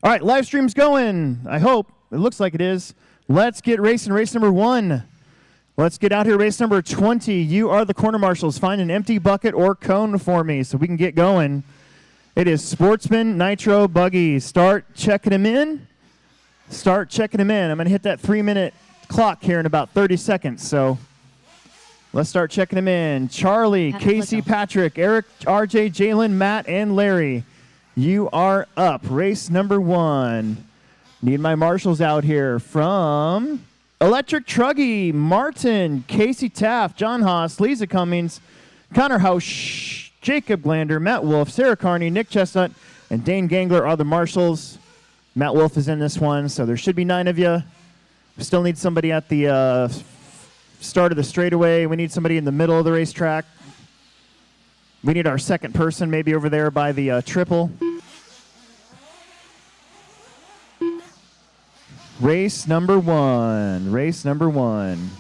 All right, live stream's going. I hope. It looks like it is. Let's get racing. Race number 1. Let's get out here. Race number 20. You are the corner marshals. Find an empty bucket or cone for me so we can get going. It is Sportsman, Nitro, Buggy. Start checking him in. Start checking him in. I'm going to hit that 3-minute clock here in about 30 seconds. So let's start checking him in. Charlie, Casey, Patrick, Eric, RJ, Jalen, Matt, and Larry. You are up. Race number 1. Need my marshals out here from Electric Truggy, Martin, Casey Taft, John Haas, Lisa Cummings, Connor House, Jacob Glander, Matt Wolf, Sarah Carney, Nick Chestnut, and Dane Gangler are the marshals. Matt Wolf is in this one, so there should be 9 of you. We still need somebody at the start of the straightaway. We need somebody in the middle of the racetrack. We need our second person maybe over there by the triple. Race number 1. Race number 1.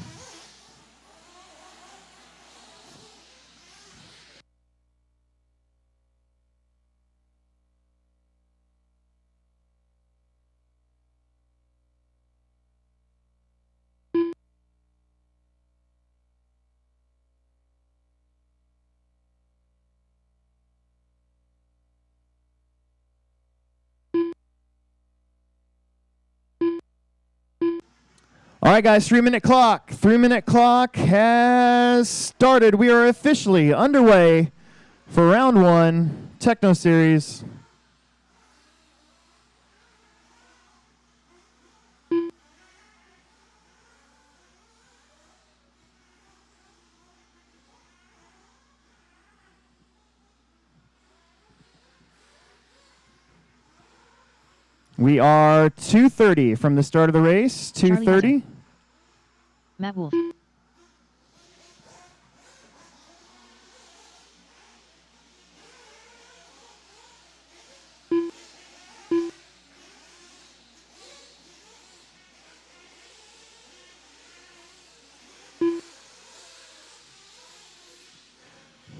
All right, guys, 3-minute clock. 3-minute clock has started. We are officially underway for round 1, Tekno Series. We are 2:30 from the start of the race. 2:30. Matt Wolf.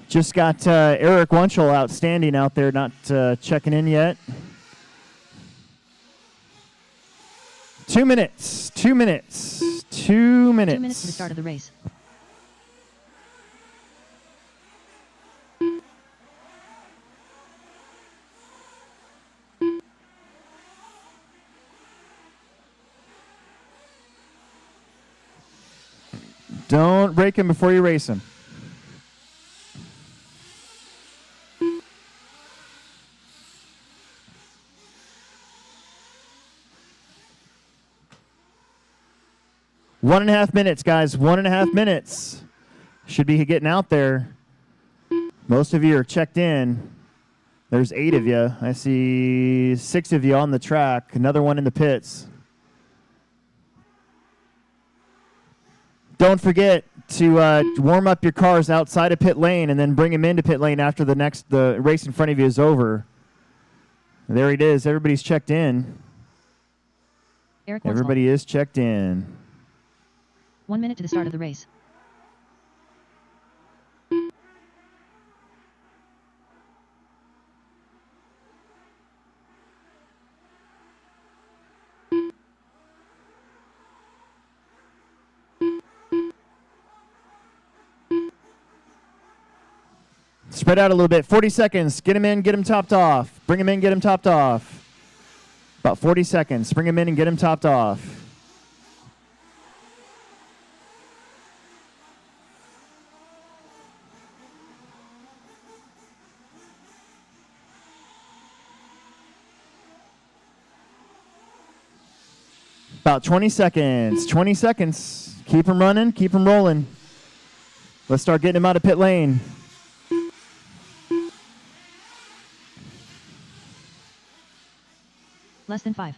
Just got Eric Wunschel outstanding out there, not checking in yet. 2 minutes. 2 minutes. 2 minutes. 2 minutes to the start of the race. Don't break him before you race him. One and a half minutes, guys. 1.5 minutes. Should be getting out there. Most of you are checked in. There's 8 of you. I see 6 of you on the track. Another one in the pits. Don't forget to warm up your cars outside of pit lane and then bring them into pit lane after the race in front of you is over. There it is. Everybody's checked in. Everybody is checked in. 1 minute to the start of the race. Spread out a little bit. 40 seconds. Get him in, get him topped off. Bring him in, get him topped off. About 40 seconds. Bring him in and get him topped off. About 20 seconds. 20 seconds. Keep him running. Keep him rolling. Let's start getting him out of pit lane. Less than 5.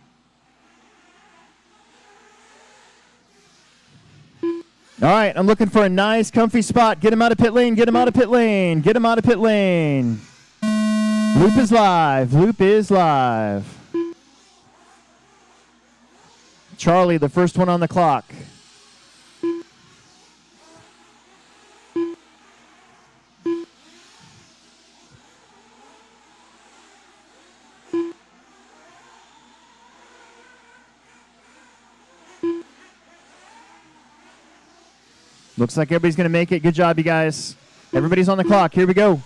All right, I'm looking for a nice, comfy spot. Get him out of pit lane. Get him out of pit lane. Get him out of pit lane. Loop is live. Loop is live. Charlie, the first one on the clock. Looks like everybody's going to make it. Good job, you guys. Everybody's on the clock. Here we go.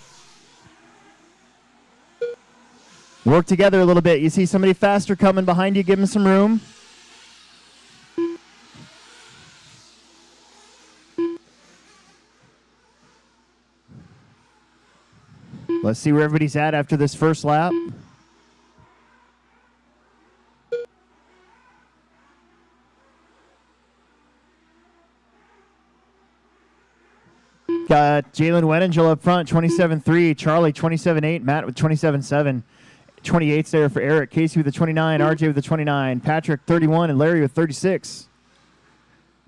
Work together a little bit. You see somebody faster coming behind you, give them some room. Let's see where everybody's at after this first lap. Got Jalen Weningel up front, 27.3. Charlie, 27.8. Matt with 27.7. 28's there for Eric. Casey with the 29. RJ with the 29. Patrick, 31. And Larry with 36.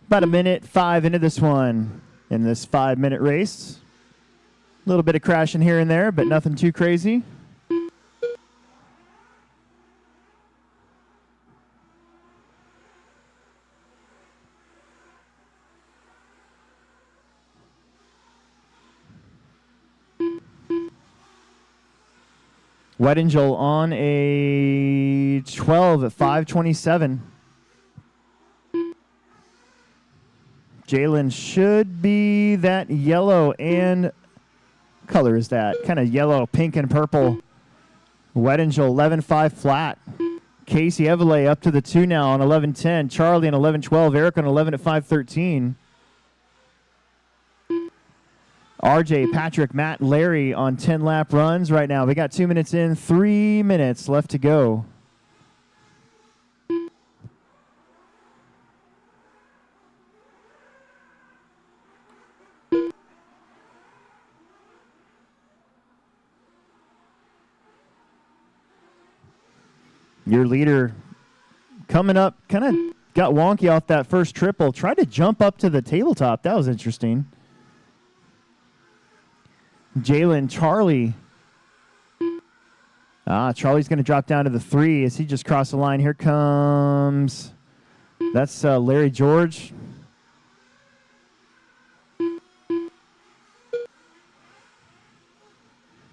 About a minute 5 into this one. In this 5-minute race. A little bit of crashing here and there, but nothing too crazy. Wedingel on a 12 at 5:27. Jalen should be that yellow and color is that? Kind of yellow, pink, and purple. Wedingel 11.5 flat. Casey Evelay up to the 2 now on 11.10. Charlie on 11.12. Eric on 11 at 5.13. RJ, Patrick, Matt, Larry on 10-lap runs right now. We got 2 minutes in, 3 minutes left to go. Your leader coming up, kind of got wonky off that first triple. Tried to jump up to the tabletop. That was interesting. Jalen, Charlie. Charlie's going to drop down to the 3 as he just crossed the line. Here comes, that's Larry George.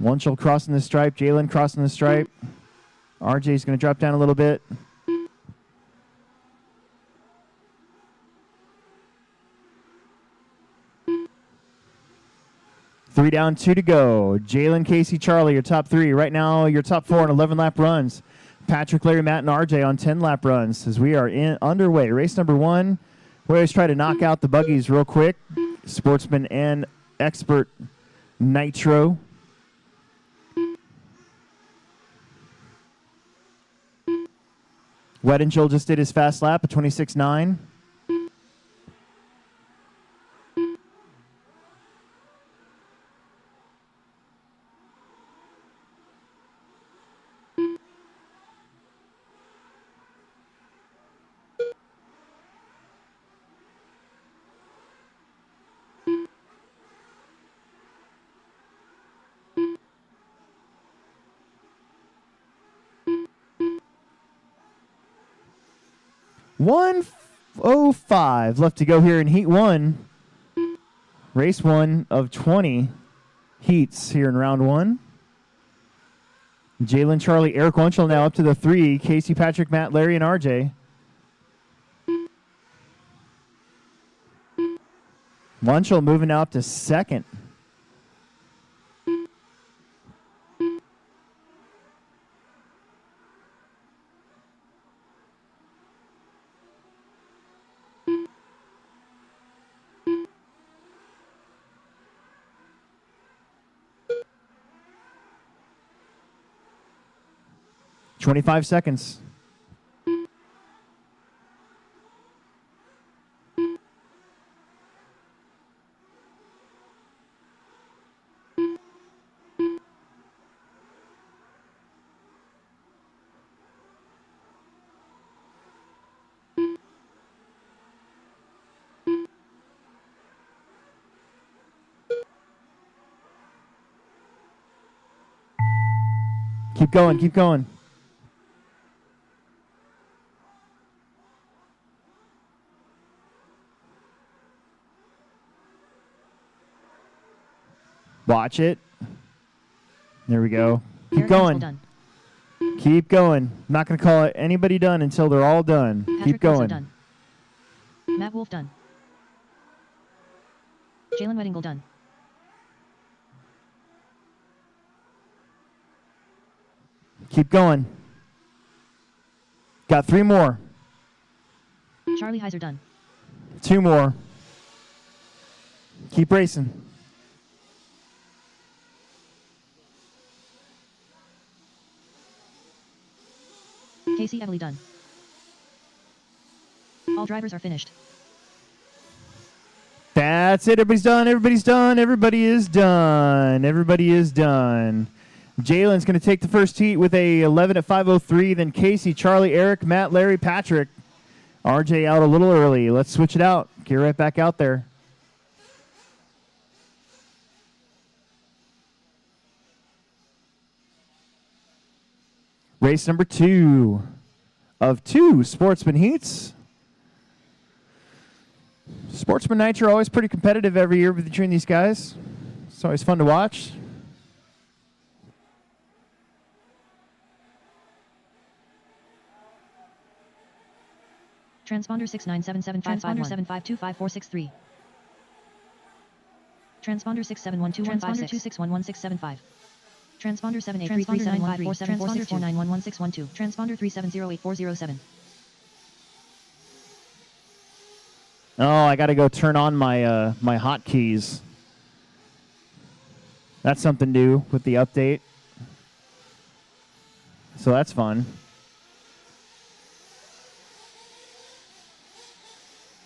Wunschel crossing the stripe. Jalen crossing the stripe. RJ's going to drop down a little bit. Three down, 2 to go. Jalen, Casey, Charlie, your top 3. Right now, your top 4 on 11-lap runs. Patrick, Larry, Matt, and RJ on 10-lap runs as we are underway. Race number 1. We always try to knock out the buggies real quick. Sportsman and Expert Nitro. Wedingel just did his fast lap at 26.9. $1:05 left to go here in Heat 1. Race 1 of 20 heats here in round 1. Jalen, Charlie, Eric Wunschel now up to the 3. Casey, Patrick, Matt, Larry, and RJ. Wunschel moving now up to 2nd. $25 seconds. Keep going, keep going. Watch it. There we go. Keep going. Keep going. I'm not going to call it anybody done until they're all done. Patrick Keep going. done. Matt Wolf done. Jalen Wedding goal done. Keep going. Got 3 more. Charlie Heiser done. 2 more. Keep racing. Casey Everly done. All drivers are finished. That's it. Everybody's done. Everybody's done. Everybody is done. Everybody is done. Jalen's going to take the first heat with a 11 at 5:03. Then Casey, Charlie, Eric, Matt, Larry, Patrick. RJ out a little early. Let's switch it out. Get right back out there. Race number 2 of 2 Sportsman heats. Sportsman Nitro always pretty competitive every year between these guys. It's always fun to watch. Transponder 69775551. Transponder 75254663. Transponder 6712. Transponder 26111675. Transponder 7833795474. Transponder 49111612. Transponder 37084007. Oh, I got to go turn on my my hotkeys. That's something new with the update. So that's fun.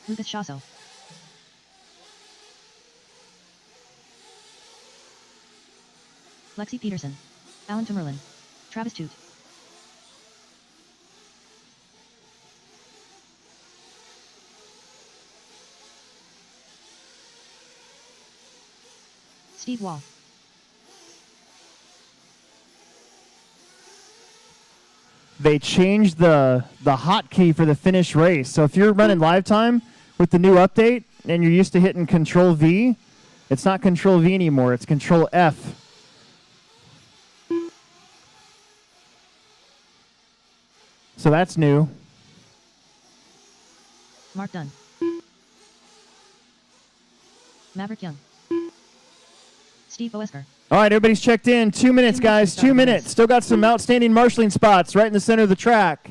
Lucas Shasso. Lexi Peterson. Alan Tamerlan. Travis Toot. Steve Wall. They changed the hotkey for the finish race. So if you're running live time with the new update and you're used to hitting Control V, it's not Control V anymore. It's Control F. So that's new. Mark Dunn. Maverick Young. Steve Boesker. All right, everybody's checked in. 2 minutes, guys. 2 minutes. Still got some outstanding marshalling spots right in the center of the track.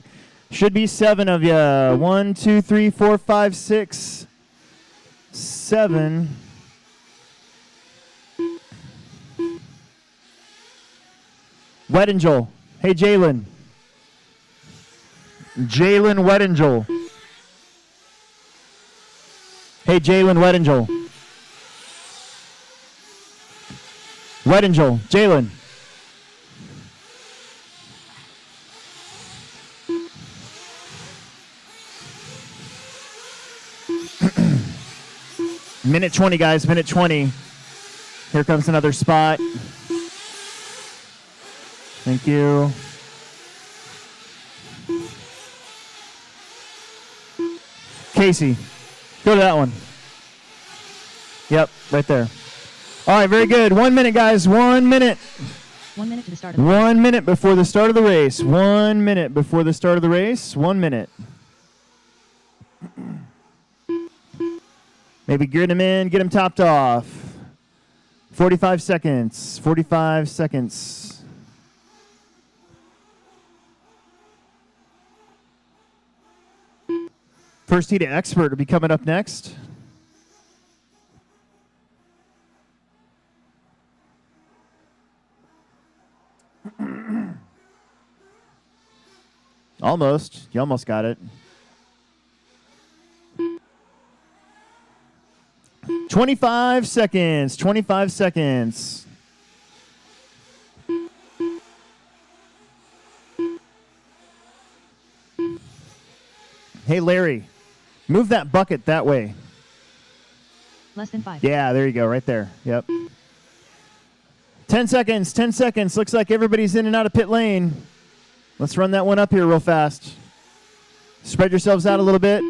Should be 7 of you. 1, 2, 3, 4, 5, 6, 7. Weddingel. Hey, Jalen. Jalen Weddingel. Hey, Jalen Weddingel. Weddingel. Jalen. Minute 20, guys. Minute 20. Here comes another spot. Thank you. Casey, go to that one. Yep, right there. All right, very good. 1 minute, guys. 1 minute. 1 minute to the start of the race. 1 minute before the start of the race. 1 minute before the start of the race. 1 minute. Maybe grid him in, get him topped off. 45 seconds. 45 seconds. First heat of expert will be coming up next. Almost. You almost got it. 25 seconds. 25 seconds. Hey, Larry, move that bucket that way. Less than 5. Yeah, there you go, right there. Yep. 10 seconds. 10 seconds. Looks like everybody's in and out of pit lane. Let's run that one up here real fast. Spread yourselves out a little bit.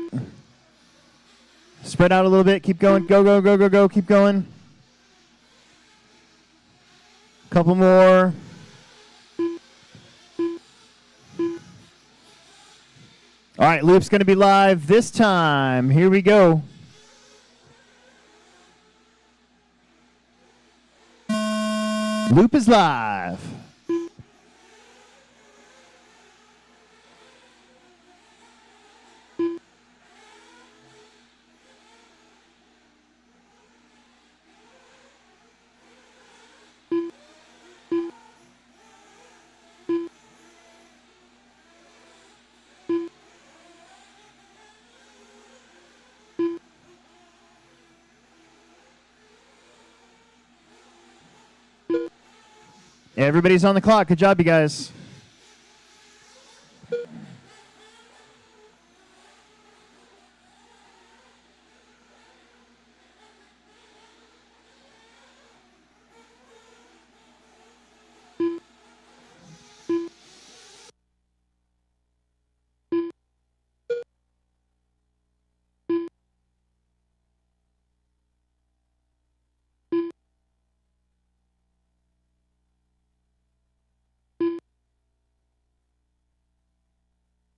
Spread out a little bit. Keep going. Go, go, go, go, go. Keep going. Couple more. All right, loop's going to be live this time. Here we go. Loop is live. Everybody's on the clock. Good job, you guys.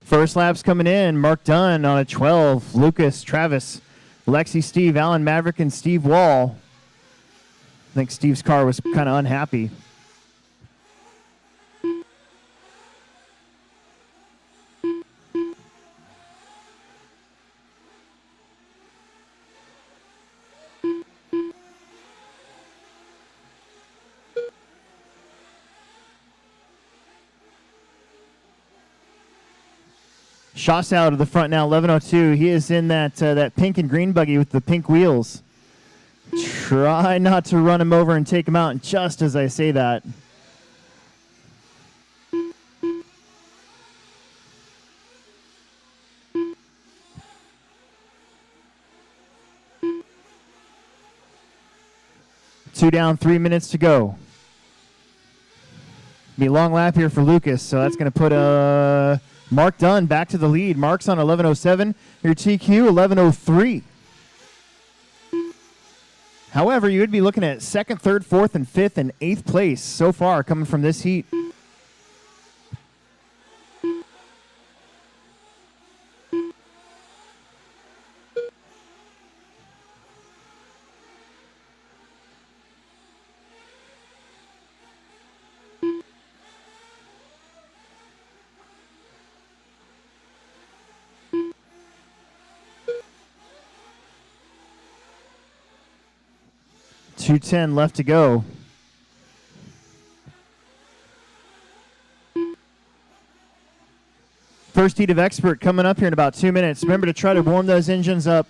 First lap's coming in. Mark Dunn on a 12. Lucas, Travis, Lexi, Steve, Alan, Maverick, and Steve Wall. I think Steve's car was kind of unhappy. Shoss out of the front now, 11:02. He is in that pink and green buggy with the pink wheels. Try not to run him over and take him out just as I say that. Two down, 3 minutes to go. Be a long lap here for Lucas, so that's going to put Mark Dunn back to the lead. Mark's on 11:07. Your TQ, 11:03. However, you would be looking at second, third, fourth, and fifth, and eighth place so far coming from this heat. .210 left to go. First heat of expert coming up here in about 2 minutes. Remember to try to warm those engines up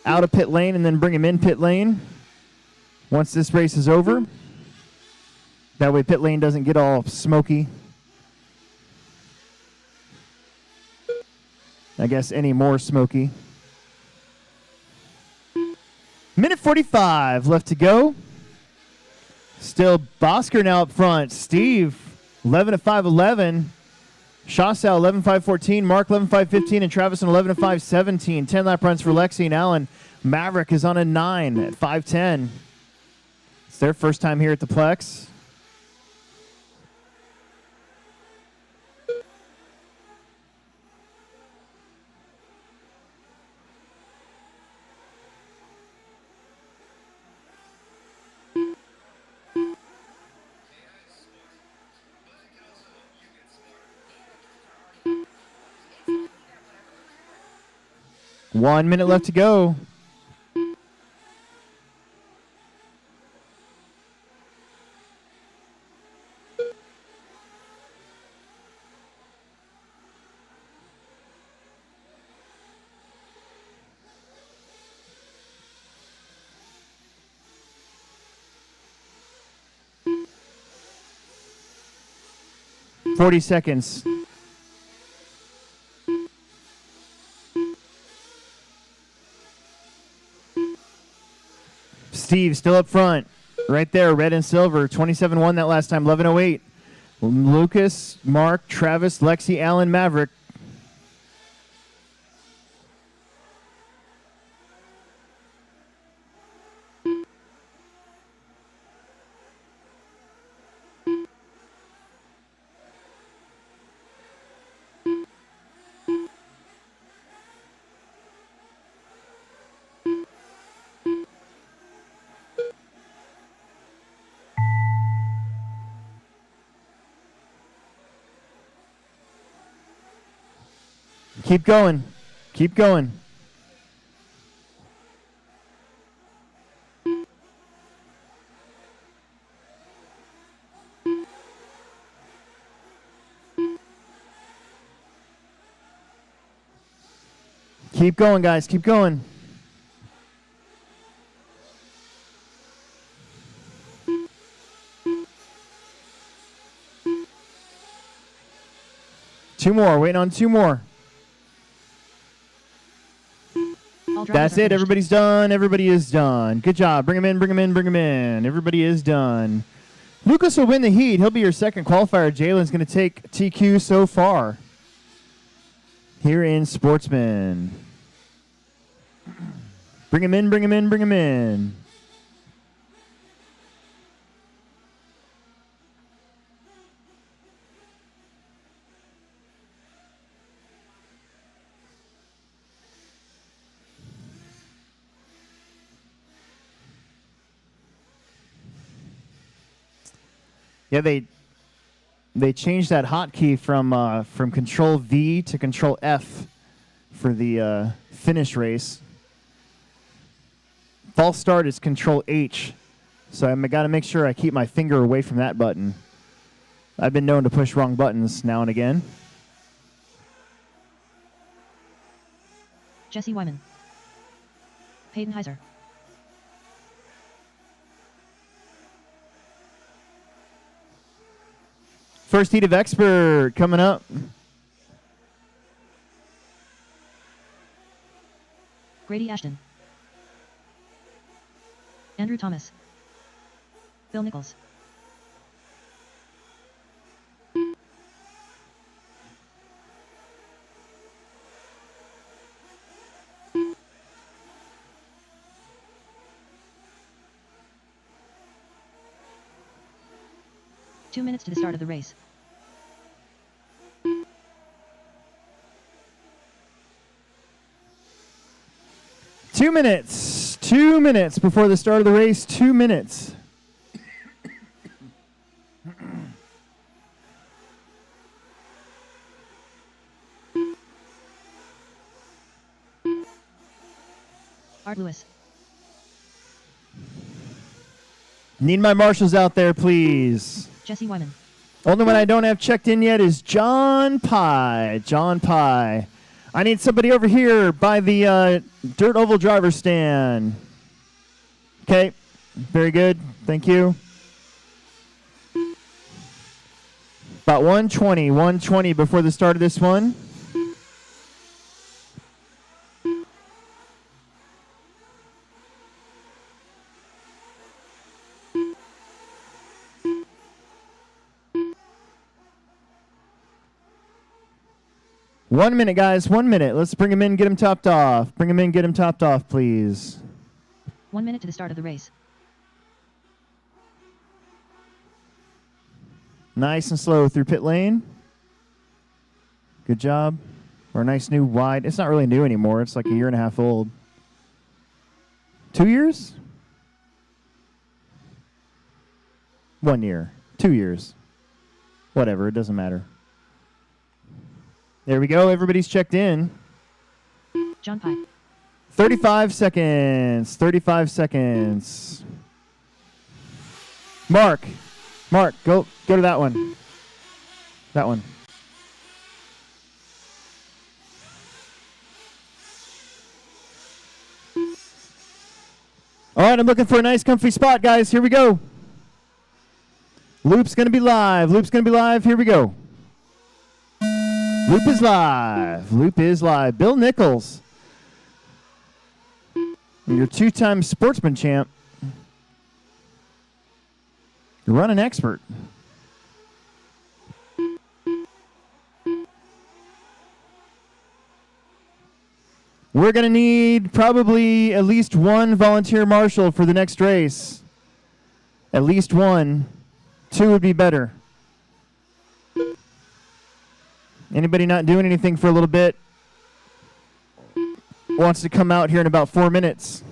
out of pit lane and then bring them in pit lane once this race is over. That way pit lane doesn't get all smoky. I guess any more smoky. Minute 45 left to go. Still Bosker now up front. Steve, 11:05.11. Shawsell, 11:05.14. Mark, 11:05.15. And Travis on 11:05.17. 10 lap runs for Lexi and Allen. Maverick is on a 9 at 5:10. It's their first time here at the Plex. One minute left to go. Forty seconds. Steve still up front. Right there, red and silver. 27-1 that last time, 11:08. Lucas, Mark, Travis, Lexi, Allen, Maverick. Keep going. Keep going. Keep going, guys. Keep going. Two more. Waiting on two more. That's it. Everybody's done. Everybody is done. Good job. Bring him in. Bring him in. Bring him in. Everybody is done. Lucas will win the heat. He'll be your second qualifier. Jalen's going to take TQ so far here in Sportsman. Bring him in. Bring him in. Bring him in. Yeah, they changed that hotkey from Control V to Control F for the finish race. False start is Control H, so I got to make sure I keep my finger away from that button. I've been known to push wrong buttons now and again. Jesse Wyman. Hayden Heiser. First heat of expert coming up. Grady Ashton. Andrew Thomas. Bill Nichols. Two minutes to the start of the race. Two minutes. 2 minutes before the start of the race. 2 minutes. Art Lewis. Need my marshals out there, please. Jesse Wyman. Only one I don't have checked in yet is John Pye. John Pye. I need somebody over here by the dirt oval driver stand. Okay. Very good. Thank you. About 120 before the start of this one. One minute, guys. 1 minute. Let's bring him in, get him topped off. Bring him in, get him topped off, please. 1 minute to the start of the race. Nice and slow through pit lane. Good job. Or a nice new wide. It's not really new anymore. It's like a year and a half old. 2 years? 1 year. 2 years. Whatever. It doesn't matter. There we go. Everybody's checked in. John Pye. 35 seconds. 35 seconds. Mark, go to that one. That one. All right, I'm looking for a nice comfy spot, guys. Here we go. Loop's going to be live. Loop's going to be live. Here we go. Loop is live. Loop is live. Bill Nichols, your two-time Sportsman champ. You're running expert. We're going to need probably at least one volunteer marshal for the next race. At least one. 2 would be better. Anybody not doing anything for a little bit wants to come out here in about 4 minutes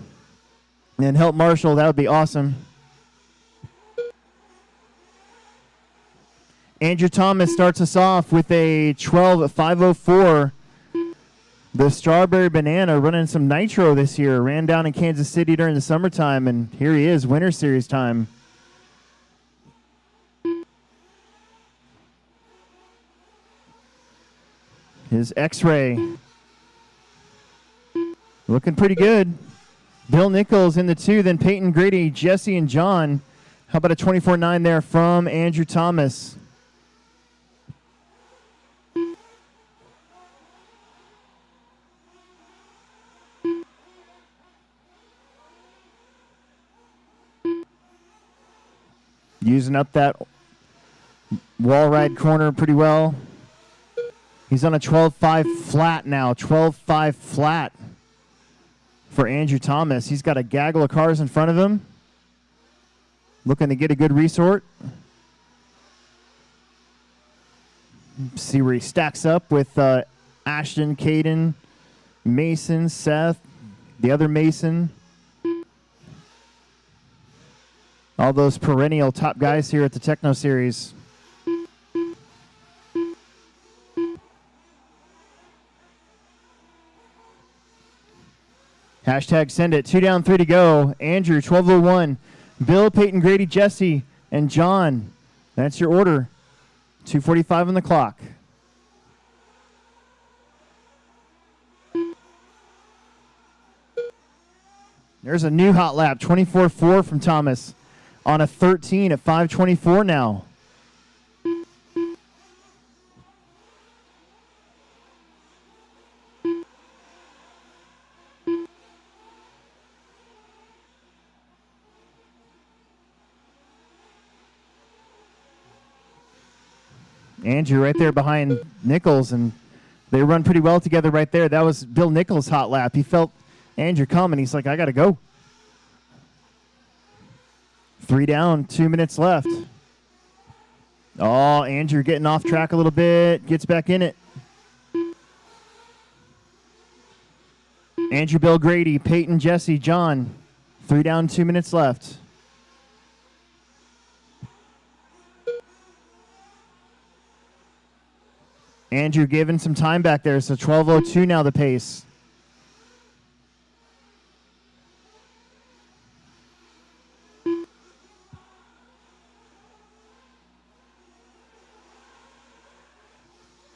and help marshal, that would be awesome. Andrew Thomas starts us off with a 12:504 The Strawberry Banana running some Nitro this year. Ran down in Kansas City during the summertime, and here he is, Winter Series time. His X-Ray. Looking pretty good. Bill Nichols in the 2, then Peyton Grady, Jesse, and John. How about a 24-9 there from Andrew Thomas? Using up that wall ride corner pretty well. He's on a 12.5 flat now, 12.5 flat for Andrew Thomas. He's got a gaggle of cars in front of him. Looking to get a good resort. See where he stacks up with Ashton, Caden, Mason, Seth, the other Mason. All those perennial top guys here at the Tekno Series. Hashtag send it. 2 down, 3 to go. Andrew, 12:01. Bill, Peyton, Grady, Jesse, and John. That's your order. 2:45 on the clock. There's a new hot lap. 24.4 from Thomas. On a 13 at 5:24 now. Andrew right there behind Nichols, and they run pretty well together right there. That was Bill Nichols' hot lap. He felt Andrew coming. He's like, I got to go. 3 down, 2 minutes left. Oh, Andrew getting off track a little bit. Gets back in it. Andrew, Bill, Grady, Peyton, Jesse, John. 3 down, 2 minutes left. Andrew giving some time back there, so 12:02 now the pace.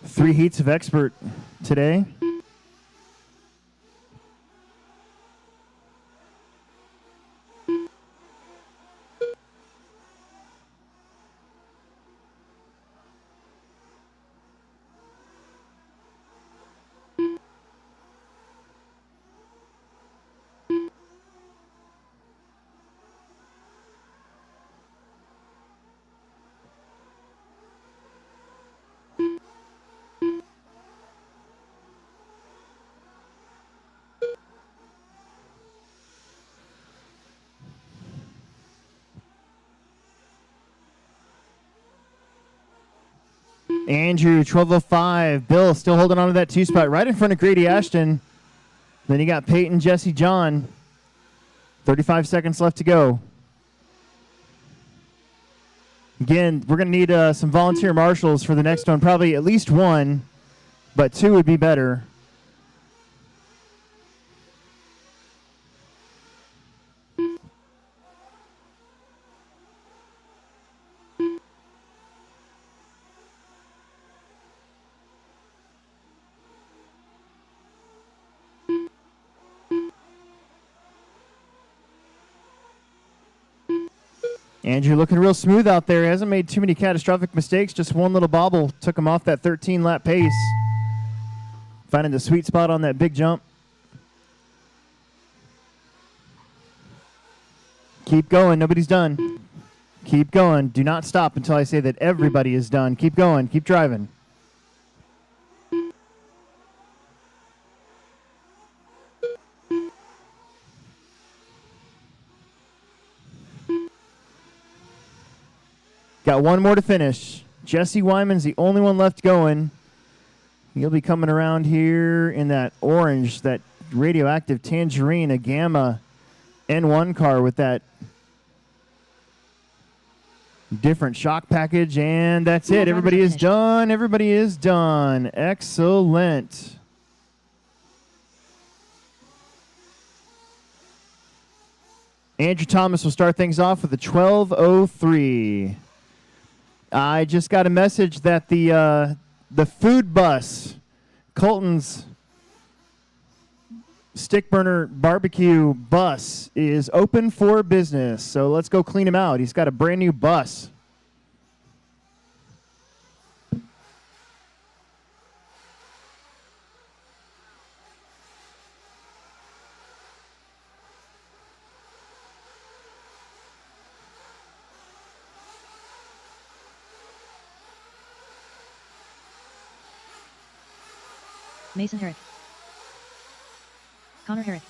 Three heats of expert today. Andrew, 12:05. Bill still holding on to that 2 spot right in front of Grady Ashton. Then you got Peyton, Jesse, John. 35 seconds left to go. Again, we're going to need some volunteer marshals for the next one. Probably at least 1, but 2 would be better. Andrew looking real smooth out there. He hasn't made too many catastrophic mistakes. Just one little bobble took him off that 13-lap pace. Finding the sweet spot on that big jump. Keep going. Nobody's done. Keep going. Do not stop until I say that everybody is done. Keep going. Keep driving. Got one more to finish. Jesse Wyman's the only one left going. He'll be coming around here in that orange, that radioactive tangerine, a Gamma N1 car with that different shock package, and that's it. Everybody is done. Everybody is done. Excellent. Andrew Thomas will start things off with a 12:03. I just got a message that the food bus, Colton's stick burner barbecue bus, is open for business. So let's go clean him out. He's got a brand new bus. Mason Herrick. Connor Herrick.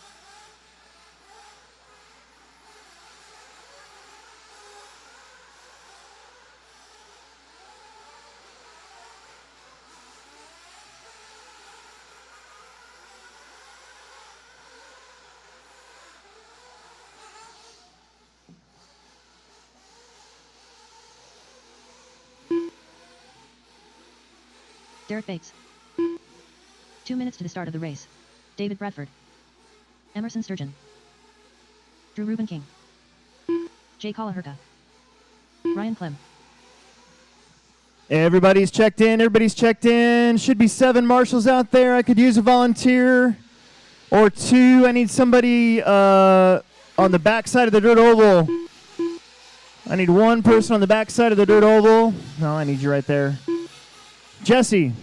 Derek Bates. 2 minutes to the start of the race. David Bradford. Emerson Sturgeon. Drew Ruben King. Jay Kalaherka. Ryan Clem. Everybody's checked in. Everybody's checked in. Should be 7 marshals out there. I could use a volunteer or 2. I need somebody on the back side of the dirt oval. I need 1 person on the back side of the dirt oval. No, I need you right there. Jesse,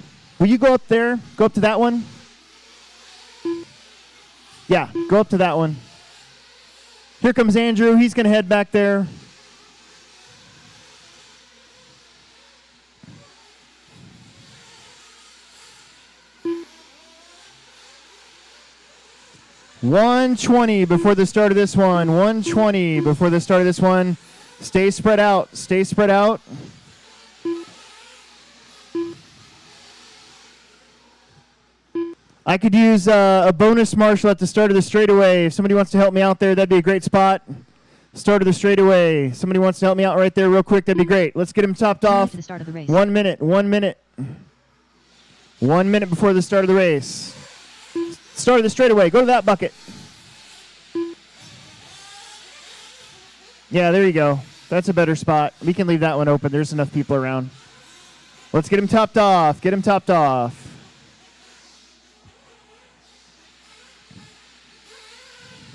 will you go up there? Go up to that one? Yeah, go up to that one. Here comes Andrew. He's going to head back there. $120 before the start of this one. $120 before the start of this one. Stay spread out. Stay spread out. I could use a bonus marshal at the start of the straightaway. If somebody wants to help me out there, that'd be a great spot. Start of the straightaway. Somebody wants to help me out right there real quick, that'd be great. Let's get him topped off. The start of the race. 1 minute, 1 minute. 1 minute before the start of the race. Start of the straightaway. Go to that bucket. Yeah, there you go. That's a better spot. We can leave that one open. There's enough people around. Let's get him topped off. Get him topped off.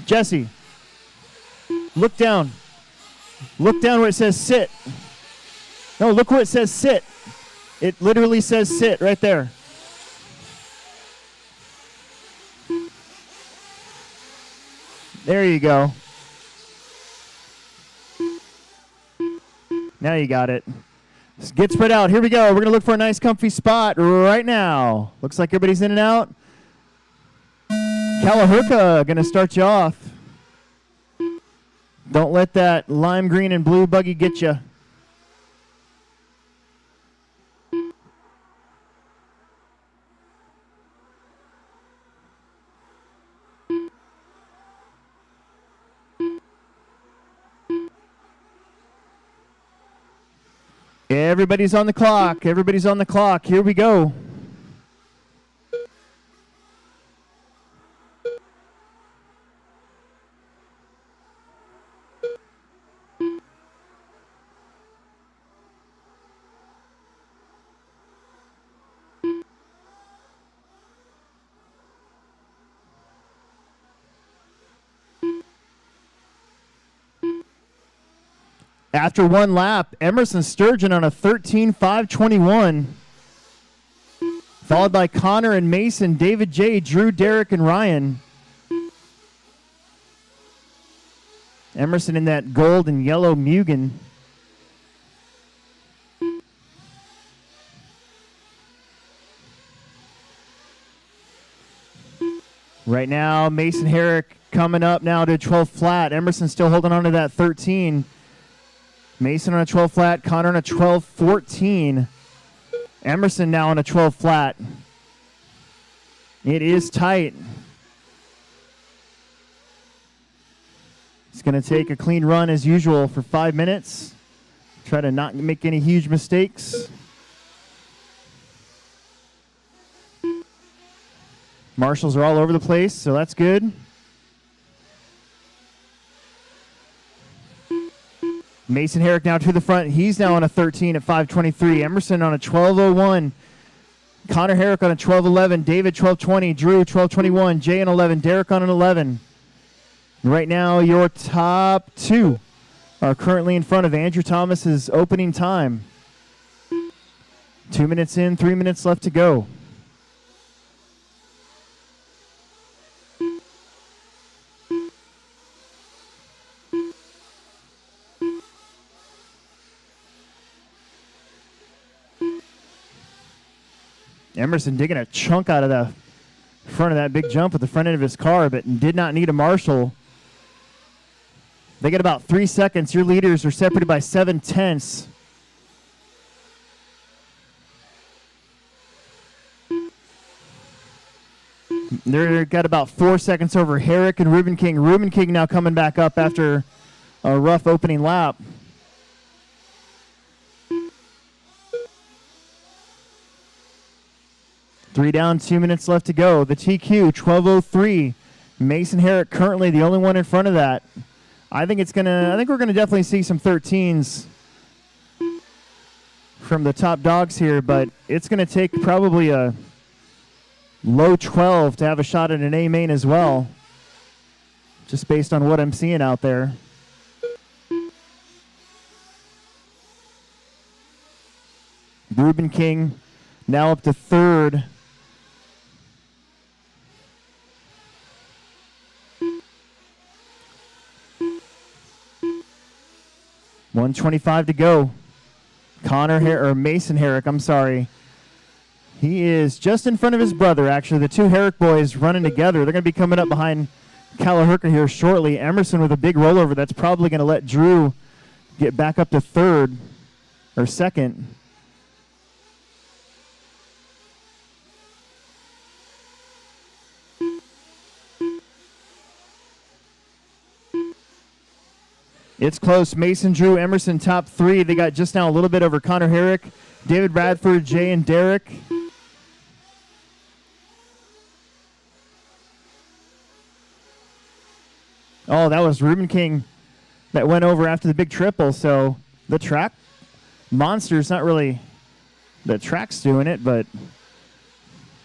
Jesse, look down. Look down where it says sit. No, look where it says sit. It literally says sit right there. There you go. Now you got it. Get spread out. Here we go. We're going to look for a nice comfy spot right now. Looks like everybody's in and out. Kalaherka going to start you off. Don't let that lime green and blue buggy get you. Everybody's on the clock. Everybody's on the clock. Here we go. After 1 lap, Emerson Sturgeon on a 13.521. Followed by Connor and Mason, David J., Drew, Derek, and Ryan. Emerson in that gold and yellow Mugen. Right now, Mason Herrick coming up now to 12 flat. Emerson still holding on to that 13. Mason on a 12 flat, Connor on a 12-14. Emerson now on a 12 flat. It is tight. It's going to take a clean run as usual for 5 minutes. Try to not make any huge mistakes. Marshals are all over the place, so that's good. Mason Herrick now to the front. He's now on a 13 at 5:23. Emerson on a 12:01. Connor Herrick on a 12:11. David 12:20. Drew 12:21. Jay on 11. Derek on an 11. Right now, your top two are currently in front of Andrew Thomas's opening time. 2 minutes in, 3 minutes left to go. Emerson digging a chunk out of the front of that big jump with the front end of his car, but did not need a marshal. They get about 3 seconds. Your leaders are separated by 7/10. They've got about 4 seconds over Herrick and Ruben King. Ruben King now coming back up after a rough opening lap. Three down, 2 minutes left to go. The TQ, 12:03. Mason Herrick currently the only one in front of that. I think we're gonna definitely see some 13s from the top dogs here, but it's gonna take probably a low 12 to have a shot at an A main as well, just based on what I'm seeing out there. Ruben King now up to third. $1:25 to go. Mason Herrick, I'm sorry. He is just in front of his brother, actually. The two Herrick boys running together. They're going to be coming up behind Callahurka here shortly. Emerson with a big rollover. That's probably going to let Drew get back up to third or second. It's close. Mason, Drew, Emerson, top three. They got just now a little bit over Connor Herrick, David Bradford, Jay, and Derek. Oh, that was Ruben King that went over after the big triple. So the track monster's not really the track's doing it, but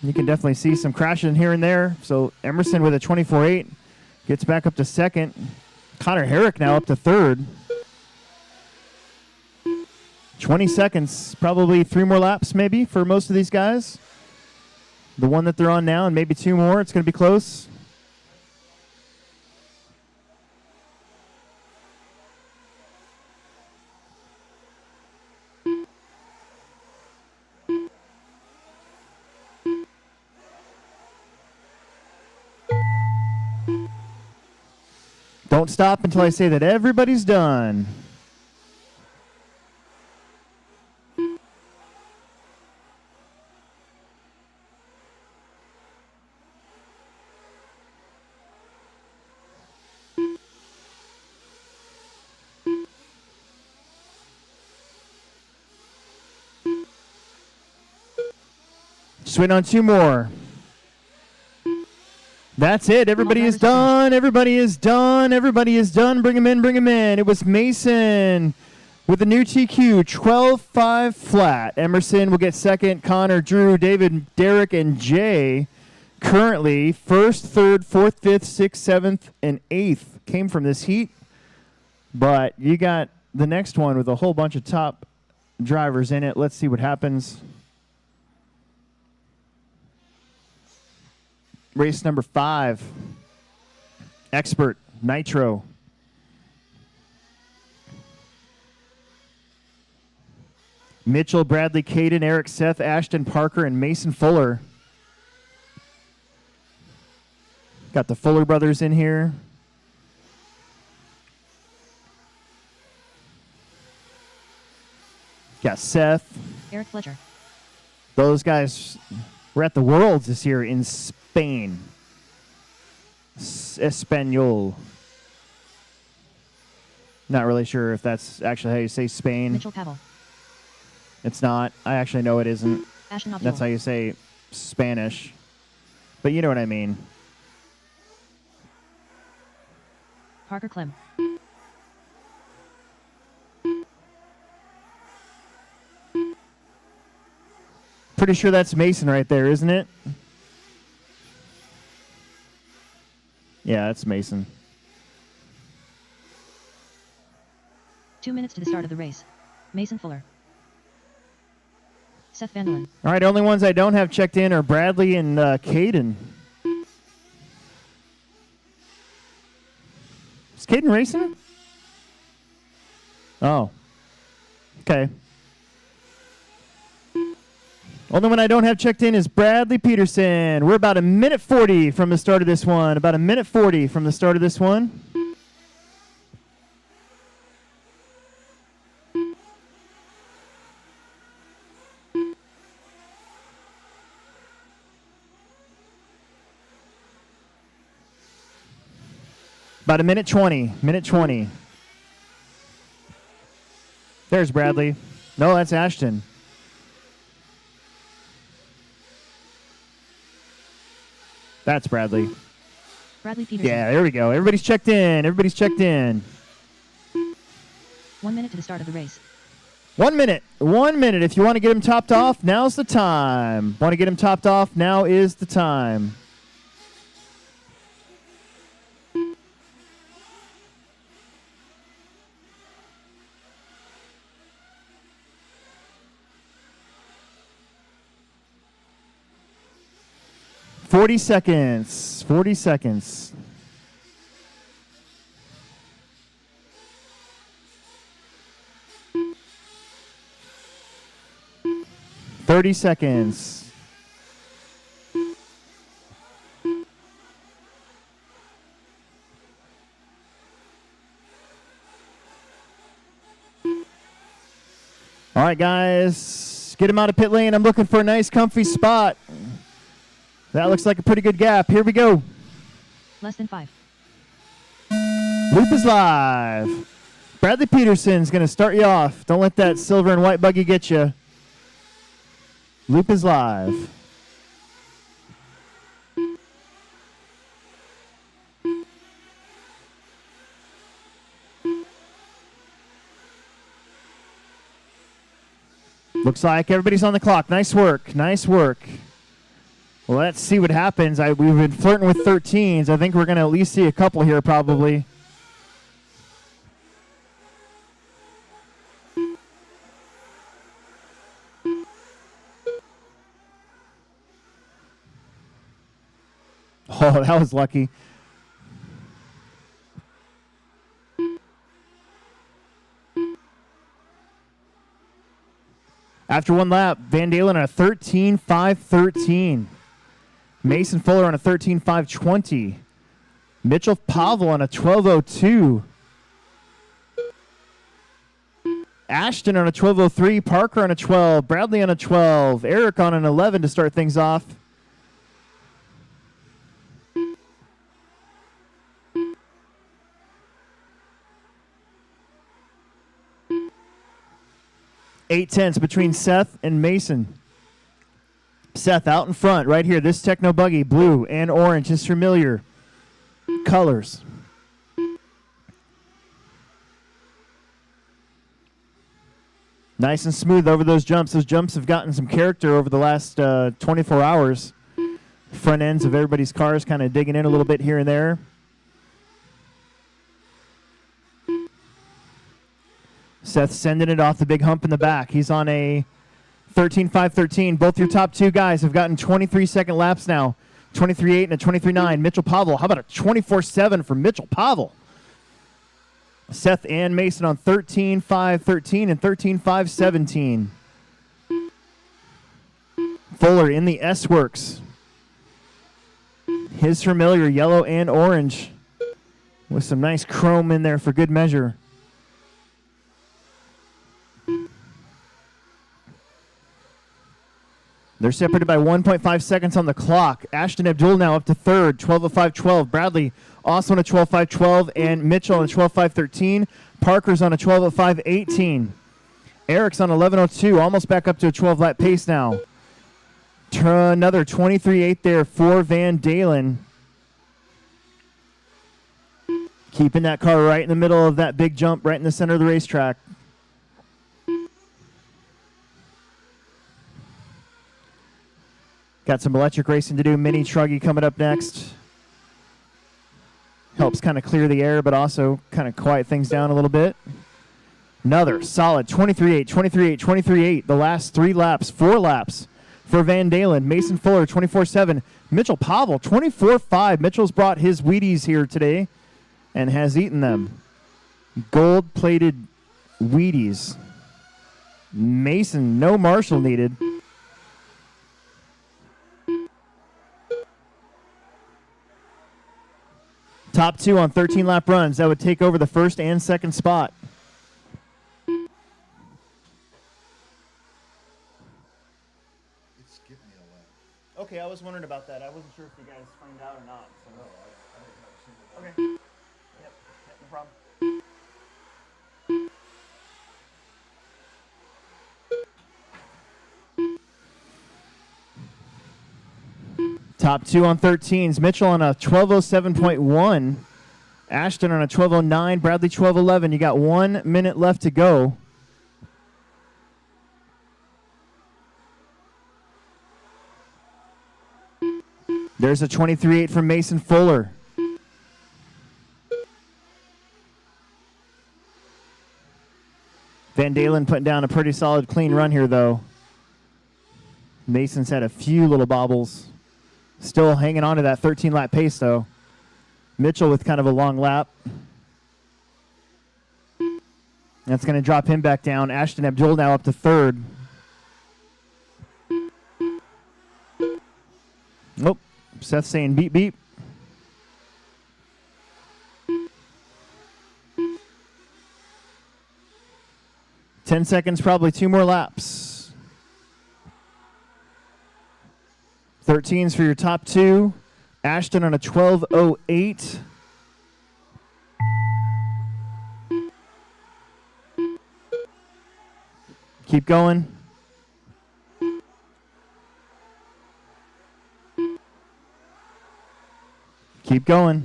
you can definitely see some crashing here and there. So Emerson with a 24.8 gets back up to second. Connor Herrick now up to third. 20 seconds, probably 3 more laps maybe for most of these guys. The one that they're on now and maybe 2 more. It's going to be close. Don't stop until I say that everybody's done. Just wait on 2 more. That's it. Everybody is done. Everybody is done. Everybody is done. Bring him in. Bring him in. It was Mason with the new TQ, 12.5 flat. Emerson will get second. Connor, Drew, David, Derek, and Jay currently first, third, fourth, fifth, sixth, seventh, and eighth came from this heat. But you got the next one with a whole bunch of top drivers in it. Let's see what happens. Race number 5, Expert, Nitro. Mitchell, Bradley, Caden, Eric, Seth, Ashton, Parker, and Mason Fuller. Got the Fuller brothers in here. Got Seth. Eric Fletcher. Those guys were at the Worlds this year in Spain. Espanol. Not really sure if that's actually how you say Spain. Mitchell Pavel. It's not. I actually know it isn't. Ashton Abdul. That's how you say Spanish. But you know what I mean. Parker Clem. Pretty sure that's Mason right there, isn't it? Yeah, that's Mason. 2 minutes to the start of the race. Mason Fuller. Seth Vanderlyn. All right, only ones I don't have checked in are Bradley and Caden. Is Caden racing? Oh. Okay. Only one I don't have checked in is Bradley Peterson. We're about 1:40 from the start of this one. About 1:40 from the start of this one. About 1:20. 1:20. There's Bradley. No, that's Ashton. That's Bradley. Bradley Peterson. Yeah, there we go. Everybody's checked in. Everybody's checked in. 1 minute to the start of the race. 1 minute. 1 minute. If you want to get him topped off, now's the time. Want to get him topped off, now is the time. Forty seconds. 40 seconds. Thirty seconds. All right, guys, get him out of pit lane. I'm looking for a nice, comfy spot. That looks like a pretty good gap. Here we go. Less than 5. Loop is live. Bradley Peterson's going to start you off. Don't let that silver and white buggy get you. Loop is live. Looks like everybody's on the clock. Nice work. Nice work. Well, let's see what happens. We've been flirting with 13s. I think we're going to at least see a couple here probably. Oh, that was lucky. After one lap, Van Dalen on a 13.513. Mason Fuller on a 13.520. Mitchell Pavel on a 12.02. Ashton on a 12.03. Parker on a 12. Bradley on a 12. Eric on an 11 to start things off. Eight tenths between Seth and Mason. Seth out in front right here. This Tekno buggy, blue and orange, his familiar colors. Nice and smooth over those jumps. Those jumps have gotten some character over the last 24 hours. Front ends of everybody's cars kind of digging in a little bit here and there. Seth sending it off the big hump in the back. He's on a 13.513. Both your top two guys have gotten 23-second laps now. 23.8 and a 23.9. Mitchell Pavel. How about a 24.7 for Mitchell Pavel? Seth and Mason on 13.513 and 13.517. Fuller in the S-Works. His familiar yellow and orange with some nice chrome in there for good measure. They're separated by 1.5 seconds on the clock. Ashton Abdul now up to third, 12.05.12. Bradley also on a 12.5.12, and Mitchell on a 12.5.13. Parker's on a 12.05.18. Eric's on 11.02, almost back up to a 12-lap pace now. Another 23.8 there for Van Dalen. Keeping that car right in the middle of that big jump, right in the center of the racetrack. Got some electric racing to do. Mini Truggy coming up next. Helps kind of clear the air, but also kind of quiet things down a little bit. Another solid 23.8, 23.8, 23.8. The last 3 laps, 4 laps for Van Dalen. Mason Fuller, 24.7. Mitchell Pavel, 24.5. Mitchell's brought his Wheaties here today and has eaten them. Gold-plated Wheaties. Mason, no Marshall needed. Top 2 on 13-lap runs. That would take over the first and second spot. Okay, I was wondering about that. I wasn't sure if you guys find out or not. So. No, I never seen it. Okay. Yep, no problem. Top 2 on 13s. Mitchell on a 12:07.1. Ashton on a 12:09. Bradley 12:11. You got 1 minute left to go. There's a 23.8 from Mason Fuller. Van Dalen putting down a pretty solid, clean run here, though. Mason's had a few little bobbles. Still hanging on to that 13-lap pace, though. Mitchell with kind of a long lap. That's going to drop him back down. Ashton Abdul now up to 3rd. Nope. Seth saying beep, beep. Ten seconds, probably 2 more laps. 13s for your top 2. Ashton on a 12:08. Keep going. Keep going.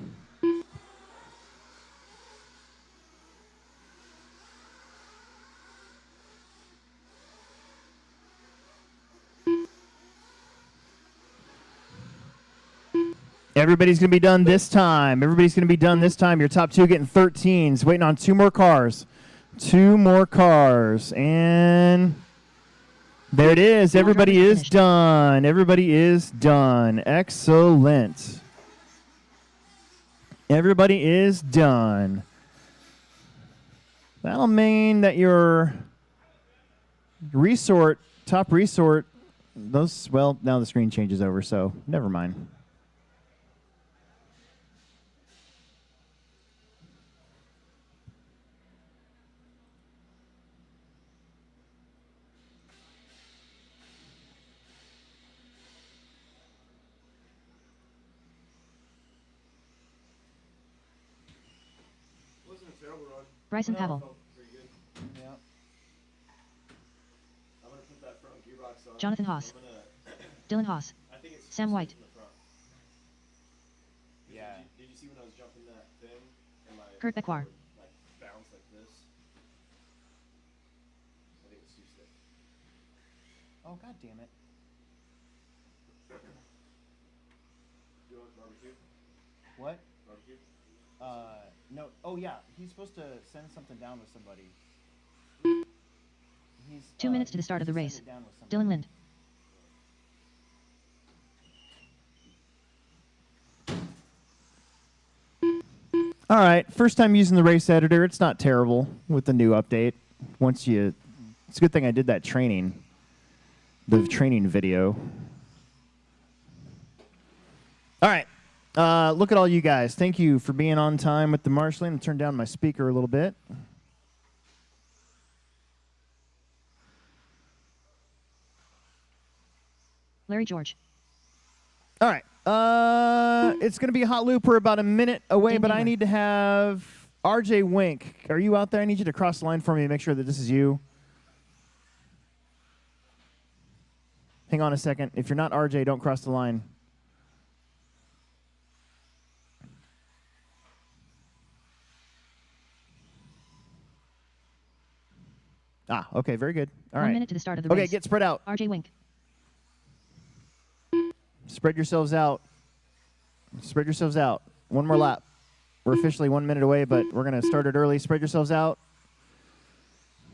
Everybody's going to be done this time. Everybody's going to be done this time. Your top 2 getting 13s. Waiting on 2 more cars. 2 more cars. And there it is. Everybody is done. Everybody is done. Excellent. Everybody is done. That'll mean that your top resort, those, well, now the screen changes over, so never mind. Bryson Pavel. Yeah. Jonathan Haas. Dylan Haas. Sam White. Yeah. Did you see when I was jumping that thing? And my Kurt Beckwar. like bounced like this? I think it's too stiff. Oh, God damn it. Do you want barbecue? What? Barbecue? No. Oh, yeah. He's supposed to send something down with somebody. He's 2 minutes to the start of the race. Dylan Lind. All right. First time using the race editor. It's not terrible with the new update. It's a good thing I did that training. The training video. All right. Look at all you guys. Thank you for being on time with the marshalling. Turn down my speaker a little bit. Larry George. All right. It's going to be a hot loop. We're about a minute away, but I need to have RJ Wink. Are you out there? I need you to cross the line for me and make sure that this is you. Hang on a second. If you're not RJ, don't cross the line. Okay, very good. All right. 1 minute to the start of the race. Okay, get spread out. RJ Wink. Spread yourselves out. Spread yourselves out. One more lap. We're officially 1 minute away, but we're going to start it early. Spread yourselves out.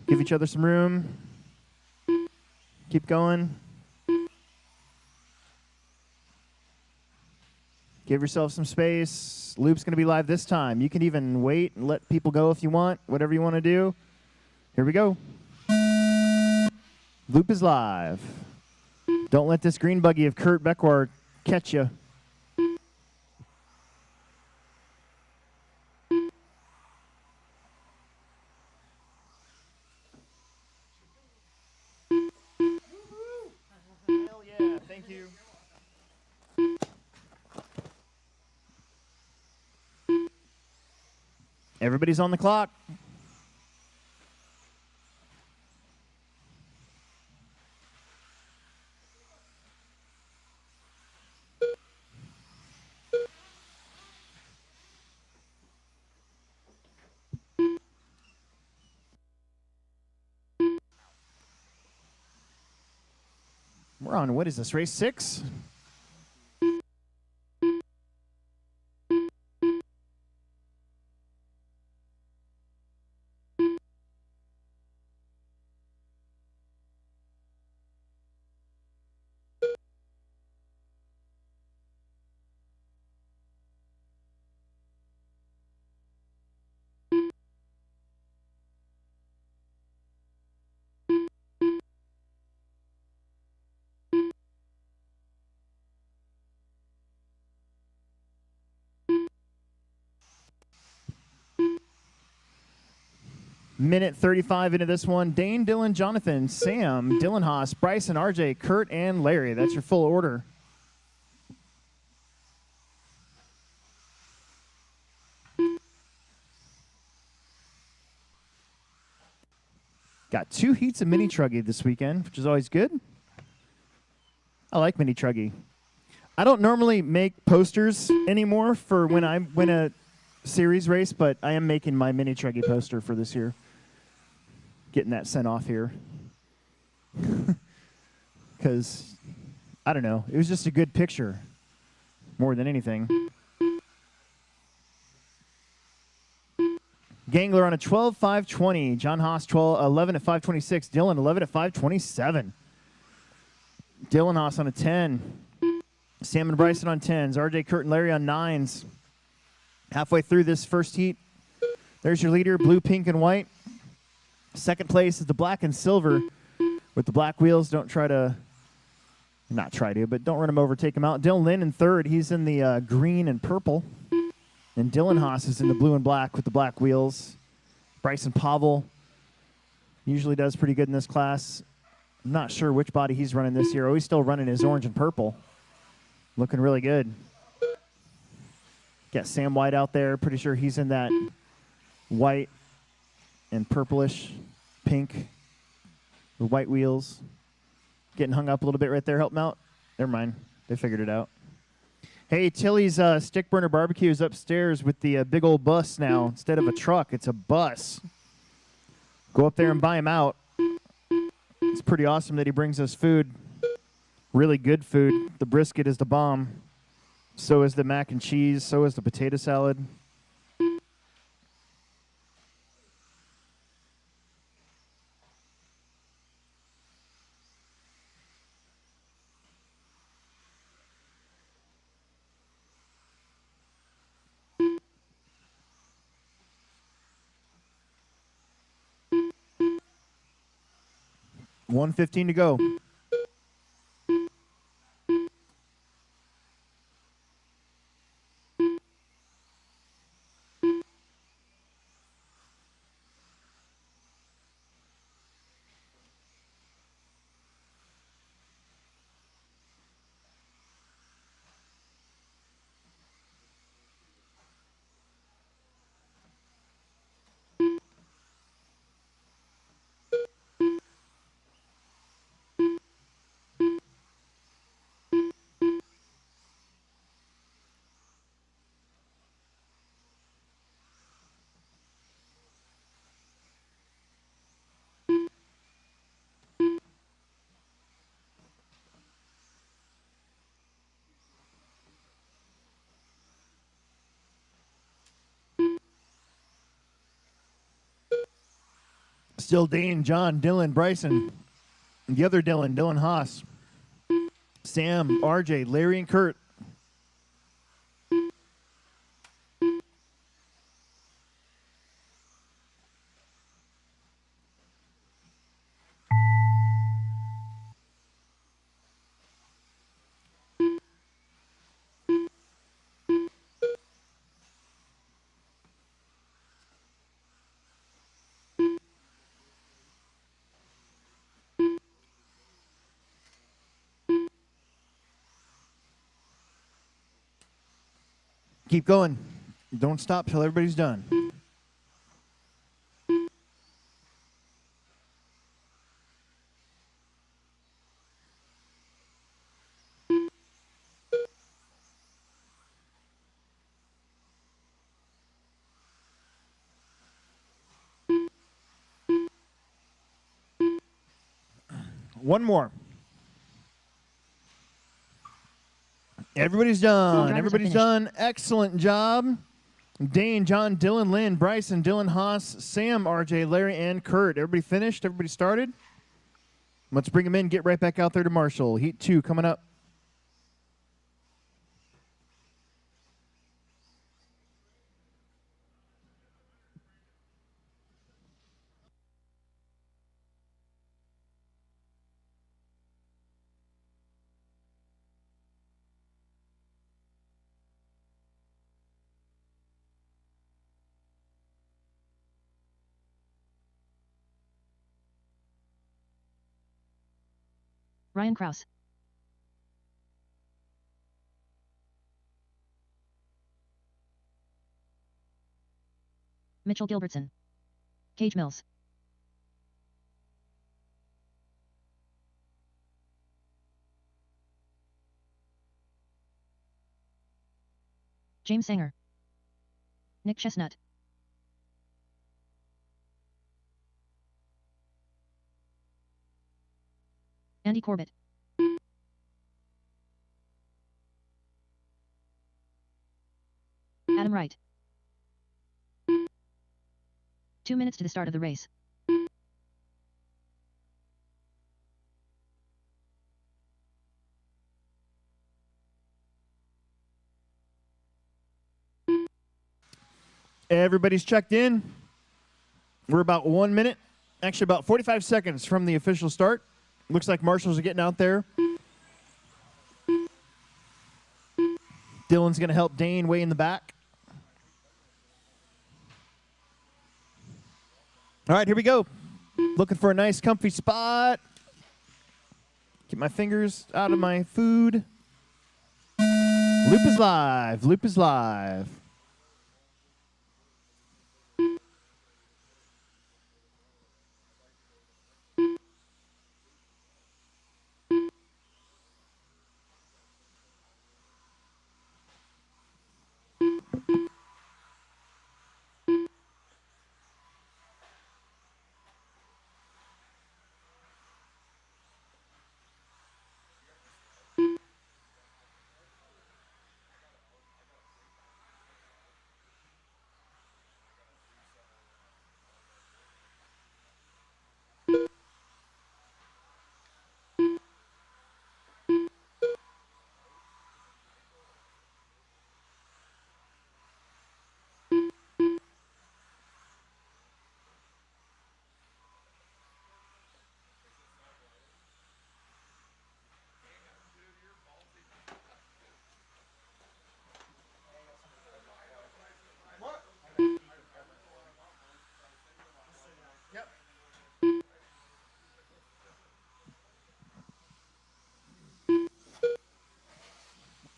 Give each other some room. Keep going. Give yourself some space. Loop's going to be live this time. You can even wait and let people go if you want, whatever you want to do. Here we go. Loop is live. Don't let this green buggy of Kurt Beckwar catch you. Hell yeah, thank you. Everybody's on the clock. We're on, what is this, race 6? Minute 35 into this one. Dane, Dylan, Jonathan, Sam, Dylan Haas, Bryson, RJ, Kurt, and Larry. That's your full order. Got 2 heats of mini Truggy this weekend, which is always good. I like mini Truggy. I don't normally make posters anymore for when I win a series race, but I am making my mini Truggy poster for this year. Getting that sent off here. Because, I don't know, it was just a good picture more than anything. Gangler on a 12.520. John Haas 11 at 526. Dylan 11 at 527. Dylan Haas on a 10. Sam and Bryson on 10s. RJ, Kurt, and Larry on 9s. Halfway through this first heat, there's your leader, blue, pink, and white. Second place is the black and silver with the black wheels. Don't try to, not try to, but don't run him over, take him out. Dylan Lynn in third. He's in the green and purple. And Dylan Haas is in the blue and black with the black wheels. Bryson Pavel usually does pretty good in this class. I'm not sure which body he's running this year. Oh, he's still running his orange and purple. Looking really good. Got Sam White out there. Pretty sure he's in that white and purplish pink with white wheels. Getting hung up a little bit right there. Help him out. Never mind. They figured it out. Hey, Tilly's Stick Burner Barbecue is upstairs with the big old bus now. Instead of a truck, it's a bus. Go up there and buy him out. It's pretty awesome that he brings us food. Really good food. The brisket is the bomb. So is the mac and cheese. So is the potato salad. $1:15 to go. Still Dane, John, Dylan, Bryson, the other Dylan Haas, Sam, RJ, Larry, and Kurt. Keep going. Don't stop till everybody's done. One more. Everybody's done. Everybody's done. Excellent job. Dane, John, Dylan, Lynn, Bryson, Dylan Haas, Sam, RJ, Larry, and Kurt. Everybody finished? Everybody started? Let's bring them in. Get right back out there to Marshall. Heat 2 coming up. Ryan Kraus. Mitchell Gilbertson. Cage Mills. James Sanger. Nick Chestnut. Andy Corbett. Adam Wright. 2 minutes to the start of the race. Everybody's checked in. We're about 1 minute, actually about 45 seconds from the official start. Looks like marshals are getting out there. Dylan's going to help Dane way in the back. All right, here we go. Looking for a nice comfy spot. Keep my fingers out of my food. Loop is live. Loop is live.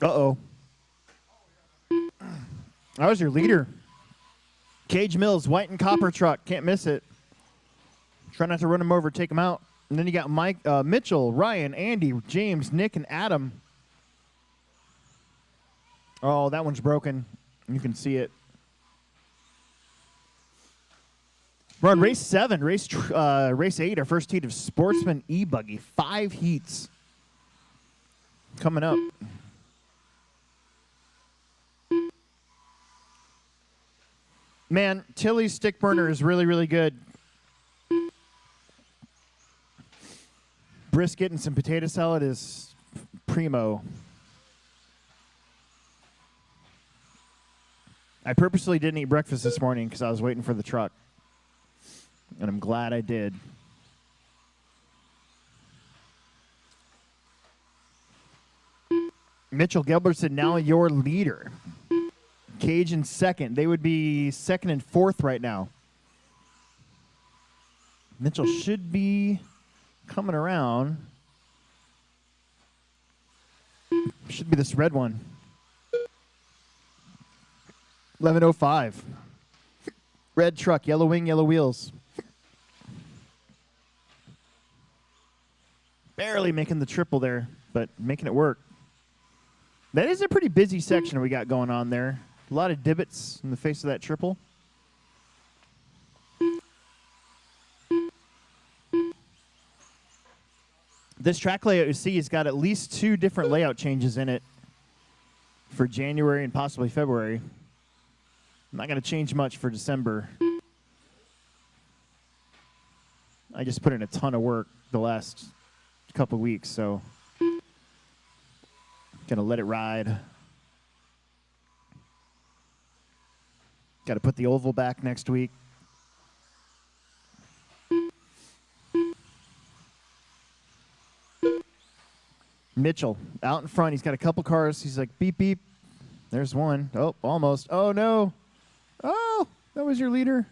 Uh-oh. That was your leader. Cage Mills, white and copper truck. Can't miss it. Try not to run him over, take him out. And then you got Mike, Mitchell, Ryan, Andy, James, Nick, and Adam. Oh, that one's broken. You can see it. We're on race 7, race 8, our first heat of Sportsman e-buggy. 5 heats coming up. Man, Tilly's stick burner is really, really good. brisket and some potato salad is primo. I purposely didn't eat breakfast this morning because I was waiting for the truck. And I'm glad I did. Mitchell Gilbertson, now your leader. Cage in second. They would be second and fourth right now. Mitchell should be coming around. Should be this red one. 11:05. Red truck, yellow wing, yellow wheels. Barely making the triple there, but making it work. That is a pretty busy section we got going on there. A lot of divots in the face of that triple. This track layout you see has got at least 2 different layout changes in it for January and possibly February. I'm not going to change much for December. I just put in a ton of work the last couple weeks, so gonna let it ride. Got to put the oval back next week. Mitchell out in front. He's got a couple cars. He's like, beep, beep. There's one. Oh, almost. Oh, no. Oh, that was your leader.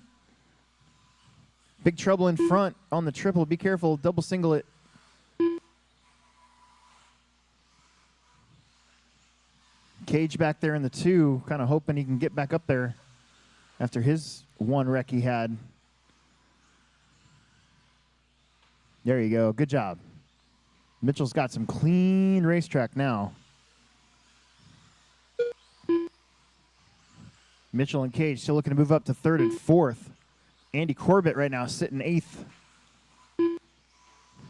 Big trouble in front on the triple. Be careful. Double single it. Cage back there in the 2, kind of hoping he can get back up there after his one wreck he had. There you go. Good job. Mitchell's got some clean racetrack now. Mitchell and Cage still looking to move up to 3rd and 4th. Andy Corbett right now sitting 8th.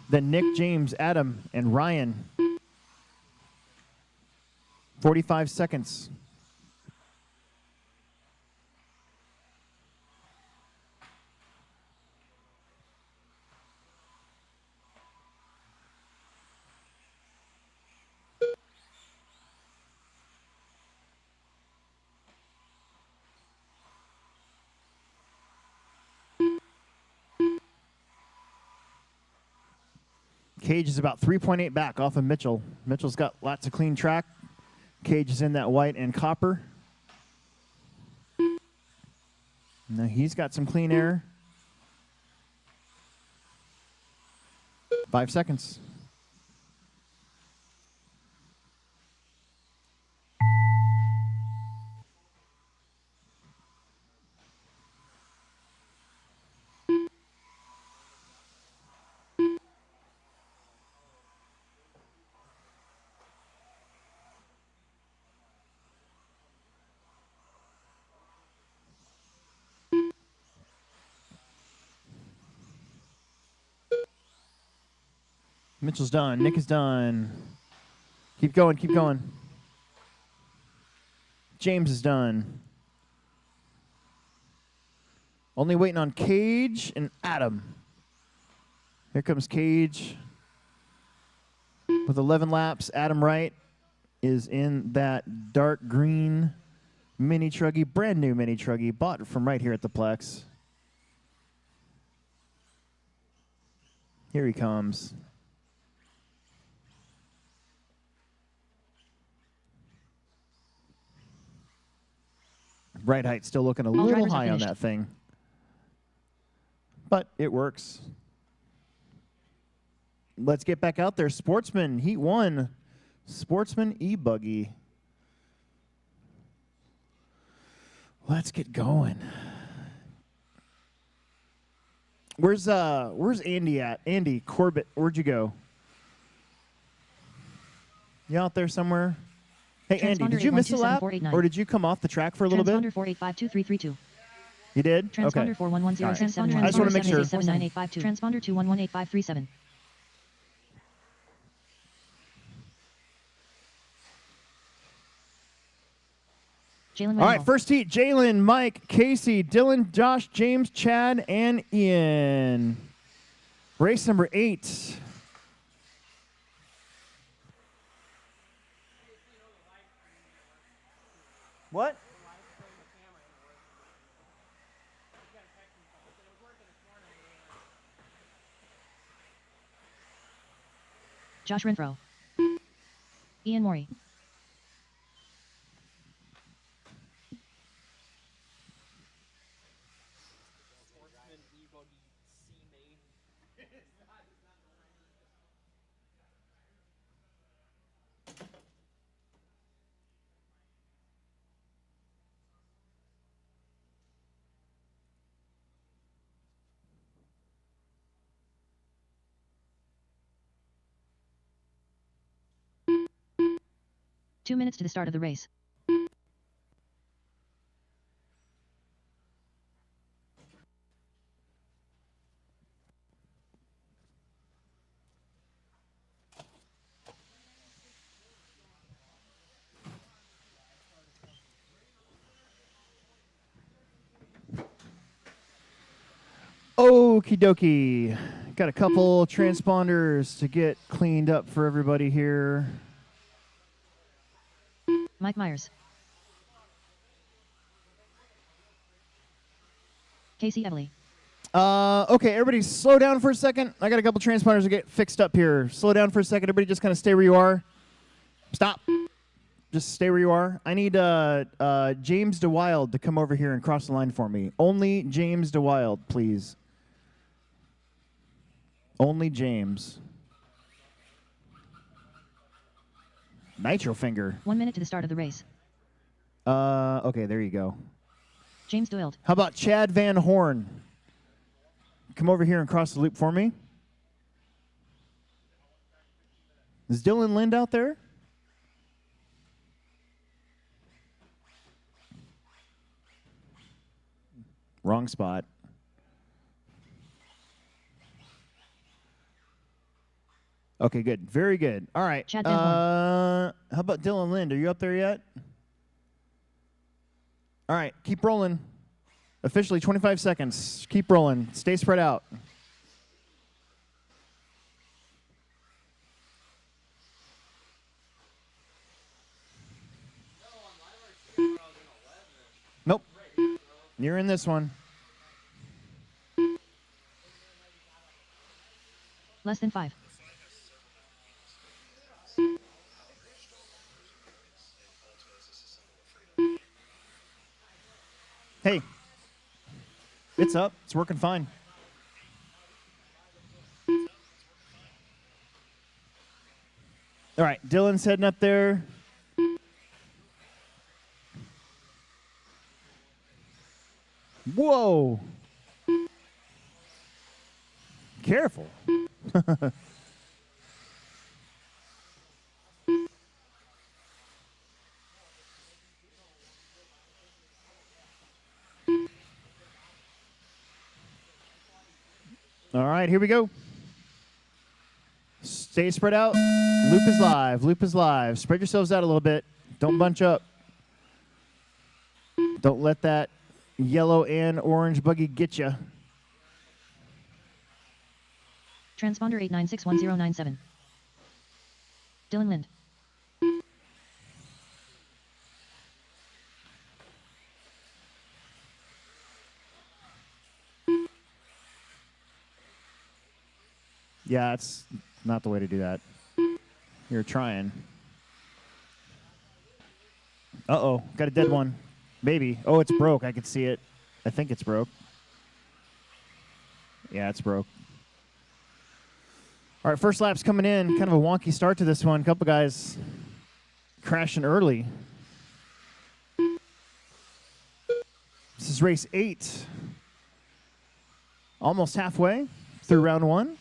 Then Nick, James, Adam, and Ryan. 45 seconds. Cage is about 3.8 back off of Mitchell. Mitchell's got lots of clean track. Cage is in that white and copper. Now he's got some clean air. 5 seconds. Mitchell's done. Nick is done. Keep going, keep going. James is done. Only waiting on Cage and Adam. Here comes Cage with 11 laps. Adam Wright is in that dark green mini Truggy, brand new mini Truggy, bought from right here at the Plex. Here he comes. Right height still looking a little high on that thing. But it works. Let's get back out there. Sportsman, Heat 1. Sportsman e-buggy. Let's get going. Where's Andy at? Andy Corbett, where'd you go? You out there somewhere? Hey, Andy, did you miss a lap? Or did you come off the track for a little bit? Transponder 4852332. You did? Transponder Okay. 4110. Right. Transponder I just want to make sure. 7982. Transponder 21185337. Jalen All right, first heat, Jalen, Mike, Casey, Dylan, Josh, James, Chad, and Ian. Race number 8. What? Josh Renfro. Ian Morey. Sportsman, e-buggy, C-main. Two minutes to the start of the race. Okie dokie. Got a couple transponders to get cleaned up for everybody here. Mike Myers. Casey Everly. Okay, everybody slow down for a second. I got a couple transponders to get fixed up here. Slow down for a second. Everybody just kind of stay where you are. Stop. Just stay where you are. I need James DeWild to come over here and cross the line for me. Only James DeWild, please. Only James. Nitro finger. 1 minute to the start of the race. Okay, there you go. James Doyle. How about Chad Van Horn? Come over here and cross the loop for me. Is Dylan Lind out there? Wrong spot. Okay, good. Very good. All right. Chad Van Horn. How about Dylan Lind? Are you up there yet? All right, keep rolling. Officially 25 seconds. Keep rolling. Stay spread out. Nope. You're in this one. Less than 5. Hey, it's up. It's working fine. All right, Dylan's heading up there. Whoa. Careful. All right, here we go. Stay spread out. Loop is live. Loop is live. Spread yourselves out a little bit. Don't bunch up. Don't let that yellow and orange buggy get you. Transponder 8961097. Dylan Lind. Yeah, it's not the way to do that. You're trying. Uh-oh, got a dead one. Maybe. Oh, it's broke. I can see it. I think it's broke. Yeah, it's broke. All right, first lap's coming in. Kind of a wonky start to this one. A couple guys crashing early. This is race 8. Almost halfway through round 1.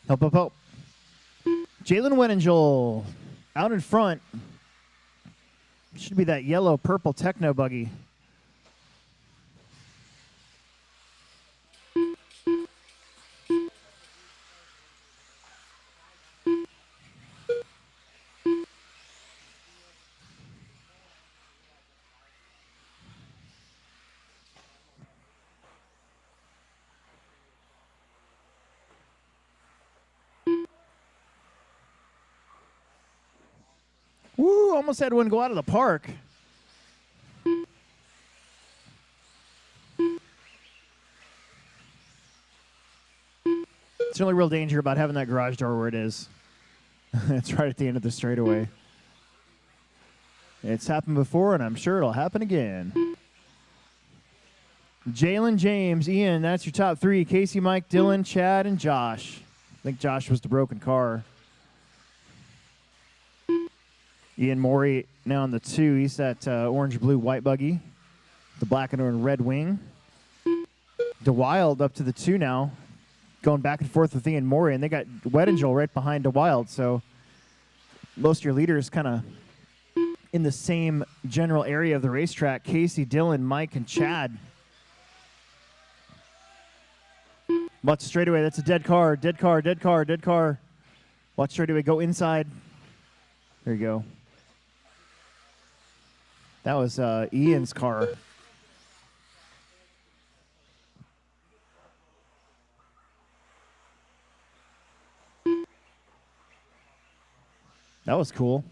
Help, help, help. Jalen Weningel out in front. Should be that yellow-purple Tekno buggy. Woo, almost had one go out of the park. It's the only real danger about having that garage door where it is. It's right at the end of the straightaway. It's happened before, and I'm sure it'll happen again. Jalen, James, Ian, that's your top three. Casey, Mike, Dylan, Chad, and Josh. I think Josh was the broken car. Ian Morey now on the 2. He's that orange, blue, white buggy. The black and red wing. DeWild up to the 2 now. Going back and forth with Ian Morey. And they got Weddingel right behind DeWild. So most of your leaders kind of in the same general area of the racetrack. Casey, Dylan, Mike, and Chad. Watch straightaway. That's a dead car. Dead car, dead car, dead car. Watch straightaway. Go inside. There you go. That was Ian's car. That was cool.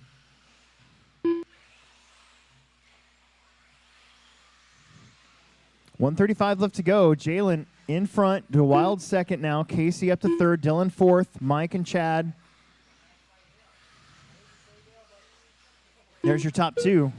$135 left to go. Jalen in front. DeWild second now. Casey up to third. Dylan fourth. Mike and Chad. There's your top 2.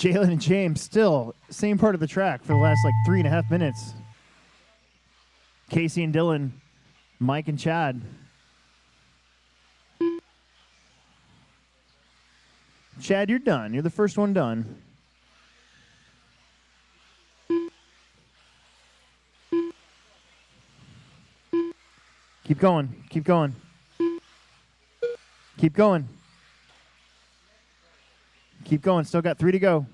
Jalen and James still same part of the track for the last like 3.5 minutes. Casey and Dylan, Mike and Chad. Chad, you're done. You're the first one done. Keep going. Keep going. Keep going. Keep going. Still got 3 to go.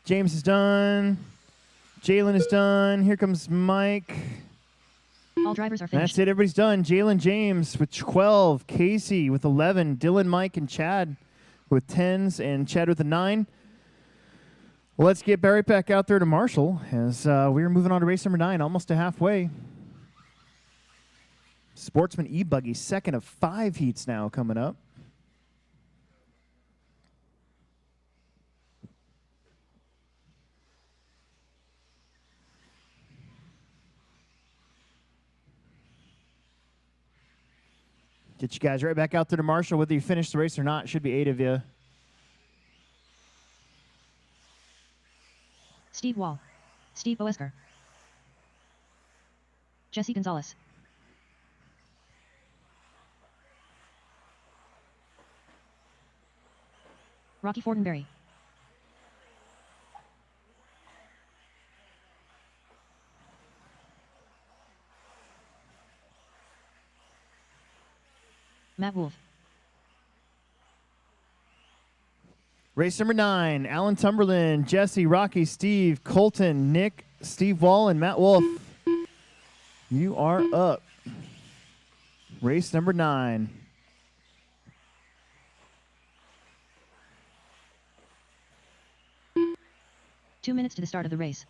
James is done. Jalen is done. Here comes Mike. All drivers are finished. That's it. Everybody's done. Jalen, James with 12. Casey with 11. Dylan, Mike, and Chad with 10s. And Chad with a 9. Well, let's get Barry back out there to Marshall as we're moving on to race number 9, almost to halfway. Sportsman e-buggy, second of 5 heats now coming up. Get you guys right back out there to Marshall, whether you finish the race or not. Should be 8 of you. Steve Wall. Steve Boesker. Jesse Gonzalez. Rocky Fortenberry. Matt Wolf. Race number 9, Alan Tumberland, Jesse, Rocky, Steve, Colton, Nick, Steve Wall, and Matt Wolf. You are up. Race number 9. Two minutes to the start of the race.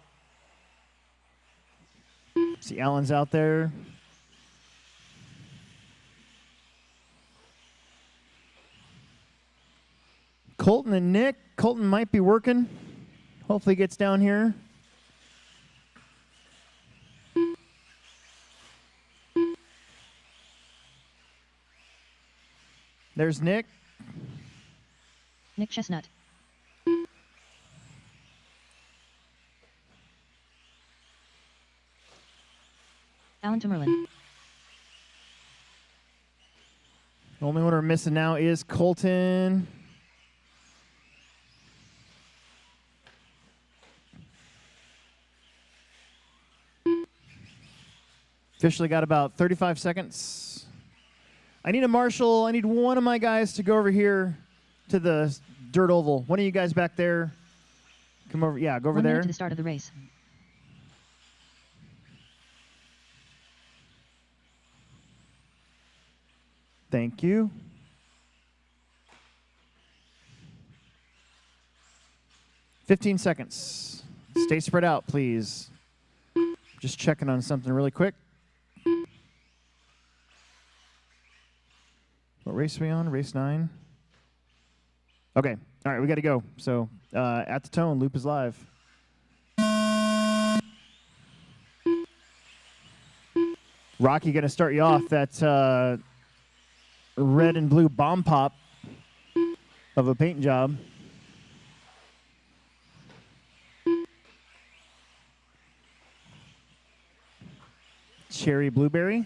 See Alan's out there. Colton and Nick. Colton might be working. Hopefully he gets down here. There's Nick. Nick Chestnut. Alan Tummerlin. The only one we're missing now is Colton. Officially got about 35 seconds. I need a marshal. I need one of my guys to go over here to the dirt oval. One of you guys back there. Come over. Yeah, go over 1 there. minute to the start of the race. Thank you. "15 seconds. Stay spread out, please. Just checking on something really quick. What race are we on? Race 9? Okay. All right, we got to go. So, at the tone, loop is live. Rocky going to start you off. That red and blue bomb pop of a paint job. Cherry blueberry.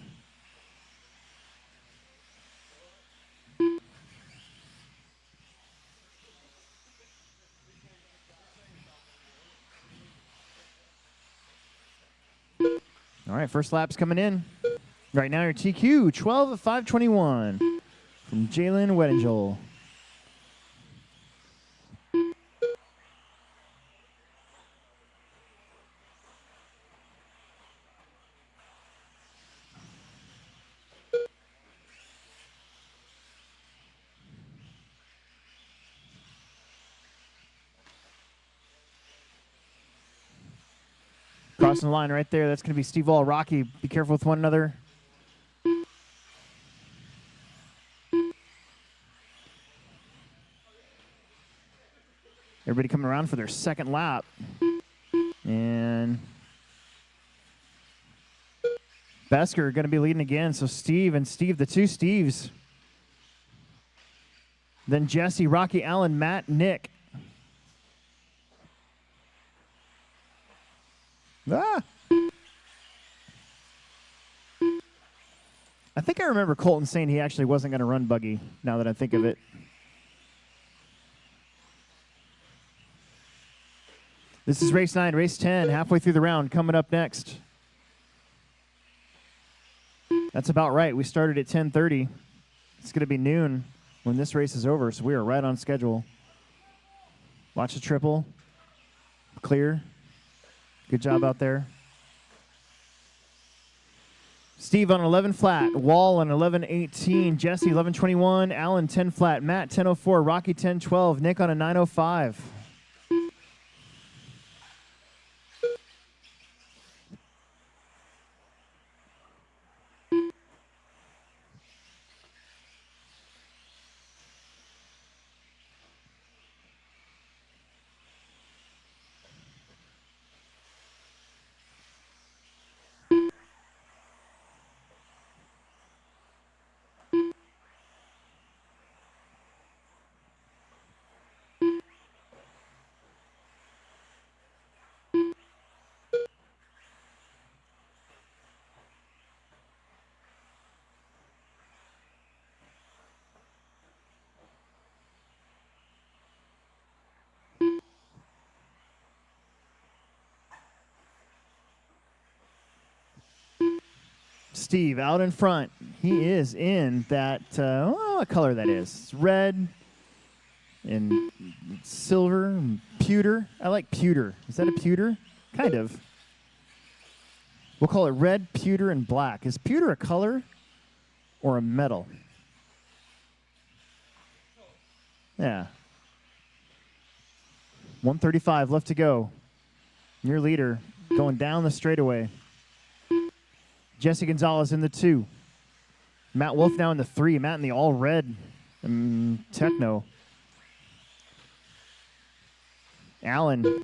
All right, first lap's coming in. Right now, your TQ, 12 of 521 from Jalen Weddingel. Crossing the line right there. That's going to be Steve Wall, Rocky. Be careful with one another. Everybody coming around for their second lap. And Besker going to be leading again. So Steve and Steve, the two Steves. Then Jesse, Rocky, Allen, Matt, Nick. Ah! I think I remember Colton saying he actually wasn't going to run buggy, now that I think of it. This is race 9, race 10, halfway through the round, coming up next. That's about right. We started at 10:30. It's going to be noon when this race is over, so we are right on schedule. Watch the triple. Clear. Good job out there. Steve on 11 flat, Wall on 11:18, Jesse 11:21, Allen 10 flat, Matt 10:04, Rocky 10:12, Nick on a 9:05. Steve out in front. He is in that, what color that is. It's red and silver and pewter. I like pewter. Is that a pewter? Kind of. We'll call it red, pewter, and black. Is pewter a color or a metal? Yeah. 135 left to go. Your leader going down the straightaway. Jesse Gonzalez in the 2. Matt Wolf now in the 3. Matt in the all red Tekno. Allen.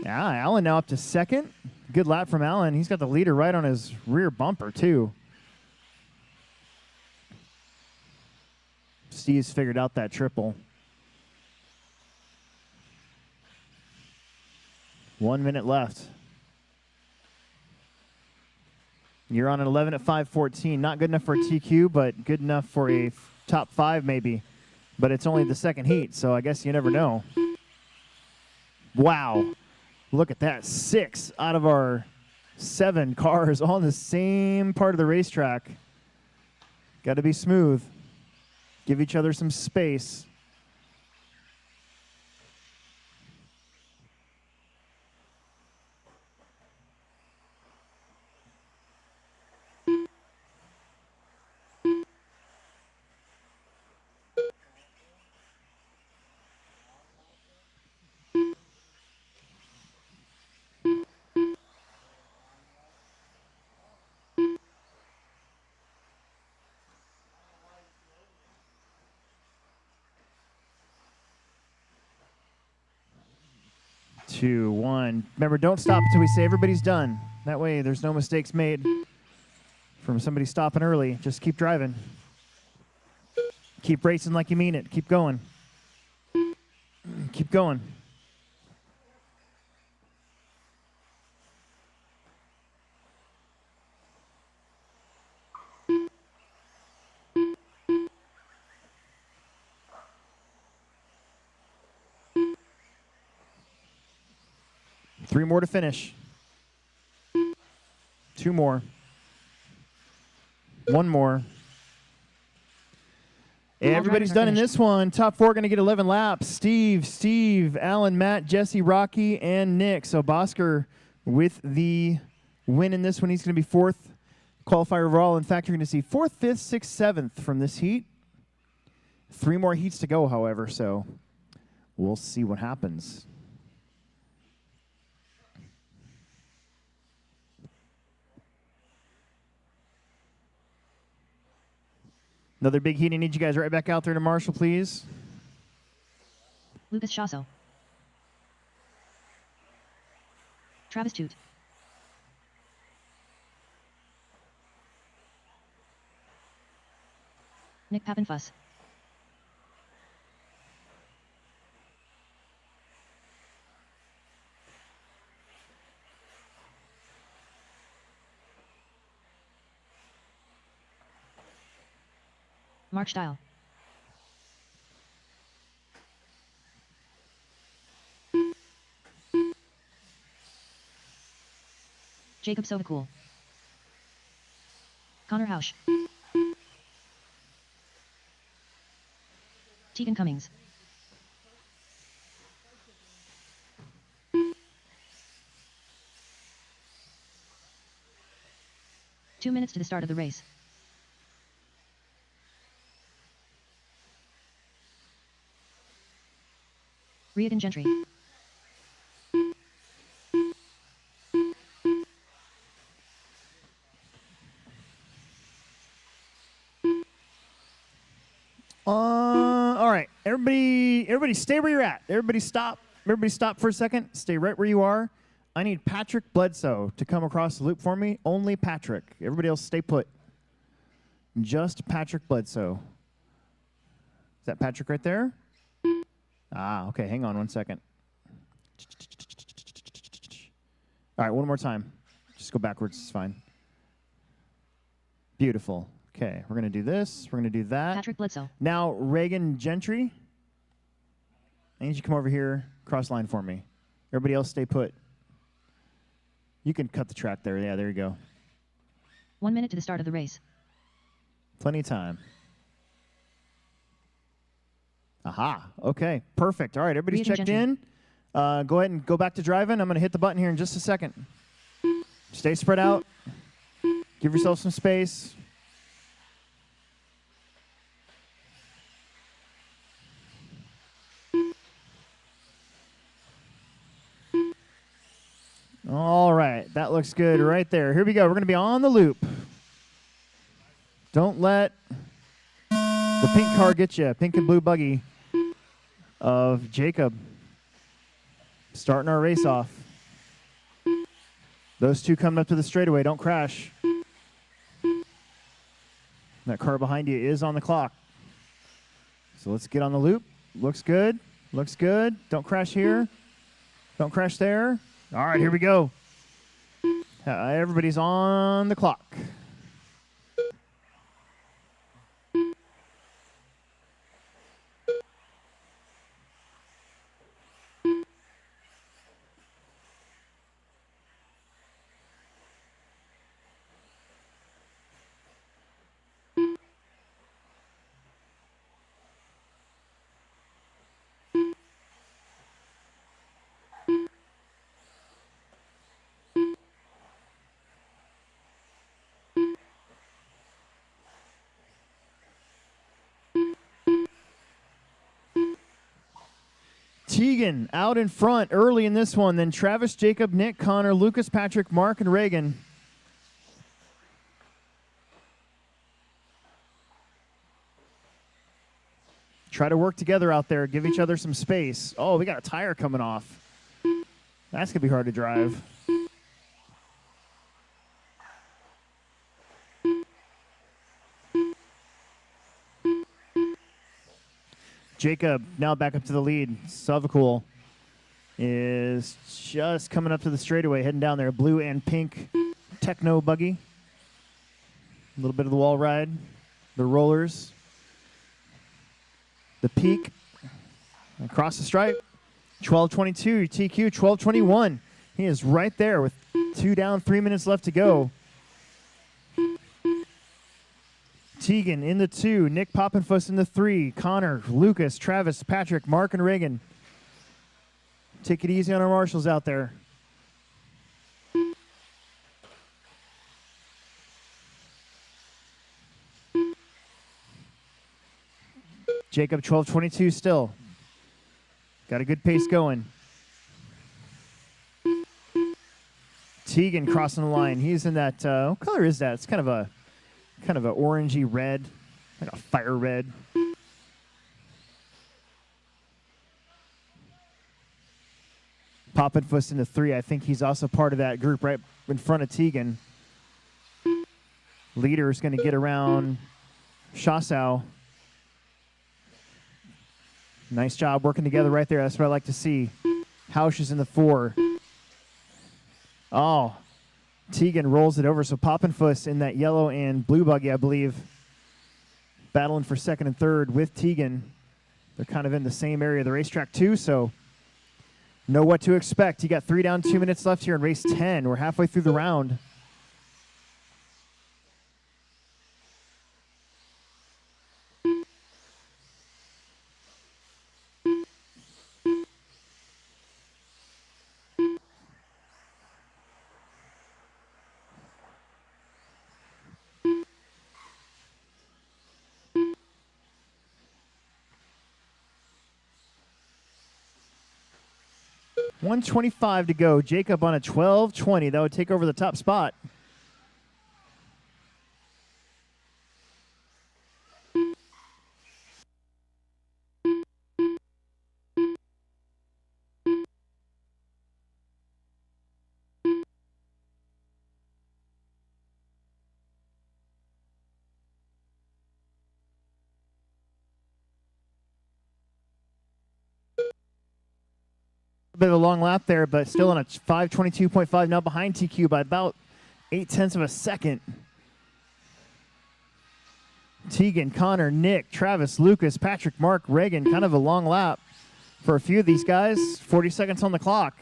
Yeah, Allen now up to second. Good lap from Allen. He's got the leader right on his rear bumper, too. Steve's figured out that triple. 1 minute left. You're on an 11 at 5:14. Not good enough for a TQ, but good enough for a top 5 maybe. But it's only the second heat, so I guess you never know. Wow. Look at that. 6 out of our 7 cars on the same part of the racetrack. Got to be smooth. Give each other some space. Two, one. Remember, don't stop until we say everybody's done. That way there's no mistakes made from somebody stopping early. Just keep driving. Keep racing like you mean it. Keep going. Keep going. Three more to finish. 2 more. 1 more. Everybody's done in this one. Top 4 going to get 11 laps. Steve, Alan, Matt, Jesse, Rocky, and Nick. So Bosker with the win in this one. He's going to be 4th qualifier overall. In fact, you're going to see 4th, 5th, 6th, 7th from this heat. 3 more heats to go, however, so we'll see what happens. Another big heat. I need you guys right back out there to Marshall, please. Lucas Shasso. Travis Toot. Nick Pappenfuss. Mark Style. Jacob Sovacool. Connor Hausch. Tegan Cummings. Two minutes to the start of the race. Reagan Gentry. All right, everybody stay where you're at. Everybody stop for a second. Stay right where you are. I need Patrick Bledsoe to come across the loop for me. Only Patrick. Everybody else stay put. Just Patrick Bledsoe. Is that Patrick right there? Ah, okay, hang on 1 second. All right, one more time. Just go backwards, it's fine. Beautiful. Okay, we're going to do this. We're going to do that. Patrick Bledsoe. Now, Reagan Gentry. I need you to come over here, cross line for me. Everybody else stay put. You can cut the track there. Yeah, there you go. 1 minute to the start of the race. Plenty of time. Aha. Okay. Perfect. All right. Everybody's Reading checked gentry. in. Go ahead and go back to driving. I'm going to hit the button here in just a second. Stay spread out. Give yourself some space. All right. That looks good right there. Here we go. We're going to be on the loop. Don't let the pink car get you. Pink and blue buggy of Jacob. Starting our race off. Those two coming up to the straightaway. Don't crash. That car behind you is on the clock. So let's get on the loop. Looks good. Looks good. Don't crash here. Don't crash there. All right, here we go. Everybody's on the clock. Tegan out in front early in this one. Then Travis, Jacob, Nick, Connor, Lucas, Patrick, Mark, and Reagan. Try to work together out there. Give each other some space. Oh, we got a tire coming off. That's going to be hard to drive. Jacob now back up to the lead. Savakul is just coming up to the straightaway, heading down there. Blue and pink Tekno buggy. A little bit of the wall ride. The rollers. The peak. Across the stripe. 12:22 TQ 12:21. He is right there with 2 down, 3 minutes left to go. Tegan in the 2, Nick Poppenfuss in the 3, Connor, Lucas, Travis, Patrick, Mark, and Reagan. Take it easy on our marshals out there. Jacob 12:22 still. Got a good pace going. Tegan crossing the line. He's in that, what color is that? It's kind of a orangey red, like a fire red. Poppenfuss in the 3. I think he's also part of that group right in front of Tegan. Leader is going to get around Shasau. Nice job working together right there. That's what I like to see. Hausch is in the 4. Oh, Tegan rolls it over. So Poppenfuss in that yellow and blue buggy, I believe, battling for second and third with Tegan. They're kind of in the same area of the racetrack too, so know what to expect. You got 3 down, 2 minutes left here in race 10. We're halfway through the round. $125 to go. Jacob on a 12:20. That would take over the top spot. Bit of a long lap there, but still on a 5:22.5, now behind TQ by about 0.8 of a second. Tegan, Connor, Nick, Travis, Lucas, Patrick, Mark, Reagan, kind of a long lap for a few of these guys. 40 seconds on the clock.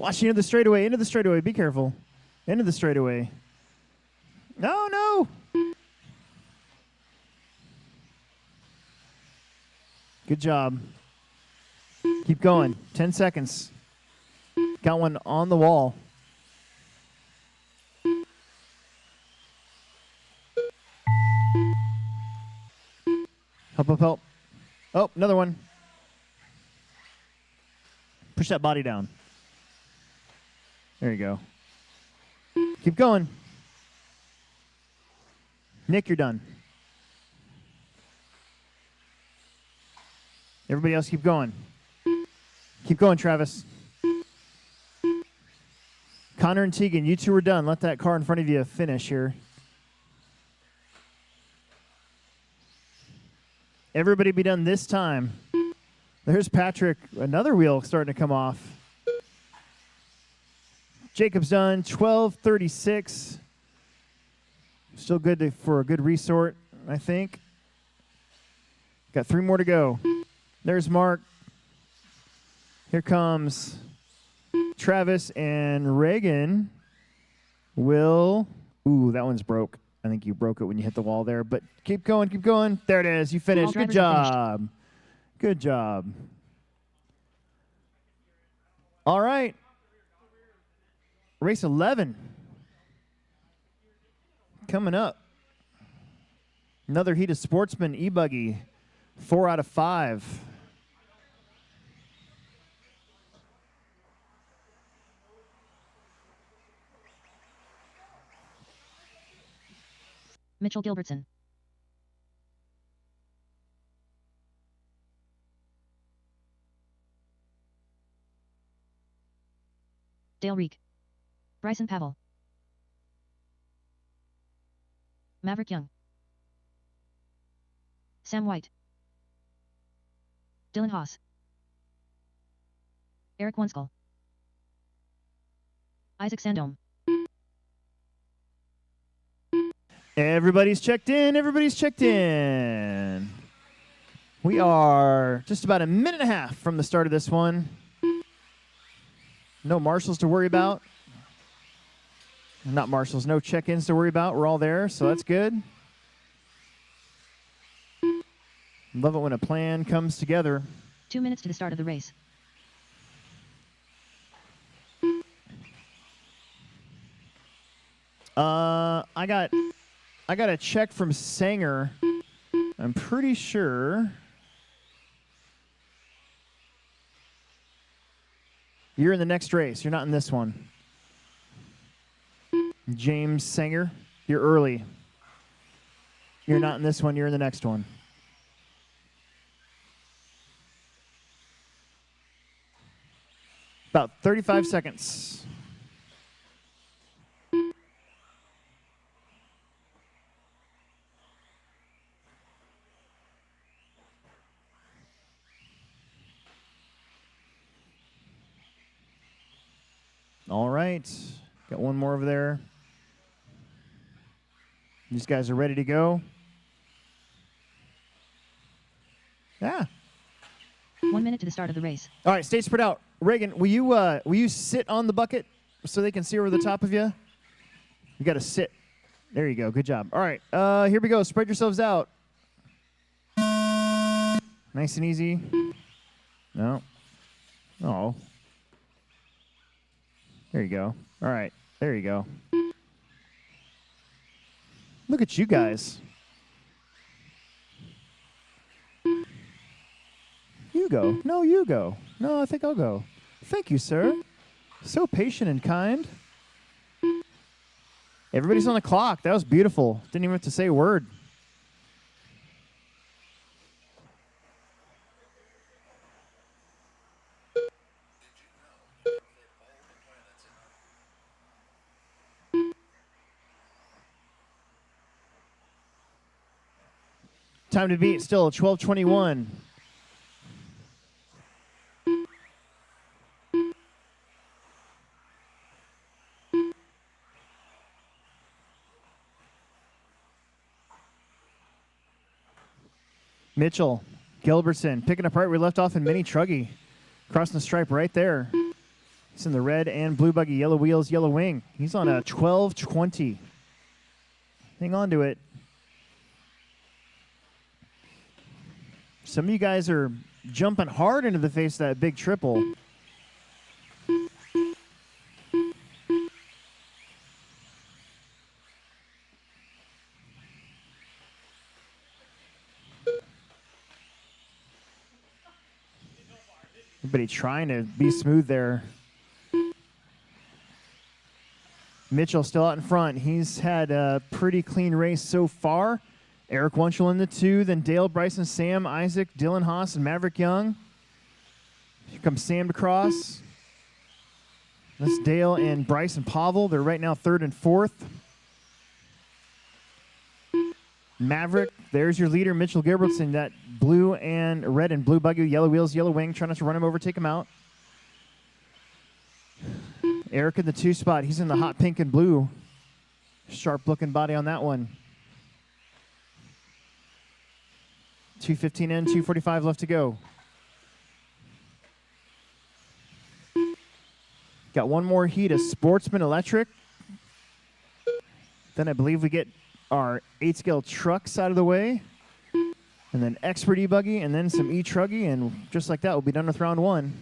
Watch the end of the straightaway. Into the straightaway. Be careful. Into the straightaway. No, no. Good job. Keep going. 10 seconds. Got one on the wall. Help, help, help. Oh, another one. Push that body down. There you go. Keep going. Nick, you're done. Everybody else keep going. Keep going, Travis. Connor and Tegan, you two are done. Let that car in front of you finish here. Everybody be done this time. There's Patrick. Another wheel starting to come off. Jacob's done. 12:36. Still good for a good resort, I think. Got 3 more to go. There's Mark. Here comes Travis and Reagan. Will. Ooh, that one's broke. I think you broke it when you hit the wall there. But keep going, keep going. There it is. You finished. Good job. Good job. All right. Race 11. Coming up. Another heat of Sportsman e-buggy. 4 out of 5. Mitchell Gilbertson. Dale Reek. Bryson Pavel. Maverick Young. Sam White. Dylan Haas. Eric Wunskell. Isaac Sandome. Everybody's checked in. Everybody's checked in. We are just about a minute and a half from the start of this one. No marshals to worry about. Not marshals, no check-ins to worry about. We're all there, so that's good. Love it when a plan comes together. 2 minutes to the start of the race. I got a check from Sanger. I'm pretty sure you're in the next race. You're not in this one. James Sanger, you're early. You're not in this one. You're in the next one. About 35 seconds. All right. Got one more over there. These guys are ready to go. Yeah. 1 minute to the start of the race. All right, stay spread out. Reagan, will you sit on the bucket so they can see over the top of you? You got to sit. There you go. Good job. All right, here we go. Spread yourselves out. Nice and easy. No. Oh. There you go. All right. There you go. Look at you guys. You go. No, you go. No, I think I'll go. Thank you, sir. So patient and kind. Everybody's on the clock. That was beautiful. Didn't even have to say a word. Time to beat still 12:21. Mitchell Gilbertson picking apart. We left off in mini Truggy. Crossing the stripe right there. He's in the red and blue buggy, yellow wheels, yellow wing. He's on a 12-20. Hang on to it. Some of you guys are jumping hard into the face of that big triple. Everybody trying to be smooth there. Mitchell still out in front. He's had a pretty clean race so far. Eric Wunschel in the 2, then Dale, Bryson, Sam, Isaac, Dylan Haas, and Maverick Young. Here comes Sam to cross. That's Dale and Bryson Pavel. They're right now 3rd and 4th. Maverick, there's your leader, Mitchell Gilbertson, that blue and red and blue buggy, yellow wheels, yellow wing. Try not to run him over, take him out. Eric in the 2 spot. He's in the hot pink and blue. Sharp-looking body on that one. 2:15 in, 2:45 left to go. Got one more heat of Sportsman Electric. Then I believe we get our 8-scale trucks out of the way. And then Expert e-buggy, and then some e-Truggy, and just like that, we'll be done with round 1.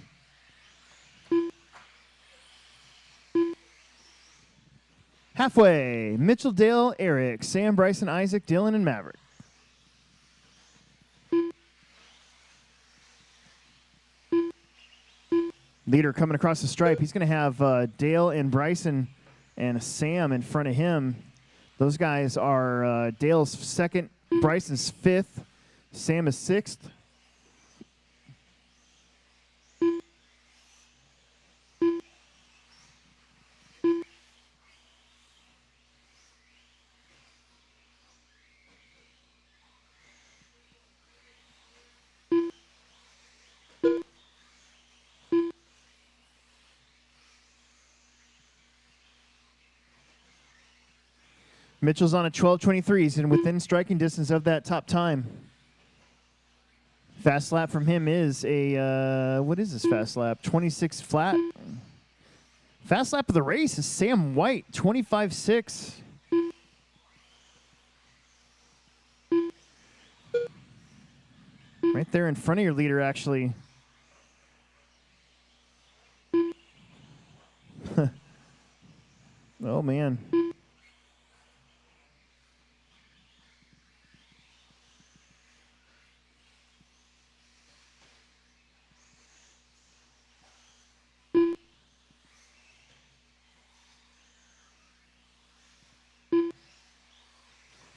Halfway, Mitchell, Dale, Eric, Sam, Bryson, Isaac, Dylan, and Maverick. Leader coming across the stripe. He's going to have Dale and Bryson and Sam in front of him. Those guys are Dale's 2nd, Bryson's 5th, Sam is 6th. Mitchell's on a 12:23. He's in within striking distance of that top time. Fast lap from him is a, what is this fast lap? 26 flat. Fast lap of the race is Sam White, 25.6. Right there in front of your leader, actually. Oh, man.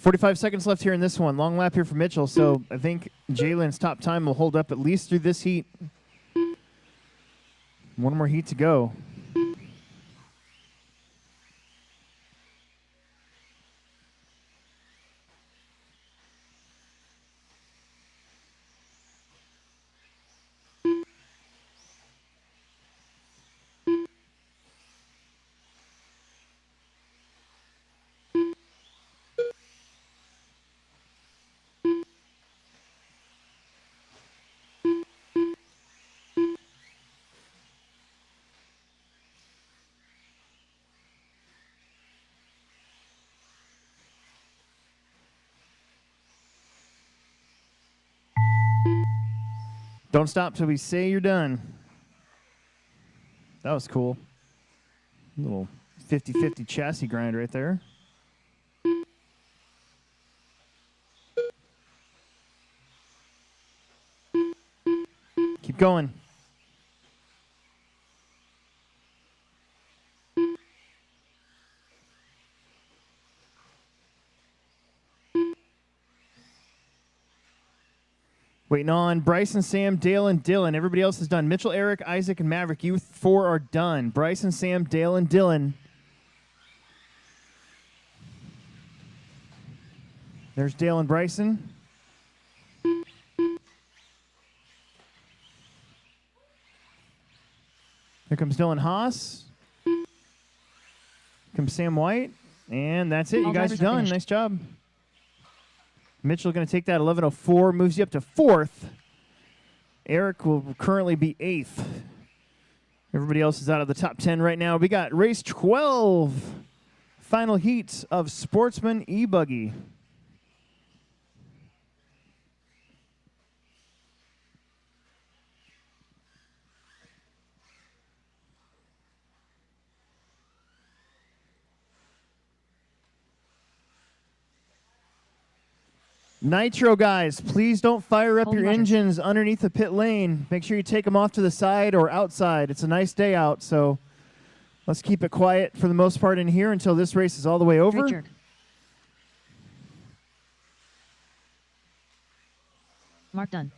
.45 seconds left here in this one. Long lap here for Mitchell, so I think Jalen's top time will hold up at least through this heat. One more heat to go. Don't stop till we say you're done. That was cool. Little 50-50 chassis grind right there. Keep going. Waiting on Bryson, Sam, Dale, and Dylan. Everybody else is done. Mitchell, Eric, Isaac, and Maverick. You 4 are done. Bryson, Sam, Dale, and Dylan. There's Dale and Bryson. Here comes Dylan Haas. Here comes Sam White. And that's it. All You guys are drivers are done. finished. Nice job. Mitchell going to take that 11:04, moves you up to 4th. Eric will currently be 8th. Everybody else is out of the top 10 right now. We got race 12, final heat of Sportsman e-buggy. Nitro guys, please don't fire up Colby your Rogers. engines underneath the pit lane. Make sure you take them off to the side or outside. It's a nice day out, so let's keep it quiet for the most part in here until this race is all the way over. Drake jerk. Mark done.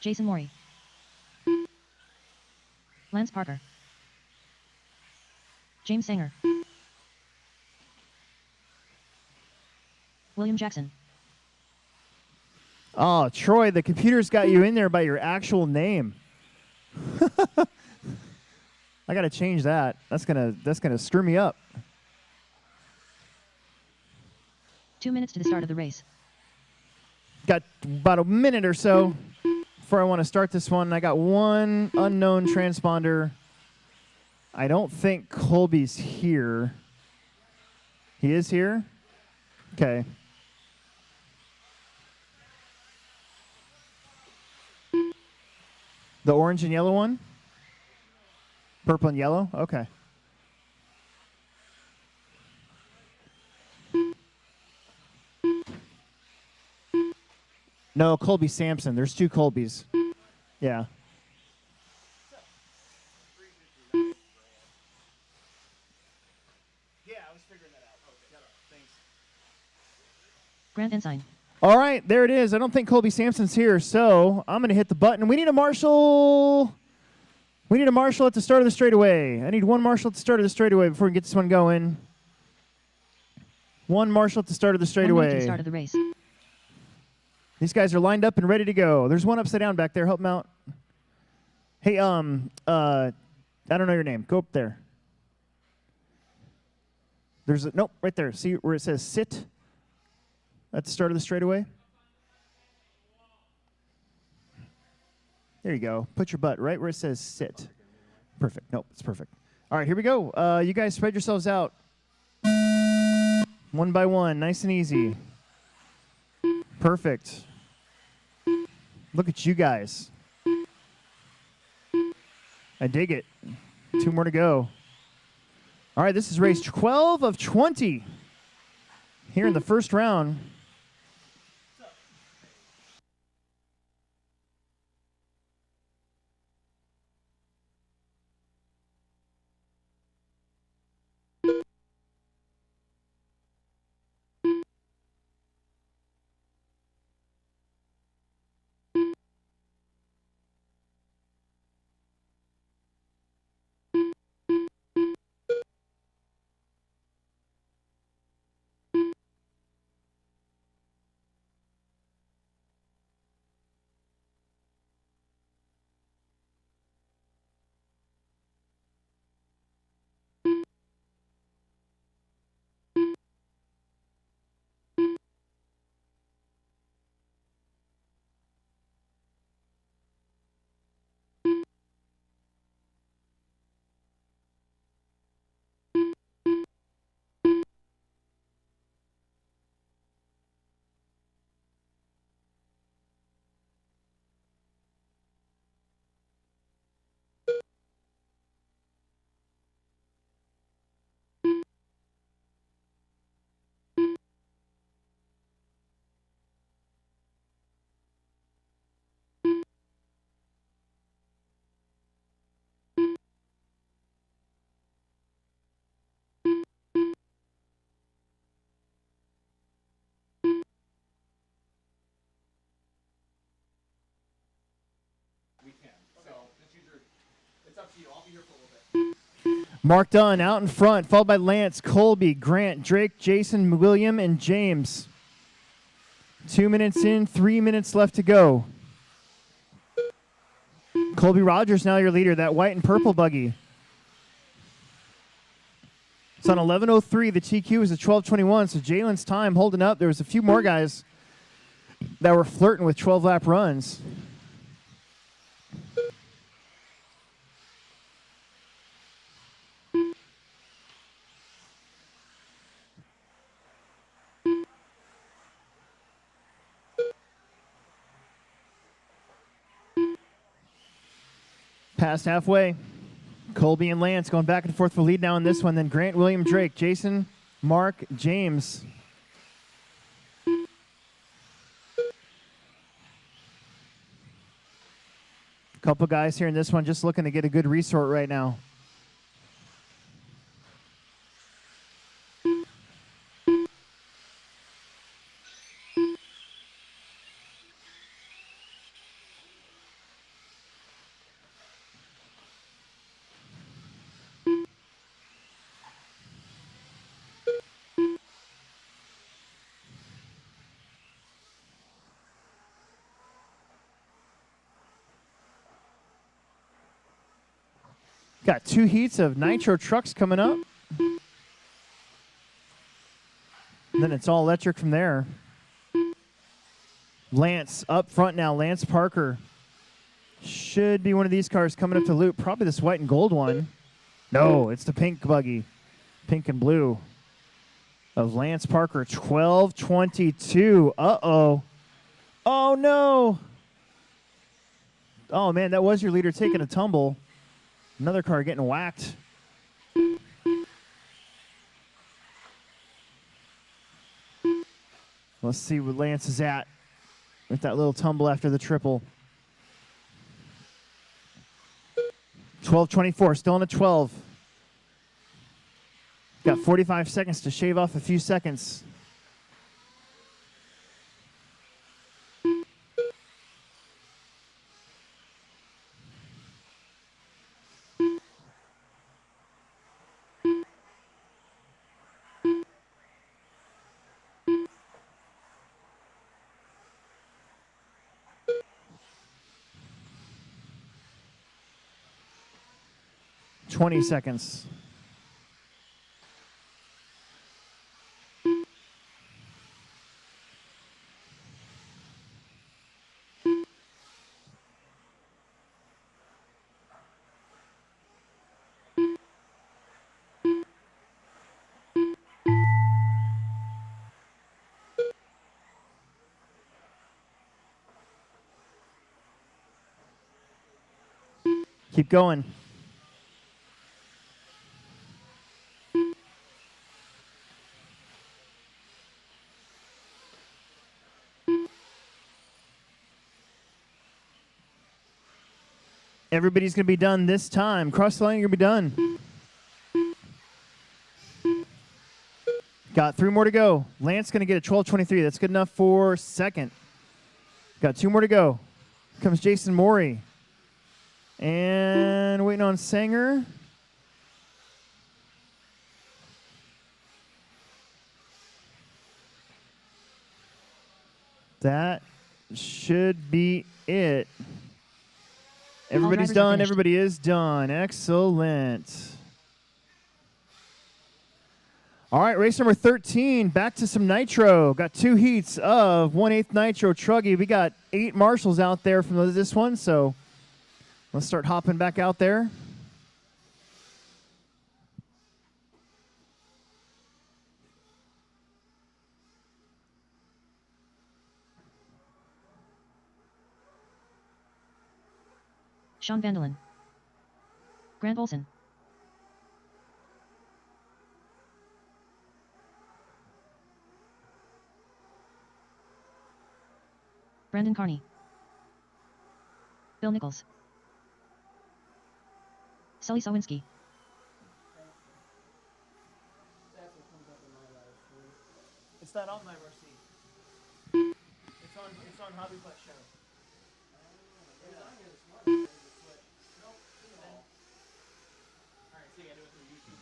Jason Maury. Lance Parker. James Sanger. William Jackson. Oh, Troy, the computer's got you in there by your actual name. I got to change that. That's gonna screw me up. 2 minutes to the start of the race. Got about a minute or so before I want to start this one. I got one unknown transponder. I don't think Colby's here. He is here? Okay. The orange and yellow one? Purple and yellow? Okay. No, Colby Sampson. There's two Colbys. Yeah. Grant Ensign. All right, there it is. I don't think Colby Sampson's here, so I'm going to hit the button. We need a marshal. We need a marshal at the start of the straightaway. I need one marshal at the start of the straightaway before we get this one going. One marshal at the start of the 1 minute to the straightaway. start of the race. These guys are lined up and ready to go. There's one upside down back there. Help them out. Hey, I don't know your name. Go up there. There's a, nope, right there. See where it says sit at the start of the straightaway? There you go. Put your butt right where it says sit. Perfect. Nope, it's perfect. All right, here we go. You guys spread yourselves out. One by one, nice and easy. Perfect. Look at you guys. I dig it. 2 more to go. All right, this is race 12 of 20 here in the first round. Mark Dunn out in front, followed by Lance, Colby, Grant, Drake, Jason, William, and James. 2 minutes in, 3 minutes left to go. Colby Rogers now your leader, that white and purple buggy. It's on 11:03. The TQ is at 12:21. So Jalen's time holding up. There was a few more guys that were flirting with 12-lap runs. Past halfway. Colby and Lance going back and forth for lead now in this one. Then Grant, William, Drake, Jason, Mark, James. A couple guys here in this one just looking to get a good resort right now. Got 2 heats of Nitro trucks coming up. And then it's all electric from there. Lance up front now. Lance Parker. Should be one of these cars coming up to loop. Probably this white and gold one. No, it's the pink buggy. Pink and blue of Lance Parker. 12:22. Uh-oh. Oh, no. Oh, man, that was your leader taking a tumble. Another car getting whacked. Let's see where Lance is at with that little tumble after the triple. 12:24, still in a 12. Got 45 seconds to shave off a few seconds. Twenty seconds. Keep going. Everybody's going to be done this time. Cross the line, you're going to be done. Got 3 more to go. Lance going to get a 12:23. That's good enough for second. Got 2 more to go. Here comes Jason Morey. And waiting on Sanger. That should be it. Everybody's drivers are done. finished. Everybody is done. Excellent. All right, race number 13. Back to some Nitro. Got 2 heats of 1/8 Nitro Truggy. We got 8 marshals out there from this one, so let's start hopping back out there. Sean Vandelin. Grant Olson. Brandon Carney. Bill Nichols. Sully Sawinski. It's not on my RC. It's on Hobby Flash Show.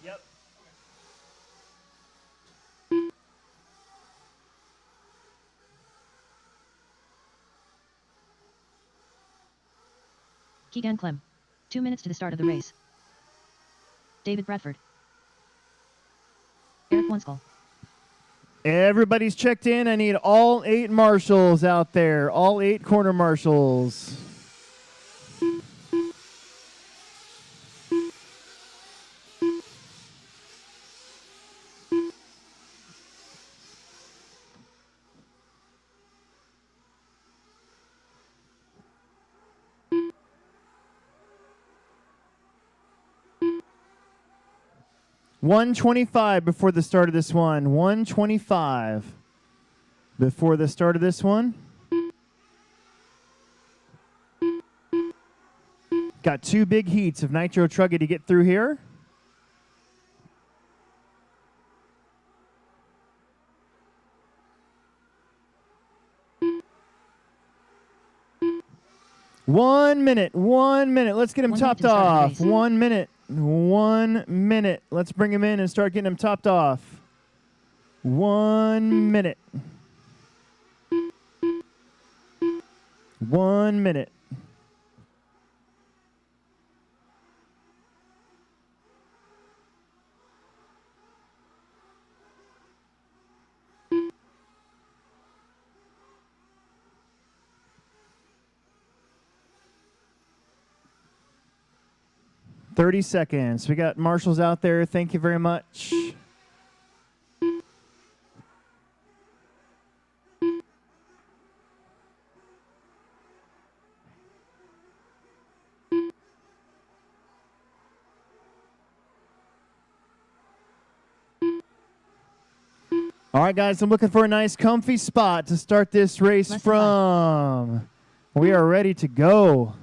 Yep. Keegan Clem. 2 minutes to the start of the race. David Bradford. 1 skull. Everybody's checked in. I need all 8 marshals out there. All 8 corner marshals. $125 before the start of this one. $125 before the start of this one. Got 2 big heats of Nitro Truggy to get through here. One minute. Let's get him 1 minute topped to the start of the off. race. 1 minute. 1 minute. Let's bring him in and start getting him topped off. 1 minute. 1 minute. $30 seconds. We got marshals out there. Thank you very much. All right, guys, I'm looking for a nice comfy spot to start this race Less than from. We are ready to go.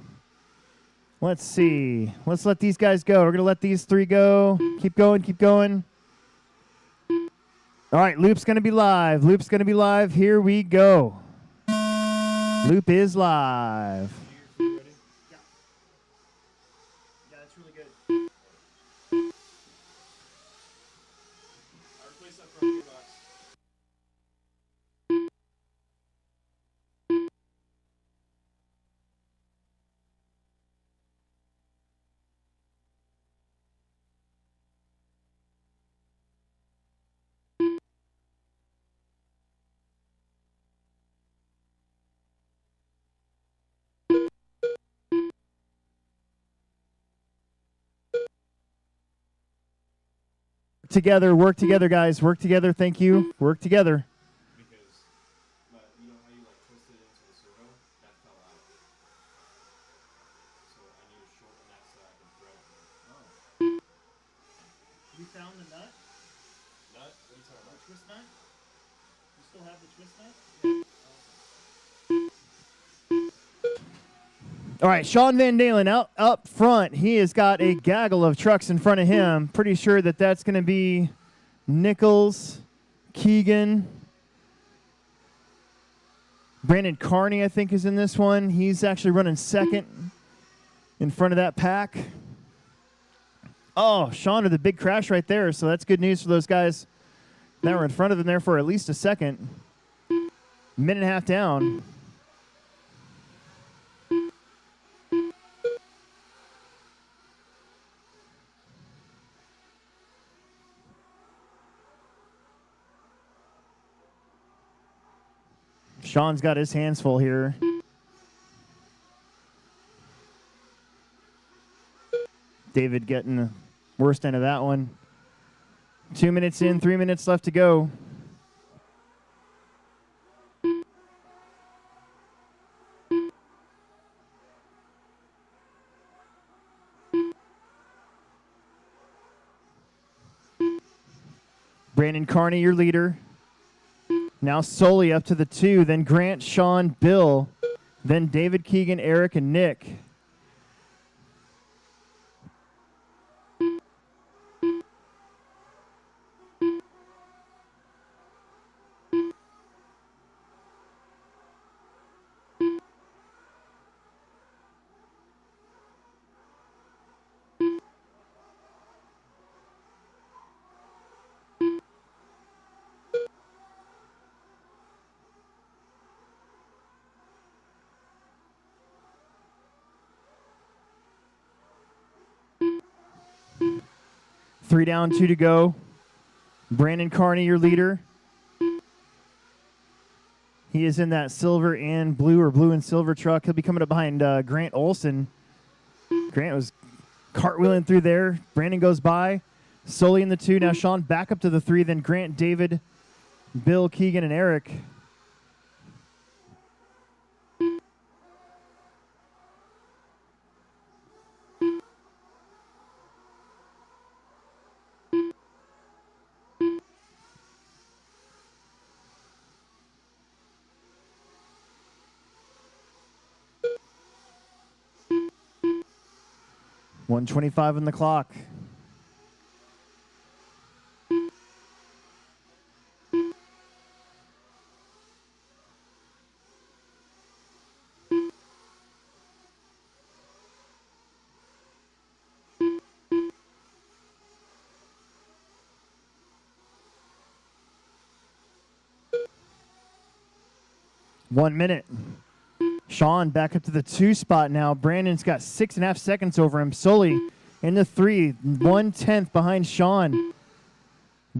Let's see. Let's let these guys go. We're going to let these 3 go. Keep going, keep going. All right, loop's going to be live. Loop's going to be live. Here we go. Loop is live. You ready? Yeah, that's really good. I replaced that front gearbox. Work together, guys. Work together. Thank you. Work together. Because you know how you like twisted it into the servo? That fell out. So I need to shorten that so I can thread it. You found the nut? Nut? What are you talking about? Twist nut? You still have the twist nut? All right, Sean Van Dalen out up front. He has got a gaggle of trucks in front of him. Pretty sure that that's going to be Nichols, Keegan, Brandon Carney, I think, is in this one. He's actually running second in front of that pack. Oh, Sean with a big crash right there, so that's good news for those guys that were in front of him there for at least a second. Minute and a half down. Sean's got his hands full here. David getting the worst end of that one. 2 minutes in, 3 minutes left to go. Brandon Carney, your leader. Now Sully up to the 2, then Grant, Sean, Bill, then David, Keegan, Eric, and Nick. Three down, 2 to go. Brandon Carney, your leader. He is in that silver and blue or blue and silver truck. He'll be coming up behind Grant Olson. Grant was cartwheeling through there. Brandon goes by. Sully in the 2. Now Sean back up to the 3. Then Grant, David, Bill, Keegan, and Eric. .125 on the clock. One minute. Sean back up to the 2 spot now. Brandon's got 6.5 seconds over him. Sully in the 3, 1/10 behind Sean.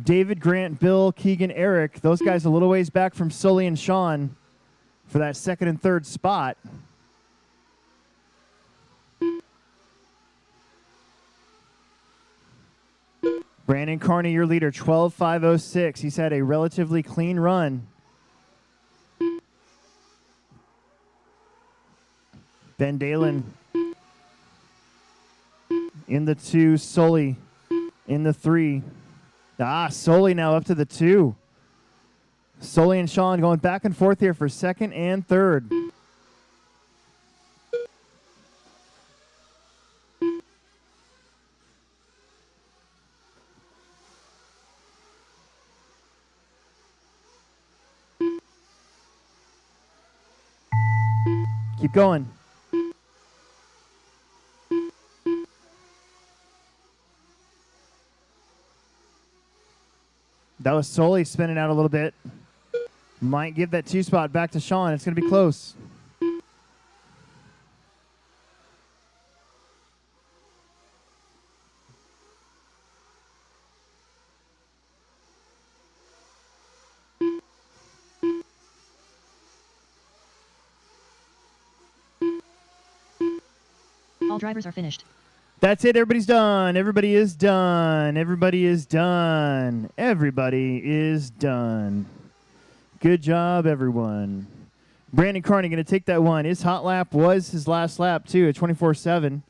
David, Grant, Bill, Keegan, Eric. Those guys a little ways back from Sully and Sean for that 2nd and 3rd spot. Brandon Carney, your leader, 12.506. He's had a relatively clean run. Ben Dalen in the 2, Sully in the 3. Sully now up to the 2. Sully and Sean going back and forth here for 2nd and 3rd. Keep going. That was Sully spinning out a little bit. Might give that 2 spot back to Sean. It's going to be close. All drivers are finished. That's it. Everybody's done. Everybody is done. Everybody is done. Everybody is done. Good job, everyone. Brandon Carney going to take that one. His hot lap was his last lap, too, at 24.7.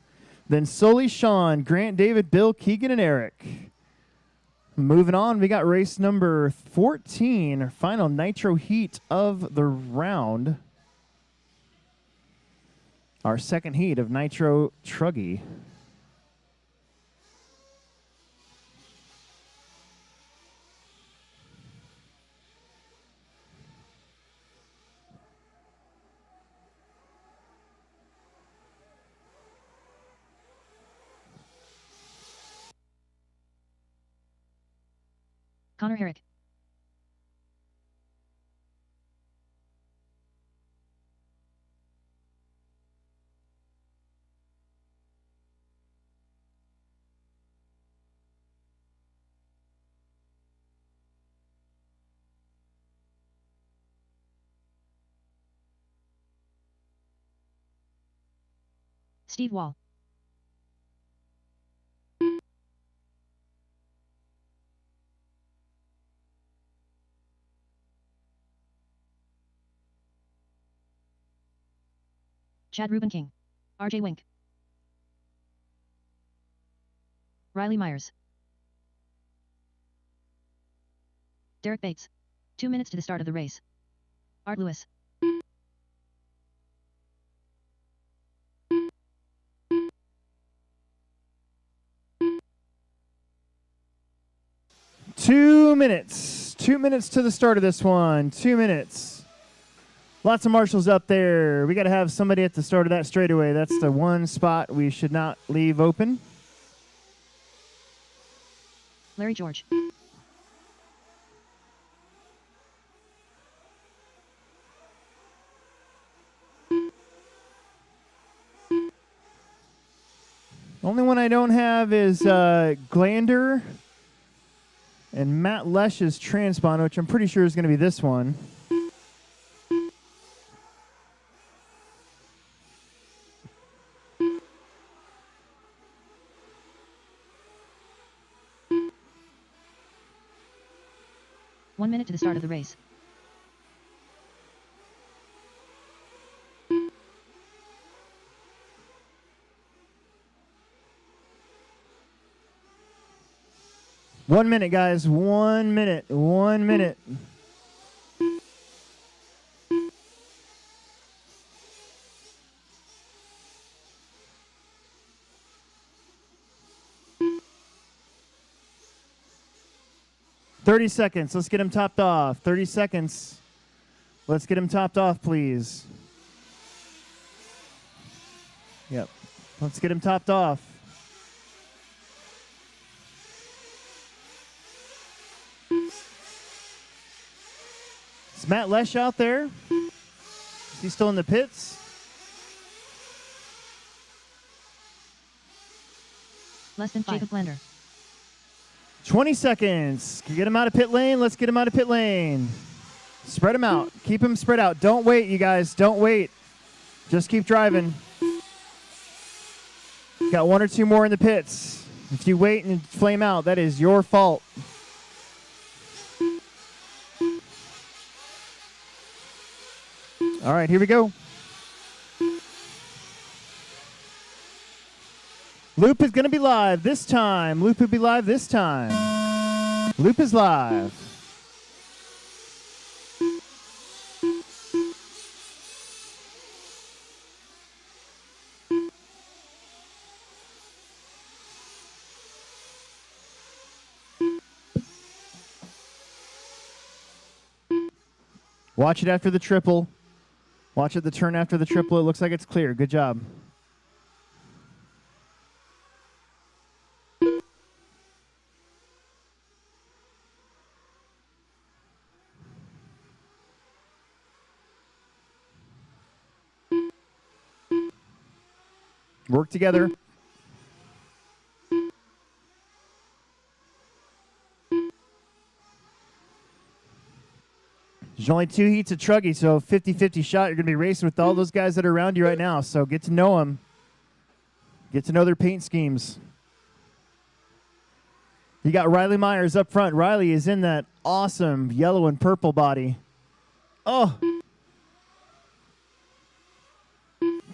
Then Sully, Sean, Grant, David, Bill, Keegan, and Eric. Moving on, we got race number 14, our final Nitro heat of the round. Our 2nd heat of Nitro Truggy. Connor Herrick. Steve Wall. Chad Ruben King. RJ Wink. Riley Myers. Derek Bates. 2 minutes to the start of the race. Art Lewis. Two minutes. 2 minutes to the start of this one. 2 minutes. Lots of marshals up there. We got to have somebody at the start of that straightaway. That's the one spot we should not leave open. Larry George. Only one I don't have is Glander And Matt Lesch's transponder, which I'm pretty sure is going to be this one. One minute to the start of the race. One minute, guys. 1 minute. 1 minute. $30 seconds. Let's get him topped off. 30 seconds. Let's get him topped off, please. Yep. Let's get him topped off. Is Matt Lesch out there? Is he still in the pits? Less than 5. Jacob Blender. 20 seconds. Get him out of pit lane. Let's get him out of pit lane. Spread him out. Keep him spread out. Don't wait, you guys. Don't wait. Just keep driving. Got 1 or 2 more in the pits. If you wait and flame out, that is your fault. All right, here we go. Loop is going to be live this time. Loop will be live this time. Loop is live. Watch it after the triple. Watch it the turn after the triple. It looks like it's clear. Good job. Work together. There's only 2 heats of Truggy, so 50-50 shot. You're going to be racing with all those guys that are around you right now, so get to know them. Get to know their paint schemes. You got Riley Myers up front. Riley is in that awesome yellow and purple body. Oh!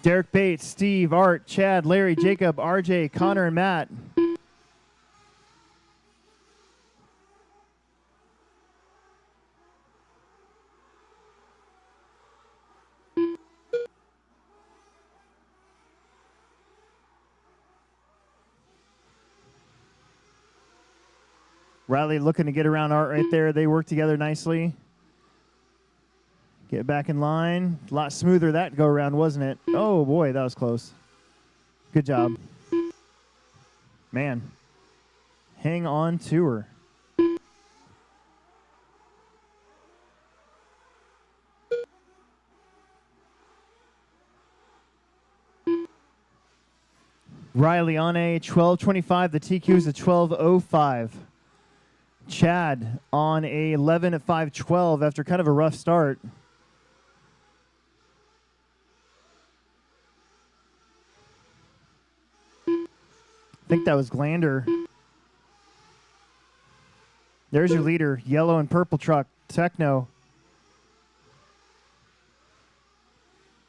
Derek Bates, Steve, Art, Chad, Larry, Jacob, RJ, Connor, and Matt. Riley looking to get around Art right there. They work together nicely. Get back in line. A lot smoother that go around, wasn't it? Oh, boy, that was close. Good job. Man. Hang on to her. Riley on a 12:25. The TQ is a 12:05. Chad on a 11 at 5:12 after kind of a rough start. I think that was Glander. There's your leader, yellow and purple truck, Tekno.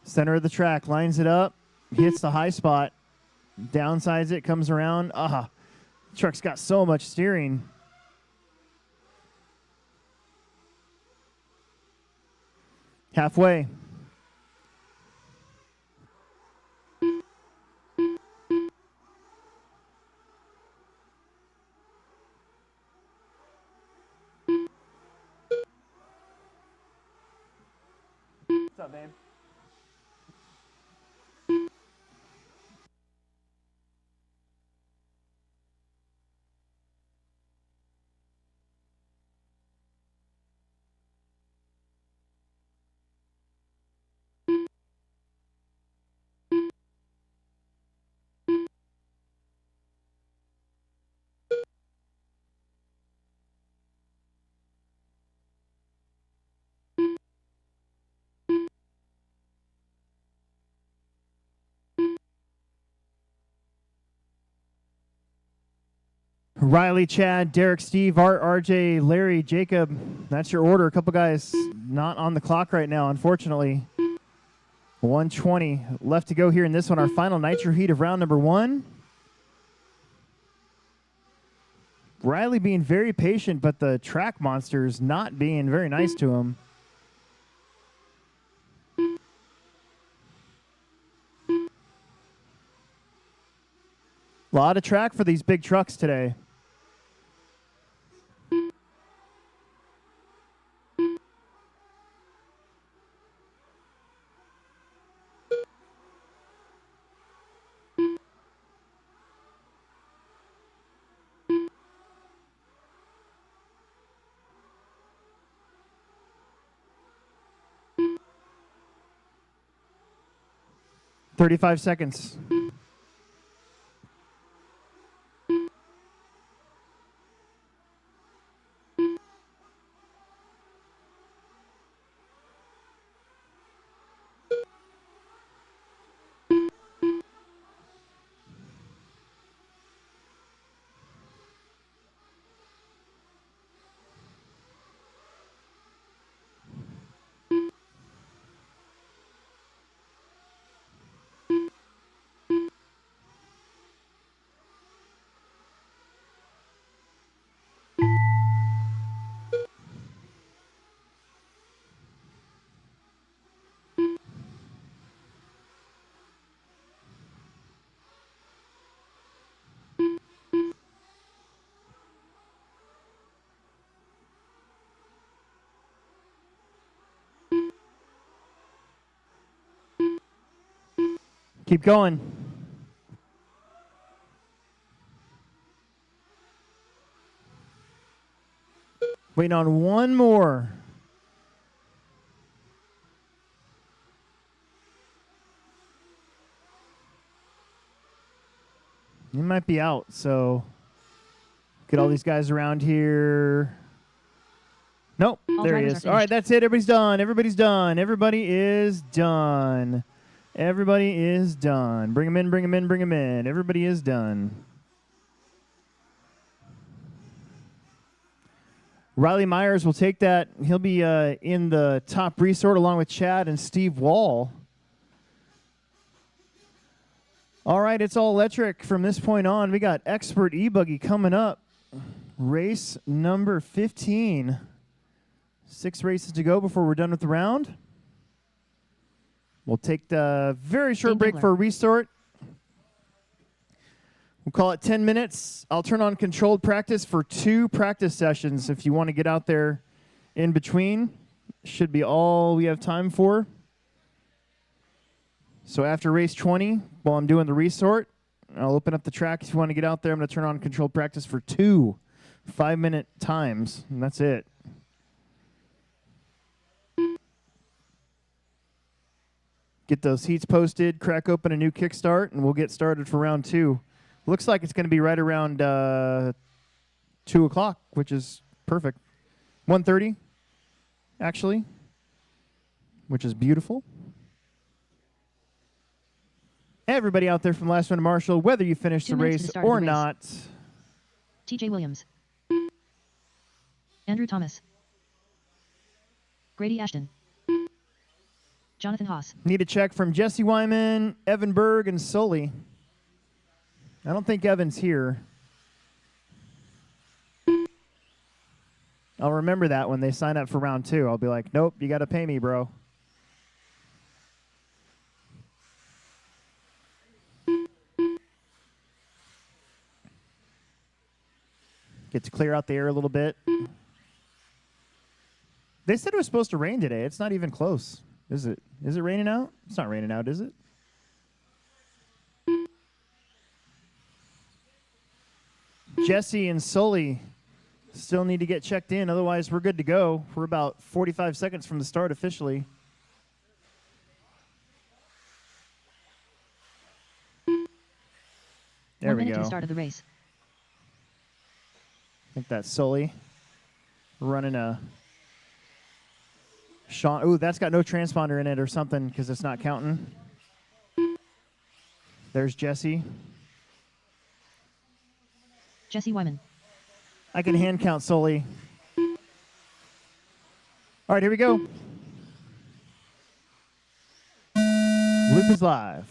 Center of the track, lines it up, hits the high spot, downsides it, comes around. Truck's got so much steering. Halfway. What's up, babe? Riley, Chad, Derek, Steve, Art, RJ, Larry, Jacob. That's your order. A couple guys not on the clock right now, unfortunately. 120 left to go here in this one. Our final Nitro heat of round number 1. Riley being very patient, but the track monsters not being very nice to him. A lot of track for these big trucks today. "35 seconds. Keep going. Waiting on one more. He might be out, so get all these guys around here. Nope, All there he drivers is. are All right, finished. that's it. Everybody's done. Everybody's done. Everybody is done. Everybody is done. Bring him in, bring him in, bring him in. Everybody is done. Riley Myers will take that. He'll be in the top resort along with Chad and Steve Wall. All right, it's all electric from this point on. We got Expert e-buggy coming up. Race number 15. 6 races to go before we're done with the round. We'll take the very short Dane break Bigler. for a restart. We'll call it 10 minutes. I'll turn on controlled practice for 2 practice sessions if you want to get out there in between. Should be all we have time for. So after race 20, while I'm doing the restart, I'll open up the track. If you want to get out there, I'm going to turn on controlled practice for 2 5-minute times, and that's it. Get those heats posted, crack open a new kickstart, and we'll get started for round 2. Looks like it's going to be right around 2 o'clock, which is perfect. 1:30, actually, which is beautiful. Everybody out there from Last One to Marshall, whether you finish 2 the minutes to race the start of or the race. not, TJ Williams. Andrew Thomas. Grady Ashton. Jonathan Haas. need a check from Jesse Wyman, Evan Berg, and Sully. I don't think Evan's here. I'll remember that when they sign up for round 2. I'll be like, nope, you got to pay me, bro. Get to clear out the air a little bit. They said it was supposed to rain today. It's not even close. Is it? Is it raining out? It's not raining out, is it? Jesse and Sully still need to get checked in. Otherwise, we're good to go. We're about 45 seconds from the start officially. There 1 we minute to go. the start of the race. I think that's Sully running a Sean. Ooh, that's got no transponder in it or something because it's not counting. There's Jesse. Jesse Wyman. I can hand count Sully. All right, here we go. Loop is live.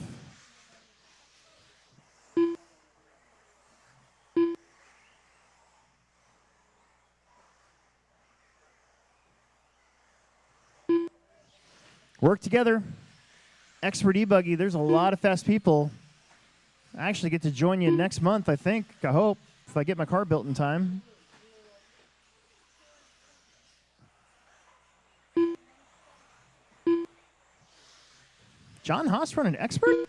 Work together. Expert e-buggy. There's a lot of fast people. I actually get to join you next month, I think. I hope, if I get my car built in time. John Haas running expert?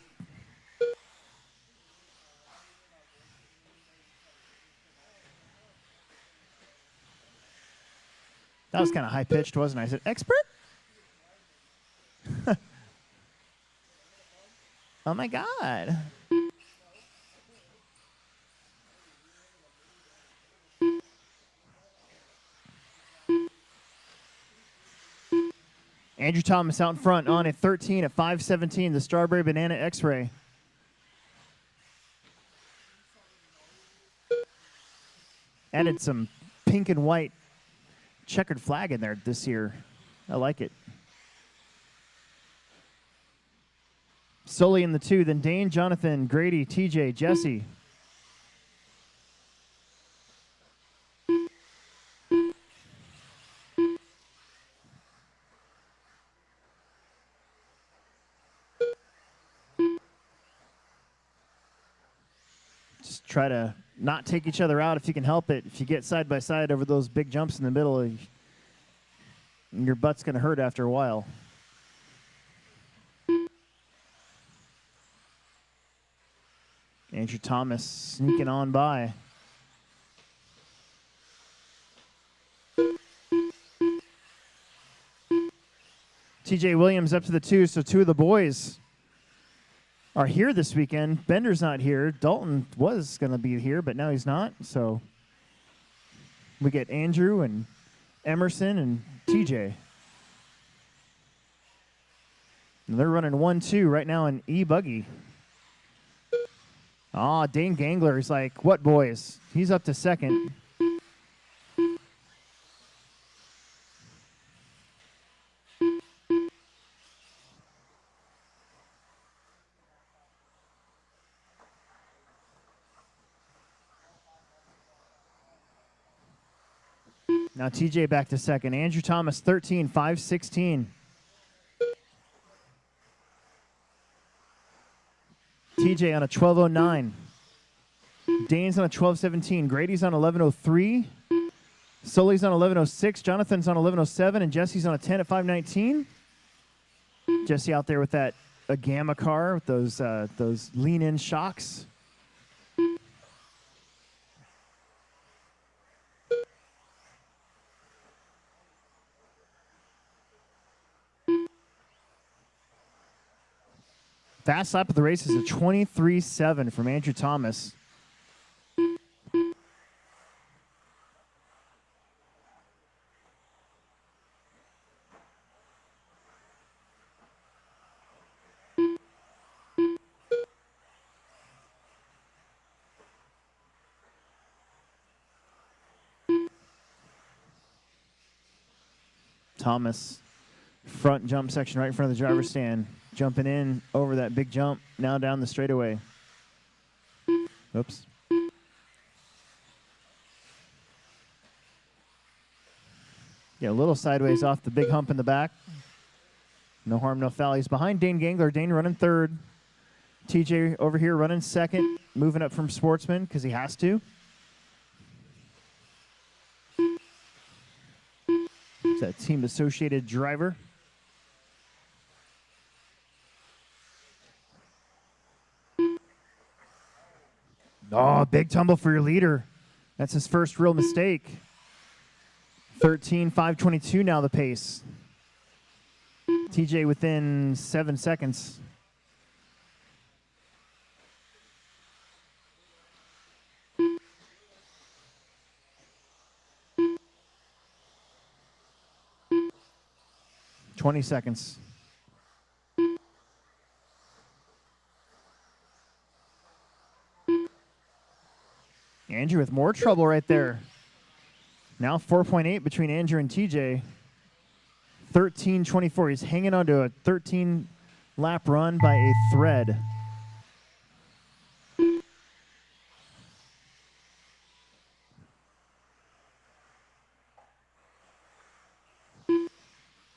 That was kind of high-pitched, wasn't it? I said, expert? Oh, my God. Andrew Thomas out in front on a 13 at 5:17, the Strawberry Banana X-Ray. Added some pink and white checkered flag in there this year. I like it. Sully in the 2, then Dane, Jonathan, Grady, TJ, Jesse. Just try to not take each other out if you can help it. If you get side by side over those big jumps in the middle, your butt's going to hurt after a while. Andrew Thomas sneaking on by. TJ Williams up to the 2, so 2 of the boys are here this weekend. Bender's not here. Dalton was going to be here, but now he's not. So we get Andrew and Emerson and TJ. And they're running 1-2 right now in e-buggy. Ah, Dane Gangler is like, what boys? He's up to second. Now TJ back to second. Andrew Thomas 13, 5:16. TJ on a 12:09. Dane's on a 12:17. Grady's on 11:03. Sully's on 11:06. Jonathan's on 11:07, and Jesse's on a 10 at 5:19. Jesse out there with that a Gamma car with those lean-in shocks. Fast lap of the race is a 23.7 from Andrew Thomas. Thomas, front jump section right in front of the driver's stand. Jumping in over that big jump, now down the straightaway. Oops. Yeah, a little sideways off the big hump in the back. No harm, no foul. He's behind Dane Gangler. Dane running third. TJ over here running second, moving up from Sportsman because he has to. It's that team associated driver. Oh, big tumble for your leader. That's his first real mistake. 13, 5:22 now the pace. TJ within 7 seconds. $20 seconds. Andrew with more trouble right there. Now 4.8 between Andrew and TJ. 13:24. He's hanging on to a 13-lap run by a thread.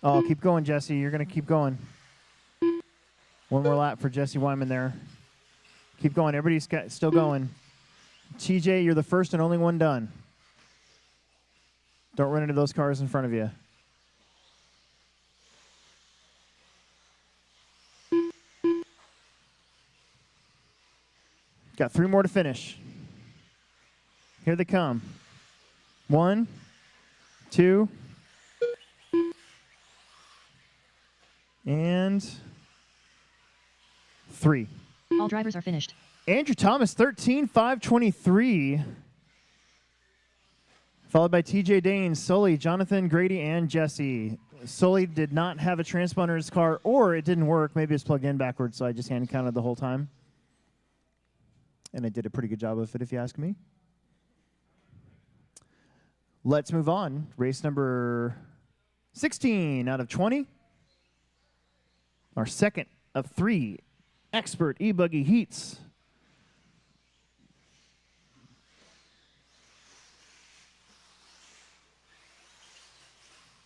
Oh, keep going, Jesse. You're going to keep going. One more lap for Jesse Wyman there. Keep going. Everybody's still going. TJ, you're the first and only one done. Don't run into those cars in front of you. Got 3 more to finish. Here they come. 1, 2, and 3. All drivers are finished. Andrew Thomas, 13:523. Followed by TJ Dane, Sully, Jonathan, Grady, and Jesse. Sully did not have a transponder in his car, or it didn't work. Maybe it's plugged in backwards, so I just hand counted the whole time. And I did a pretty good job of it, if you ask me. Let's move on. Race number 16 out of 20. Our second of 3 expert e-buggy heats.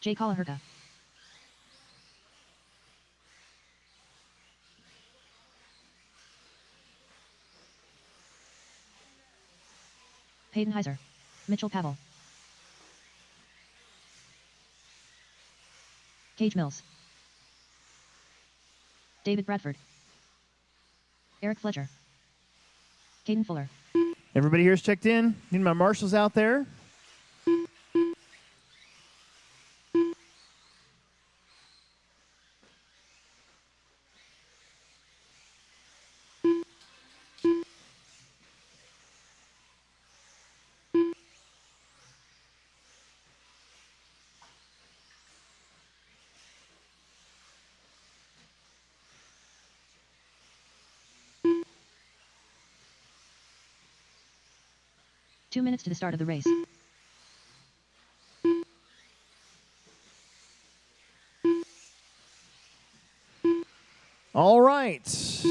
Jay Colaherka. Hayden Heiser. Mitchell Pavel. Cage Mills. David Bradford. Eric Fletcher. Caden Fuller. Everybody here's checked in. Need my marshals out there. Two minutes to the start of the race. All right.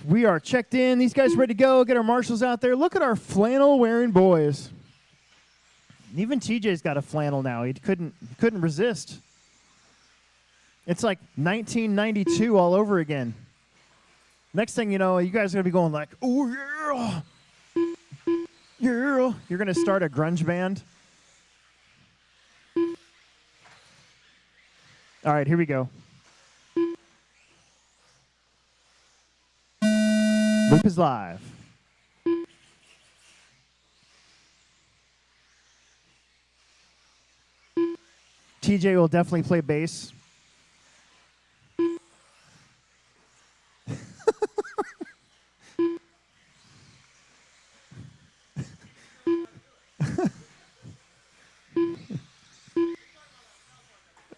We are checked in. These guys ready to go. Get our marshals out there. Look at our flannel-wearing boys. Even TJ's got a flannel now. He couldn't resist. It's like 1992 all over again. Next thing you know, you guys are going to be going like, oh, yeah. Yeah. You're going to start a grunge band. All right, here we go. Loop is live. TJ will definitely play bass.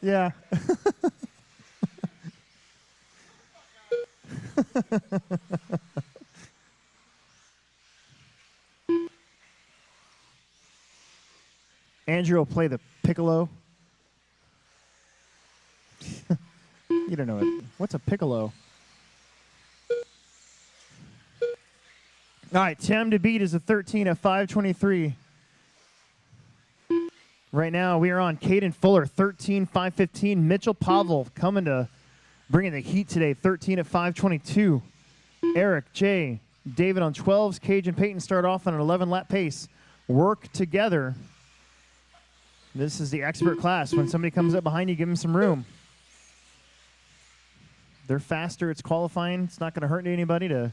Yeah. Andrew will play the piccolo. You don't know it. What's a piccolo? All right, Tim to beat is a 13 at 5:23. Right now we are on Caden Fuller, 13:515. Mitchell Pavel coming to bringing the heat today, 13 at 5:22. Eric, Jay, David on 12s. Cage and Peyton start off on an 11-lap pace. Work together. This is the expert class. When somebody comes up behind you, give them some room. They're faster. It's qualifying. It's not going to hurt anybody to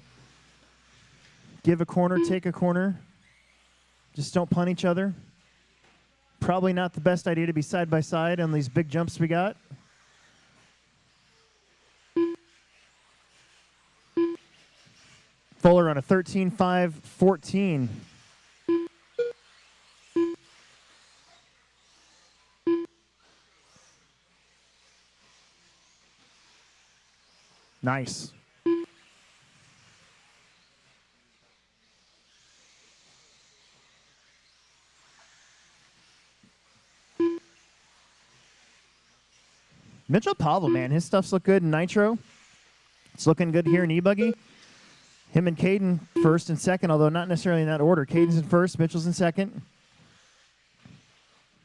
give a corner, take a corner. Just don't punt each other. Probably not the best idea to be side by side on these big jumps we got. Fuller on a 13:514. Nice. Mitchell Pavel, man, his stuff's look good in Nitro. It's looking good here in e-buggy. Him and Caden first and second, although not necessarily in that order. Caden's in first, Mitchell's in second.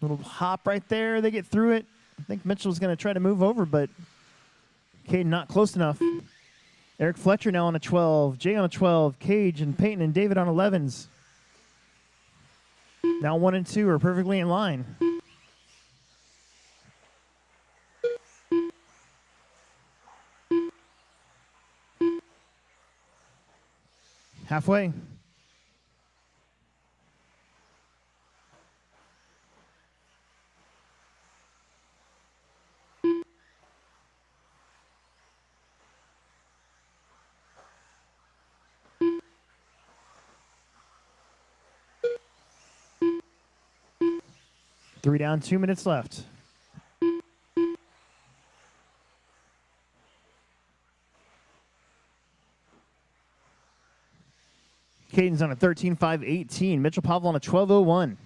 Little hop right there. They get through it. I think Mitchell's going to try to move over, but Caden not close enough. Eric Fletcher now on a 12. Jay on a 12. Cage and Peyton and David on 11s. Now 1 and 2 are perfectly in line. Halfway. Three down, 2 minutes left. Caden's on a 13.518. Mitchell Pavel on a 12.01.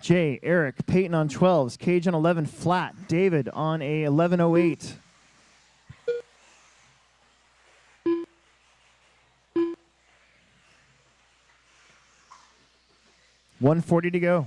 Jay, Eric, Peyton on 12s. Cage on 11 flat. David on a 11.08. $140 to go.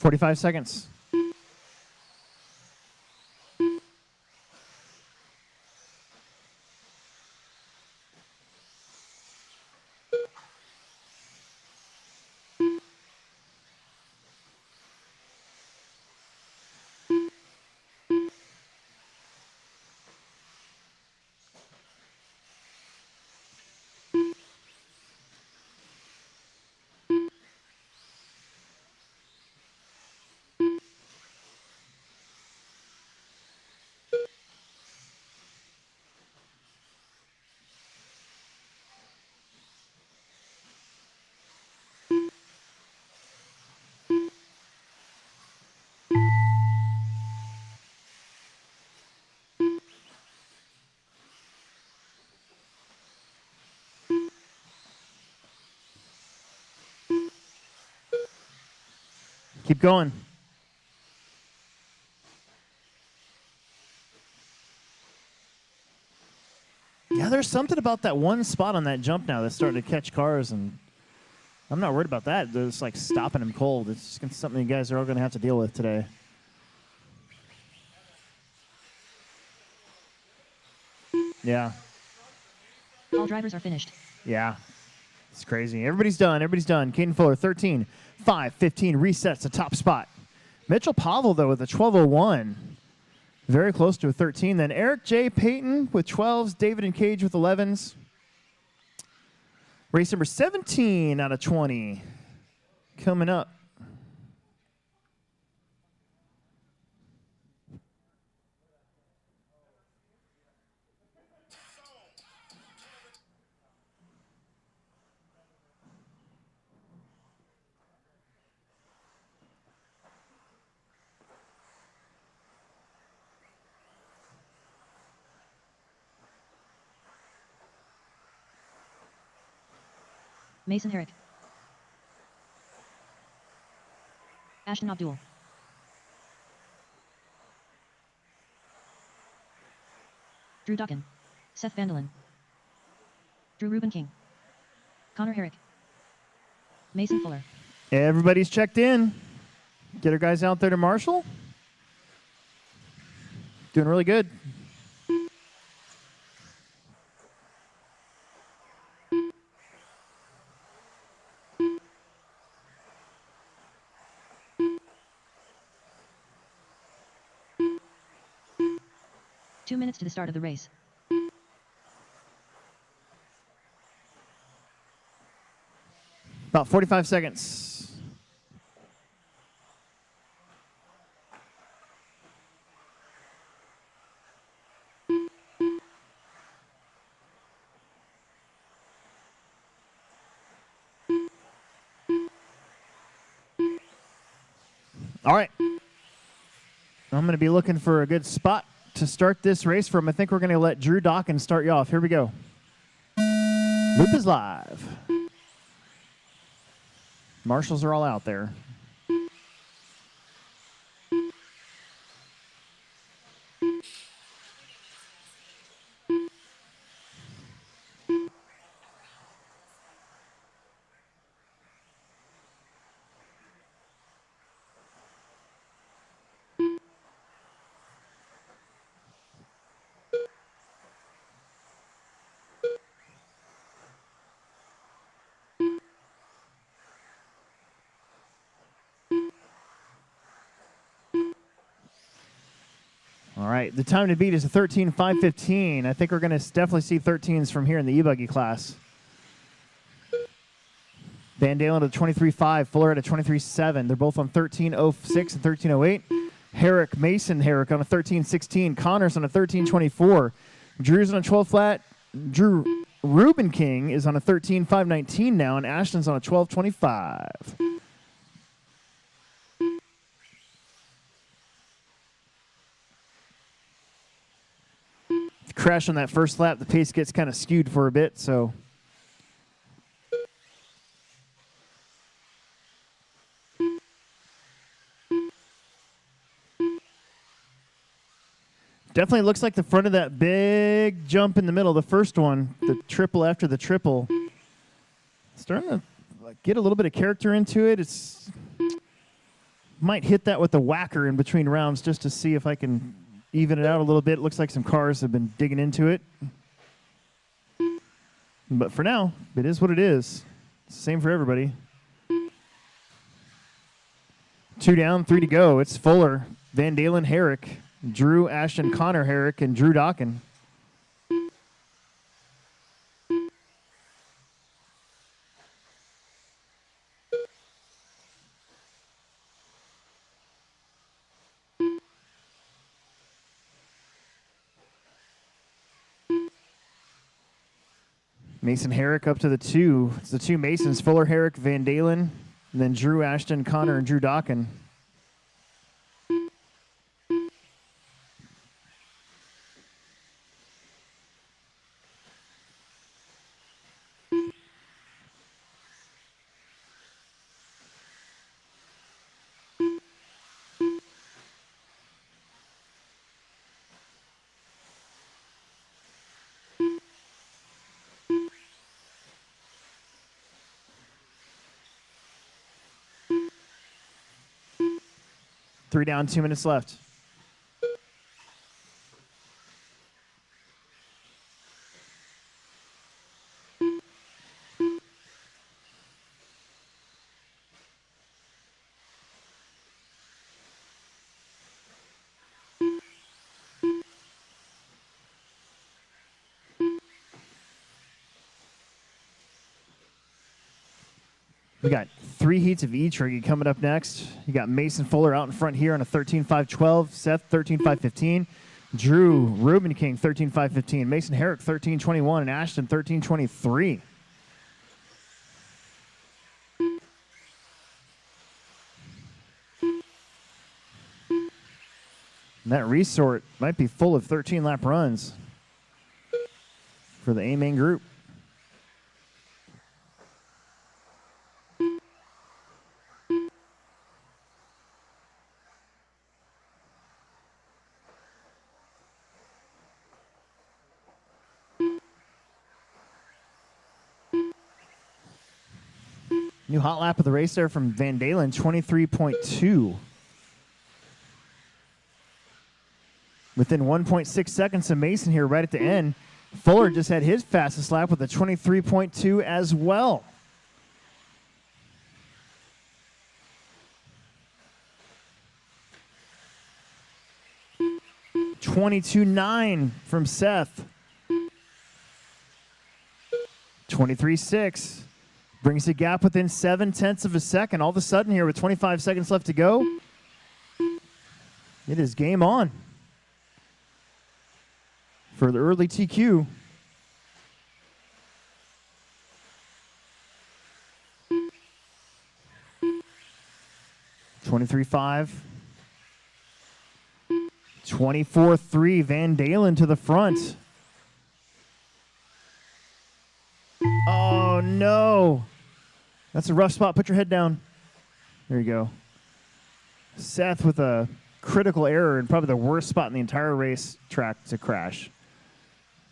$45 seconds. Keep going. Yeah, there's something about that one spot on that jump now that's starting to catch cars, and I'm not worried about that. It's like stopping them cold. It's just something you guys are all going to have to deal with today. Yeah. All drivers are finished. Yeah. It's crazy. Everybody's done. Everybody's done. Caden Fuller, 13, 5, 15, resets the top spot. Mitchell Pavel, though, with a 12.01. Very close to a 13. Then Eric J. Peyton with 12s. David and Cage with 11s. Race number 17 out of 20 coming up. Mason Herrick. Ashton Abdul. Drew Dawkin. Seth Vandelin. Drew Ruben King. Connor Herrick. Mason Fuller. Everybody's checked in. Get our guys out there to Marshall. Doing really good. 2 minutes to the start of the race. About 45 seconds. All right. I'm going to be looking for a good spot to start this race from. I think we're going to let Drew Dawkins start you off. Here we go. Loop is live. Marshals are all out there. All right, the time to beat is a 13:5:15. I think we're going to definitely see 13s from here in the e-buggy class. Van Dalen at a 23.5, Fuller at a 23.7. They're both on 13.06 and 13.08. Herrick, Mason Herrick on a 13.16. Connors on a 13.24. Drew's on a 12 flat. Drew Reuben King is on a 13.519 now, and Ashton's on a 12.25. Crash on that first lap, the pace gets kind of skewed for a bit, so. Definitely looks like the front of that big jump in the middle, the first one, the triple after the triple. Starting to get a little bit of character into it. It's might hit that with the whacker in between rounds just to see if I can even it out a little bit. Looks like some cars have been digging into it. But for now, it is what it is. Same for everybody. 2 down, 3 to go. It's Fuller, Van Dalen, Herrick, Drew, Ashton, Connor, Herrick, and Drew Dawkins. Mason Herrick up to the 2. It's the 2 Masons, Fuller, Herrick, Van Dalen, and then Drew, Ashton, Connor, and Drew Dawkins. Three down, 2 minutes left. We got 3 heats of e-Truggy coming up next. You got Mason Fuller out in front here on a 13.512. Seth, 13.515. Drew Reuben King, 13.515. Mason Herrick, 13.21. And Ashton, 13.23. And that resort might be full of 13-lap runs for the A-main group. New hot lap of the race there from Van Dalen, 23.2. Within 1.6 seconds of Mason here right at the end. Fuller just had his fastest lap with a 23.2 as well. 22.9 from Seth. 23.6 brings the gap within 0.7 of a second. All of a sudden here with 25 seconds left to go, it is game on for the early TQ. $23.5. 24.3. Van Dalen to the front. Oh, no. That's a rough spot. Put your head down. There you go. Seth with a critical error and probably the worst spot in the entire race track to crash.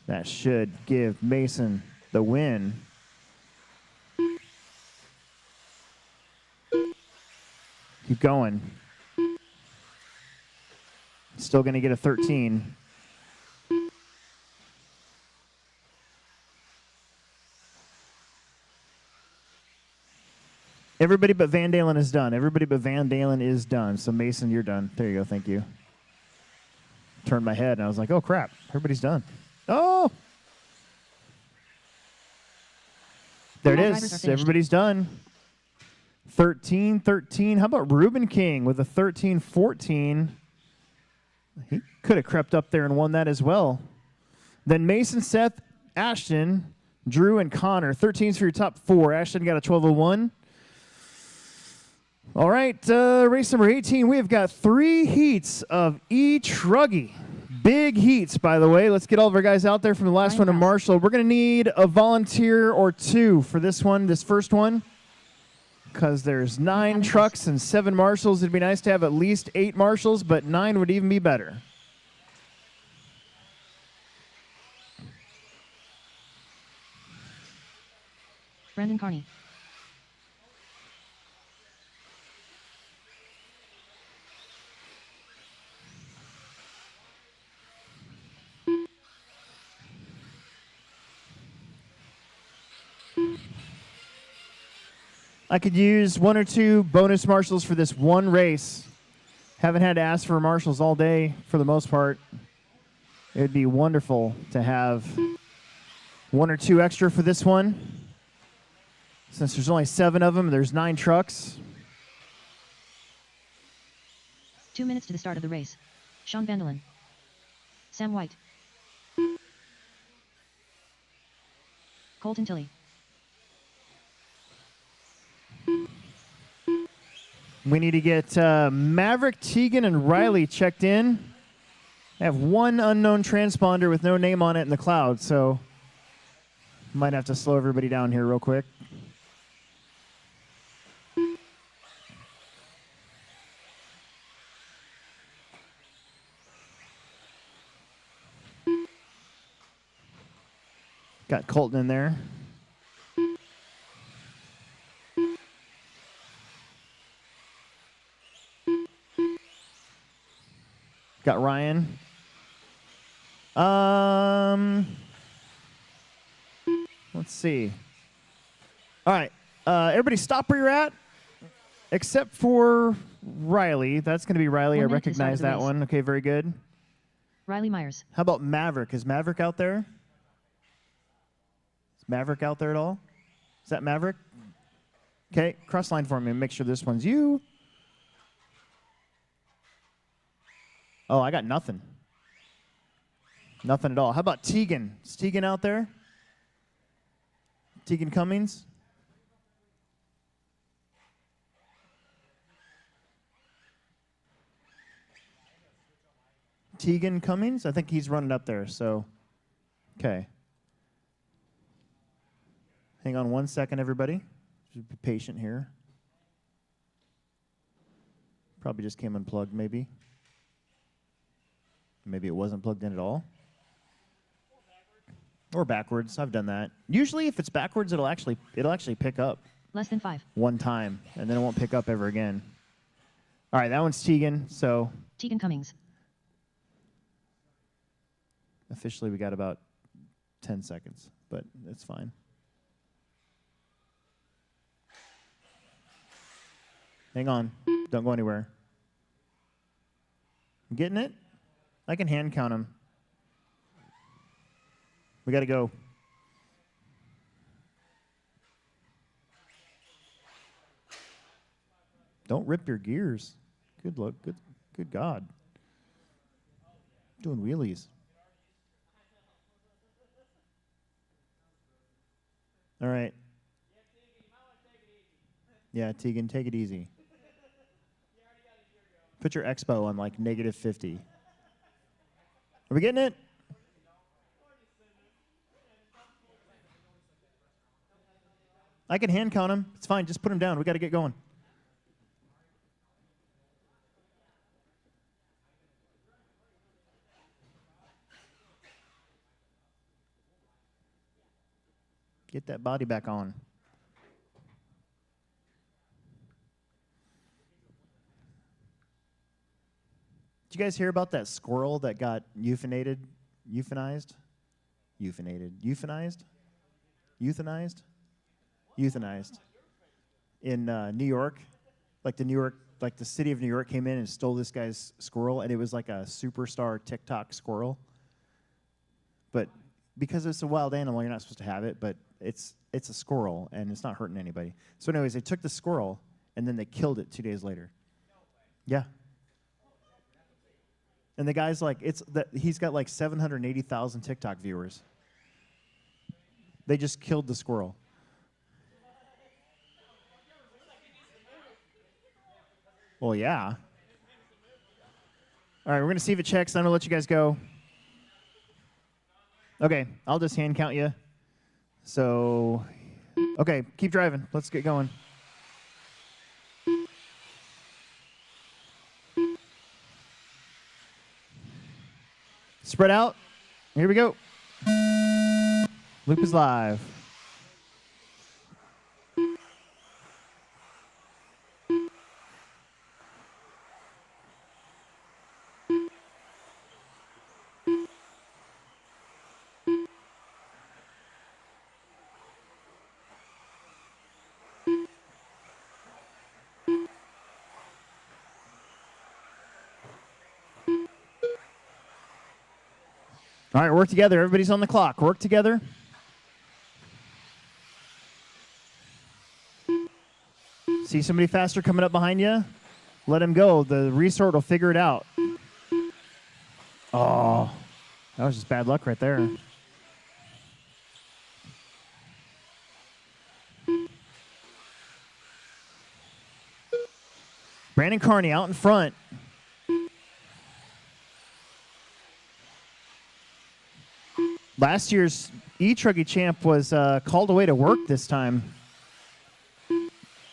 That should give Mason the win. Keep going. Still going to get a 13. Everybody but Van Dalen is done. Everybody but Van Dalen is done. So, Mason, you're done. There you go. Thank you. Turned my head, and I was like, oh, crap. Everybody's done. Oh! There it is. Everybody's done. 13-13. How about Ruben King with a 13-14? He could have crept up there and won that as well. Then Mason, Seth, Ashton, Drew, and Connor. 13s for your top 4. Ashton got a 12:01. All right, race number 18. We have got 3 heats of e-Truggy. Big heats, by the way. Let's get all of our guys out there from the last one to Marshall. We're going to need a volunteer or 2 for this one, this first one, because there's 9 trucks and 7 marshals. It'd be nice to have at least 8 marshals, but 9 would even be better. Brandon Carney. I could use 1 or 2 bonus marshals for this one race. Haven't had to ask for marshals all day for the most part. It would be wonderful to have 1 or 2 extra for this one. Since there's only 7 of them, there's 9 trucks. 2 minutes to the start of the race. Sean Vandalen. Sam White. Colton Tilley. We need to get Maverick, Tegan, and Riley checked in. I have 1 unknown transponder with no name on it in the cloud, so might have to slow everybody down here real quick. Got Colton in there. Got Ryan. Let's see. All right. Everybody stop where you're at, except for Riley. That's going to be Riley. I recognize that one. Okay, very good. Riley Myers. How about Maverick? Is Maverick out there? Is Maverick out there at all? Is that Maverick? Okay, cross line for me and make sure this one's you. Oh, I got nothing. Nothing at all. How about Tegan? Is Tegan out there? Tegan Cummings? Tegan Cummings? I think he's running up there, so. Okay. Hang on 1 second, everybody. Just be patient here. Probably just came unplugged, maybe. Maybe it wasn't plugged in at all. Or backwards. I've done that. Usually, if it's backwards, it'll actually pick up. Less than 5. 1 time, and then it won't pick up ever again. All right, that one's Tegan. So Tegan Cummings. officially, we got about 10 seconds, but it's fine. Hang on. Don't go anywhere. Getting it? I can hand count them. We got to go. Don't rip your gears. Good luck. Good God. Doing wheelies. All right. Yeah, Tegan, take it easy. Put your expo on like -50. Are we getting it? I can hand count them. It's fine. Just put them down. We got to get going. Get that body back on. Did you guys hear about that squirrel that got euthanized in New York? Like the city of New York came in and stole this guy's squirrel, and it was like a superstar TikTok squirrel. But because it's a wild animal, you're not supposed to have it, but it's a squirrel, and it's not hurting anybody. So anyways, they took the squirrel, and then they killed it 2 days later. Yeah. And the guy's like, he's got like 780,000 TikTok viewers. They just killed the squirrel. Well, yeah. All right, we're going to see if it checks. I'm going to let you guys go. Okay, I'll just hand count you. So, okay, keep driving. Let's get going. Spread out. Here we go. Loop is live. All right, work together. Everybody's on the clock. Work together. See somebody faster coming up behind you? Let him go. The resort will figure it out. Oh, that was just bad luck right there. Brandon Carney out in front. Last year's Truggy champ was called away to work this time.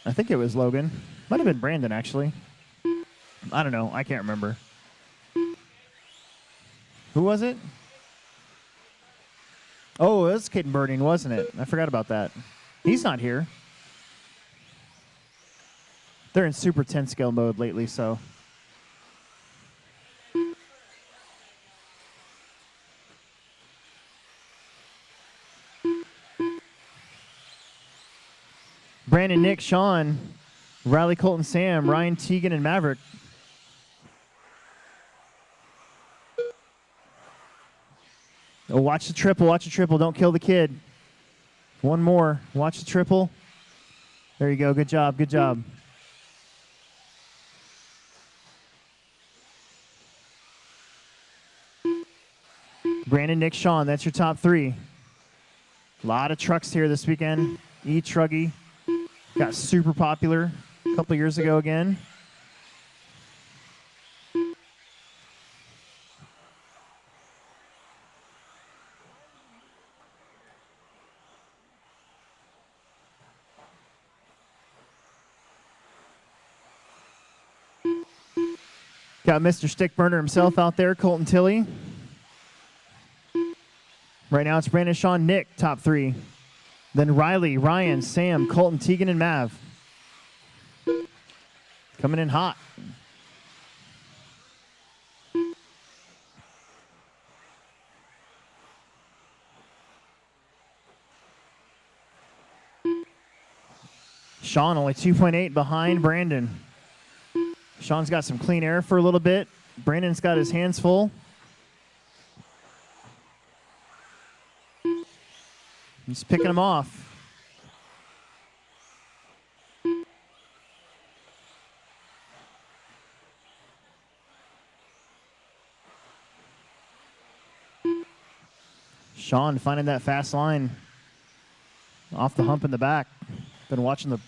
I think it was Logan. Might have been Brandon, actually. I don't know. I can't remember. Who was it? Oh, it was Caden Birding, wasn't it? I forgot about that. He's not here. They're in super 10 scale mode lately, so. Brandon, Nick, Sean, Riley, Colton, Sam, Ryan, Tegan, and Maverick. Oh, watch the triple. Watch the triple. Don't kill the kid. One more. Watch the triple. There you go. Good job. Good job. Brandon, Nick, Sean. That's your top three. A lot of trucks here this weekend. Truggy. Got super popular a couple years ago again. Got Mr. Stickburner himself out there, Colton Tilley. Right now it's Brandon, Sean, Nick, top three. Then Riley, Ryan, Sam, Colton, Tegan, and Mav. Coming in hot. Sean only 2.8 behind Brandon. Sean's got some clean air for a little bit. Brandon's got his hands full. He's picking them off. Sean finding that fast line off the hump in the back. Been watching the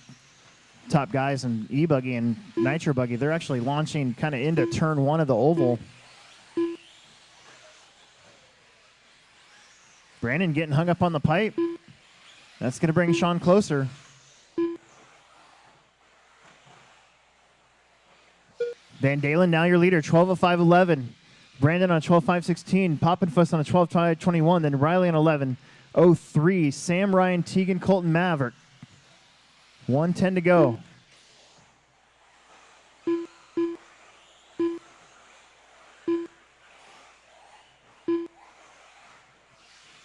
top guys in e-buggy and Nitro buggy. They're actually launching kind of into turn 1 of the oval. Brandon getting hung up on the pipe. That's going to bring Sean closer. Van Dalen, now your leader, 12 of 5.11. Brandon on 12.5.16. Poppenfuss on a 12.5.21. Then Riley on 11.03. Sam, Ryan, Tegan, Colton, Maverick. 1:10 to go.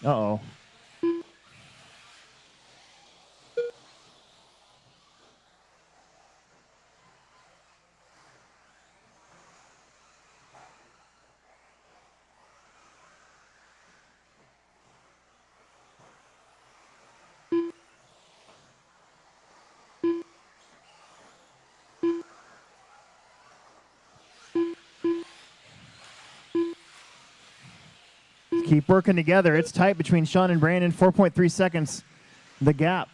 Uh-oh. Keep working together. It's tight between Sean and Brandon. 4.3 seconds, the gap.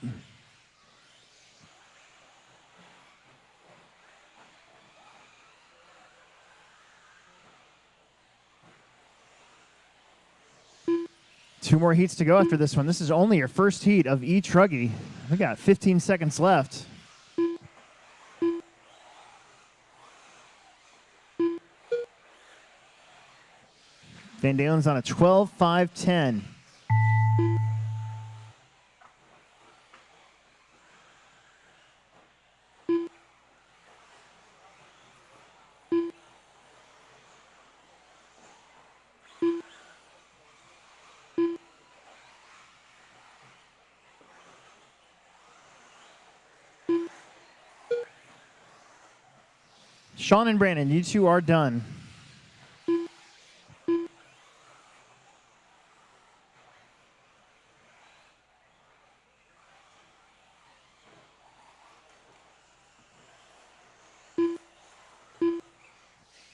Two more heats to go after this one. This is only your first heat of Truggy. We got 15 seconds left. Van Dalen's on a 12.5.10. Sean and Brandon, you two are done.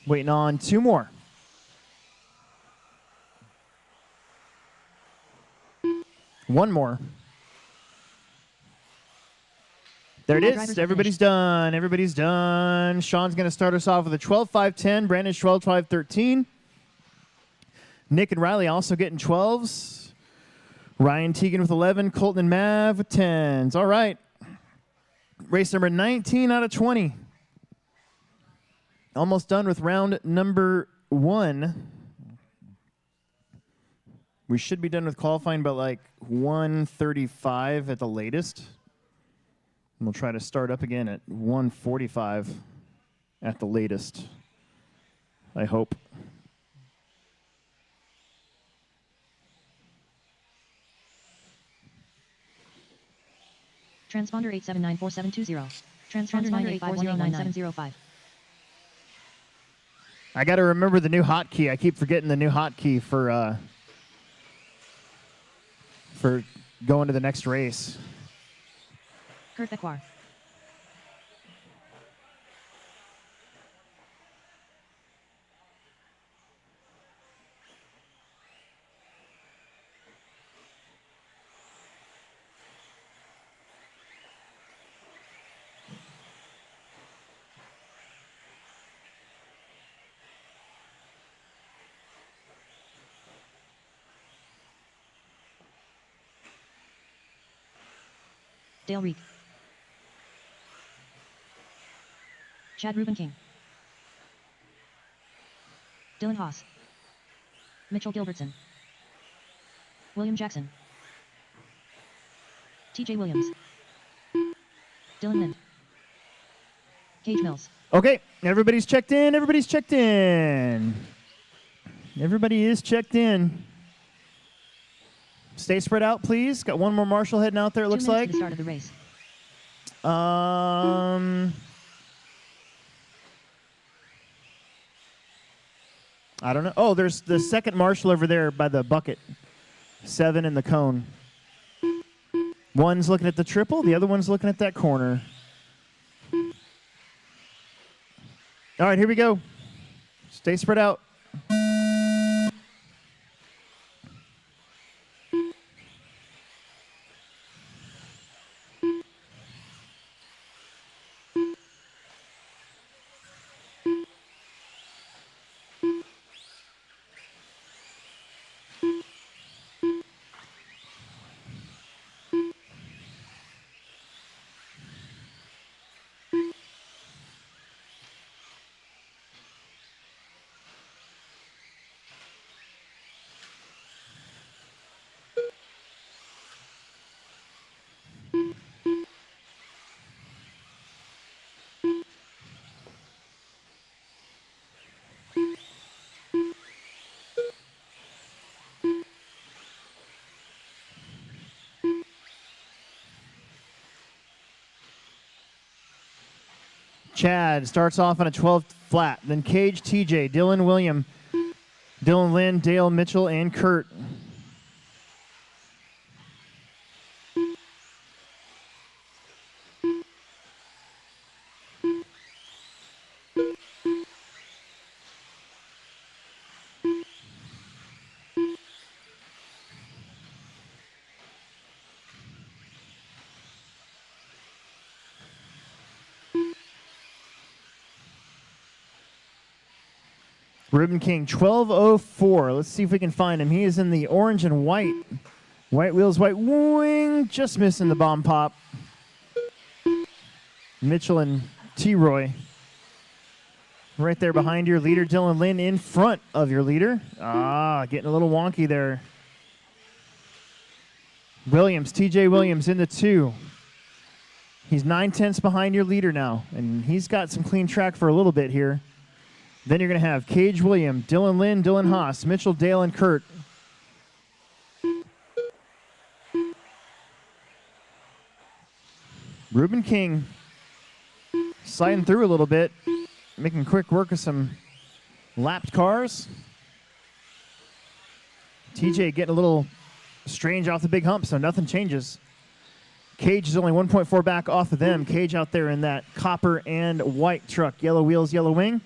Waiting on two more. One more. There it is. Everybody's done. Everybody's done. Sean's going to start us off with a 12.5.10. Brandon's 12.5.13. Nick and Riley also getting 12s. Ryan Tegan with 11. Colton and Mav with 10s. All right. Race number 19 out of 20. Almost done with round number 1. We should be done with qualifying by like 1:35 at the latest. And we'll try to start up again at 1:45 at the latest, I hope. Transponder 8794720. Transponder 985109705. I got to remember the new hotkey. I keep forgetting the new hotkey for going to the next race. Kurt Bekwar. Dale Reek. Chad Ruben King. Dylan Haas. Mitchell Gilbertson. William Jackson. TJ Williams. Dylan Lind. Cage Mills. Okay, everybody's checked in. Everybody's checked in. Everybody is checked in. Stay spread out, please. Got one more marshal heading out there, it looks like. 2 minutes to the start of the race. I don't know. Oh, there's the second marshal over there by the bucket. 7 in the cone. One's looking at the triple, the other one's looking at that corner. All right, here we go. Stay spread out. Chad starts off on a 12 flat. Then Cage, TJ, Dylan, William, Dylan, Lynn, Dale, Mitchell, and Kurt. Ribbon King, 12:04. Let's see if we can find him. He is in the orange and white. White wheels, white wing. Just missing the bomb pop. Mitchell and T-Roy. Right there behind your leader. Dylan Lynn in front of your leader. Getting a little wonky there. Williams, TJ Williams in the 2. He's 9/10 behind your leader now. And he's got some clean track for a little bit here. Then you're going to have Cage William, Dylan Lynn, Dylan Haas, Mitchell, Dale, and Kurt. Ruben King sliding through a little bit, making quick work of some lapped cars. TJ getting a little strange off the big hump, so nothing changes. Cage is only 1.4 back off of them. Cage out there in that copper and white truck. Yellow wheels, yellow wing.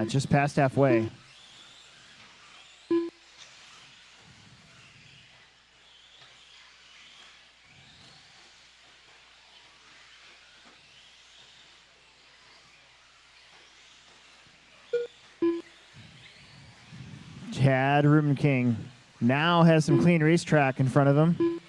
Just past halfway. Chad Ruben King now has some clean racetrack in front of him.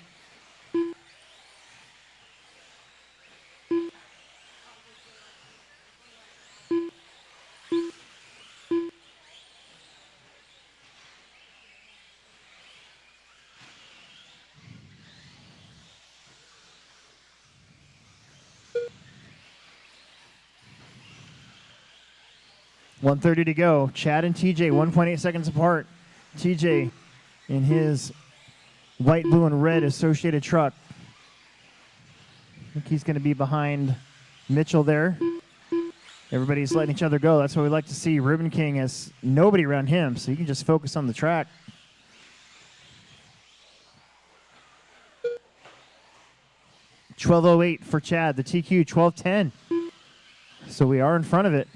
.130 to go. Chad and TJ 1.8 seconds apart. TJ in his white, blue, and red associated truck. I think he's going to be behind Mitchell there. Everybody's letting each other go. That's what we like to see. Ruben King has nobody around him, so you can just focus on the track. .12:08 for Chad. The TQ 12:10. So we are in front of it.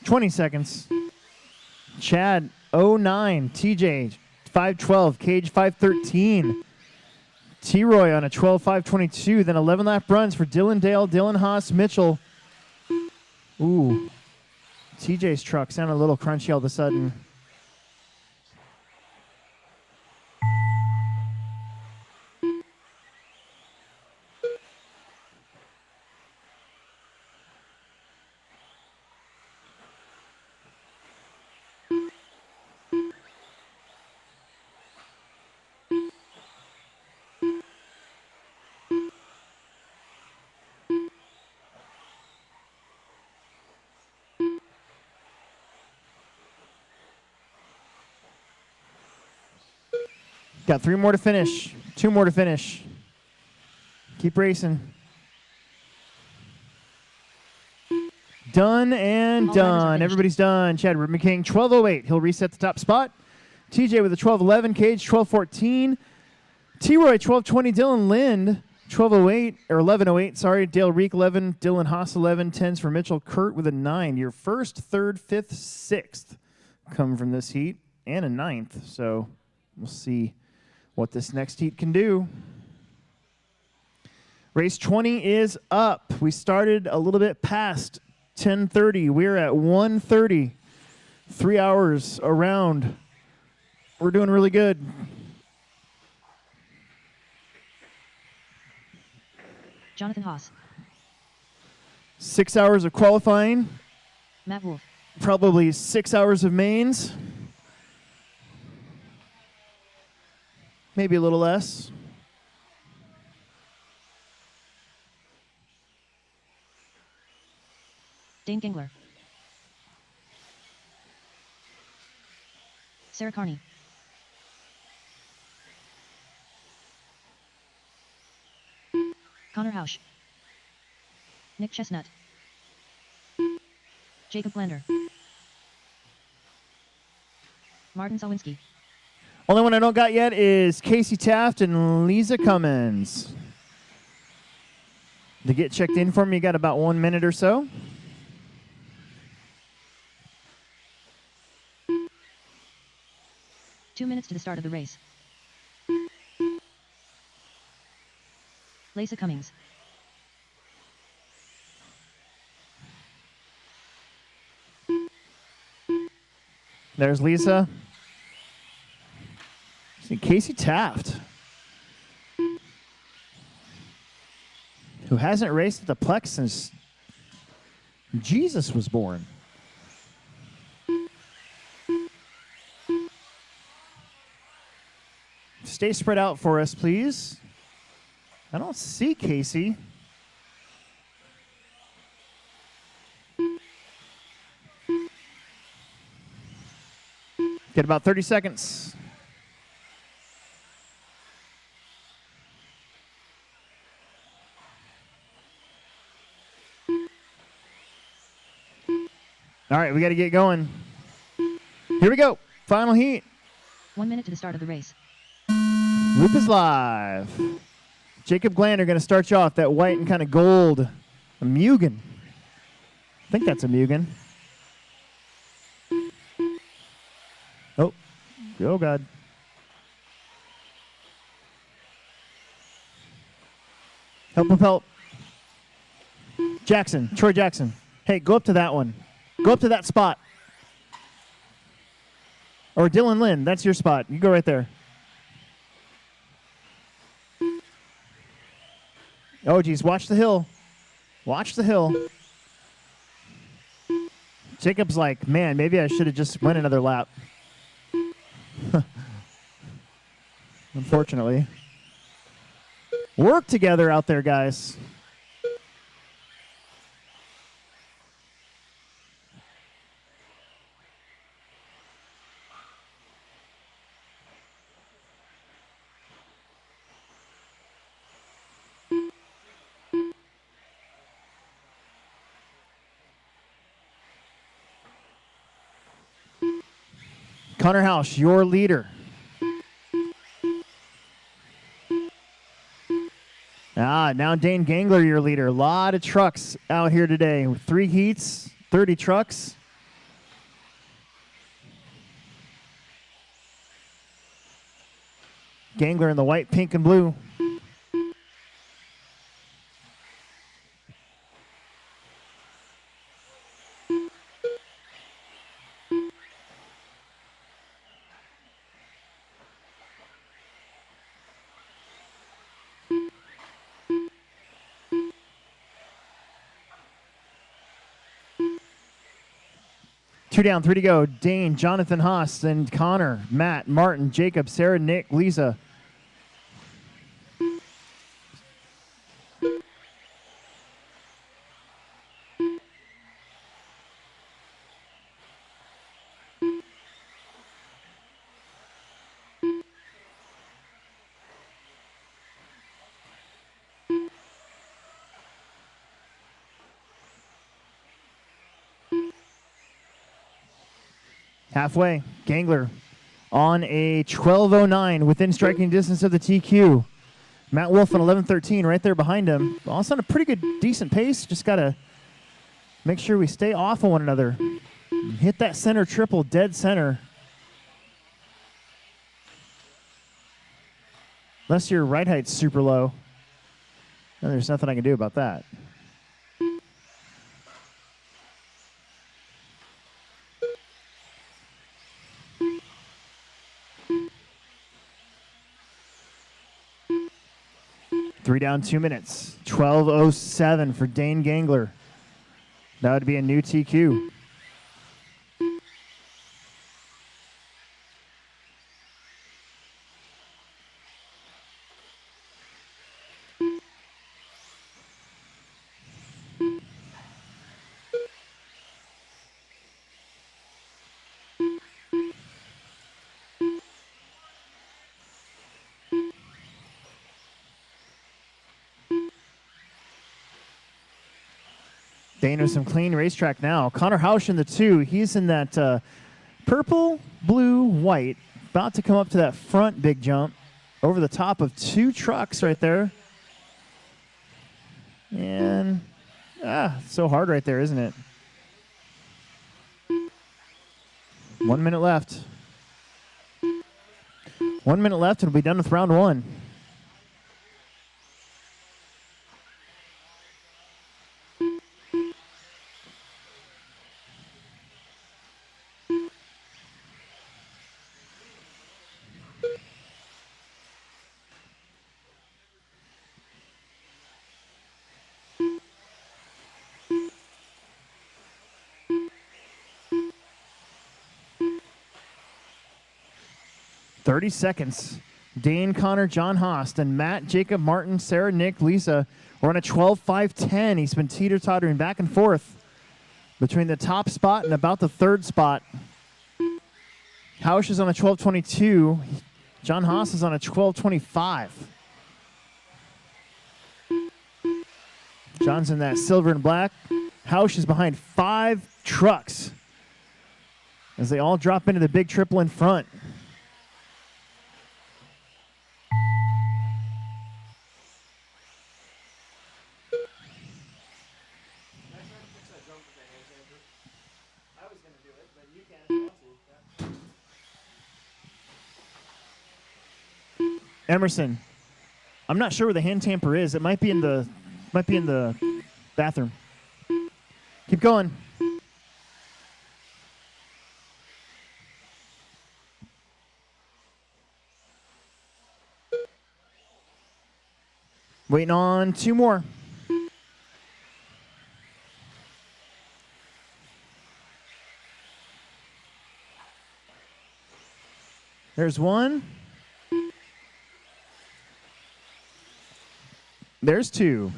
.20 seconds. Chad 09, TJ 5:12, Cage 5:13. T-Roy on a 12.522. Then 11 lap runs for Dylan Dale, Dylan Haas, Mitchell. Ooh. TJ's truck sounded a little crunchy all of a sudden. Got 3 more to finish. 2 more to finish. Keep racing. Done and All riders are done. finished. Everybody's done. Chad McKing, 12:08. He'll reset the top spot. TJ with a 12:11. Cage, 12:14. T-Roy, 12:20. Dylan Lind, 12:08 or 11:08. Sorry. Dale Reek, 11. Dylan Haas, 11. 10s for Mitchell. Kurt with a 9. Your first, third, fifth, sixth come from this heat, and a 9th. So we'll see what this next heat can do. Race 20 is up. We started a little bit past 10:30. We're at 1:30. 3 hours around. We're doing really good. Jonathan Haas, 6 hours of qualifying. Matt Wolf, Probably 6 hours of mains. Maybe a little less. Dane Gingler, Sarah Carney, Connor Hausch, Nick Chestnut, Jacob Blander, Martin Sawinski, Only one I don't got yet is Casey Taft and Lisa Cummins. To get checked in for me, you got about 1 minute or so. Two minutes to the start of the race. Lisa Cummings, There's Lisa. See Casey Taft, who hasn't raced at the Plex since Jesus was born. Stay spread out for us, please. I don't see Casey. Get about 30 seconds. All right, we got to get going. Here we go. Final heat. 1 minute to the start of the race. Loop is live. Jacob Glander going to start you off. That white and kind of gold. A Mugen. I think that's a Mugen. Oh. Oh, God. Help. Jackson. Troy Jackson. Hey, go up to that one. Go up to that spot. Or Dylan Lynn. That's your spot. You go right there. Oh, geez. Watch the hill. Watch the hill. Jacob's like, man, maybe I should have just went another lap. Unfortunately. Work together out there, guys. Connor Hausch, your leader. Now Dane Gangler, your leader. A lot of trucks out here today. 3 heats, 30 trucks. Gangler in the white, pink, and blue. 2 down, 3 to go. Dane, Jonathan Haas, and Connor, Matt, Martin, Jacob, Sarah, Nick, Lisa. Halfway, Gangler on a 12:09 within striking distance of the TQ. Matt Wolf on 11:13 right there behind him. Also on a pretty good, decent pace. Just got to make sure we stay off of one another. Hit that center triple, dead center. Unless your right height's super low, then there's nothing I can do about that. Three down, 2 minutes. 12:07 for Dane Gangler. That would be a new TQ. Dane with some clean racetrack now. Connor Hausch in the 2. He's in that purple, blue, white. About to come up to that front big jump. Over the top of 2 trucks right there. And, it's so hard right there, isn't it? 1 minute left. 1 minute left and we'll be done with round 1. Seconds. Dane, Connor, John Haas, and Matt, Jacob, Martin, Sarah, Nick, Lisa. We're on a 12:05:10. He's been teeter-tottering back and forth between the top spot and about the 3rd spot. Hausch is on a 12:22. John Haas is on a 12:25. John's in that silver and black. Hausch is behind 5 trucks as they all drop into the big triple in front. Emerson, I'm not sure where the hand tamper is. It might be in the bathroom. Keep going. Waiting on 2 more. There's 1. There's 2.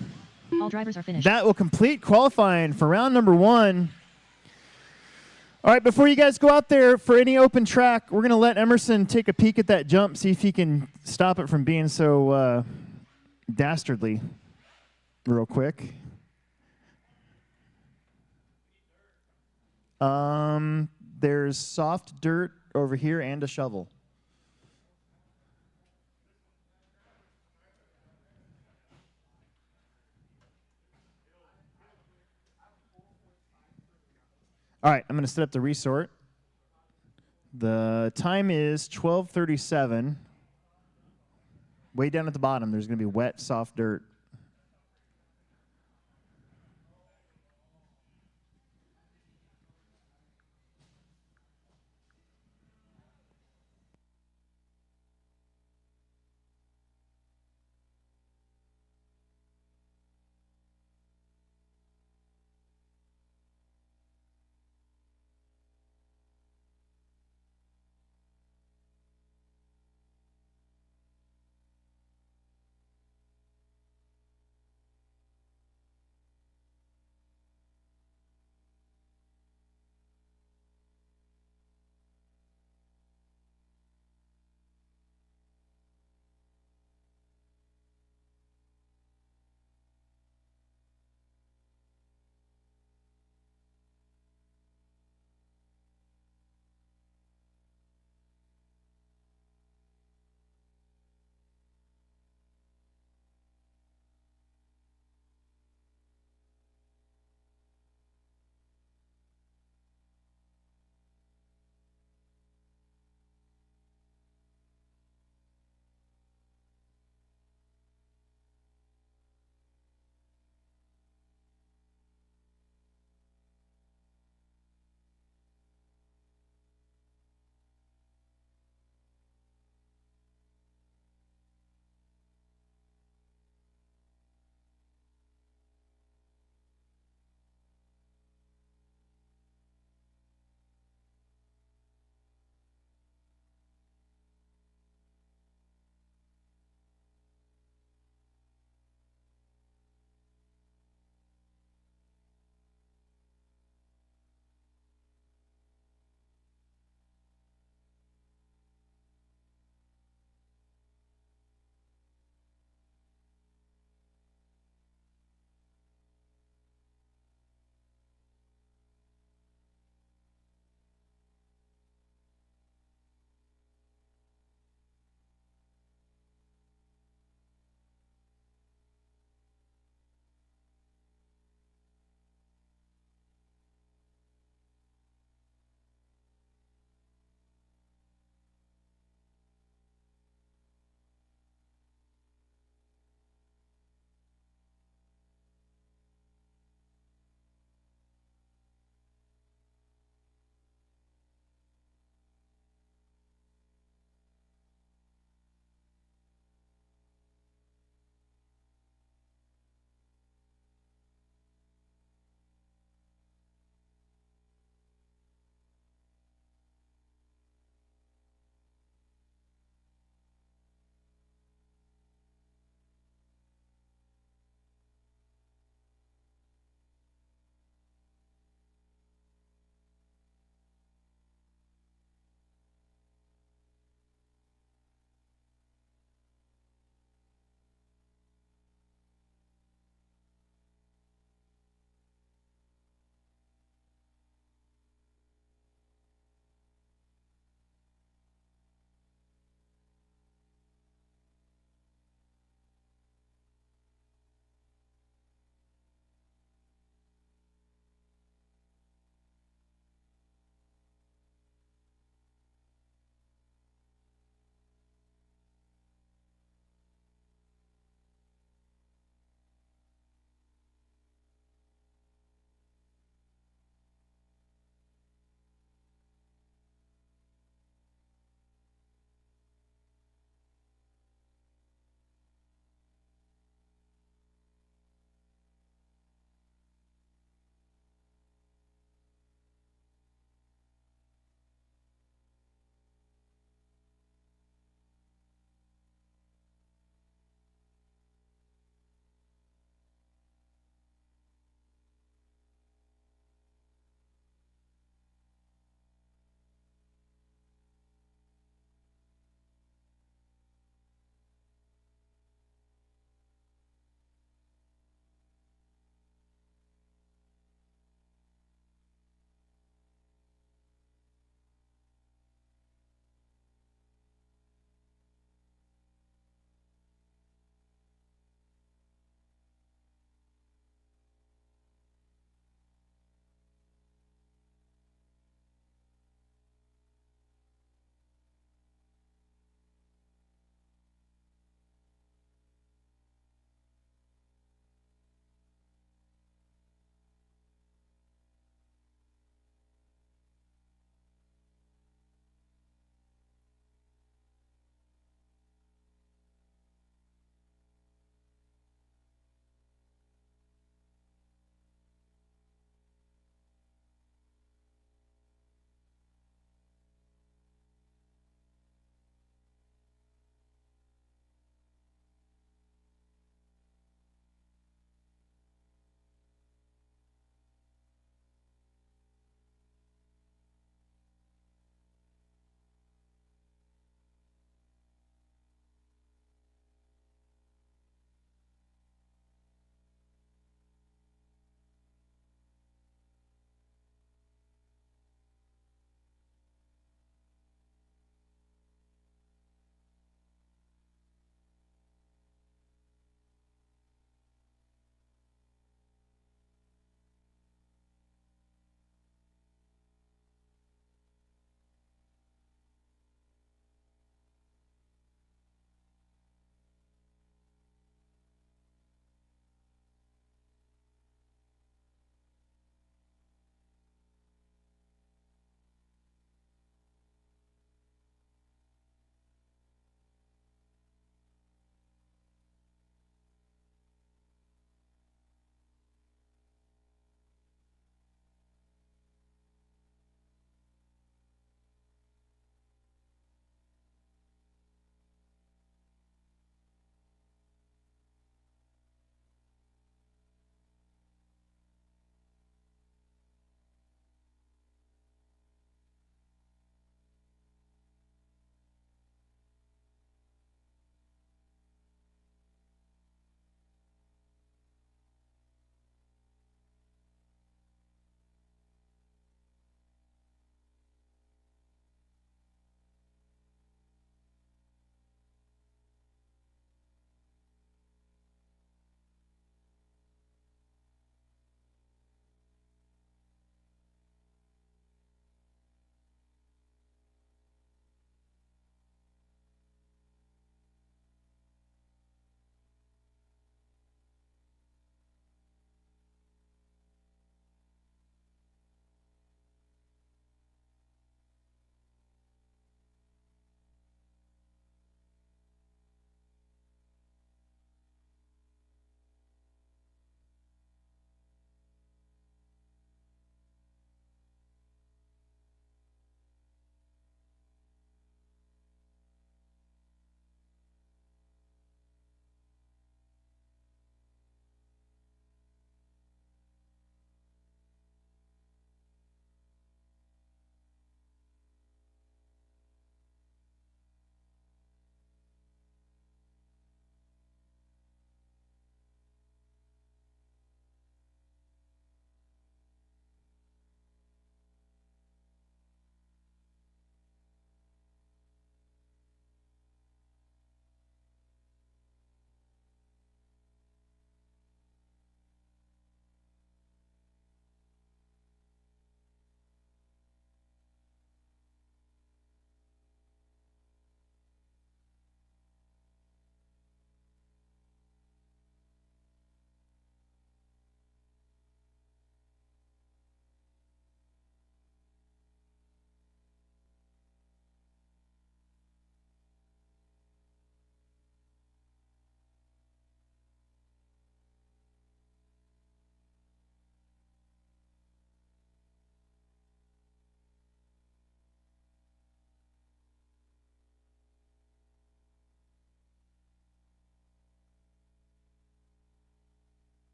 All drivers are finished. That will complete qualifying for round number 1. All right, before you guys go out there for any open track, we're going to let Emerson take a peek at that jump, see if he can stop it from being so dastardly real quick. There's soft dirt over here and a shovel. All right, I'm going to set up the resort. The time is 12:37. Way down at the bottom, there's going to be wet, soft dirt.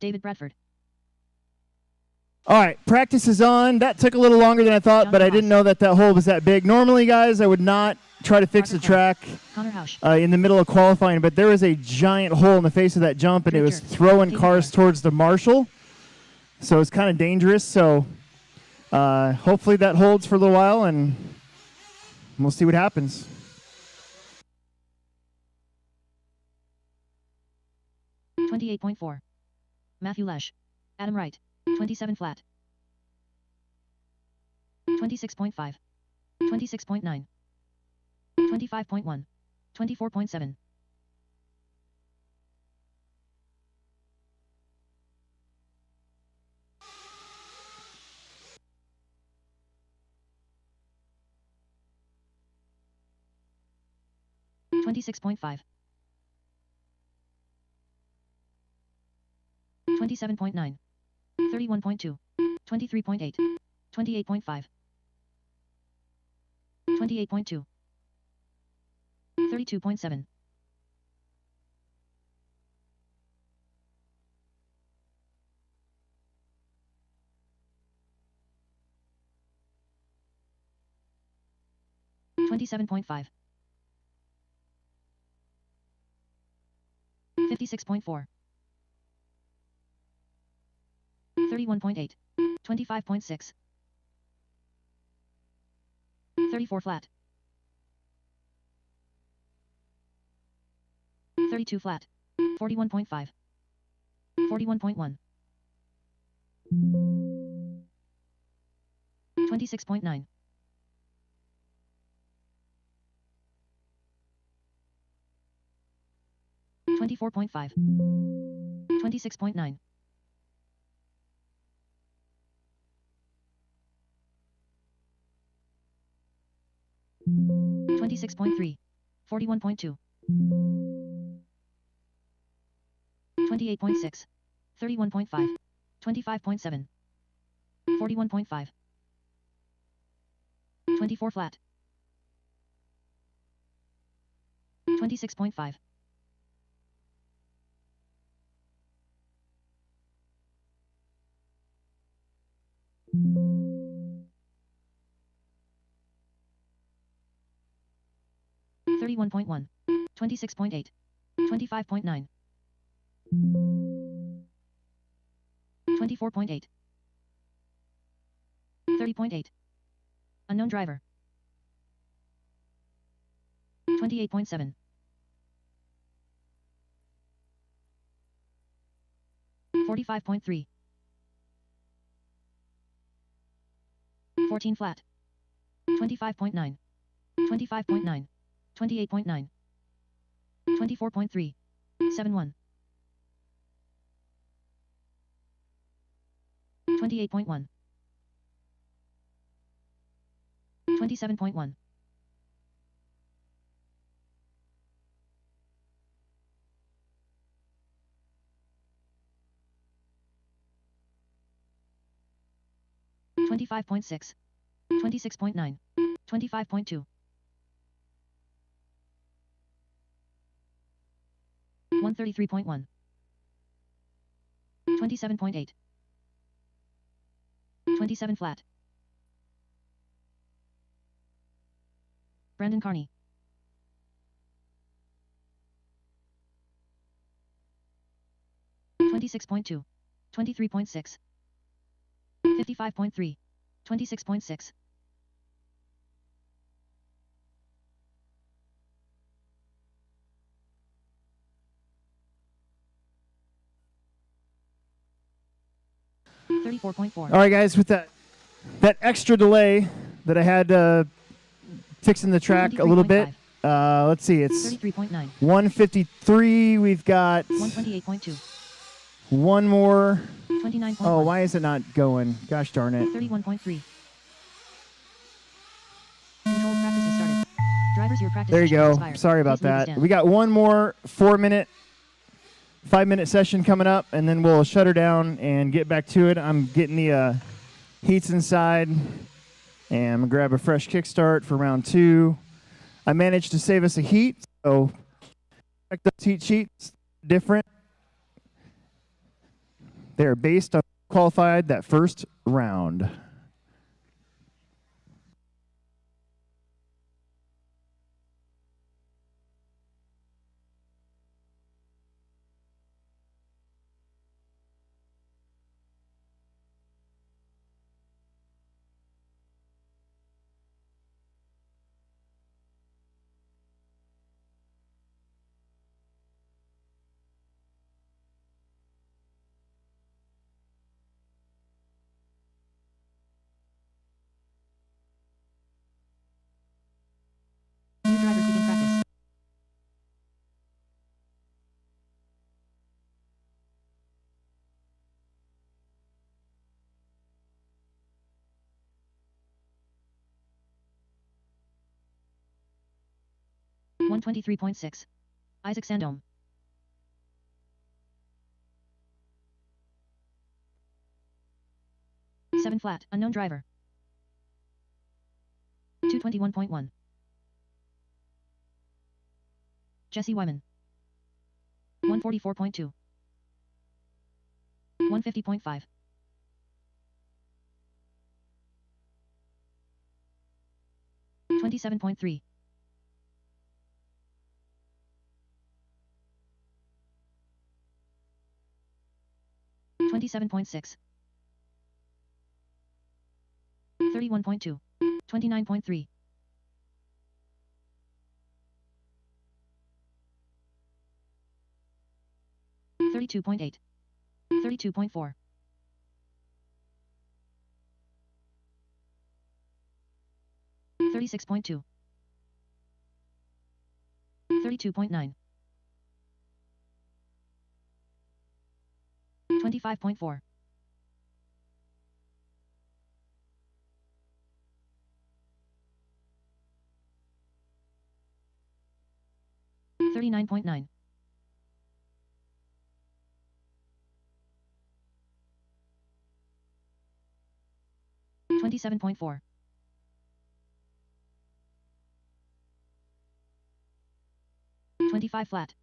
David Bradford. All right, practice is on. That took a little longer than I thought, John but I Ross. didn't know that that hole was that big. Normally, guys, I would not try to fix the Parker track Connor Hausch. in the middle of qualifying, but there was a giant hole in the face of that jump, and it was Drifter. throwing David cars Moore. towards the marshal, so it's kind of dangerous. So hopefully that holds for a little while, and we'll see what happens. .4. Matthew Lesh. Adam Wright. 27 flat. 26.5. 26.9. 25.1. 24.7. $26.5. 27.9. 31.2. 23.8. 28.5. 28.2. 32.7. $27.5. 56.4. 31.8. 25.6. 34 flat. 32 flat. 41.5. 41.1. 26.9. 24.5. 26.9. 26.3. 41.2. 28.6. 31.5. 25.7. 41.5. 24 flat. 26.5. 31.1. 26.8. 25.9. 24.8. 30.8. Unknown driver. 28.7. 45.3. 14 flat. 25.9. 25.9. 28.9. 24.3. 7.1. 28.1. 27.1. 25.6. 26.9. 25.2. 133.1. 27.8. 27 flat. Brandon Carney. 26.2. 23.6. 55.3. 26.6. 34.4. All right, guys, with that extra delay that I had fixing the track a little bit, let's see, it's 33.9. 153. We've got 128.2. one more. 29.1. Oh, why is it not going? Gosh darn it. 31.3. Controlled practice has started. Drivers, your practice There you session has go. expired. Sorry about Please leave the that. stand. We got one more 5-minute session coming up, and then we'll shut her down and get back to it. I'm getting the heats inside, and I'm going to grab a fresh kickstart for round 2. I managed to save us a heat, so check those heat sheets. Different. They are based on qualified that first round. New drivers begin practice. One 23.6. Isaac Sandome. Seven flat. Unknown driver. 221.1. Jesse Wyman. 144.2. 150.5. 27.3. 27.6. 31.2. 29.3. 32.8. 32.4. 36.2. 32.9. 25.4. 39.9. 27.4. 25 flat.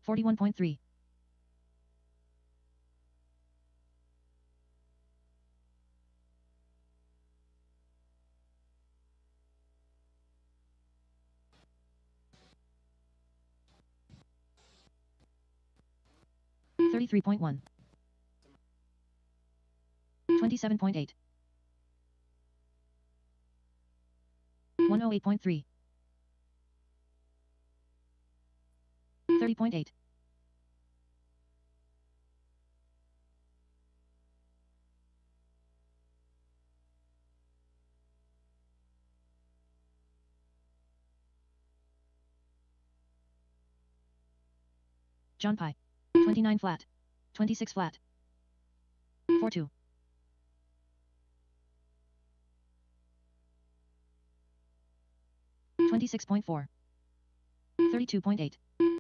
41.3. 33.1. 27.8. 108.3. 30.8. 'John Pye. 29 flat. 26 flat. 4-2. 26.4. 32.8.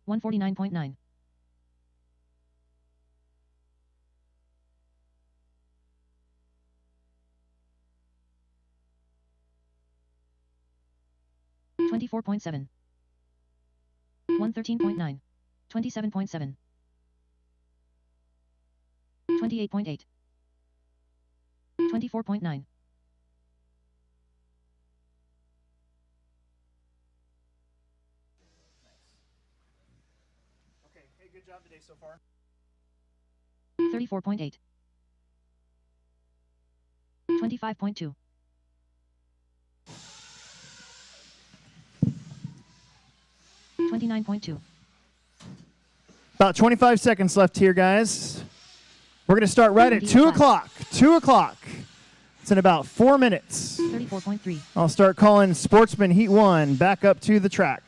149.9. 24.7. 113.9. 27.7. 28.8. 24.9. Okay, hey, good job today so far. 34.8. 25.2. 29.2. About 25 seconds left here, guys. We're going to start right at 2 o'clock. 2 o'clock. It's in about 4 minutes. 34.3. I'll start calling Sportsman Heat 1 back up to the track.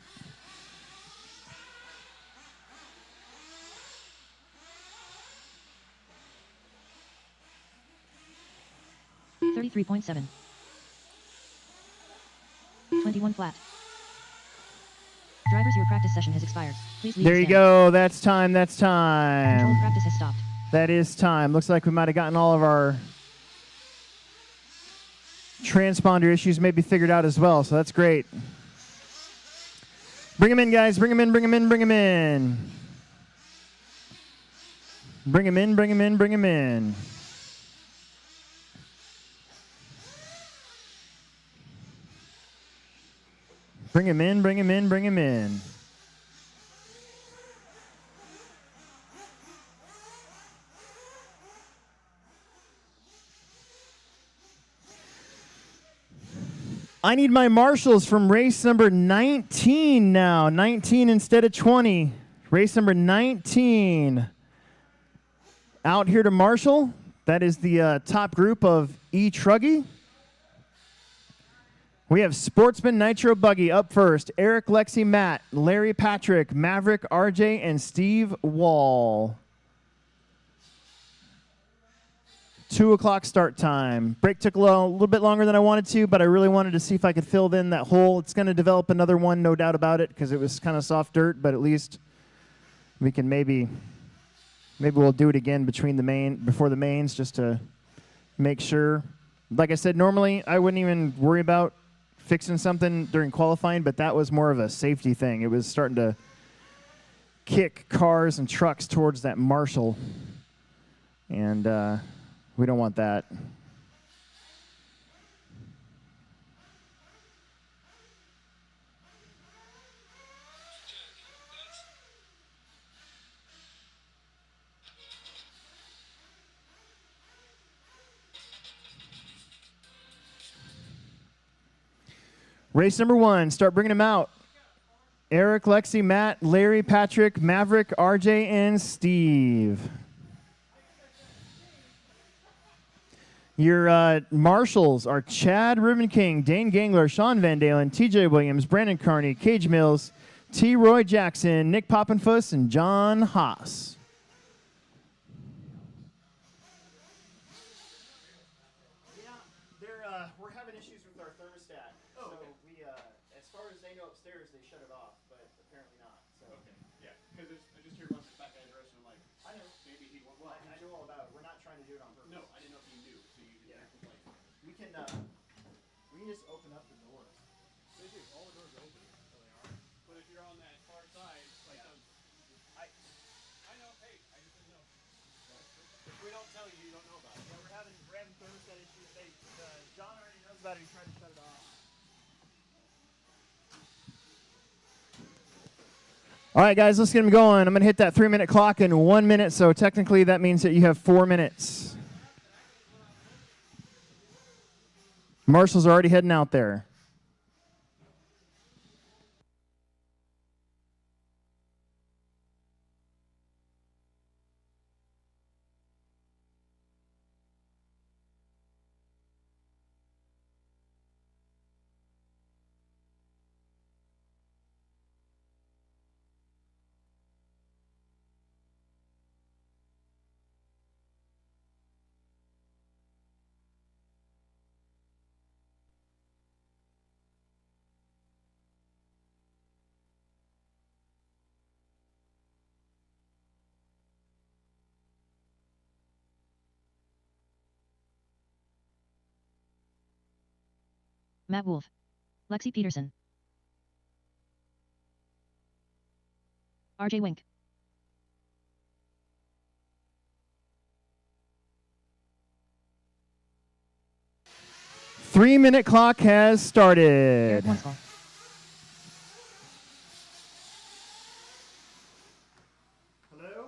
$33.7. 21 flat. Drivers, your practice session has expired. Please leave. There you go. That's time. That's time. Controlled practice has stopped. That is time. Looks like we might have gotten all of our transponder issues maybe figured out as well, so that's great. Bring them in, guys. Bring them in, bring them in, bring them in. Bring him in, bring him in, bring him in. Bring him in, bring him in, bring him in. I need my marshals from race number 19 now. 19 instead of 20. Race number 19. Out here to marshal. That is the top group of Truggy. We have Sportsman, Nitro, Buggy up first. Eric, Lexi, Matt, Larry, Patrick, Maverick, RJ, and Steve Wall. 2 o'clock start time. Break took a little bit longer than I wanted to, but I really wanted to see if I could fill in that hole. It's going to develop another one, no doubt about it, because it was kind of soft dirt, but at least we can maybe we'll do it again before the mains just to make sure. Like I said, normally I wouldn't even worry about fixing something during qualifying, but that was more of a safety thing. It was starting to kick cars and trucks towards that marshal, and we don't want that. Race number 1, start bringing them out. Eric, Lexi, Matt, Larry, Patrick, Maverick, RJ, and Steve. Your marshals are Chad Reuben King, Dane Gangler, Sean Van Dalen, TJ Williams, Brandon Carney, Cage Mills, T. Roy Jackson, Nick Poppenfuss, and John Haas. Yeah, we're having issues with our thermostat. Oh, so okay. we, as far as they know upstairs, they shut it off, but apparently not. So Okay, yeah, because I just hear about this back address, and I'm like, I know. maybe he won't. Well, I know all about it. We're not trying to do it on purpose. No, I didn't know if you knew, so you didn't Yeah. complain. We can just open up the doors. They do. All the doors are open. So they are. But if you're on that far side, like I know. Hey, I just didn't know. If we don't tell you, you don't know about it. Yeah, we're having thermostat issues. John already knows about it. He tried to shut it off. All right, guys, let's get them going. I'm going to hit that 3-minute clock in 1 minute, so technically that means that you have 4 minutes. Marshals are already heading out there. Matt Wolf. Lexi Peterson. RJ Wink. Three-minute clock has Eric started. Hornswell. Hello?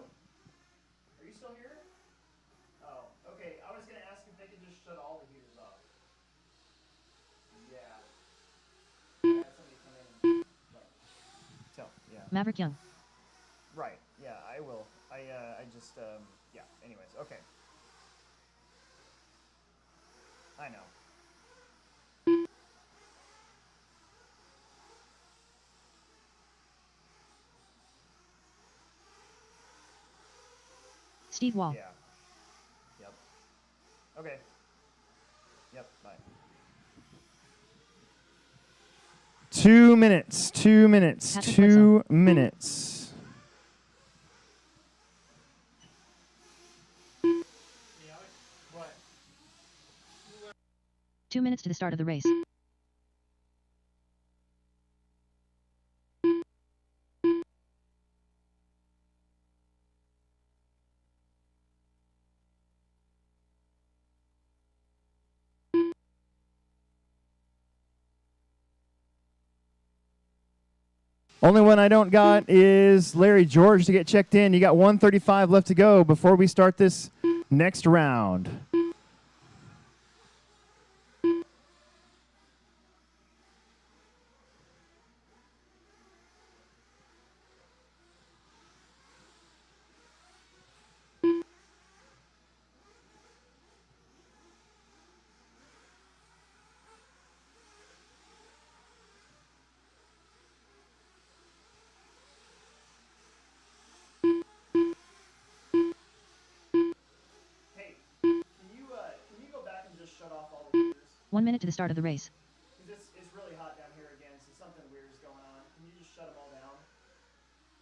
Are you still here? Oh, okay. I was going to ask if they could just shut all the heaters off. Yeah. I had somebody come in and tell. Yeah. Maverick Young. Right. Yeah, I will. I just, yeah. Anyways, okay. I know. Steve Wall. Yeah. Yep. Okay. Yep. Bye. 2 minutes. 2 minutes. Patrick 2 minutes. Yeah, what? 2 minutes to the start of the race. Only one I don't got is Larry George to get checked in. You got 135 left to go before we start this next round. Can you go back and just shut off all the heaters? 1 minute to the start of the race. Because it's really hot down here again, so something weird is going on. Can you just shut them all down?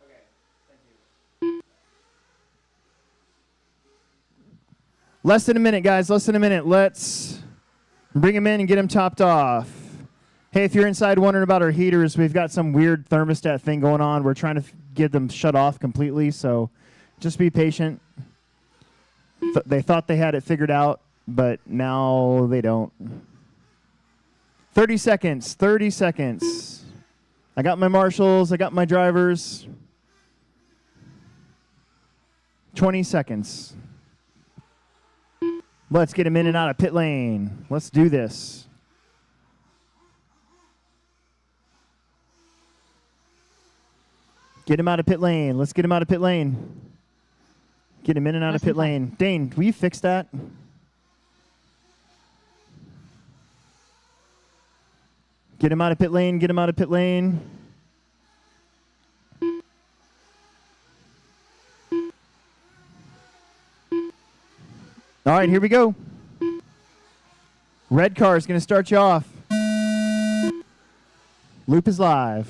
Okay, thank you. Less than a minute, guys. Less than a minute. Let's bring them in and get them topped off. Hey, if you're inside wondering about our heaters, we've got some weird thermostat thing going on. We're trying to get them shut off completely, so just be patient. They thought they had it figured out, but now they don't. 30 seconds, 30 seconds. I got my marshals, I got my drivers. 20 seconds. Let's get him in and out of pit lane. Let's do this. Get him out of pit lane. Let's get him out of pit lane. Get him in and out of pit lane. Dane, will you fix that? Get him out of pit lane. Get him out of pit lane. All right, here we go. Red car is going to start you off. Loop is live.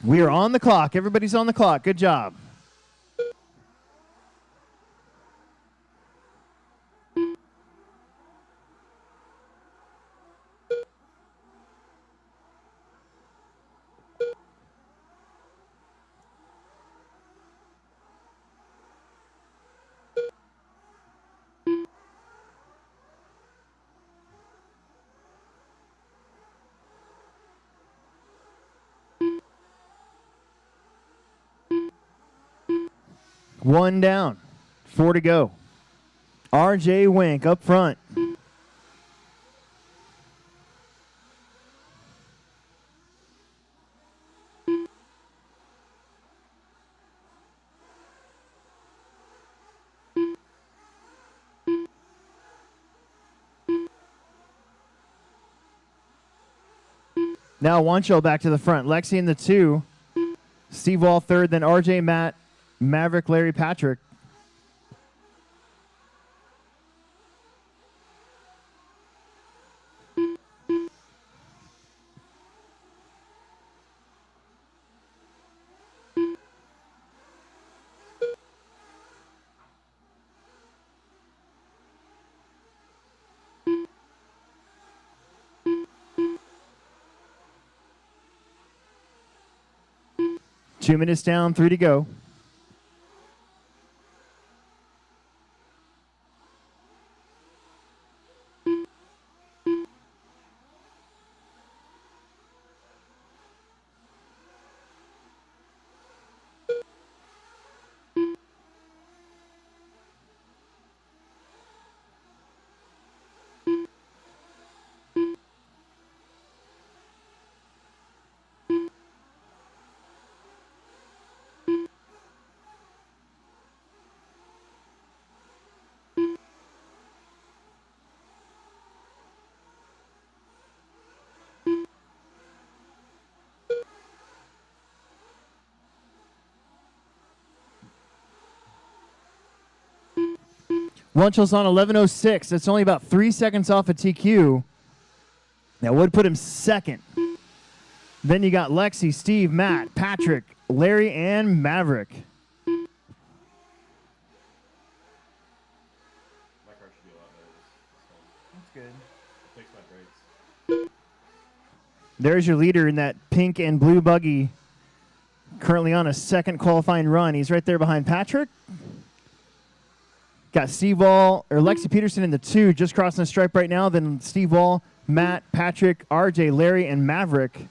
We are on the clock. Everybody's on the clock. Good job. One down, 4 to go. RJ Wink up front. Now Wancho back to the front. Lexi in the 2. Steve Wall third, then RJ, Matt, Maverick, Larry, Patrick. Two minutes down, 3 to go. Wunchel's on 11:06. That's only about 3 seconds off of TQ. That would put him second. Then you got Lexi, Steve, Matt, Patrick, Larry, and Maverick. be a lot better this time. That's good. Fix my brakes. There's your leader in that pink and blue buggy. Currently on a second qualifying run. He's right there behind Patrick. Got Steve Wall or Lexi Peterson in the 2, just crossing the stripe right now. Then Steve Wall, Matt, Patrick, RJ, Larry, and Maverick.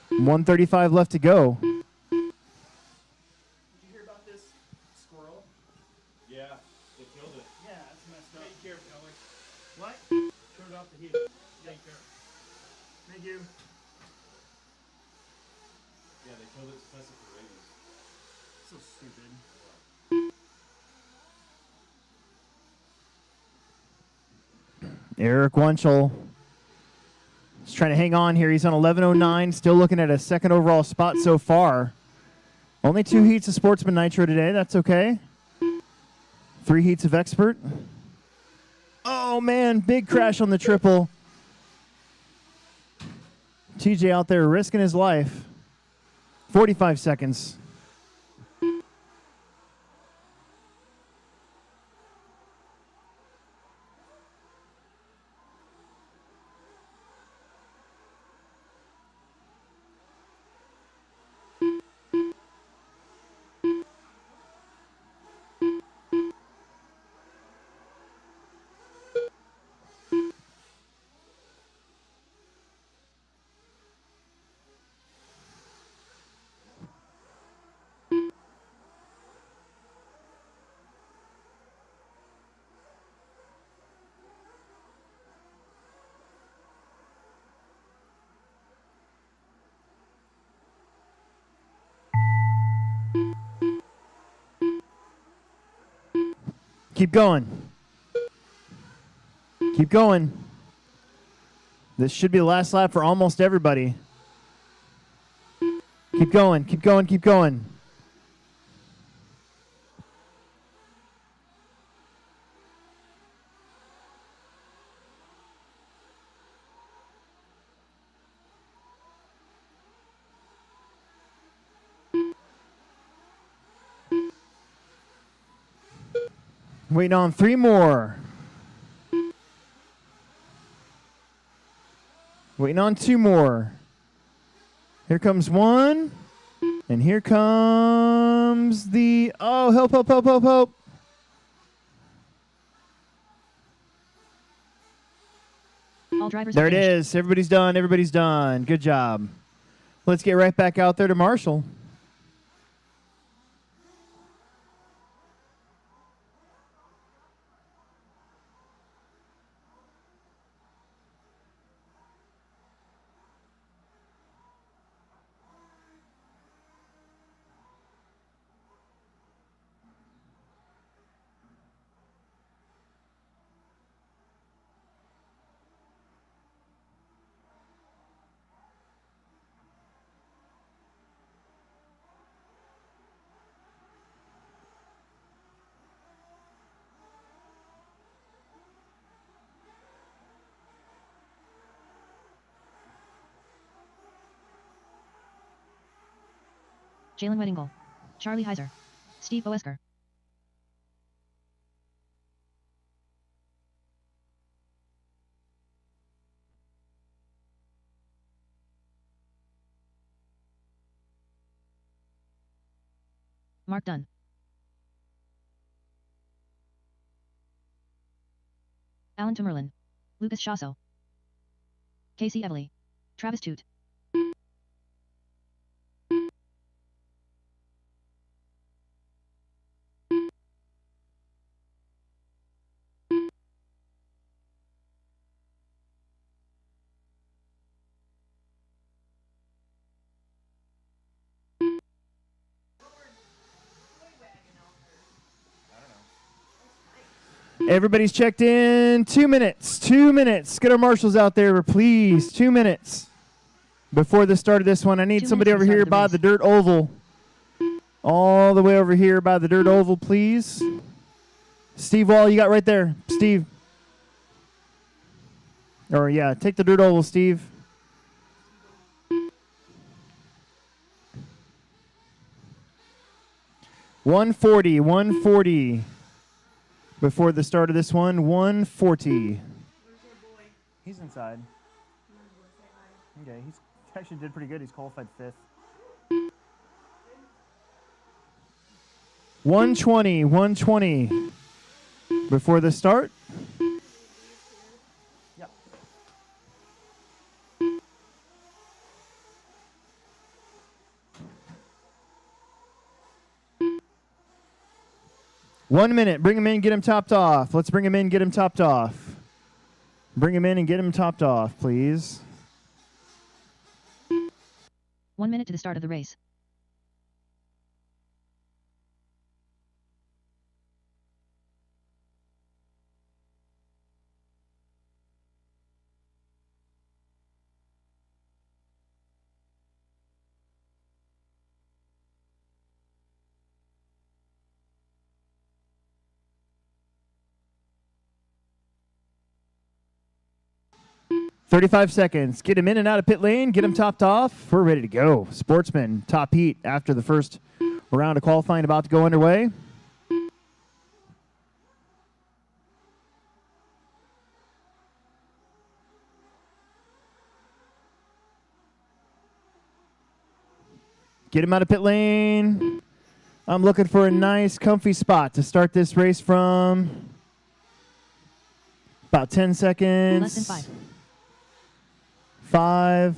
135 left to go. Did you hear about this squirrel? Yeah, they killed it. Yeah, that's messed up. Take care, Alex. What? Turn it off the heat. Take care. Thank you. Yeah, they killed it. It's tested for rabies. So stupid. Eric Wunschel is trying to hang on here. He's on 11:09, still looking at a second overall spot so far. Only 2 heats of Sportsman Nitro today. That's okay. 3 heats of Expert. Oh, man, big crash on the triple. TJ out there risking his life. 45 seconds. Keep going. Keep going. This should be the last lap for almost everybody. Keep going, keep going, keep going. Waiting on 3 more. Waiting on 2 more. Here comes 1. And here comes the... Oh, help, help, help, help, help. All drivers There have it finished. is. Everybody's done. Everybody's done. Good job. Let's get right back out there to Marshall. Jalen Weddingle. Charlie Heiser. Steve Boesker. Mark Dunn. Alan Tumerlin. Lucas Shasso. Casey Evely. Travis Toot. Everybody's checked in. 2 minutes. 2 minutes. Get our marshals out there, please. 2 minutes. Before the start of this one, I need 2 somebody minutes over to here start the by race. the dirt oval. All the way over here by the dirt oval, please. Steve Wall, you got right there. Steve. Or, yeah, take the dirt oval, Steve. $140. before the start of this one. 140. He's inside. Okay, he's actually did pretty good. He's qualified 5th. 120 before the start. Yep. One minute. Bring him in, get him topped off. Let's bring him in, get him topped off. Bring him in and get him topped off, please. 1 minute to the start of the race. $35 seconds. Get him in and out of pit lane. Get him topped off. We're ready to go. Sportsman, top heat after the first round of qualifying about to go underway. Get him out of pit lane. I'm looking for a nice, comfy spot to start this race from. About 10 seconds. Less than 5. 5,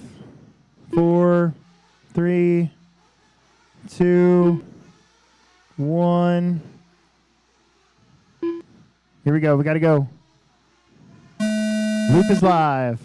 4, 3, 2, 1. Here we go. We got to go. Loop is live.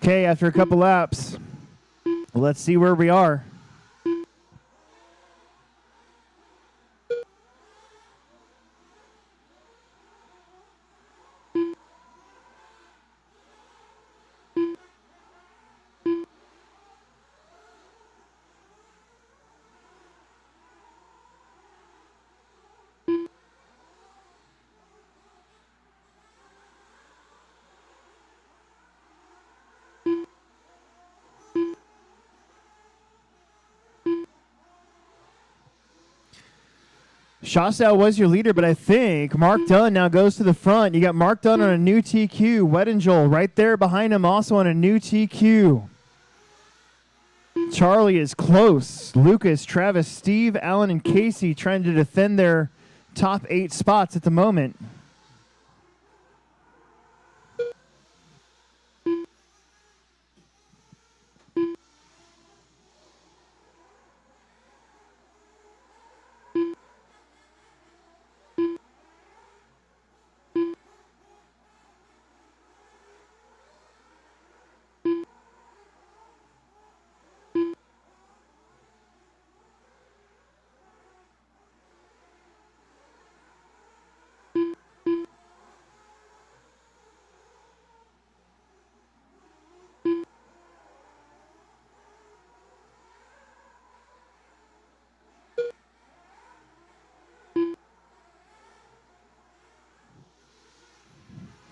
Okay, after a couple laps, let's see where we are. Shawsell was your leader, but I think Mark Dunn now goes to the front. You got Mark Dunn on a new TQ. Weddingel right there behind him also on a new TQ. Charlie is close. Lucas, Travis, Steve, Allen, and Casey trying to defend their top 8 spots at the moment.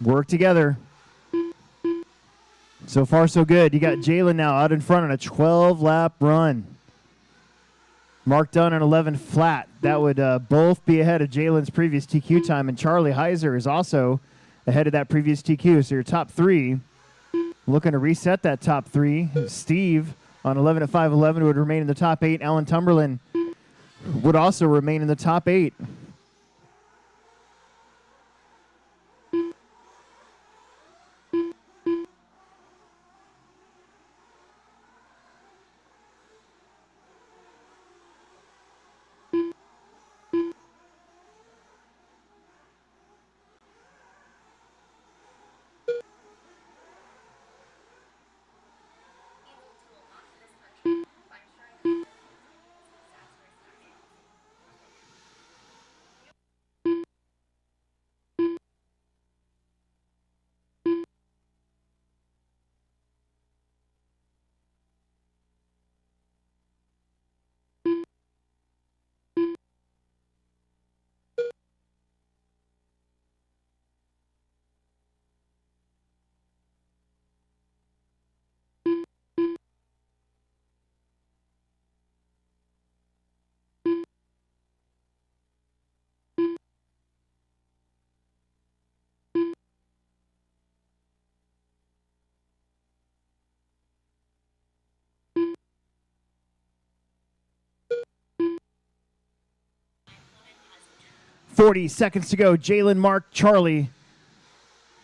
Work together. So far, so good. You got Jalen now out in front on a 12-lap run. Mark Dunn on 11 flat. That would both be ahead of Jalen's previous TQ time, and Charlie Heiser is also ahead of that previous TQ. So your top 3, looking to reset that top 3. Steve on 11 at 5'11" would remain in the top 8. Alan Tumberland would also remain in the top 8. 40 seconds to go. Jalen, Mark, Charlie.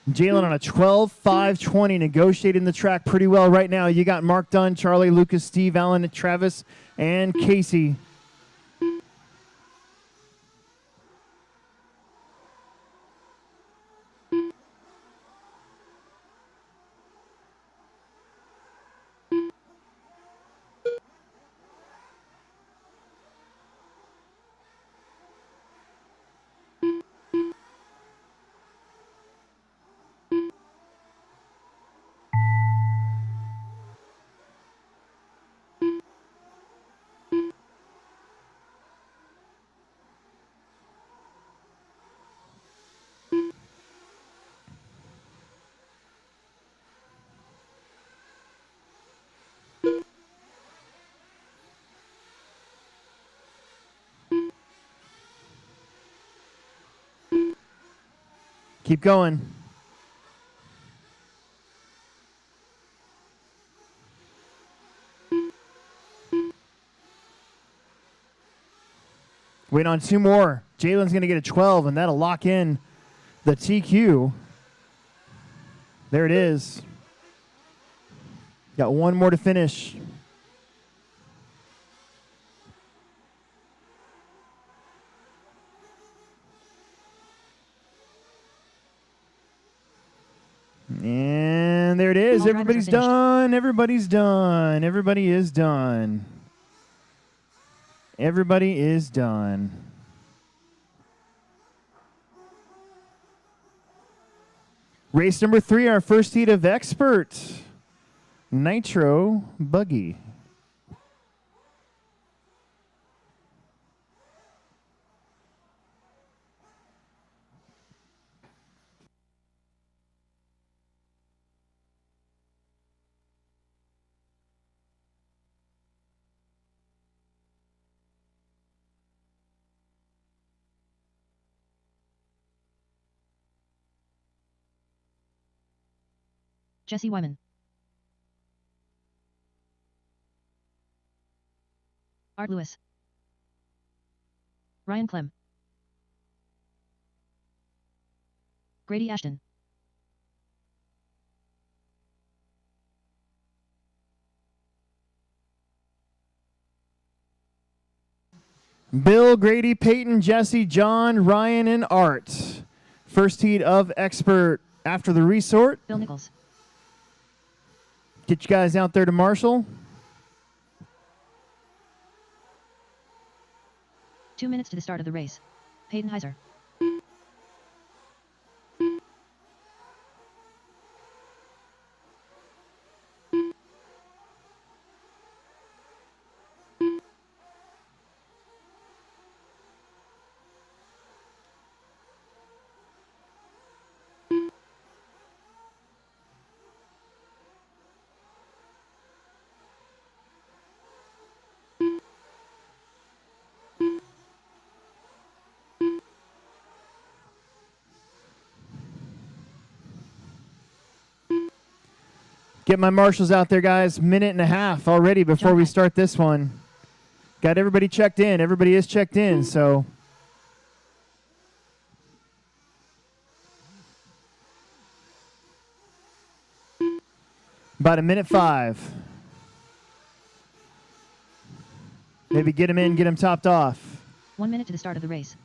Jalen on a 12-5-20, negotiating the track pretty well right now. You got Mark Dunn, Charlie, Lucas, Steve, Allen, Travis, and Casey. Keep going. Wait on two more. Jalen's going to get a 12, and that'll lock in the TQ. There it is. Got one more to finish. And there it is. All drivers are Everybody's finished. done. Everybody's done. Everybody is done. Everybody is done. Race number 3, our first heat of expert. Nitro buggy. Jesse Wyman. Art Lewis. Ryan Clem. Grady Ashton. Bill, Grady, Peyton, Jesse, John, Ryan, and Art. First heat of expert after the resort. Bill Nichols. Get you guys out there to Marshall. 2 minutes to the start of the race. Peyton Heiser. Get my marshals out there, guys. Minute and a half already before we start this one. Got everybody checked in. Everybody is checked in, so. About a minute 5. Maybe get them in, get them topped off. 1 minute to the start of the race.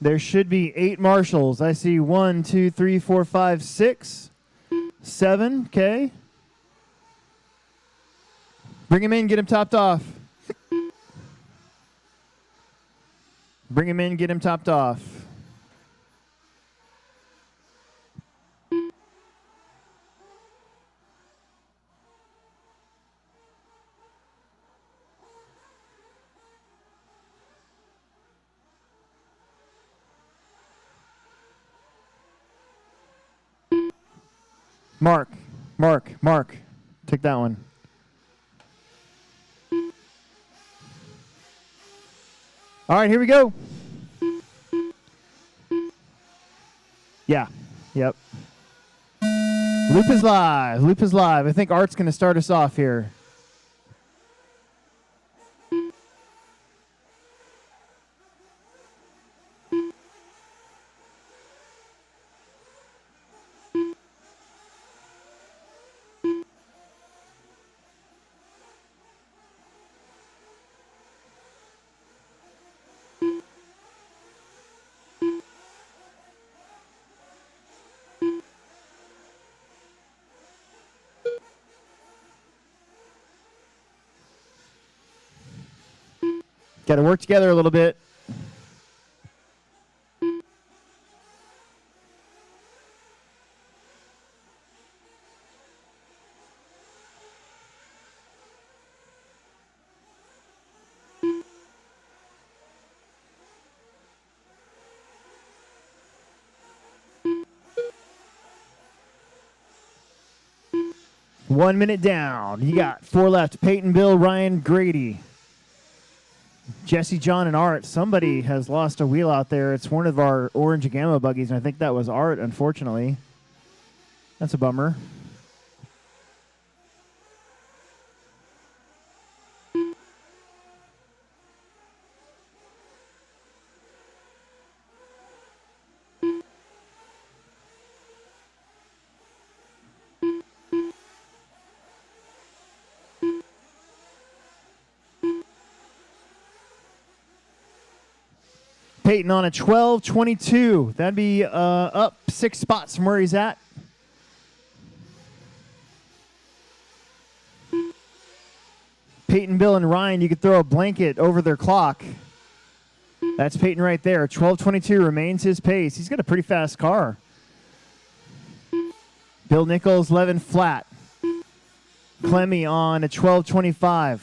There should be 8 marshals. I see 1, 2, 3, 4, 5, 6. 7, okay. Bring him in, get him topped off. Bring him in, get him topped off. Mark. Take that one. All right, here we go. Yeah. Yep. Loop is live. I think Art's going to start us off here. Got to work together a little bit. One minute down. You got 4 left. Peyton, Bill, Ryan, Grady. Jesse, John, and Art. Somebody has lost a wheel out there. It's one of our orange gamma buggies, and I think that was Art, unfortunately. That's a bummer. Peyton on a 12:22. That'd be up 6 spots from where he's at. Peyton, Bill, and Ryan, you could throw a blanket over their clock. That's Peyton right there. 12:22 remains his pace. He's got a pretty fast car. Bill Nichols, 11 flat. Clemmy on a 12:25.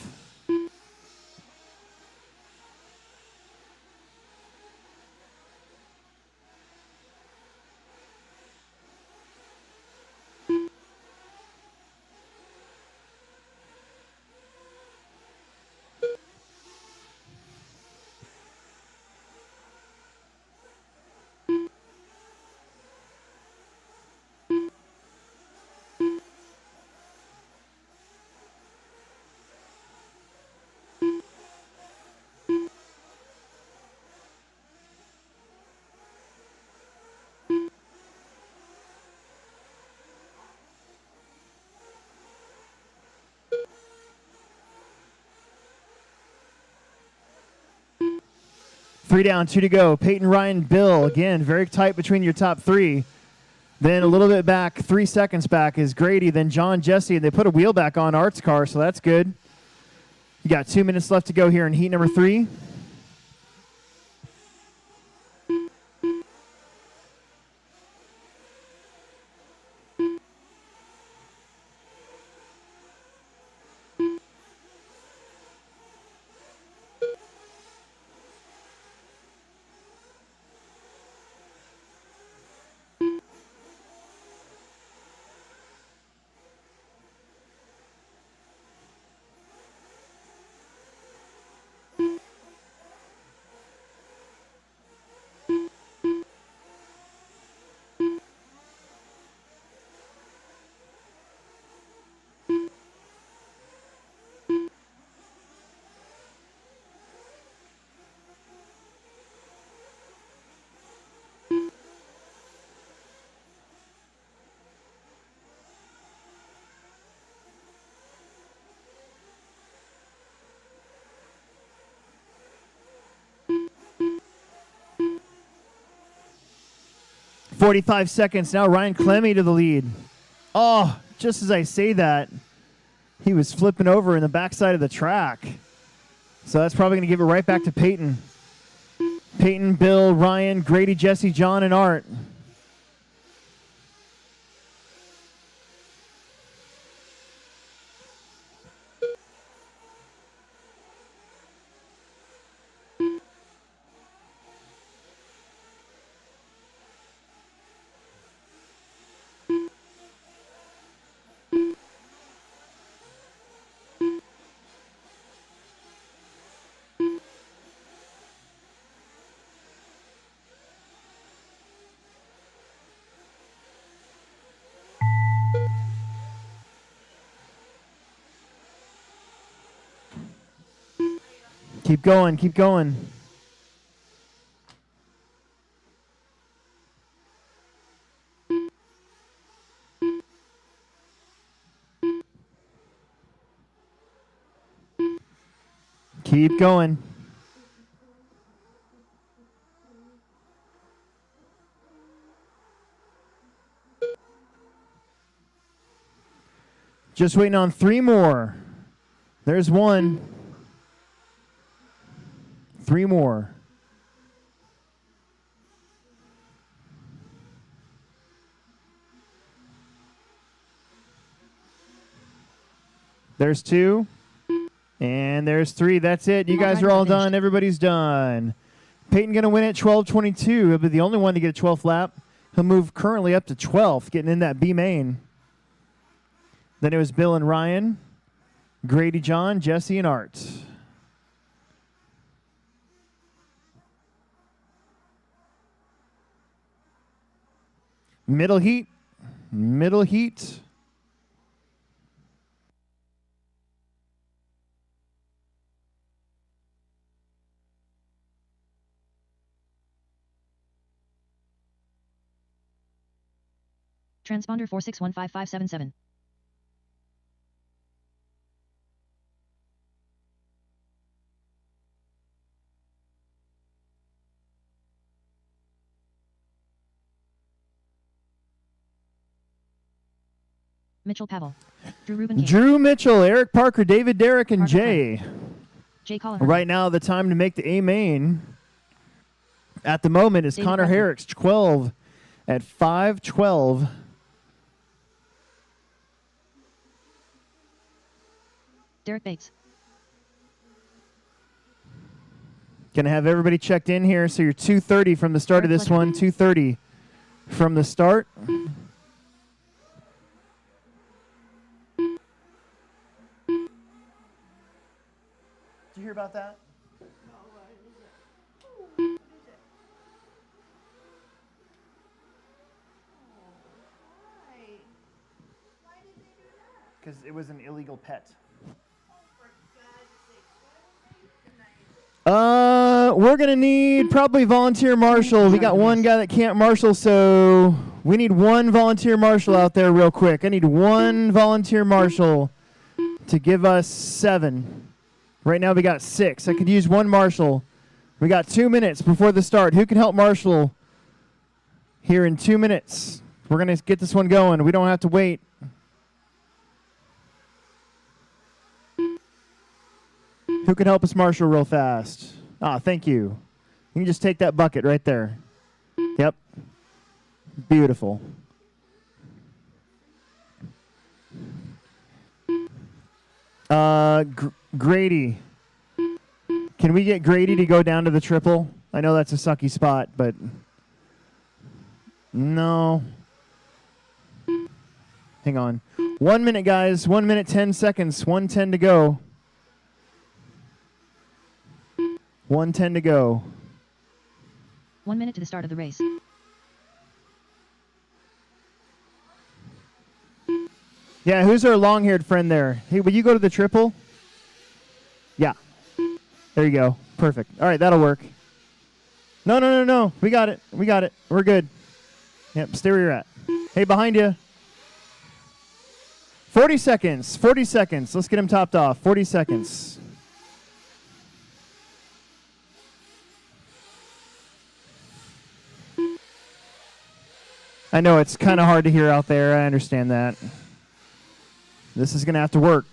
Three down, 2 to go. Peyton, Ryan, Bill. Again, very tight between your top 3. Then a little bit back, 3 seconds back is Grady, then John, Jesse, and they put a wheel back on Art's car, so that's good. You got 2 minutes left to go here in heat number 3. .45 seconds now. Ryan Clemmy to the lead. Oh, just as I say that, he was flipping over in the backside of the track. So that's probably going to give it right back to Peyton. Peyton, Bill, Ryan, Grady, Jesse, John, and Art. Keep going, keep going. Keep going. Just waiting on 3 more. There's one. 3 more. There's 2. And there's 3. That's it. You guys are all done. Everybody's done. Peyton going to win at 12:22. He'll be the only one to get a 12th lap. He'll move currently up to 12th, getting in that B main. Then it was Bill and Ryan, Grady, John, Jesse, and Art. Middle heat. Middle heat. Transponder 46155577. Mitchell Pavel. Drew Ruben King. Drew Mitchell, Eric Parker, David Derrick, and Jay. Jay Collar. Right now, the time to make the A main at the moment is David Connor Bradford. Herrick's 12 at 5:12. Derek Bates. Gonna have everybody checked in here. So you're 2:30 from the start of Eric this Fletcher. one. 2:30 from the start. Did you hear about that? Because it was an illegal pet. We're gonna need probably volunteer marshal. We got one guy that can't marshal, so we need one volunteer marshal out there real quick. I need one volunteer marshal to give us 7. Right now we got 6. I could use one marshal. We got 2 minutes before the start. Who can help marshal here in 2 minutes? We're gonna get this one going. We don't have to wait. Who can help us marshal real fast? Ah, thank you. You can just take that bucket right there. Yep. Beautiful. Grady. Can we get Grady to go down to the triple? I know that's a sucky spot, but no. Hang on. 1 minute, guys. 1 minute, 10 seconds. 1:10 to go. 1:10 to go. 1 minute to the start of the race. Yeah, who's our long-haired friend there? Hey, will you go to the triple? Yeah. There you go. Perfect. All right, that'll work. No. We got it. We're good. Yep, stay where you're at. Hey, behind you. 40 seconds. 40 seconds. Let's get him topped off. 40 seconds. I know it's kind of hard to hear out there. I understand that. This is going to have to work.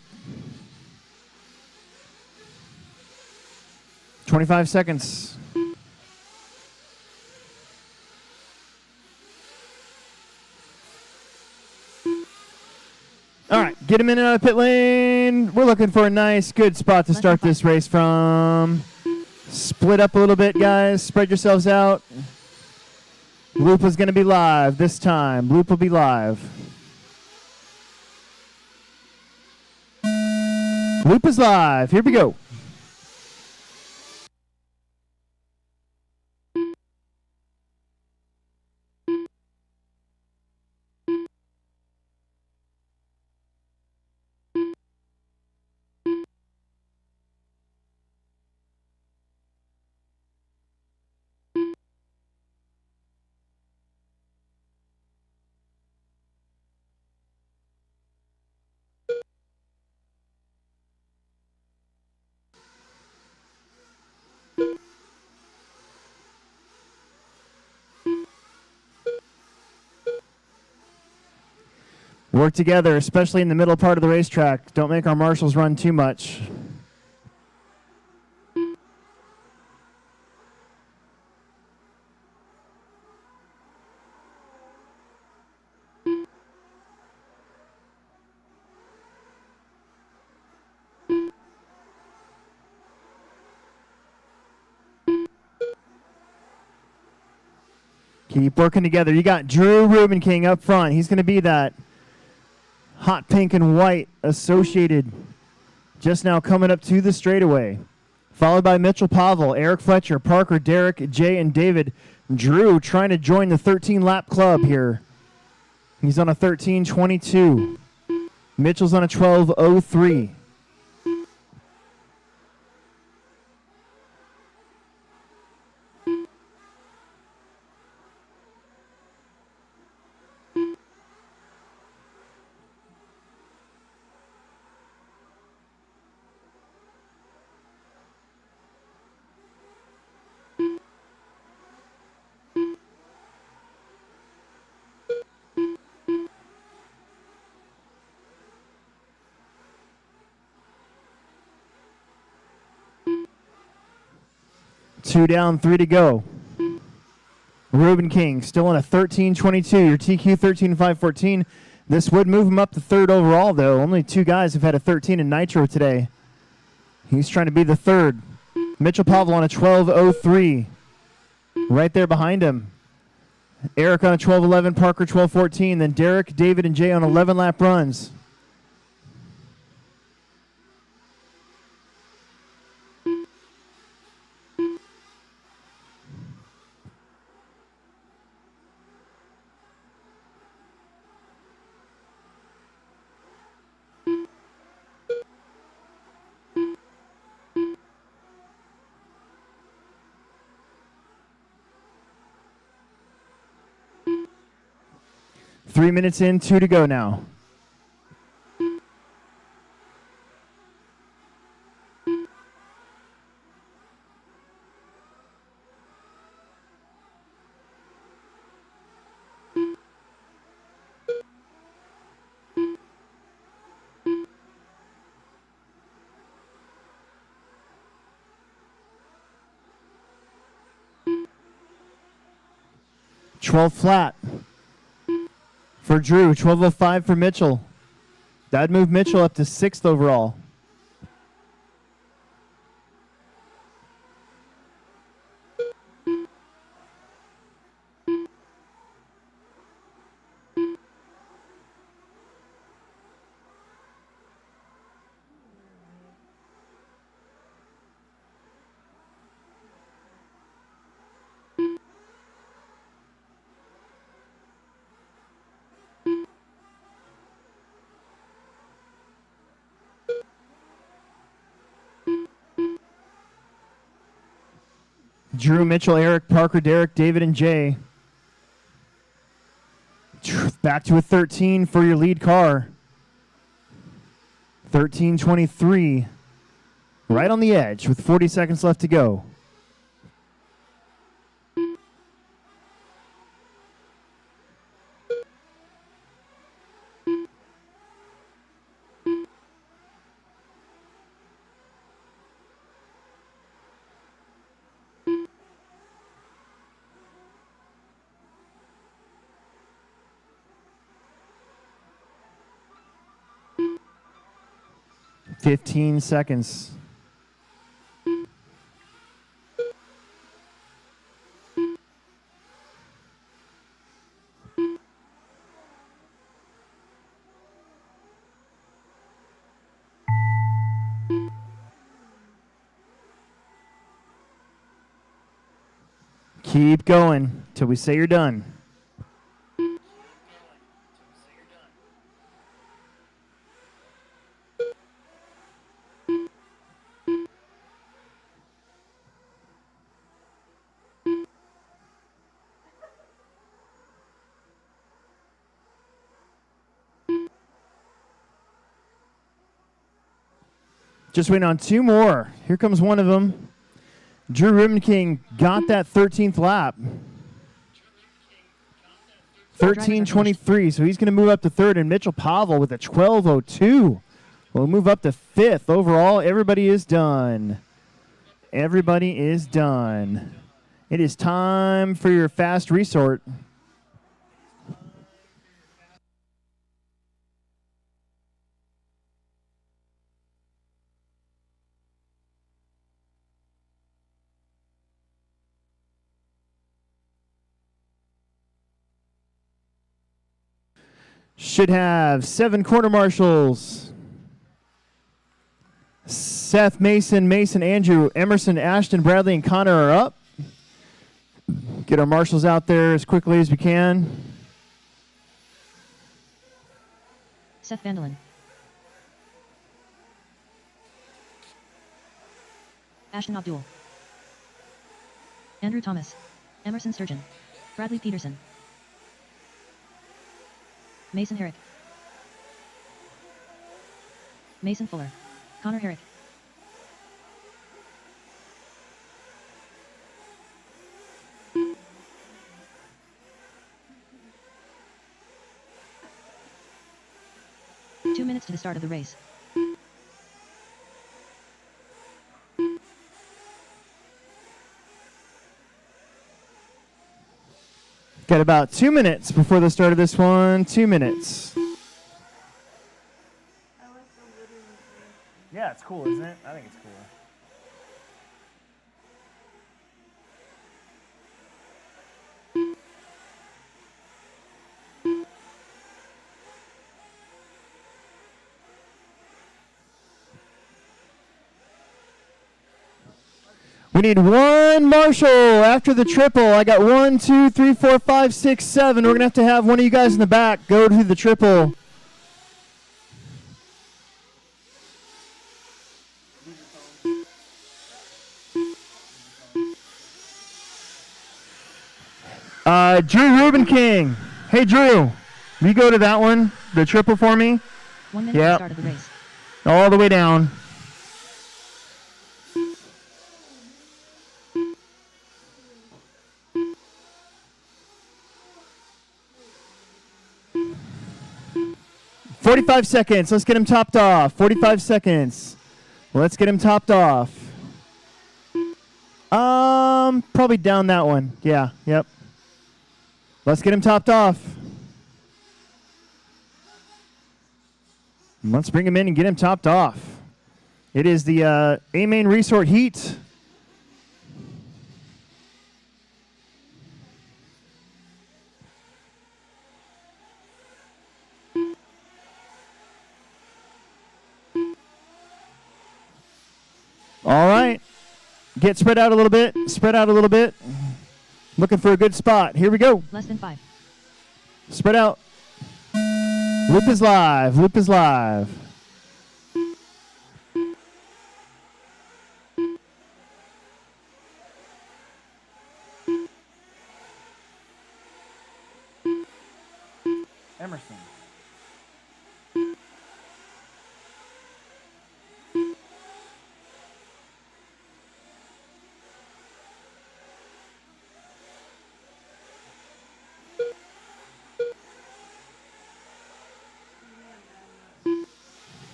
25 seconds. All right, get him in and out of pit lane. We're looking for a nice, good spot to start this race from. Split up a little bit, guys. Spread yourselves out. Loop is going to be live this time. Loop will be live. Loop is live. Here we go. Work together, especially in the middle part of the racetrack. Don't make our marshals run too much. Keep working together. You got Drew Rubin King up front. He's going to be that hot pink and white associated just now coming up to the straightaway. Followed by Mitchell Pavel, Eric Fletcher, Parker, Derek, Jay, and David. Drew trying to join the 13-lap club here. He's on a 13:22. Mitchell's on a 12:03. Two down, 3 to go. Reuben King still on a 13:22. Your TQ 13:514. This would move him up to third overall, though. Only two guys have had a 13 in Nitro today. He's trying to be the third. Mitchell Pavel on a 12:03. Right there behind him. Eric on a 12:11. Parker 12:14. Then Derek, David, and Jay on 11-lap runs. Three minutes in, 2 to go now. Flat for Drew, 12:05 for Mitchell. That'd move Mitchell up to 6th overall. Drew, Mitchell, Eric, Parker, Derek, David, and Jay. Back to a 13 for your lead car. 13:23. Right on the edge with 40 seconds left to go. Fifteen seconds. Keep going till we say you're done. Just waiting on two more. Here comes one of them. Drew Rubin King got that 13th lap. 13:23, so he's going to move up to third, and Mitchell Pavel with a 12:02 will move up to fifth overall. Everybody is done. Everybody is done. It is time for your fast resort. should have 7 corner marshals. Seth, Mason, Andrew, Emerson, Ashton, Bradley, and Connor are up. Get our marshals out there as quickly as we can. Seth Vandelin. Ashton Abdul. Andrew Thomas. Emerson Sturgeon. Bradley Peterson. Mason Herrick. Mason Fuller. Connor Herrick. Two minutes to the start of the race. Got about 2 minutes before the start of this one. 2 minutes. Yeah, it's cool, isn't it? I think it's cool. We need 1 marshal after the triple. I got 1, 2, 3, 4, 5, 6, 7. We're going to have one of you guys in the back go to the triple. Drew Ruben King. Hey, Drew, will you go to that one, the triple for me? 1 minute to the start of the race. All the way down. "45 seconds. Let's get him topped off. 45 seconds. Let's get him topped off. Probably down that one. Yeah, yep. Let's get him topped off. Let's bring him in and get him topped off. It is the A-Main Resort Heat. All right. Get spread out a little bit. Spread out a little bit. Looking for a good spot. Here we go. Less than 5. Spread out. Loop is live. Loop is live. Emerson.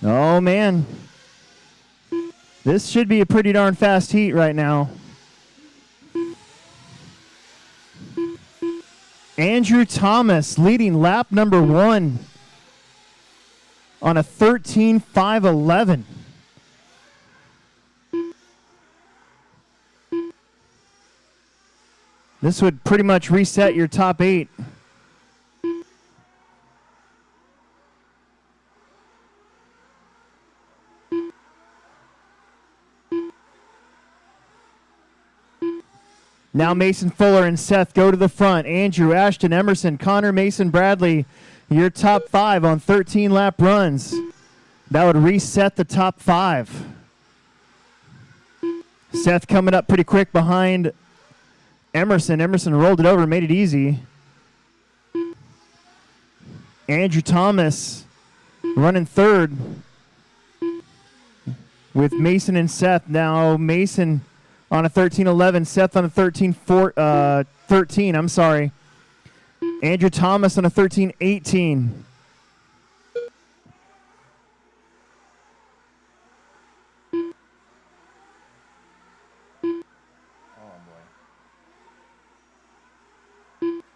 Oh, man. This should be a pretty darn fast heat right now. Andrew Thomas leading lap number 1 on a 13.511. This would pretty much reset your top 8. Now Mason Fuller and Seth go to the front. Andrew, Ashton, Emerson, Connor, Mason, Bradley, your top 5 on 13-lap runs. That would reset the top 5. Seth coming up pretty quick behind Emerson. Emerson rolled it over, made it easy. Andrew Thomas running third with Mason and Seth. Now Mason on a 13.11, Seth on a 13, I'm sorry. Andrew Thomas on a 13.18.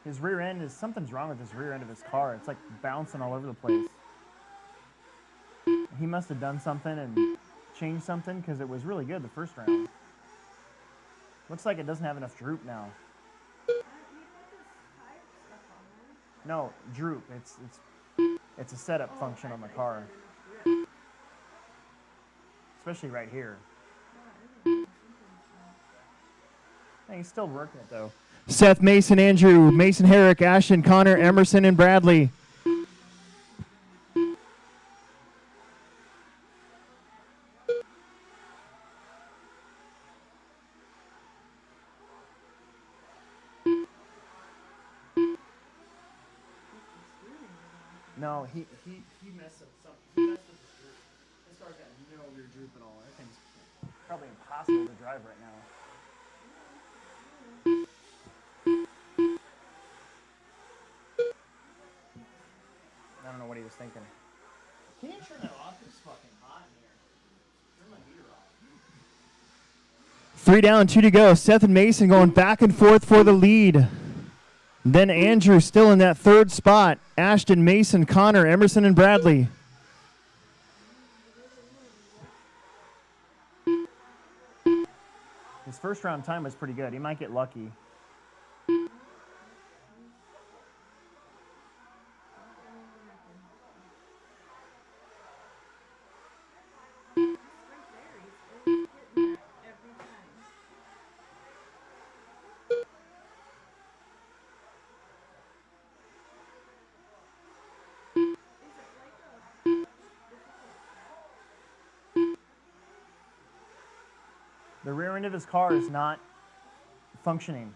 His rear end is, something's wrong with his rear end of his car. It's like bouncing all over the place. He must have done something and changed something because it was really good the first round. Looks like it doesn't have enough droop now. No, droop. It's It's a setup function on the car. Especially right here. Hey, he's still working it though. Seth, Mason, Andrew, Mason, Herrick, Ashton, Connor, Emerson, and Bradley. No, he messed up something. He messed up his droop. This car's got no rear droop at all. Everything's probably impossible to drive right now. I don't know what he was thinking. Can you turn that off? It's fucking hot in here. Turn my heater off. 3 down, 2 to go. Seth and Mason going back and forth for the lead. Then Andrew still in that third spot. Ashton, Mason, Connor, Emerson, and Bradley. His first round time was pretty good. He might get lucky. The rear end of his car is not functioning.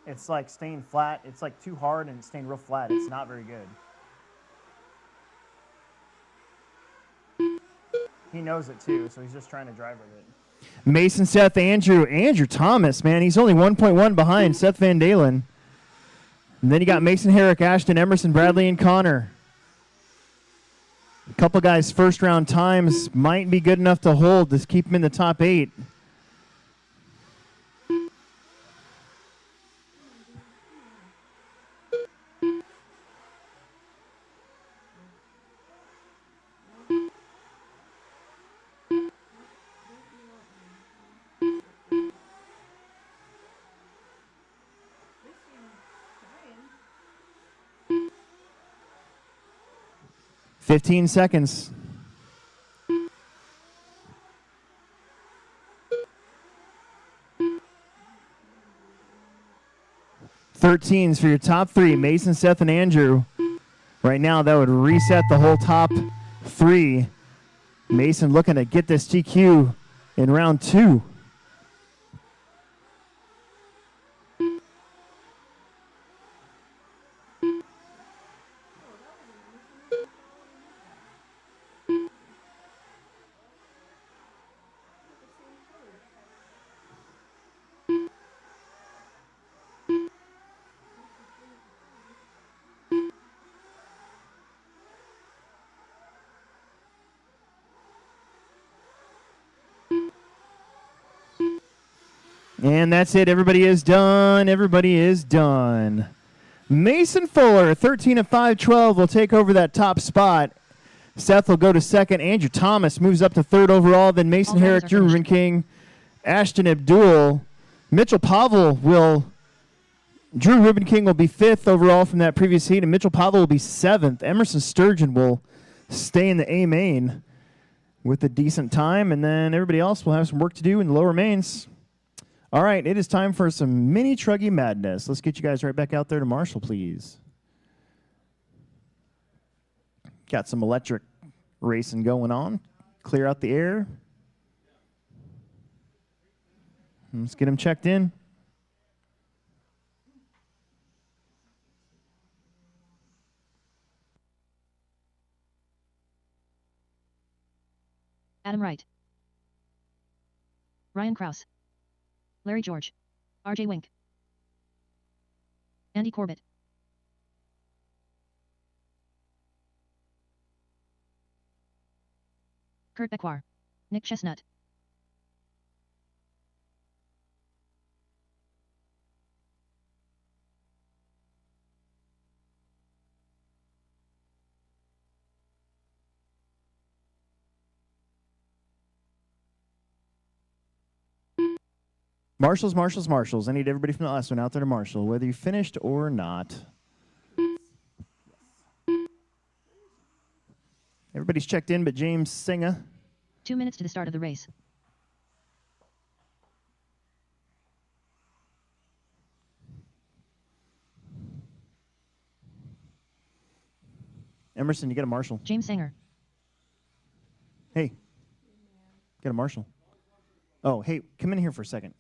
It's like staying flat. It's like too hard and it's staying real flat. It's not very good. He knows it too, so he's just trying to drive with it. Mason, Seth, Andrew Thomas, man. He's only 1.1 behind Seth Van Dalen. And then you got Mason, Herrick, Ashton, Emerson, Bradley, and Connor. A couple guys' first round times might be good enough to hold to keep him in the top 8. Fifteen seconds. 13s for your top 3, Mason, Seth, and Andrew. Right now, that would reset the whole top 3. Mason looking to get this TQ in round 2. And that's it. Everybody is done. Everybody is done. Mason Fuller, 13 of 512, will take over that top spot. Seth will go to second. Andrew Thomas moves up to third overall. Then Mason Herrick, Drew Ruben King, Ashton Abdul. Mitchell Pavel will... Drew Ruben King will be 5th overall from that previous heat, and Mitchell Pavel will be 7th. Emerson Sturgeon will stay in the A main with a decent time, and then everybody else will have some work to do in the lower mains. All right, it is time for some mini Truggy madness. Let's get you guys right back out there to Marshall, please. Got some electric racing going on. Clear out the air. Let's get them checked in. Adam Wright, Ryan Krause, Larry George, RJ Wink, Andy Corbett, Kurt Becquar, Nick Chestnut, Marshalls, Marshalls, Marshalls. I need everybody from the last one out there to Marshall, whether you finished or not. Everybody's checked in but James Singer. 2 minutes to the start of the race. Emerson, you get a marshal. James Singer. Hey, get a marshal. Oh, hey, come in here for a second.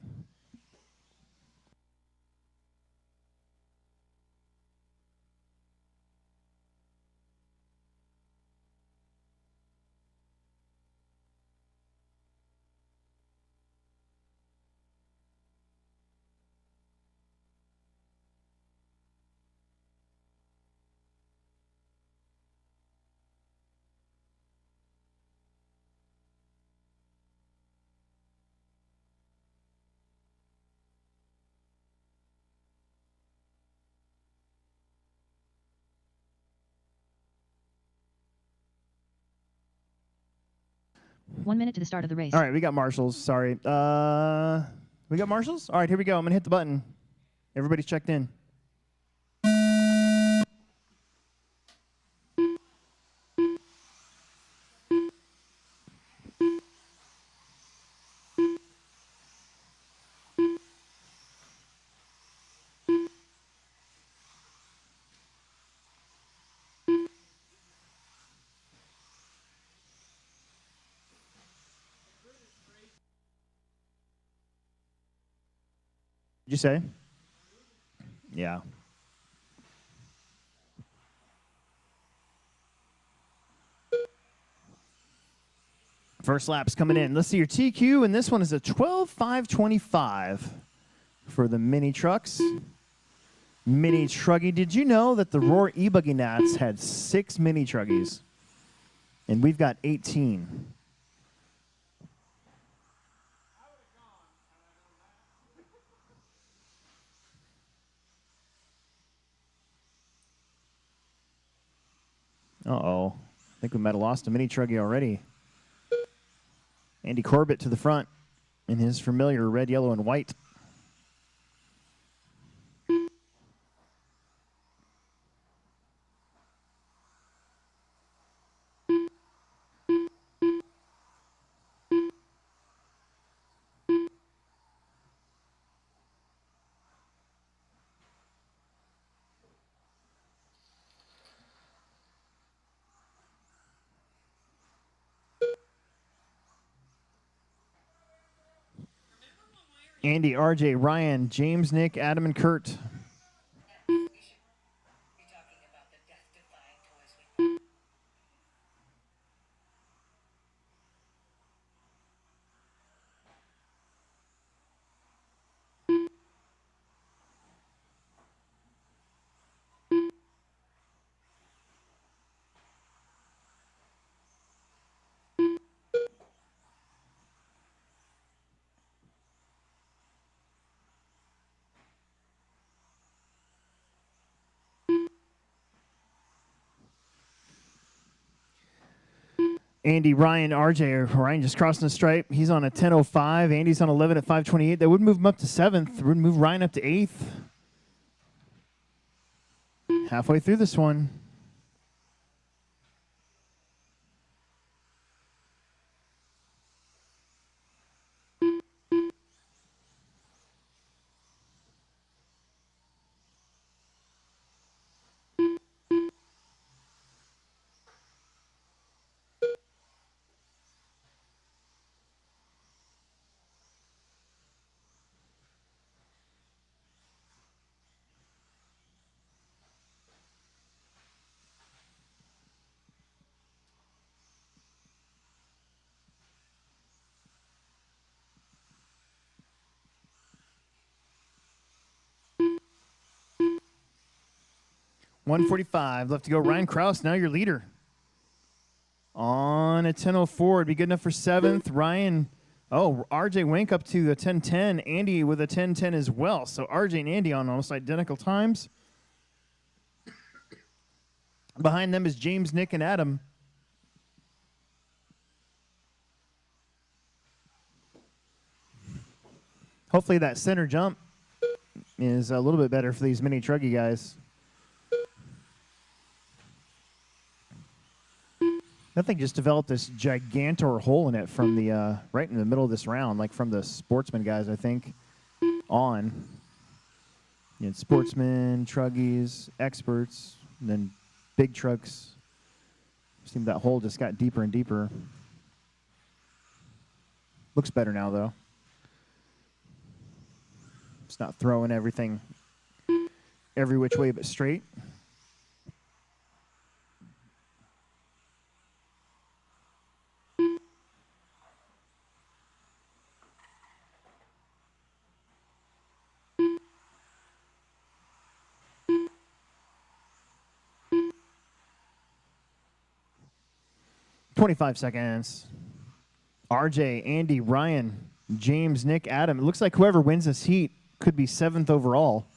One minute to the start of the race. All right, we got marshals. Sorry. We got marshals? All right, here we go. I'm going to hit the button. Everybody's checked in. Did you say? Yeah. First lap's coming in. Let's see your TQ, and this one is a 12.525 for the mini trucks. Mini Truggy. Did you know that the Roar e-buggy Nats had 6 mini Truggies? And we've got 18. Uh-oh. I think we might have lost a mini Truggy already. Andy Corbett to the front in his familiar red, yellow, and white. Andy, RJ, Ryan, James, Nick, Adam, and Kurt. Andy, Ryan, RJ. Ryan just crossing the stripe. He's on a 10.05. Andy's on 11 at 5.28. That would move him up to 7th. Would move Ryan up to 8th. Halfway through this one. $145 left to go. Ryan Kraus, now your leader. On a 10.04, it'd be good enough for 7th. Ryan, RJ Wink up to the 10.10. Andy with a 10.10 as well. So RJ and Andy on almost identical times. Behind them is James, Nick, and Adam. Hopefully that center jump is a little bit better for these mini Truggy guys. That thing just developed this gigantor hole in it from the right in the middle of this round, like from the Sportsman guys, I think, on. You had Sportsman, Truggies, Experts, and then big trucks. Seemed that hole just got deeper and deeper. Looks better now, though. It's not throwing everything every which way but straight. "25 seconds. RJ, Andy, Ryan, James, Nick, Adam. It looks like whoever wins this heat could be 7th overall.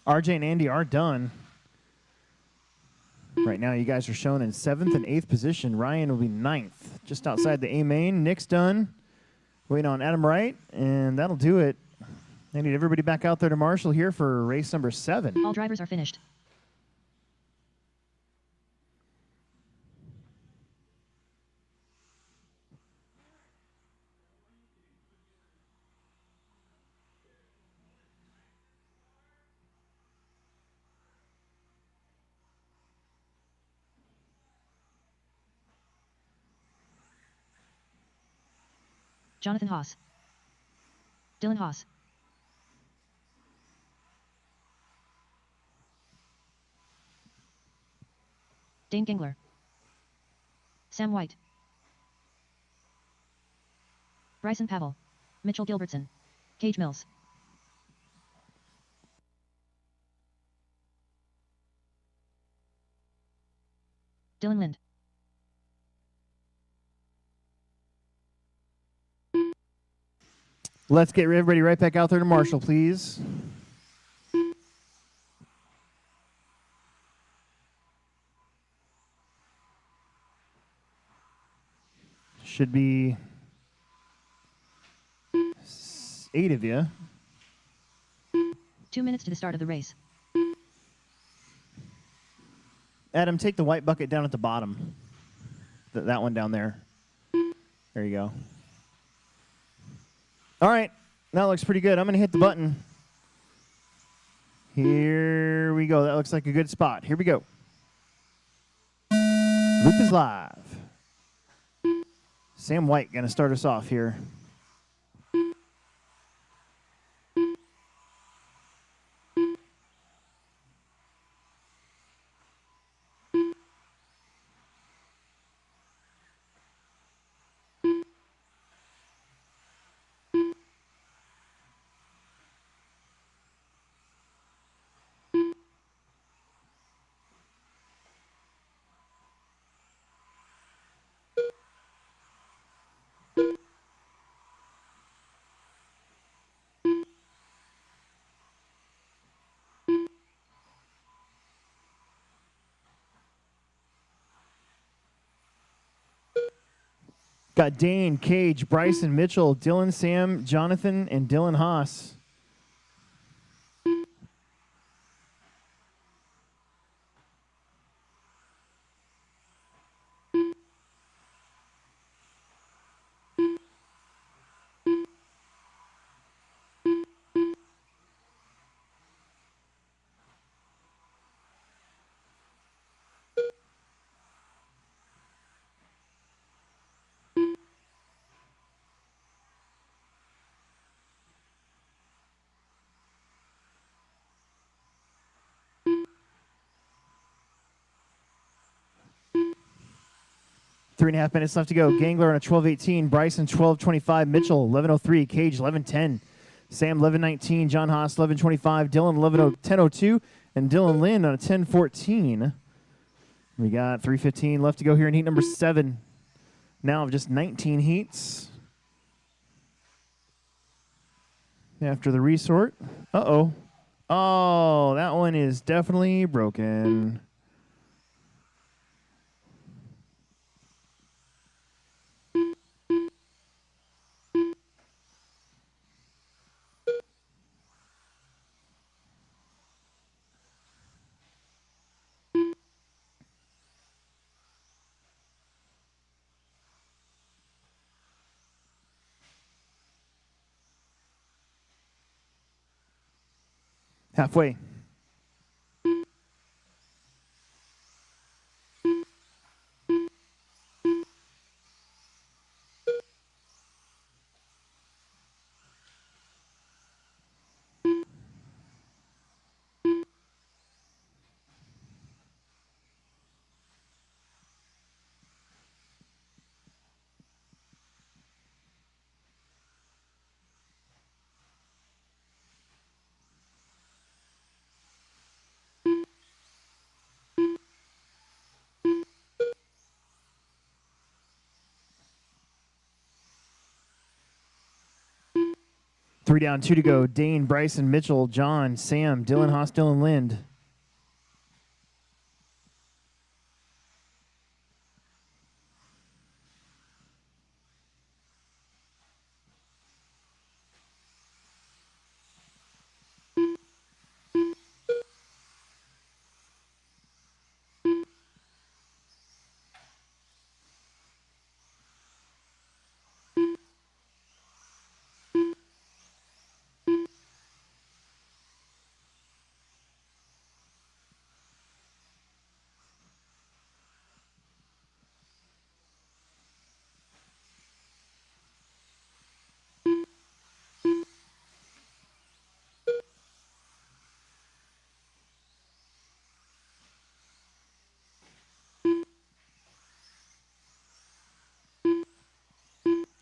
RJ and Andy are done. Right now, you guys are shown in 7th and 8th position. Ryan will be 9th, just outside the A main. Nick's done. Waiting on Adam Wright, and that'll do it. I need everybody back out there to Marshall here for race number 7. All drivers are finished. Jonathan Haas. Dylan Haas. Dane Gingler. Sam White. Bryson Pavel. Mitchell Gilbertson. Cage Mills. Dylan Lind. Let's get everybody right back out there to Marshall, please. Should be 8 of you. 2 minutes to the start of the race. Adam, take the white bucket down at the bottom. That one down there. There you go. All right. That looks pretty good. I'm going to hit the button. Here we go. That looks like a good spot. Here we go. Loop is live. Sam White going to start us off here. Got Dane, Cage, Bryson, Mitchell, Dylan, Sam, Jonathan, and Dylan Haas. 3.5 minutes left to go. Gangler on a 12:18. Bryson 12:25. Mitchell 11:03. Cage 11:10. Sam 11:19. John Haas 11:25. Dylan 10:02. And Dylan Lind on a 10:14. We got 3:15 left to go here in heat number 7. Now of just 19 heats. After the resort. Uh-oh. Oh, that one is definitely broken. Halfway. Three down, 2 to go. Dane, Bryson, Mitchell, John, Sam, Dylan Haas, Dylan Lind.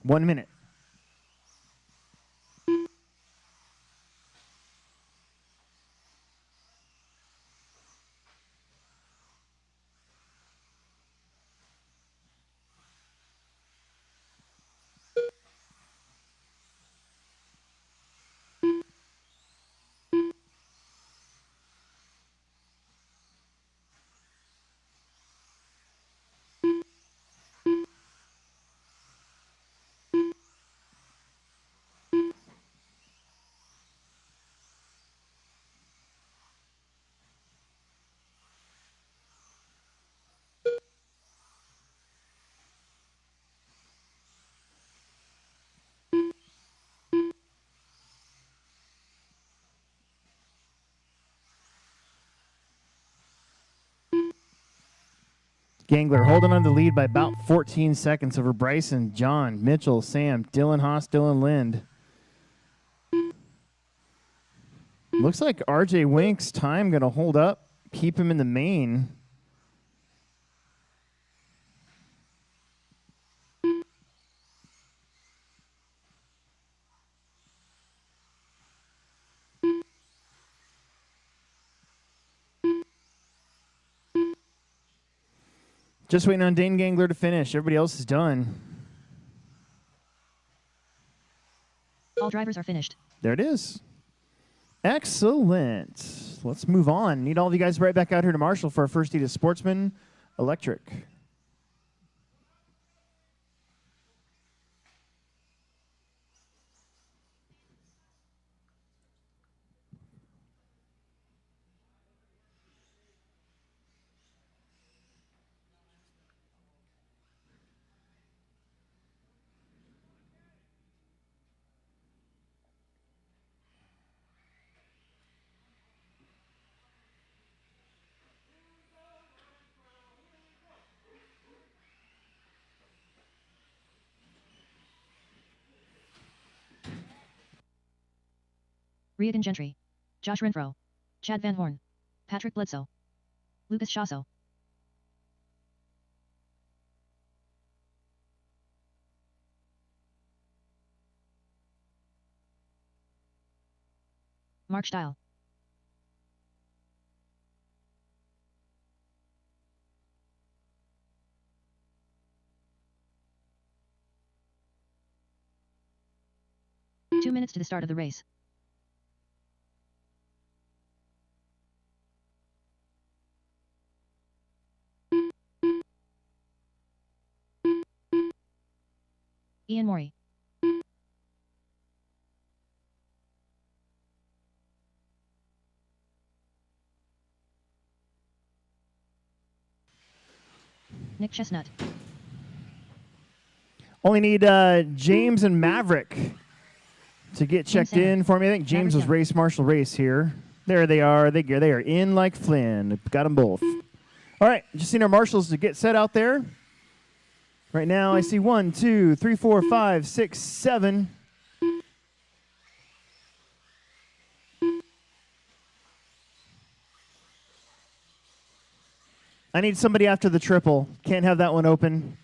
One minute. Gangler holding on the lead by about 14 seconds over Bryson, John, Mitchell, Sam, Dylan Haas, Dylan Lind. Looks like RJ Wink's time going to hold up, keep him in the main. Just waiting on Dane Gangler to finish. Everybody else is done. All drivers are finished. There it is. Excellent. Let's move on. Need all of you guys right back out here to Marshall for our first heat of Sportsman Electric. Reagan Gentry. Josh Renfro. Chad Van Horn. Patrick Bledsoe. Lucas Shasso. Mark style. Two minutes to the start of the race. Ian Mori. Nick Chestnut. Only need James and Maverick to get checked center. in for me. I think James Maverick was center. race marshal race here. There they are. They are in like Flynn. Got them both. All right, just seen our marshals to get set out there. Right now, I see 1, 2, 3, 4, 5, 6, 7. I need somebody after the triple. Can't have that one open.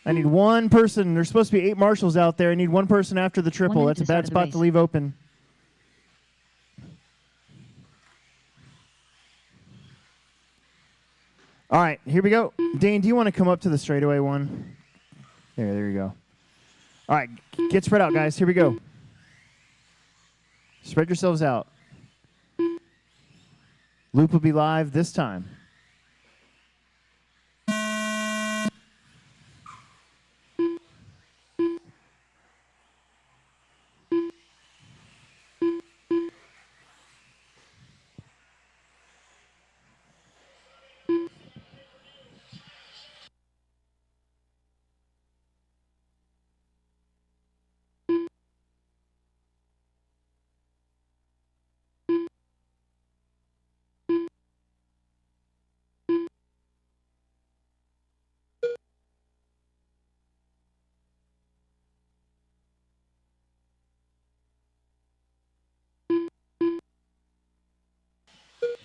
I need one person. There's supposed to be 8 marshals out there. I need one person after the triple. minute That's to a the bad start of the spot race. to leave open. All right, here we go. Dane, do you want to come up to the straightaway one? There you go. All right, get spread out, guys. Here we go. Spread yourselves out. Loop will be live this time.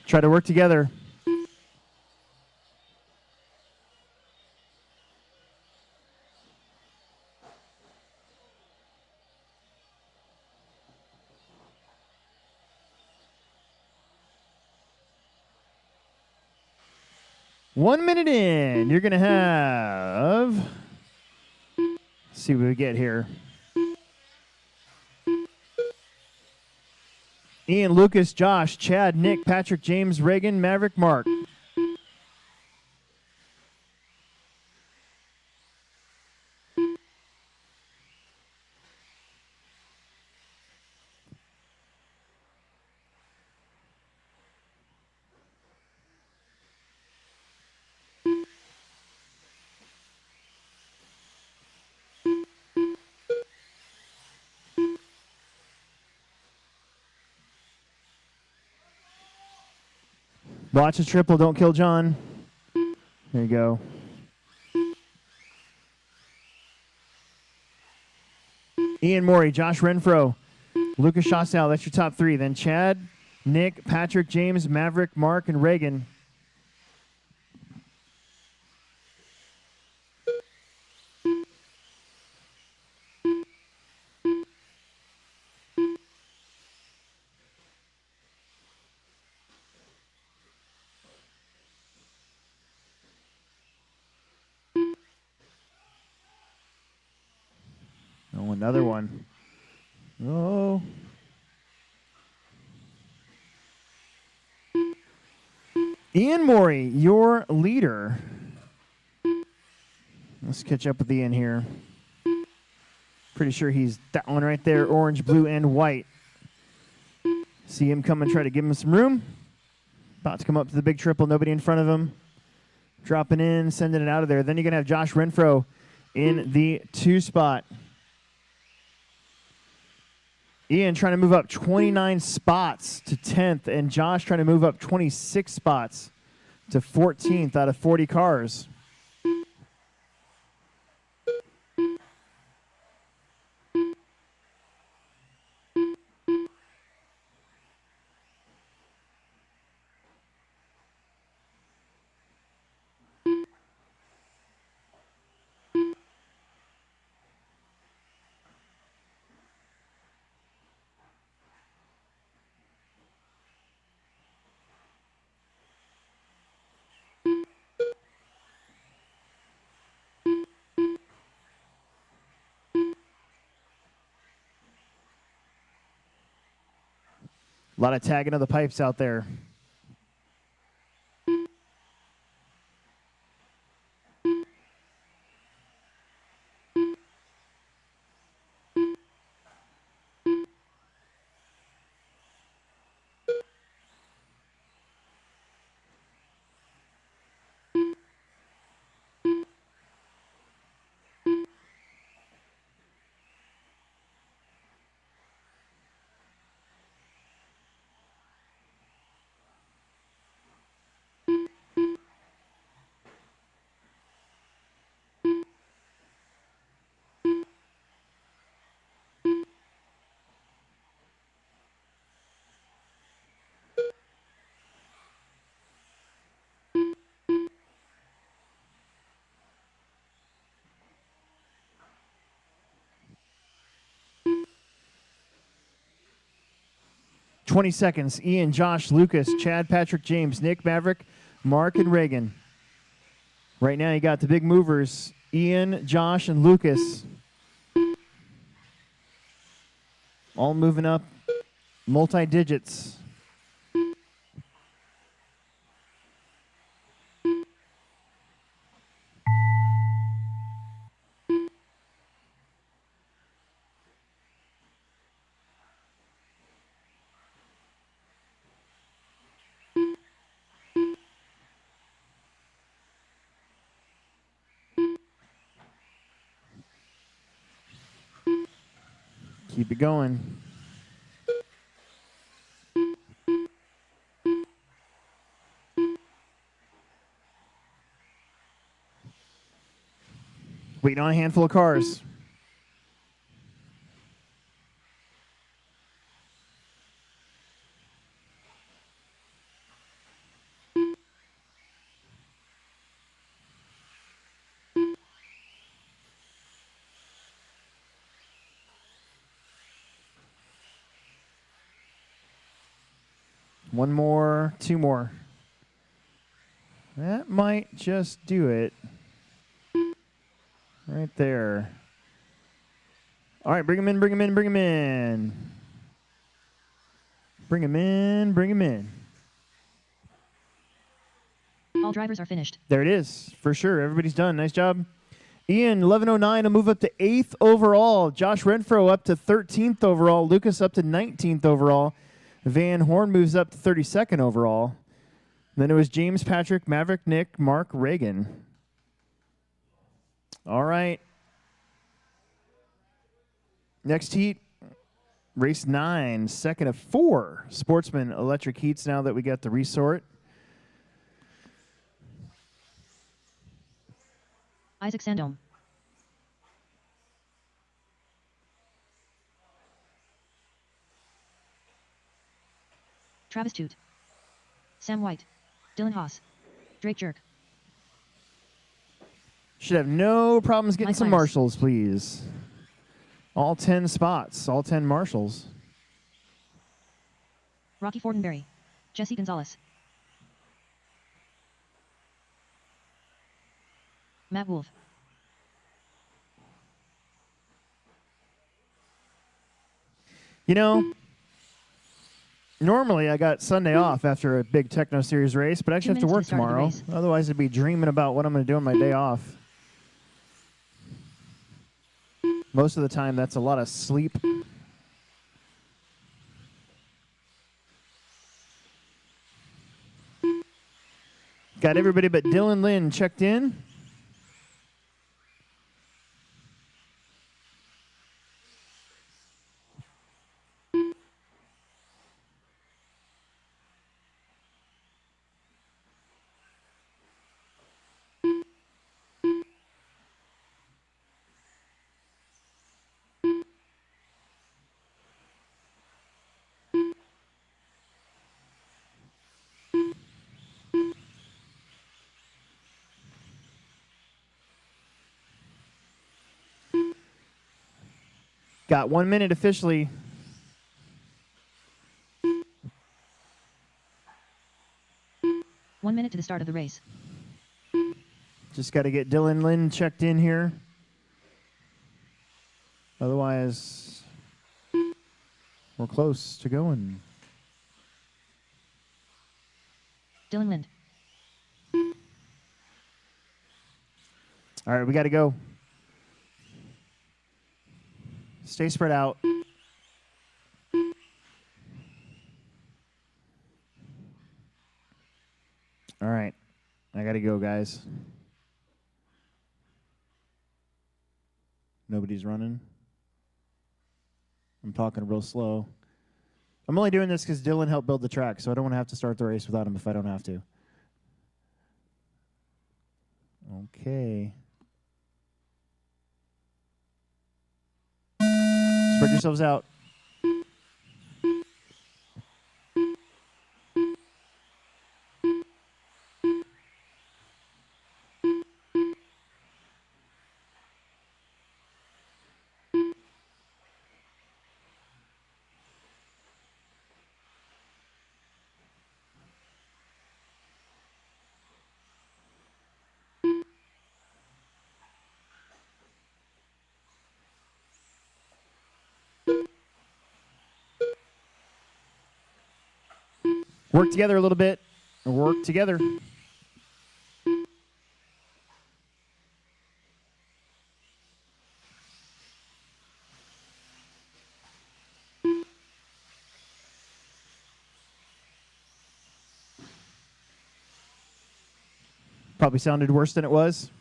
Try to work together. One minute in, you're going to have, let's see what we get here. Ian, Lucas, Josh, Chad, Nick, Patrick, James, Reagan, Maverick, Mark. Watch a triple, don't kill John. There you go. Ian Morey, Josh Renfro, Lucas Shostal, that's your top 3. Then Chad, Nick, Patrick, James, Maverick, Mark, and Reagan. Oh, another one. Oh. Ian Morey, your leader. Let's catch up with Ian here. Pretty sure he's that one right there, orange, blue, and white. See him come and try to give him some room. About to come up to the big triple, nobody in front of him. Dropping in, sending it out of there. Then you're going to have Josh Renfro in the 2 spot. Ian trying to move up 29 spots to 10th, and Josh trying to move up 26 spots to 14th out of 40 cars. lot of tagging of the pipes out there. Seconds. Ian, Josh, Lucas, Chad, Patrick, James, Nick, Maverick, Mark, and Reagan. Right now you got the big movers, Ian, Josh, and Lucas. All moving up multi-digits. Keep it going. Waiting on a handful of cars. One more, two more. That might just do it. Right there. All right, bring him in, bring him in, bring him in. Bring him in, bring him in. All drivers are finished. There it is, for sure. Everybody's done. Nice job. Ian, 1109 will move up to 8th overall. Josh Renfro up to 13th overall. Lucas up to 19th overall. Van Horn moves up to 32nd overall. Then it was James, Patrick, Maverick, Nick, Mark, Reagan. All right. Next heat, race 9, second of 4 Sportsman electric heats now that we got the resort. Isaac Sandome. Travis Toot. Sam White. Dylan Haas. Drake Jerk. Should have no problems getting Mike some Myers. marshals, please. All 10 spots, all 10 marshals. Rocky Fortenberry. Jesse Gonzalez. Matt Wolf. You know, normally I got Sunday off after a big Tekno Series race, but I actually have to 2 work minutes to the start of the tomorrow. race. Otherwise, I'd be dreaming about what I'm going to do on my day off. Most of the time, that's a lot of sleep. Got everybody but Dylan Lynn checked in. Got 1 minute officially. One minute to the start of the race. Just got to get Dylan Lynn checked in here. Otherwise, we're close to going. Dylan Lind. All right, we got to go. Stay spread out. All right. I got to go, guys. Nobody's running. I'm talking real slow. I'm only doing this because Dylan helped build the track, so I don't want to have to start the race without him if I don't have to. Okay. Spread yourselves out. Work together a little bit. Work together. Probably sounded worse than it was.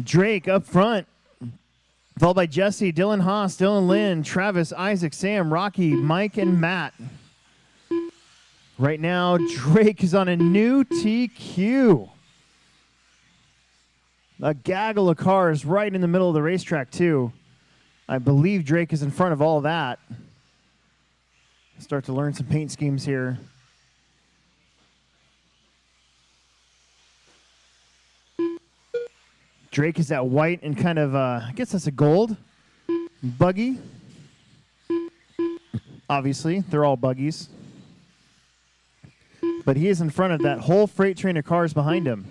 Drake up front, followed by Jesse, Dylan Haas, Dylan Lynn, Travis, Isaac, Sam, Rocky, Mike, and Matt. Right now, Drake is on a new TQ. A gaggle of cars right in the middle of the racetrack, too. I believe Drake is in front of all that. Start to learn some paint schemes here. Drake is that white and kind of, I guess that's a gold buggy. Obviously, they're all buggies. But he is in front of that whole freight train of cars behind him.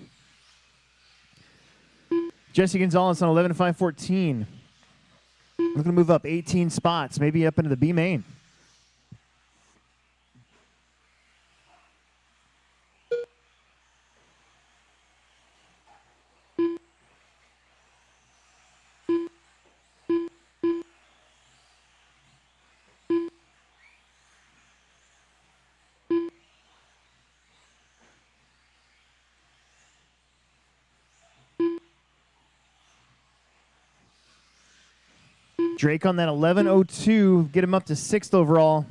Jesse Gonzalez on 11.514. Looking to move up 18 spots, maybe up into the B main. Drake on that 11.02, get him up to 6th overall.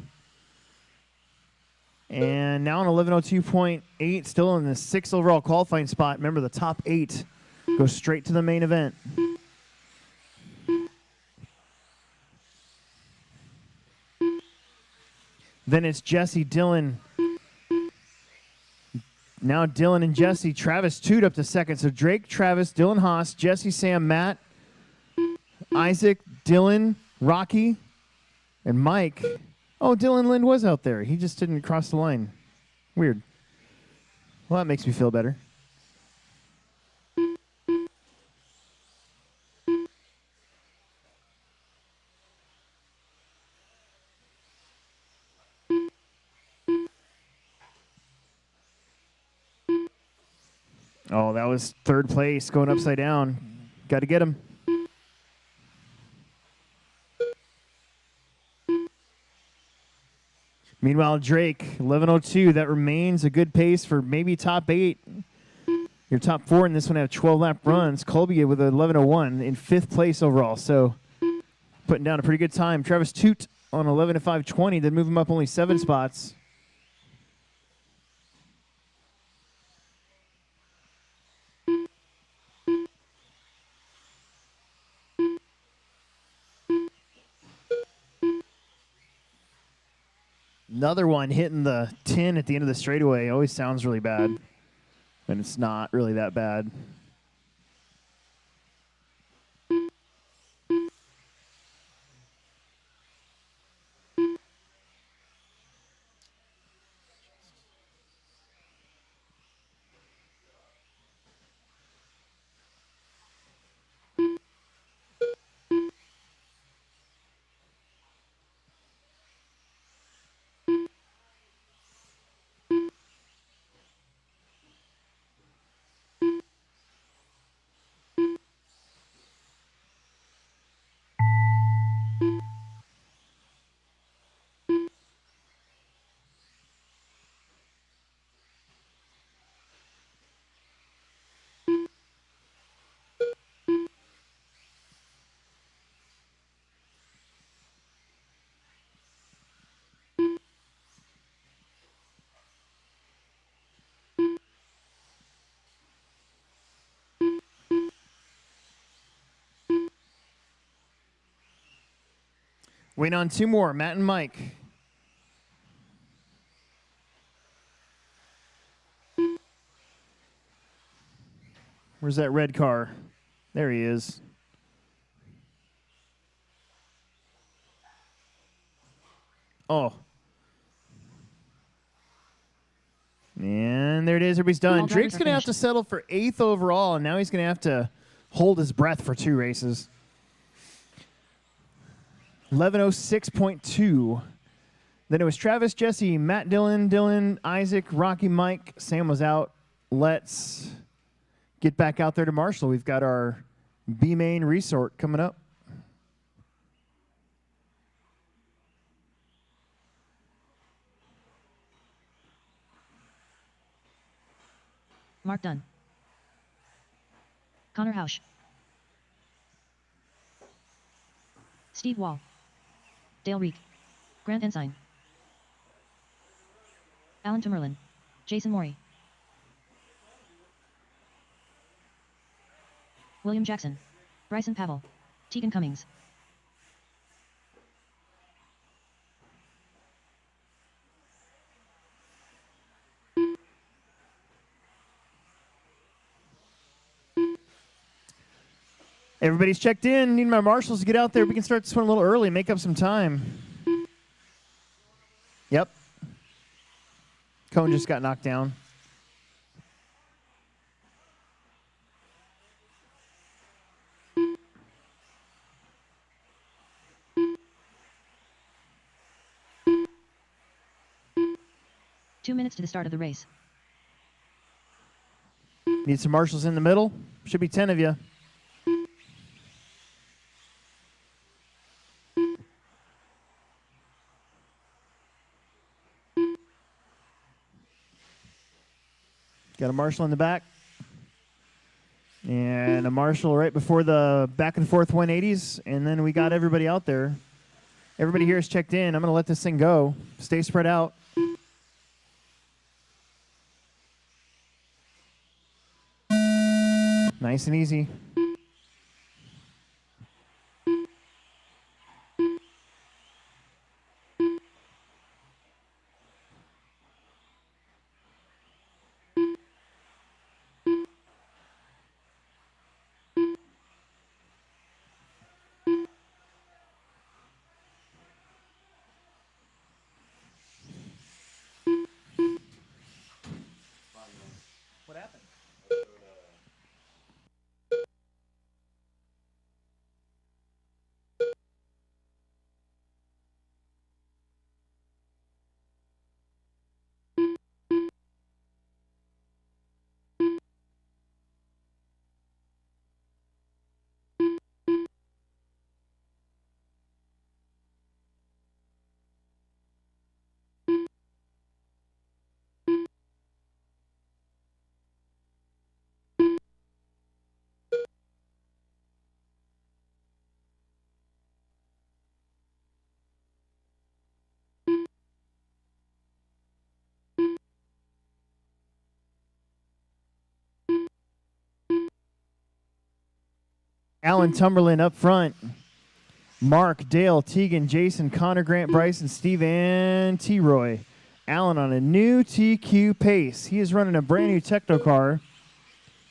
And now on 11.02.8, still in the 6th overall qualifying spot. Remember, the top 8 go straight to the main event. Then it's Jesse, Dylan. Now Dylan and Jesse. Travis Toot up to 2nd. So Drake, Travis, Dylan Haas, Jesse, Sam, Matt, Isaac, Dylan, Rocky, and Mike. Oh, Dylan Lind was out there. He just didn't cross the line. Weird. Well, that makes me feel better. Oh, that was 3rd place going upside down. Got to get him. Meanwhile, Drake, 11.02, that remains a good pace for maybe top 8. Your top 4 in this one have 12-lap runs. Colby with 11.01 in 5th place overall, so putting down a pretty good time. Travis Toot on 11.520, then move him up only 7 spots. Another one hitting the tin at the end of the straightaway always sounds really bad, and it's not really that bad. Waiting on two more, Matt and Mike. Where's that red car? There he is. Oh. And there it is. Everybody's done. All drivers Drake's are going to have finished. to settle for 8th overall, and now he's going to have to hold his breath for 2 races. 11:06.2. Then it was Travis, Jesse, Matt, Dylan, Isaac, Rocky, Mike. Sam was out. Let's get back out there to Marshall. We've got our B-Main resort coming up. Mark Dunn. Connor Hausch. Steve Wall. Dale Reek. Grant Ensign. Alan Tumerlin. Jason Morey. William Jackson. Bryson Pavel. Tegan Cummings. Everybody's checked in. Need my marshals to get out there. We can start this one a little early, make up some time. Yep. Cone just got knocked down. Two minutes to the start of the race. Need some marshals in the middle. Should be 10 of you. Got a marshal in the back. And a marshal right before the back and forth 180s. And then we got everybody out there. Everybody here is checked in. I'm going to let this thing go. Stay spread out. Nice and easy. What happened? Alan Tumberlin up front. Mark, Dale, Tegan, Jason, Connor, Grant, Bryson, Steve, and T-Roy. Alan on a new TQ pace. He is running a brand new Tekno car.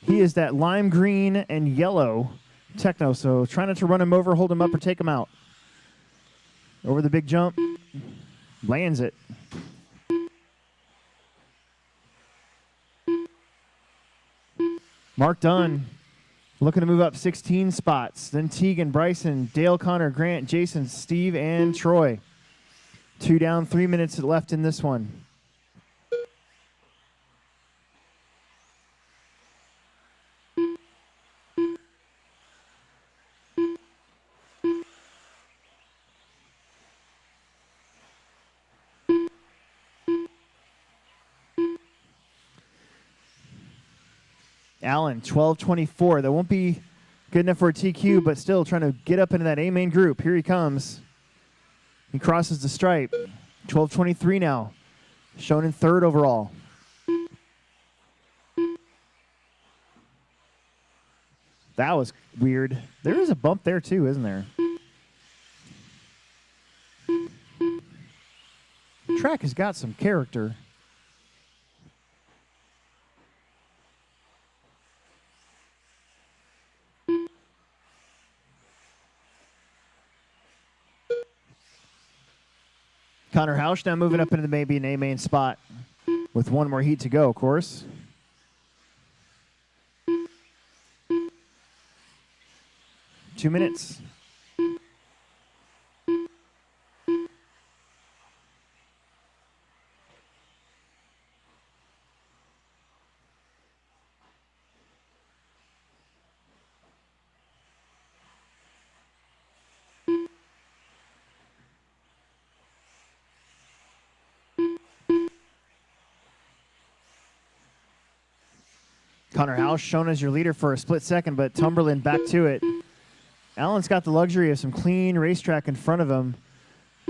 He is that lime green and yellow Tekno, so try not to run him over, hold him up, or take him out. Over the big jump. Lands it. Mark Dunn looking to move up 16 spots. Then Tegan, Bryson, Dale, Connor, Grant, Jason, Steve, and Troy. 2 down, 3 minutes left in this one. Allen, 12:24. That won't be good enough for a TQ, but still trying to get up into that A main group. Here he comes. He crosses the stripe. 12:23 now. Shown in third overall. That was weird. There is a bump there too, isn't there? Track has got some character. Connor Hausch now moving up into maybe an A main spot with one more heat to go, of course. Two minutes. Connor Hausch shown as your leader for a split second, but Tumberland back to it. Allen's got the luxury of some clean racetrack in front of him.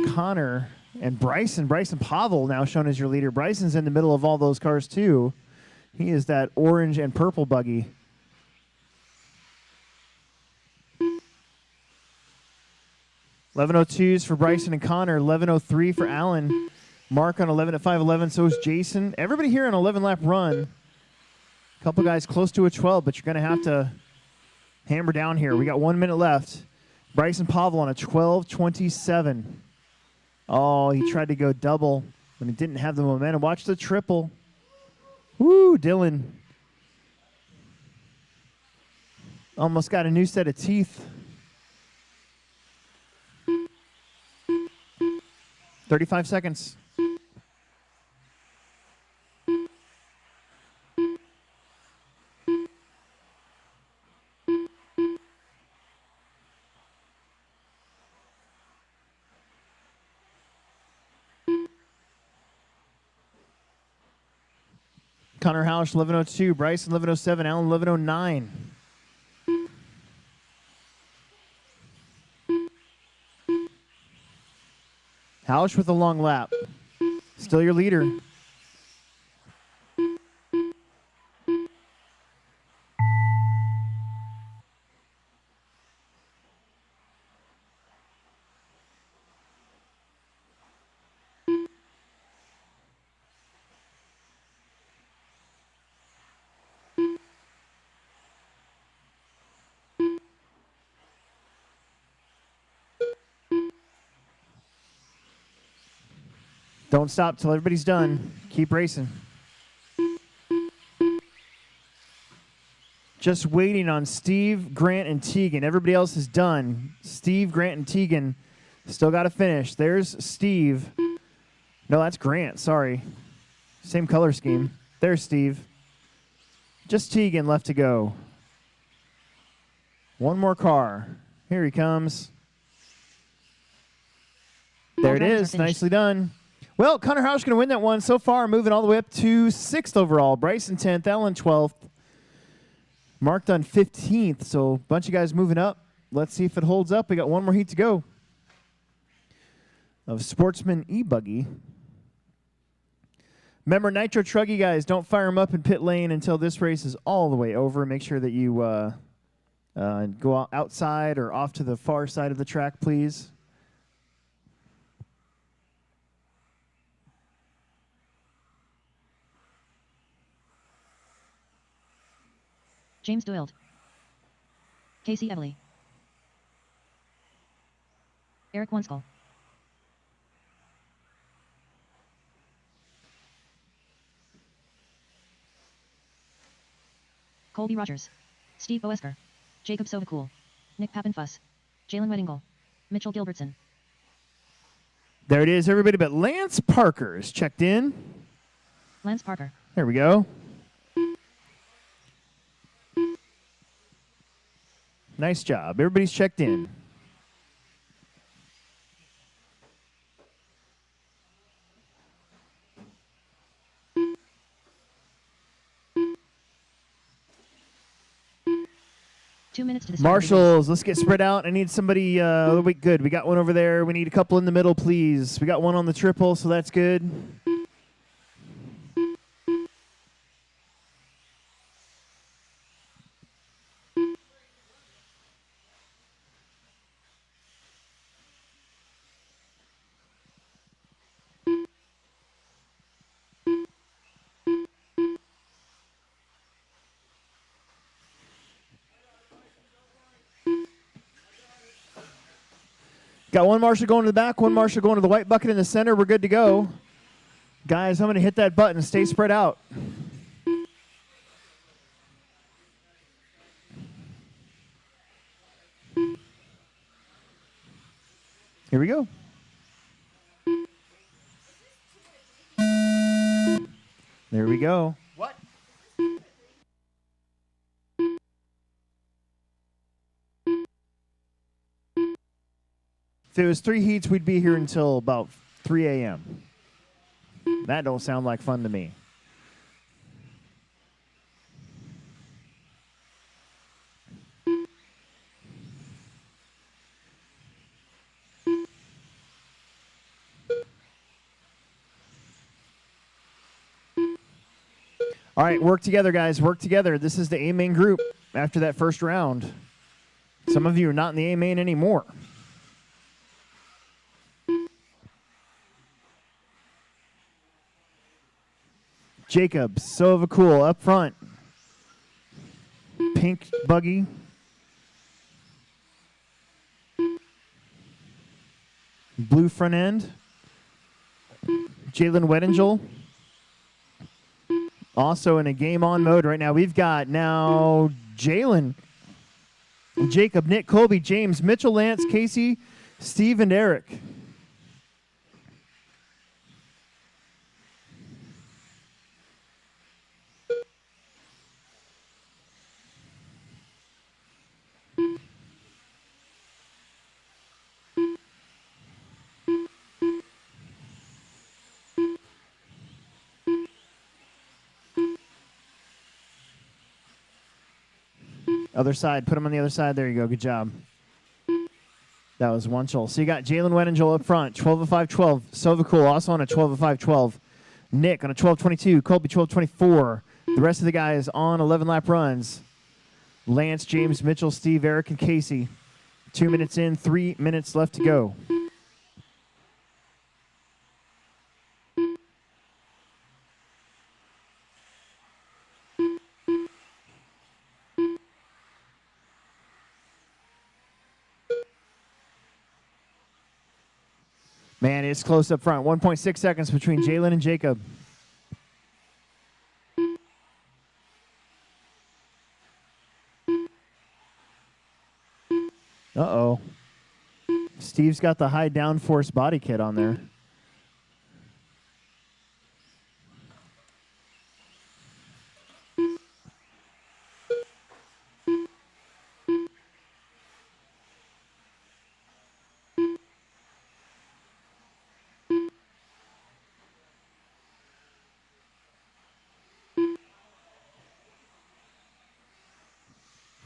Connor and Bryson Pavel now shown as your leader. Bryson's in the middle of all those cars too. He is that orange and purple buggy. .11:02s for Bryson and Connor. 11:03 for Allen. Mark on 11 at 5:11. So is Jason. Everybody here on 11-lap run. A couple guys close to a 12, but you're going to have to hammer down here. We got 1 minute left. Bryson Pavel on a 12:27. Oh, he tried to go double, but he didn't have the momentum. Watch the triple. Woo, Dylan. Almost got a new set of teeth. 35 seconds. Connor Hausch, 11:02. Bryson, 11:07. Allen, 11:09. Hausch with a long lap. Still your leader. Don't stop till everybody's done. Keep racing. Just waiting on Steve, Grant, and Tegan. Everybody else is done. Steve, Grant, and Tegan still got to finish. There's Steve. No, that's Grant. Sorry. Same color scheme. There's Steve. Just Tegan left to go. One more car. Here he comes. There it is. Nicely done. Well, Connor Hausch going to win that one so far, moving all the way up to 6th overall. Bryson 10th, Allen 12th. Mark Dunn 15th, so a bunch of guys moving up. Let's see if it holds up. We got one more heat to go of Sportsman e-buggy. Remember, Nitro Truggy guys, don't fire them up in pit lane until this race is all the way over. Make sure that you Go outside or off to the far side of the track, please. James Doyle. Casey Evely. Eric Oneskal. Colby Rogers. Steve Oesker. Jacob Sovacool. Nick Pappenfuss. Jalen Weddingle. Mitchell Gilbertson. There it is, everybody, but Lance Parker is checked in. Lance Parker. There we go. Nice job. Everybody's checked in. Two minutes to the start of the race. Marshals, let's get spread out. I need somebody. Good. We got one over there. We need a couple in the middle, please. We got one on the triple, so that's good. Got one marshal going to the back, one marshal going to the white bucket in the center. We're good to go. Guys, I'm going to hit that button. Stay spread out. Here we go. There we go. What? If it was 3 heats, we'd be here until about 3 a.m. That don't sound like fun to me. All right, work together, guys. Work together. This is the A main group after that first round. Some of you are not in the A main anymore. Jacob Sovacool up front. Pink buggy. Blue front end. Jalen Weddingle. Also in a game on mode right now. We've got now Jalen, Jacob, Nick, Colby, James, Mitchell, Lance, Casey, Steve, and Eric. Other side. Put him on the other side. There you go. Good job. That was one chol. So you got Jalen Weddingle up front. 12 of 5-12. Sovacool also on a 12 of 5-12. Nick on a 12-22. Colby 12-24. The rest of the guys on 11-lap runs. Lance, James, Mitchell, Steve, Eric, and Casey. 2 minutes in. 3 minutes left to go. Man, it's close up front. 1.6 seconds between Jalen and Jacob. Uh-oh. Steve's got the high downforce body kit on there.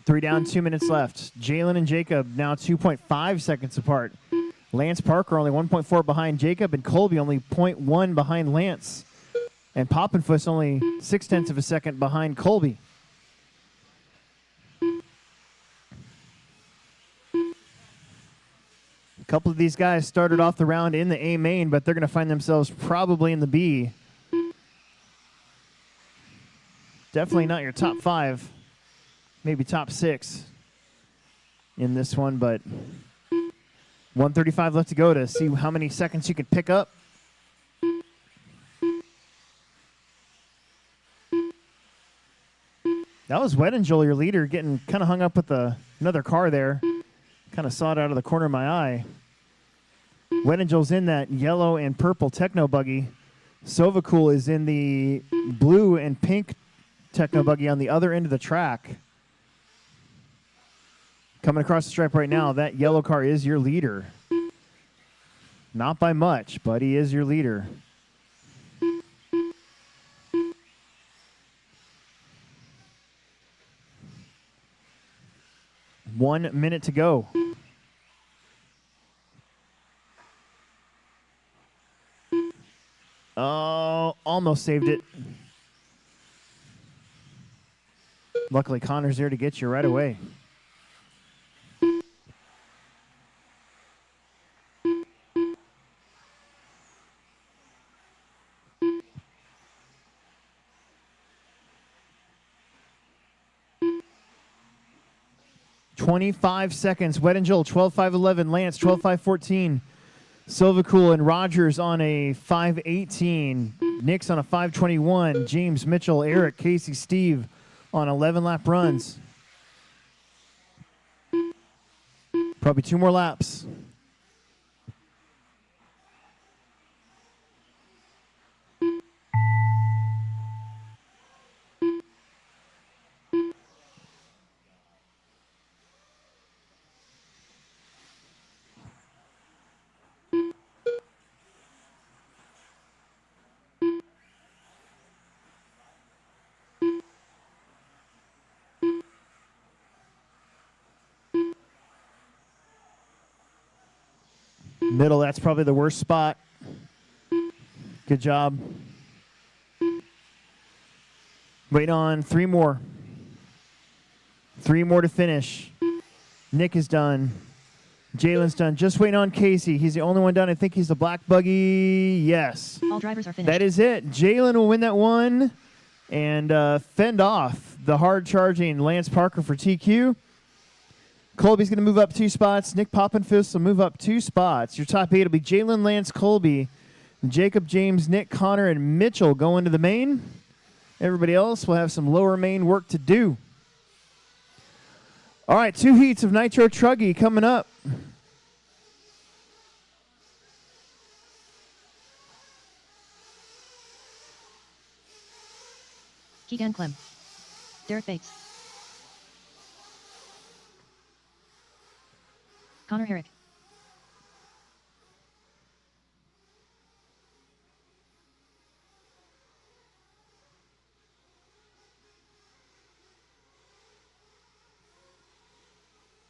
Three down, 2 minutes left. Jalen and Jacob now 2.5 seconds apart. Lance Parker only 1.4 behind Jacob, and Colby only 0.1 behind Lance. And Pappenfuss only 0.6 of a second behind Colby. couple of these guys started off the round in the A main, but they're going to find themselves probably in the B. Definitely not your top 5, maybe top 6 in this one, but 135 left to go to see how many seconds you can pick up. That was Weddingel, your leader, getting kind of hung up with another car there. Kind of saw it out of the corner of my eye. Weddingel's in that yellow and purple Tekno buggy. Sovacool is in the blue and pink Tekno buggy on the other end of the track. Coming across the stripe right now, that yellow car is your leader. Not by much, but he is your leader. One minute to go. Oh, almost saved it. Luckily, Connor's there to get you right away. "25 seconds. Weddingel, 12.511. Lance, 12.514. Silvacool and Rogers on a 5.18. Nick's on a 5.21. James, Mitchell, Eric, Casey, Steve on 11-lap runs. Probably 2 more laps. Middle, that's probably the worst spot. Good job. Waiting on 3 more. 3 more to finish. Nick is done. Jalen's done. Just waiting on Casey. He's the only one done. I think he's the black buggy. Yes. All drivers are finished. That is it. Jalen will win that one and fend off the hard-charging Lance Parker for TQ. Colby's going to move up 2 spots. Nick Poppenfuss will move up 2 spots. Your top 8 will be Jalen, Lance, Colby, Jacob, James, Nick, Connor, and Mitchell going to the main. Everybody else will have some lower main work to do. All right, 2 heats of Nitro Truggy coming up. Keegan Clem. Derek Bates. Connor Herrick.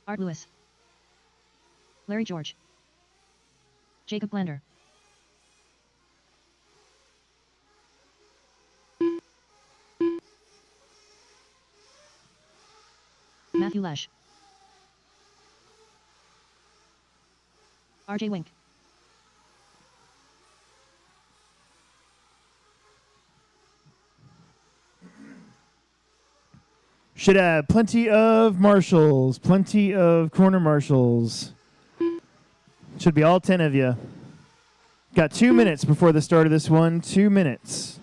Art Lewis. Larry George. Jacob Blender. Matthew Lesh. RJ Wink. Should have plenty of marshals, plenty of corner marshals. Should be all 10 of you. Got 2 minutes before the start of this one. 2 minutes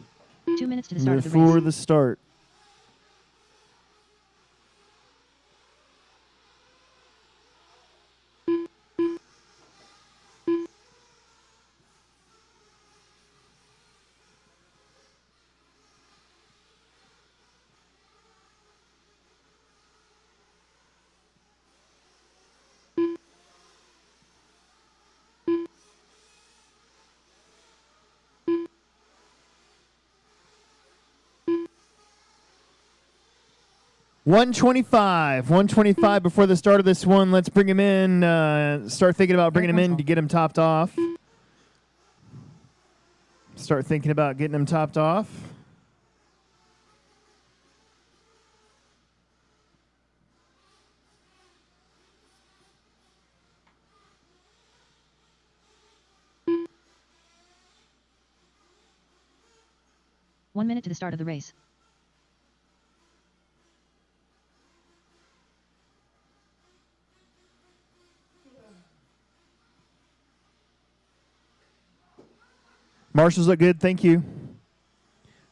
2 minutes to the start of the before race. the start. $125 before the start of this one. Let's bring him in. Start thinking about bringing him in to get him topped off. Start thinking about getting him topped off. 1 minute to the start of the race. Marshals look good, thank you.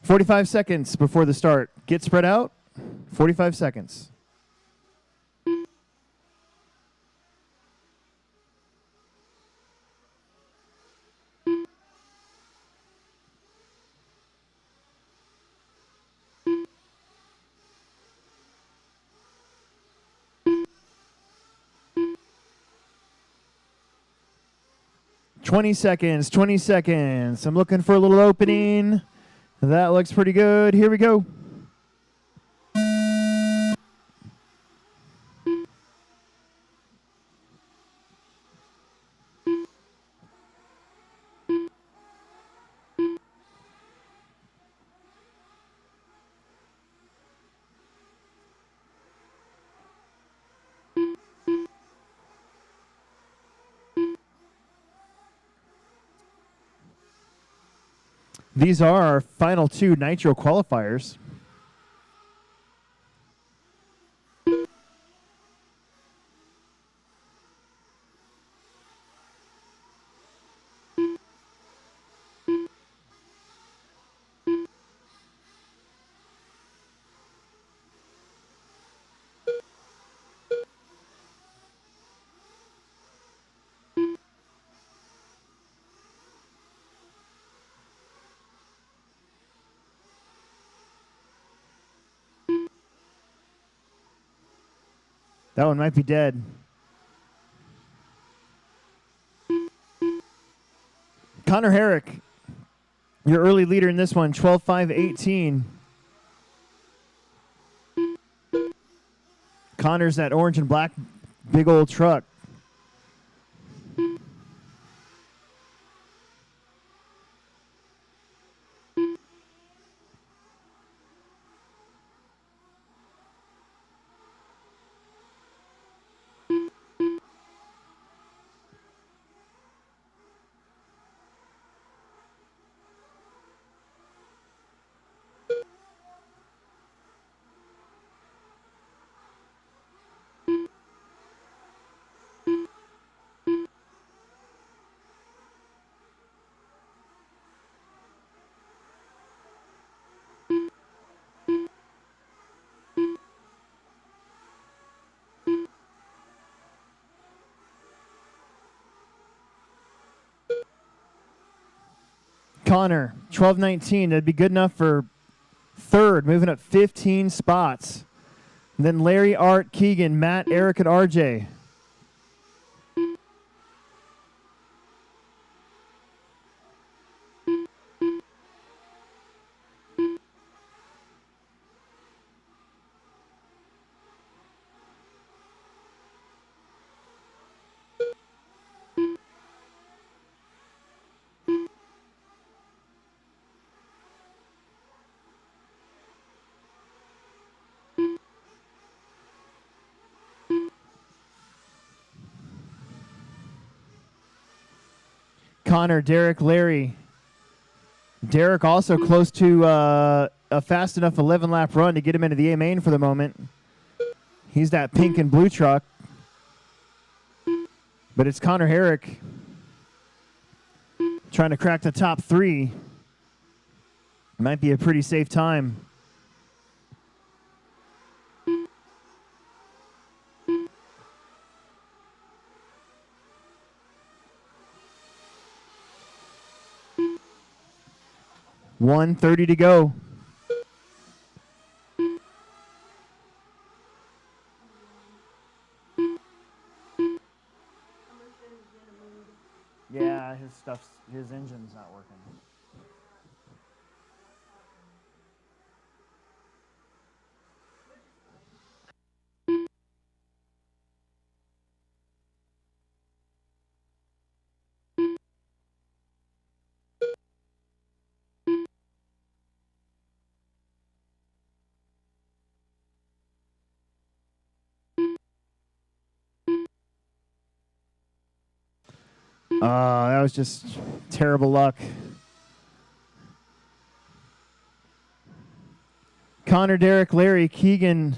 45 seconds before the start. Get spread out. 45 seconds. Twenty seconds, 20 seconds. I'm looking for a little opening. That looks pretty good. Here we go. These are our final 2 Nitro qualifiers. That one might be dead. Connor Herrick, your early leader in this one, 12.5.18. Connor's that orange and black big old truck. Connor, 12.19. That'd be good enough for third, moving up 15 spots. And then Larry, Art, Keegan, Matt, Eric, and RJ. Connor, Derek, Larry. Derek also close to a fast enough 11-lap run to get him into the A main for the moment. He's that pink and blue truck. But it's Connor Herrick trying to crack the top 3. Might be a pretty safe time. $1:30 to go. Yeah, his engine's not working. That was just terrible luck. Connor, Derek, Larry, Keegan.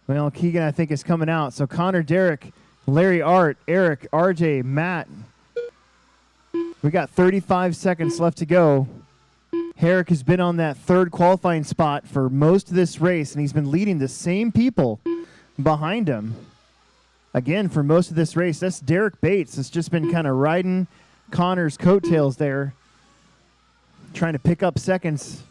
Well, Keegan, I think, is coming out. So Connor, Derek, Larry, Art, Eric, RJ, Matt. We got 35 seconds left to go. Herrick has been on that third qualifying spot for most of this race, and he's been leading the same people behind him. Again, for most of this race, that's Derek Bates. It's just been kind of riding Connor's coattails there, trying to pick up seconds.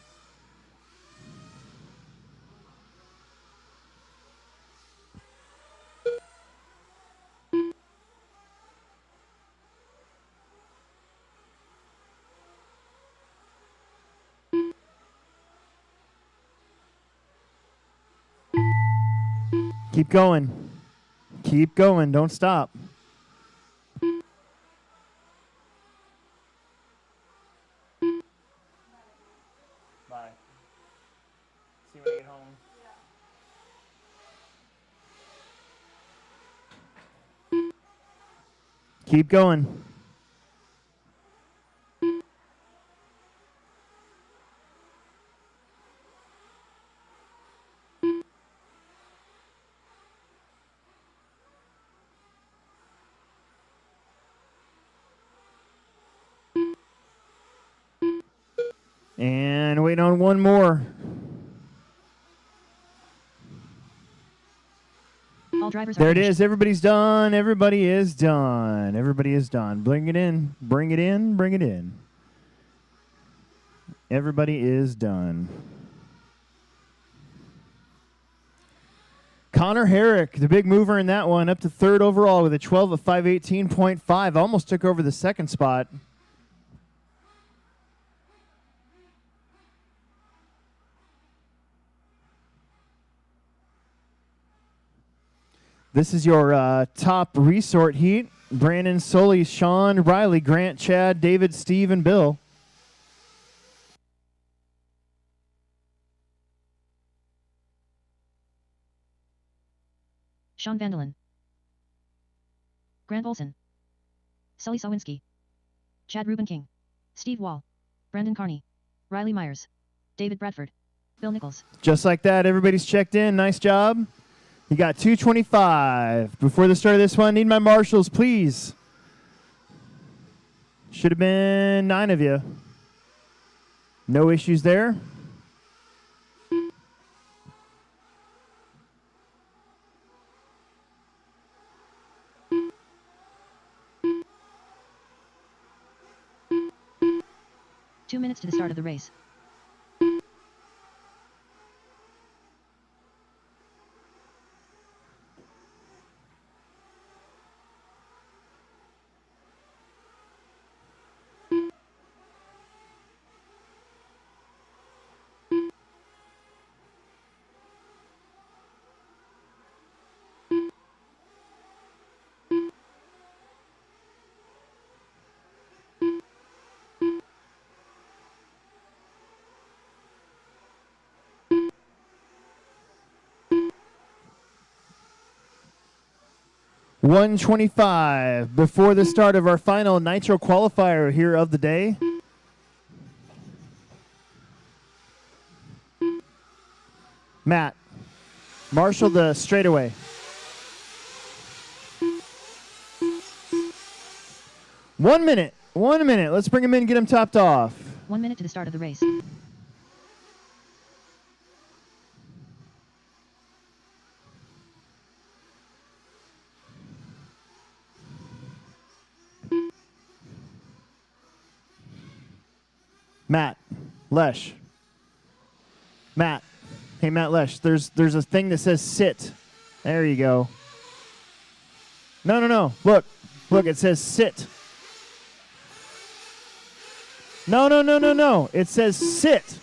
Keep going. Keep going. Don't stop. Bye. See you when you get home. Keep going. And waiting on one more. All drivers are There it finished. is. Everybody's done. Everybody is done. Everybody is done. Bring it in. Bring it in. Bring it in. Everybody is done. Connor Herrick, the big mover in that one, up to third overall with a 12 of 518.5. Almost took over the second spot. This is your top resort heat. Brandon, Sully, Sean, Riley, Grant, Chad, David, Steve, and Bill. Sean Vandelin. Grant Olson. Sully Sawinski. Chad Ruben King. Steve Wall. Brendan Carney. Riley Myers. David Bradford. Bill Nichols. Just like that, everybody's checked in. Nice job. You got 225. Before the start of this one, need my marshals, please. Should have been 9 of you. No issues there. Two minutes to the start of the race. $125 before the start of our final Nitro qualifier here of the day. Matt, marshal the straightaway. One minute. Let's bring him in and get him topped off. 1 minute to the start of the race. Matt, Lesh. Matt. Hey, Matt Lesh, there's a thing that says sit. There you go. No. Look, it says sit. No. It says sit.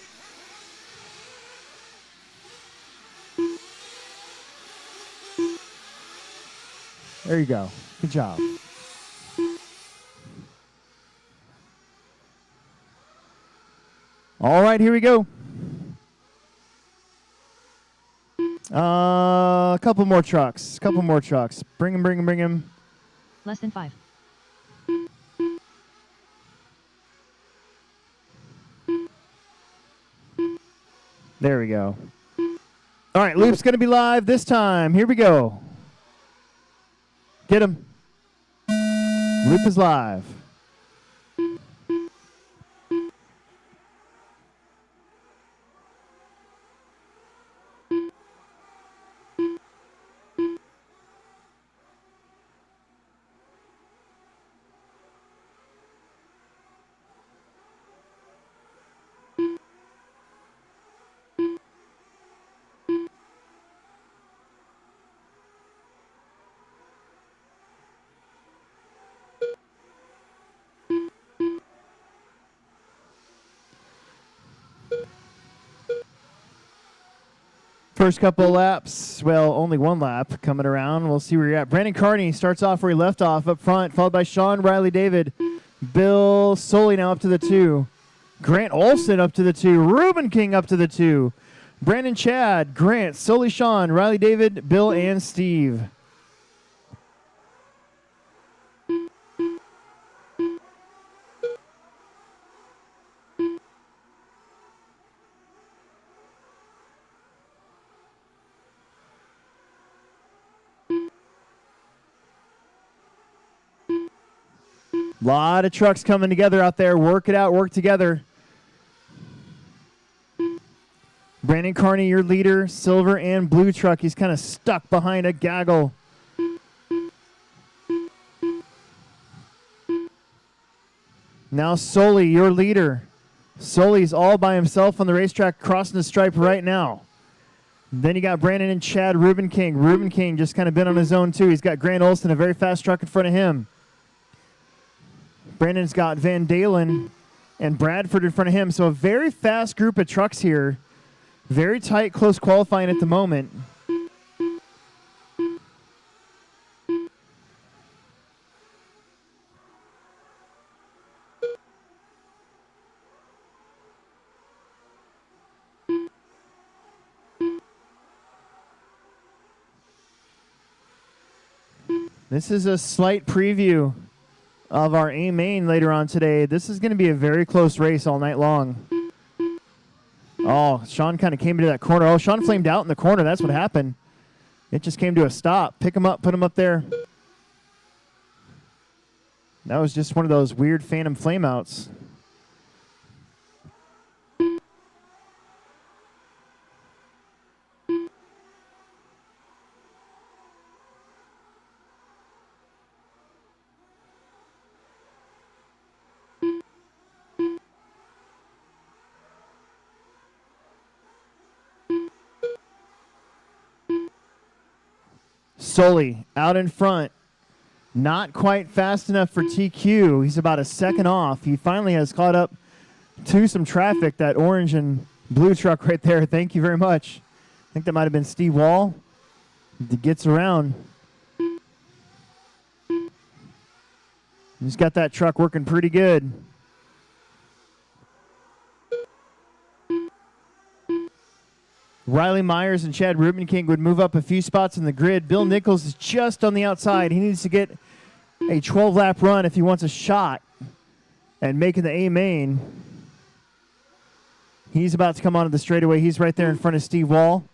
There you go. Good job. All right, here we go. A couple more trucks. Bring him. Less than 5. There we go. All right, loop's going to be live this time. Here we go. Get him. Loop is live. First couple of laps, well, only one lap coming around. We'll see where you're at. Brandon Carney starts off where he left off up front, followed by Sean Riley David. Bill Soley now up to the 2. Grant Olson up to the 2. Ruben King up to the 2. Brandon Chad, Grant, Soley Sean, Riley David, Bill, and Steve. Lot of trucks coming together out there. Work it out, work together. Brandon Carney, your leader, silver and blue truck. He's kind of stuck behind a gaggle. Now Soley, your leader. Soley's all by himself on the racetrack, crossing the stripe right now. Then you got Brandon and Chad, Ruben King. Ruben King just kind of been on his own too. He's got Grant Olson, a very fast truck in front of him. Brandon's got Van Dalen and Bradford in front of him. So a very fast group of trucks here. Very tight, close qualifying at the moment. This is a slight preview of our A main later on today. This is going to be a very close race all night long. Oh, Sean kind of came into that corner. Oh, Sean flamed out in the corner. That's what happened. It just came to a stop. Pick him up, put him up there. That was just one of those weird phantom flameouts. Soley out in front. Not quite fast enough for TQ. He's about a second off. He finally has caught up to some traffic, that orange and blue truck right there. Thank you very much. I think that might have been Steve Wall. He gets around. He's got that truck working pretty good. Riley Myers and Chad Ruben King would move up a few spots in the grid. Bill Nichols is just on the outside. He needs to get a 12-lap run if he wants a shot at making the A main. He's about to come onto the straightaway. He's right there in front of Steve Wall.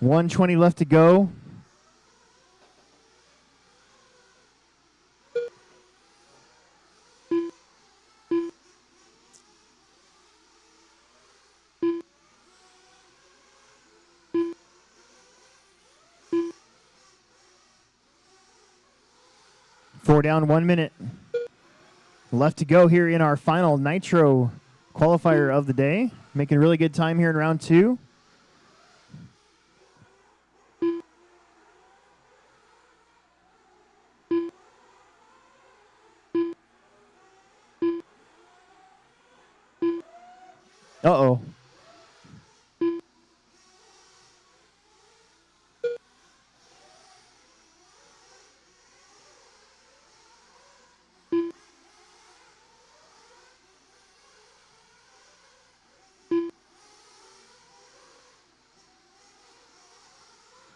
1:20 left to go. Four down, 1 minute left to go here in our final Nitro qualifier of the day. Making a really good time here in round 2. Uh-oh.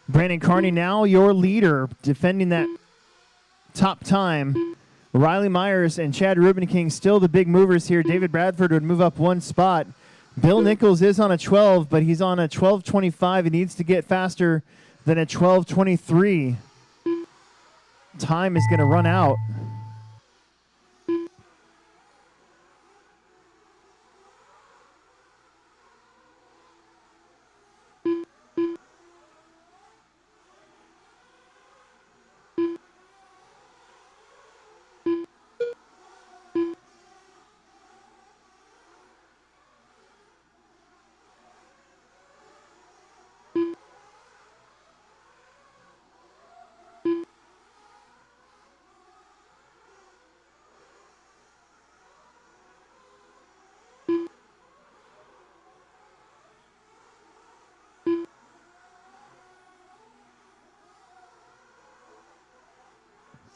Brandon Carney now your leader, defending that top time. Riley Myers and Chad Ruben King still the big movers here. David Bradford would move up 1 spot. Bill Nichols is on a 12, but he's on a 12:25. He needs to get faster than a 12:23. Time is going to run out.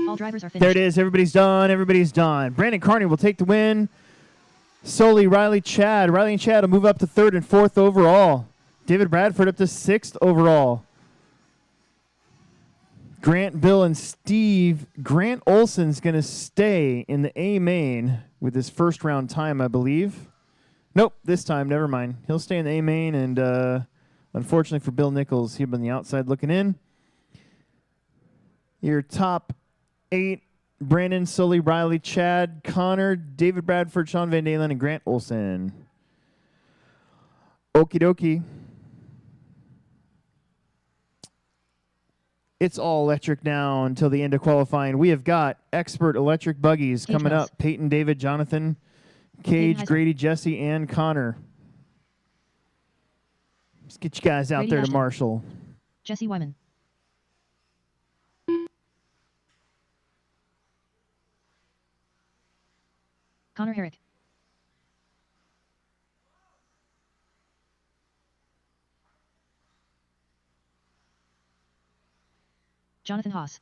All drivers are finished. There it is. Everybody's done. Everybody's done. Brandon Carney will take the win. Solely Riley Chad. Riley and Chad will move up to 3rd and 4th overall. David Bradford up to 6th overall. Grant, Bill, and Steve. Grant Olson's going to stay in the A main with his first round time, I believe. Nope, this time, never mind. He'll stay in the A main, and unfortunately for Bill Nichols, he'll be on the outside looking in. Your top 8, Brandon, Sully, Riley, Chad, Connor, David Bradford, Sean Van Dalen, and Grant Olson. Okie dokie. It's all electric now until the end of qualifying. We have got expert electric buggies Cage coming Mills. up. Peyton, David, Jonathan, Cage, Heiser. Grady, Jesse, and Connor. Let's get you guys out Grady there to Ashton. marshal. Jesse Wyman. Connor Herrick. Jonathan Haas.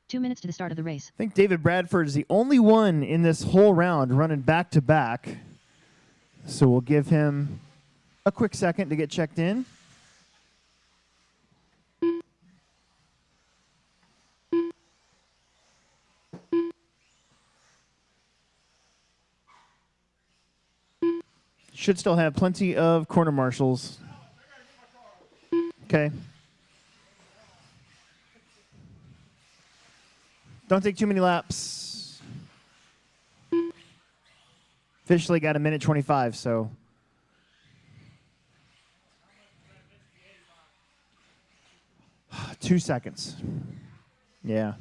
Two minutes to the start of the race. I think David Bradford is the only one in this whole round running back to back. So we'll give him a quick second to get checked in. Should still have plenty of corner marshals. Okay. Don't take too many laps. Officially got 1:25, so. Two seconds. Yeah.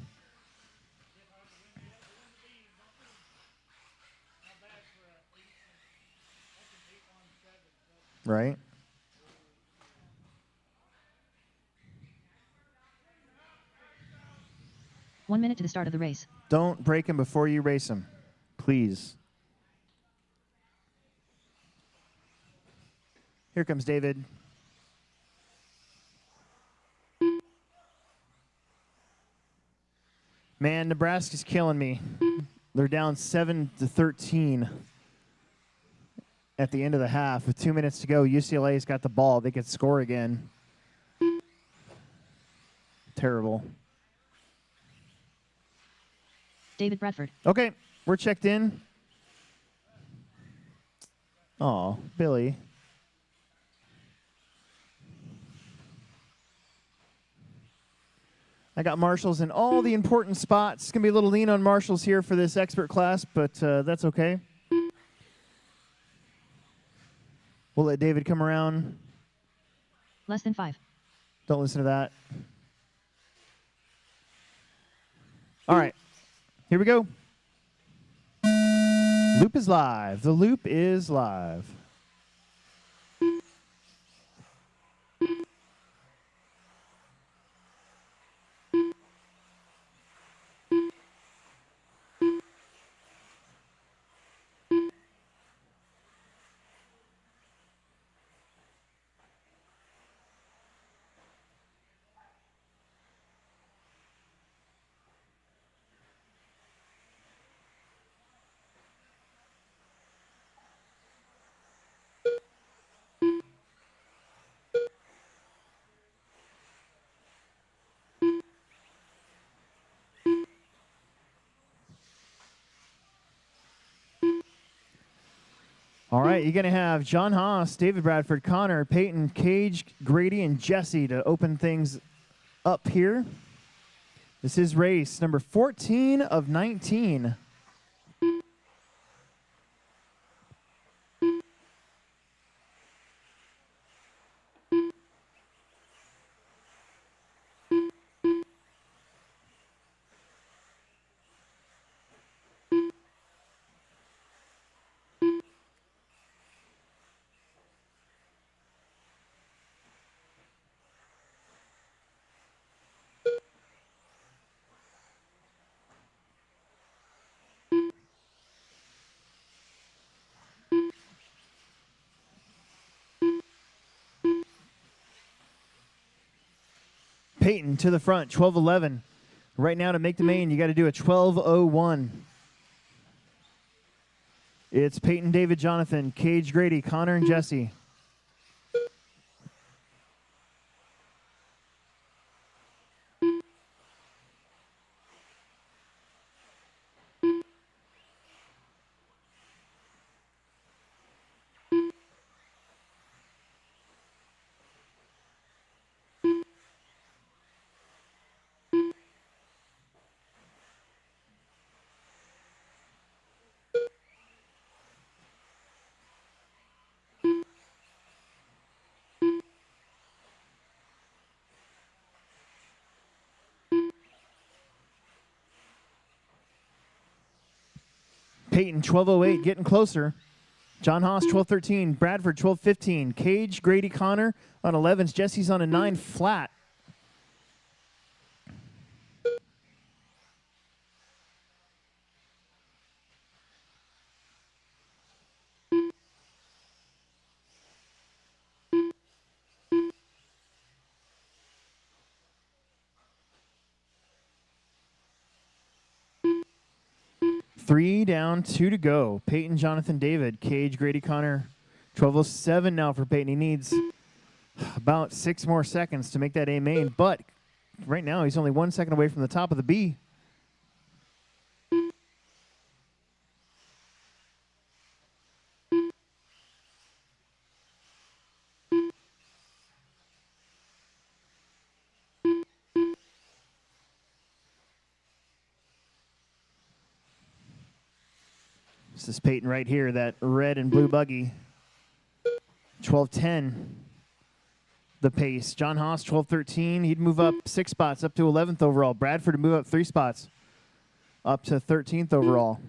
Right? One minute to the start of the race. Don't break him before you race him. Please. Here comes David. Man, Nebraska's killing me. They're down 7-13 at the end of the half. With 2 minutes to go, UCLA's got the ball. They could score again. Terrible. David Bradford. Okay, we're checked in. Oh, Billy. I got marshals in all the important spots. It's going to be a little lean on marshals here for this expert class, but that's okay. We'll let David come around. Less than 5. Don't listen to that. All right. Here we go. Loop is live. The loop is live. All right, you're going to have John Haas, David Bradford, Connor, Peyton, Cage, Grady, and Jesse to open things up here. This is race number 14 of 19. Peyton to the front, 12:11. Right now to make the main, you got to do a 12:01. It's Peyton, David, Jonathan, Cage, Grady, Connor, and Jesse. Peyton, 12:08, getting closer. John Haas, 12:13. Bradford, 12:15. Cage, Grady, Connor on 11s. Jesse's on a 9 flat. Three down, 2 to go. Peyton, Jonathan, David, Cage, Grady, Connor. 12:07 now for Peyton. He needs about 6 more seconds to make that A main, but right now he's only 1 second away from the top of the B. This is Peyton right here, that red and blue buggy. 12:10, the pace. John Haas, 12:13. He'd move up 6 spots, up to 11th overall. Bradford would move up 3 spots, up to 13th overall.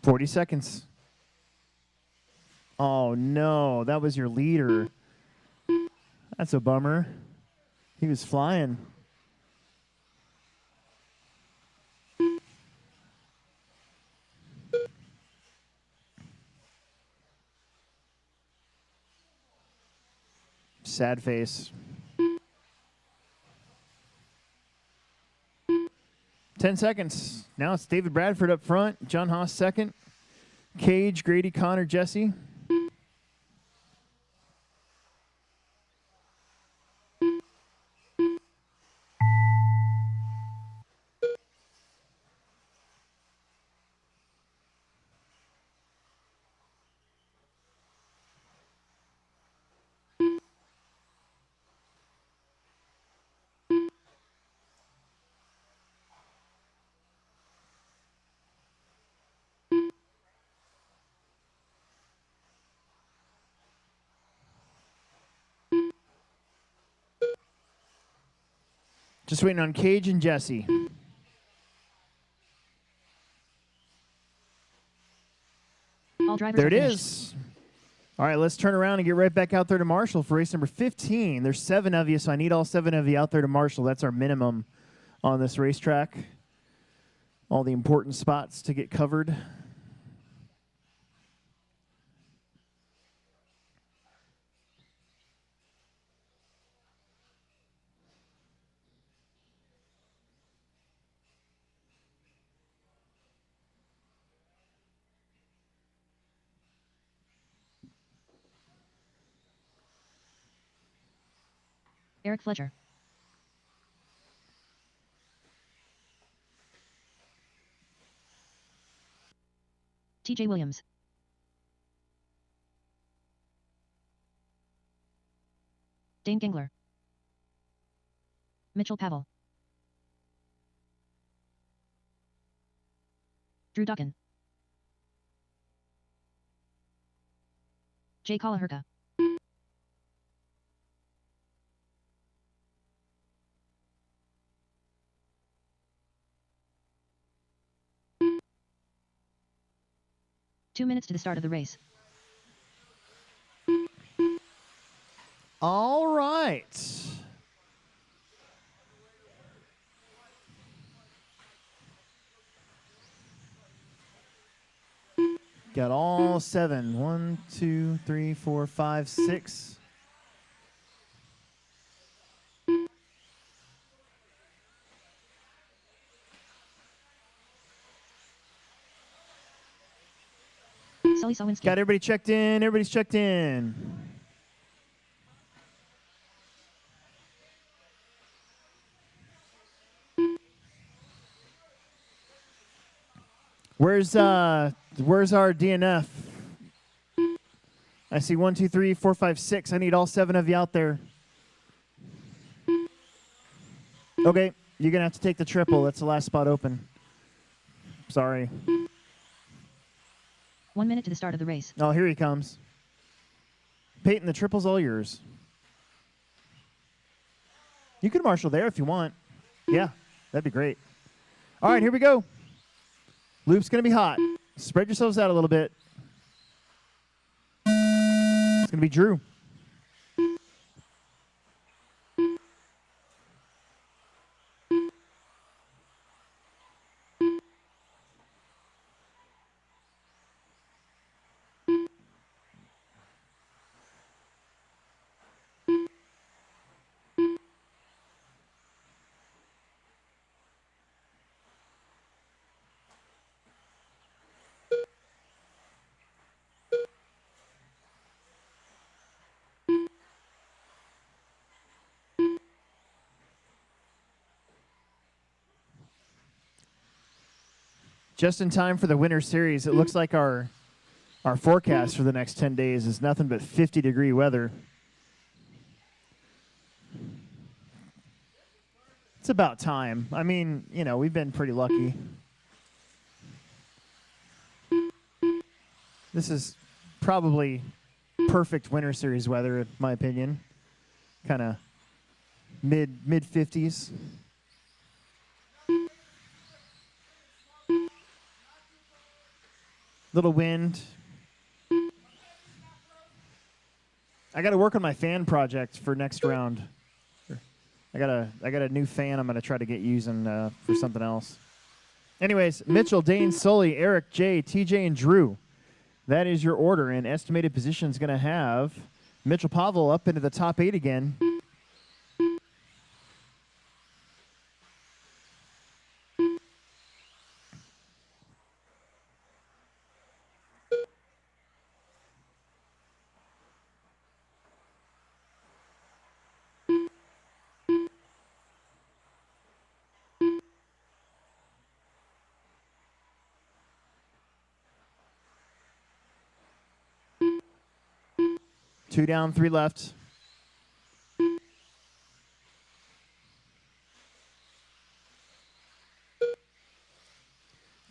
Forty seconds. Oh, no. That was your leader. That's a bummer. He was flying. Sad face. 10 seconds. Now it's David Bradford up front. John Haas second. Cage, Grady, Connor, Jesse. Just waiting on Cage and Jesse. All drivers There are it finished. is. All right, let's turn around and get right back out there to Marshall for race number 15. There's 7 of you, so I need all 7 of you out there to Marshall. That's our minimum on this racetrack. All the important spots to get covered. Eric Fletcher. TJ Williams. Dane Gingler. Mitchell Pavel. Drew Dawkin. Jay Kalaherka. Two minutes to the start of the race. All right. Got all 7. 1, 2, 3, 4, 5, 6. Sully Sawinski. Got everybody checked in. Everybody's checked in. Where's our DNF? I see 1, 2, 3, 4, 5, 6. I need all 7 of you out there. Okay, you're gonna have to take the triple. That's the last spot open. Sorry. 1 minute to the start of the race. Oh, here he comes. Peyton, the triple's all yours. You can marshal there if you want. Yeah, that'd be great. All right, here we go. Loop's going to be hot. Spread yourselves out a little bit. It's going to be Drew. Just in time for the Winter Series. It looks like our forecast for the next 10 days is nothing but 50-degree weather. It's about time. I mean, you know, we've been pretty lucky. This is probably perfect Winter Series weather, in my opinion. Kind of mid-50s. Little wind. I got to work on my fan project for next round. I got a new fan I'm going to try to get using for something else. Anyways, Mitchell, Dane, Sully, Eric, Jay, TJ, and Drew. That is your order, and estimated position is going to have Mitchell Pavel up into the top 8 again. Two down, 3 left.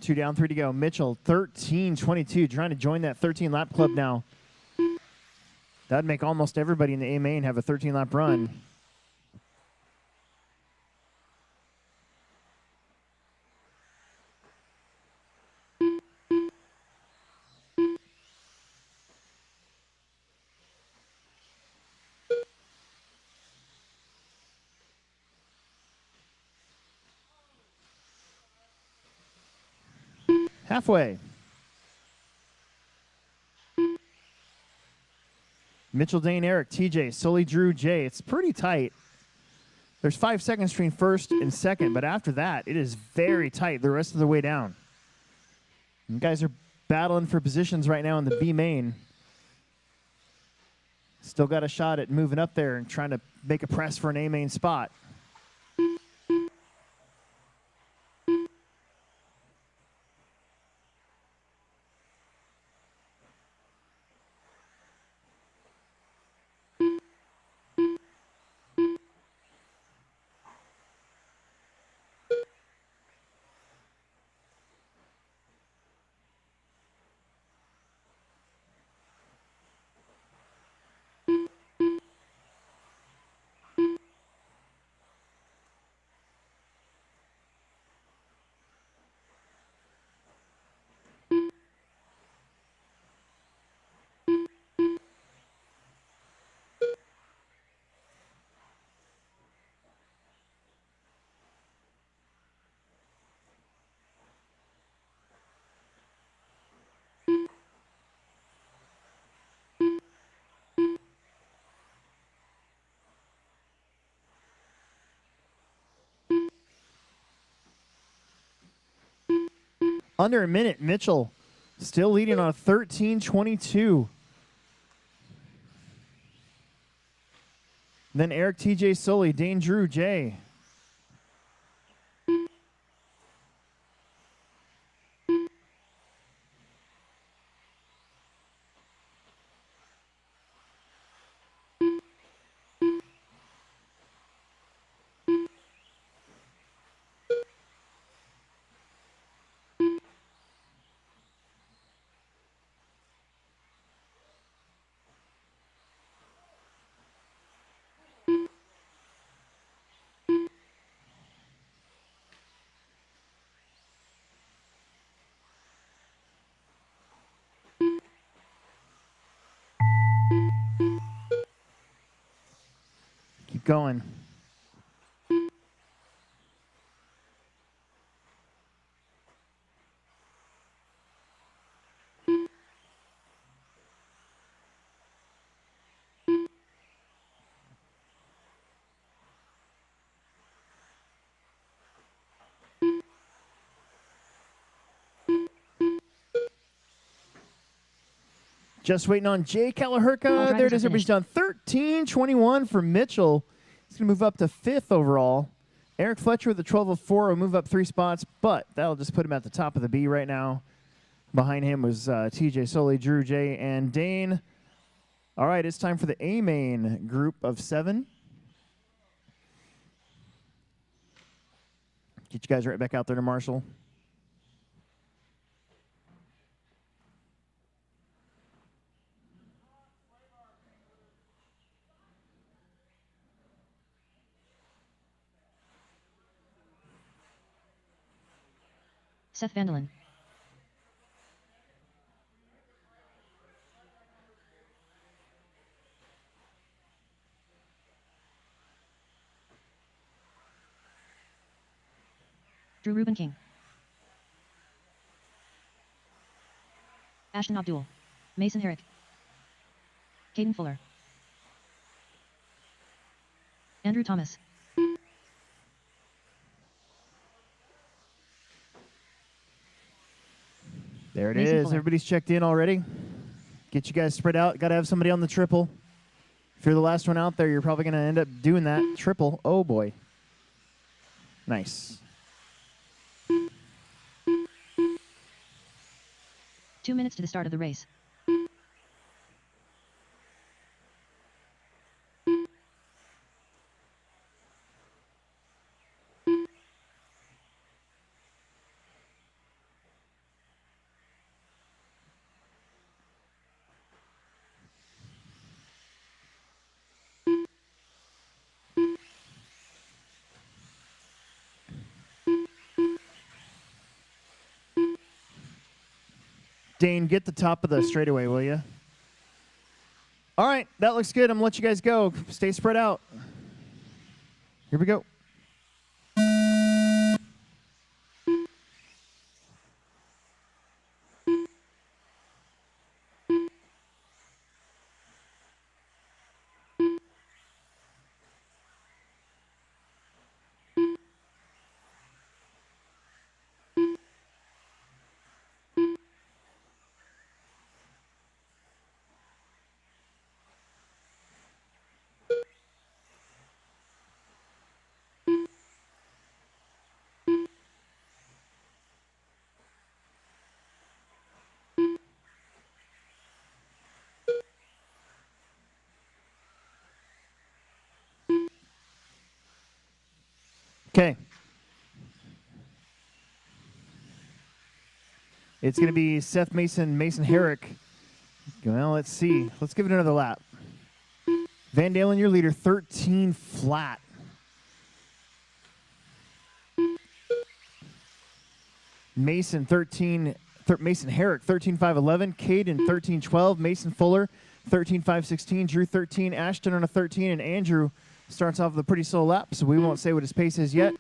Two down, 3 to go. Mitchell, 13:22, trying to join that 13-lap club now. That'd make almost everybody in the A main have a 13-lap run. Halfway. Mitchell, Dane, Eric, TJ, Sully, Drew, Jay. It's pretty tight. There's 5 seconds between first and second, but after that, it is very tight the rest of the way down. You guys are battling for positions right now in the B main. Still got a shot at moving up there and trying to make a press for an A main spot. Under a minute, Mitchell still leading on 13:22. Then Eric, TJ, Sully, Dane, Drew, Jay. Keep going. Just waiting on Jay Calaherka. There it is. Everybody's done 13:21 for Mitchell. He's going to move up to 5th overall. Eric Fletcher with a 12:04 will move up 3 spots, but that'll just put him at the top of the B right now. Behind him was TJ, Sully, Drew, Jay, and Dane. All right, it's time for the A main group of 7. Get you guys right back out there to Marshall. Seth Vandelin. Drew Ruben King. Ashton Abdul. Mason Herrick. Caden Fuller. Andrew Thomas. There it Mason is. Fuller. Everybody's checked in already. Get you guys spread out. Got to have somebody on the triple. If you're the last one out there, you're probably going to end up doing that triple. Oh, boy. Nice. 2 minutes to the start of the race. Dane, get the top of the straightaway, will you? All right, that looks good. I'm going to let you guys go. Stay spread out. Here we go. Okay. It's going to be Seth Mason, Mason Herrick. Well, let's see. Let's give it another lap. Van Dalen, your leader, 13 flat. Mason, Mason Herrick, 13.511. Caden, 13.12. Mason Fuller, 13.516. Drew, 13. Ashton on a 13. And Andrew starts off with a pretty slow lap, so we won't say what his pace is yet.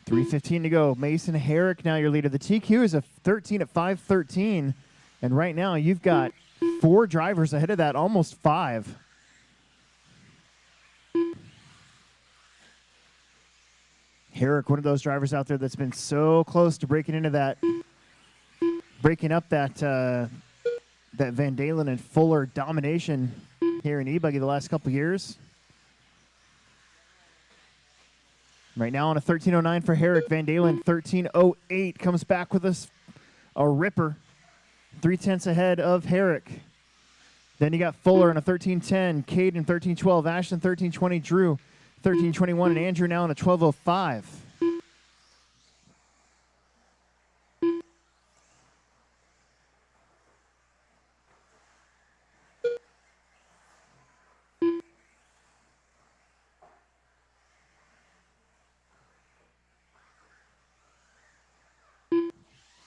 .315 to go. Mason Herrick, now your leader. The TQ is a 13 at 5:13. And right now you've got 4 drivers ahead of that, almost 5. Herrick, one of those drivers out there that's been so close to breaking into that, breaking up that that Van Dalen and Fuller domination here in e-buggy the last couple years. Right now on a 13.09 for Herrick. Van Dalen 13.08 comes back with a ripper. 3/10 ahead of Herrick. Then you got Fuller on a 13.10, Caden 13.12, Ashton 13.20, Drew 13.21, and Andrew now on a 12.05.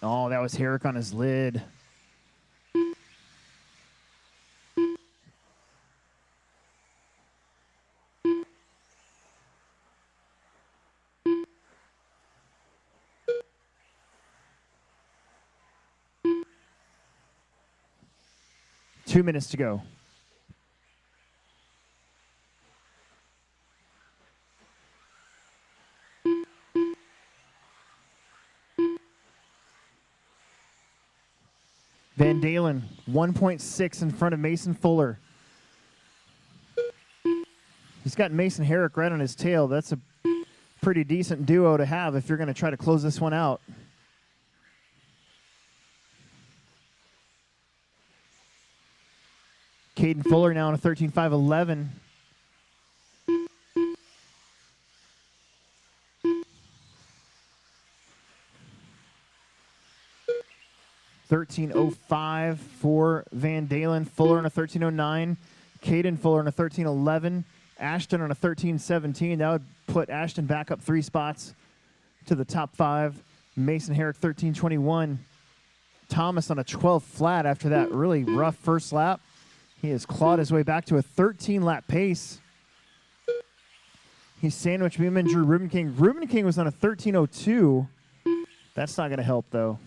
Oh, that was Herrick on his lid. Two minutes to go. Van Dalen, 1.6 in front of Mason Fuller. He's got Mason Herrick right on his tail. That's a pretty decent duo to have if you're going to try to close this one out. Caden Fuller now on a 13.511. .13.05 for Van Dalen. Fuller on a 13.09. Caden Fuller on a 13.11. Ashton on a 13.17. That would put Ashton back up 3 spots to the top 5. Mason Herrick 13.21. Thomas on a 12 flat after that really rough first lap. He has clawed his way back to a 13-lap pace. He's sandwiched Beeman, Drew Ruben King. Ruben King was on a 13.02. That's not going to help, though.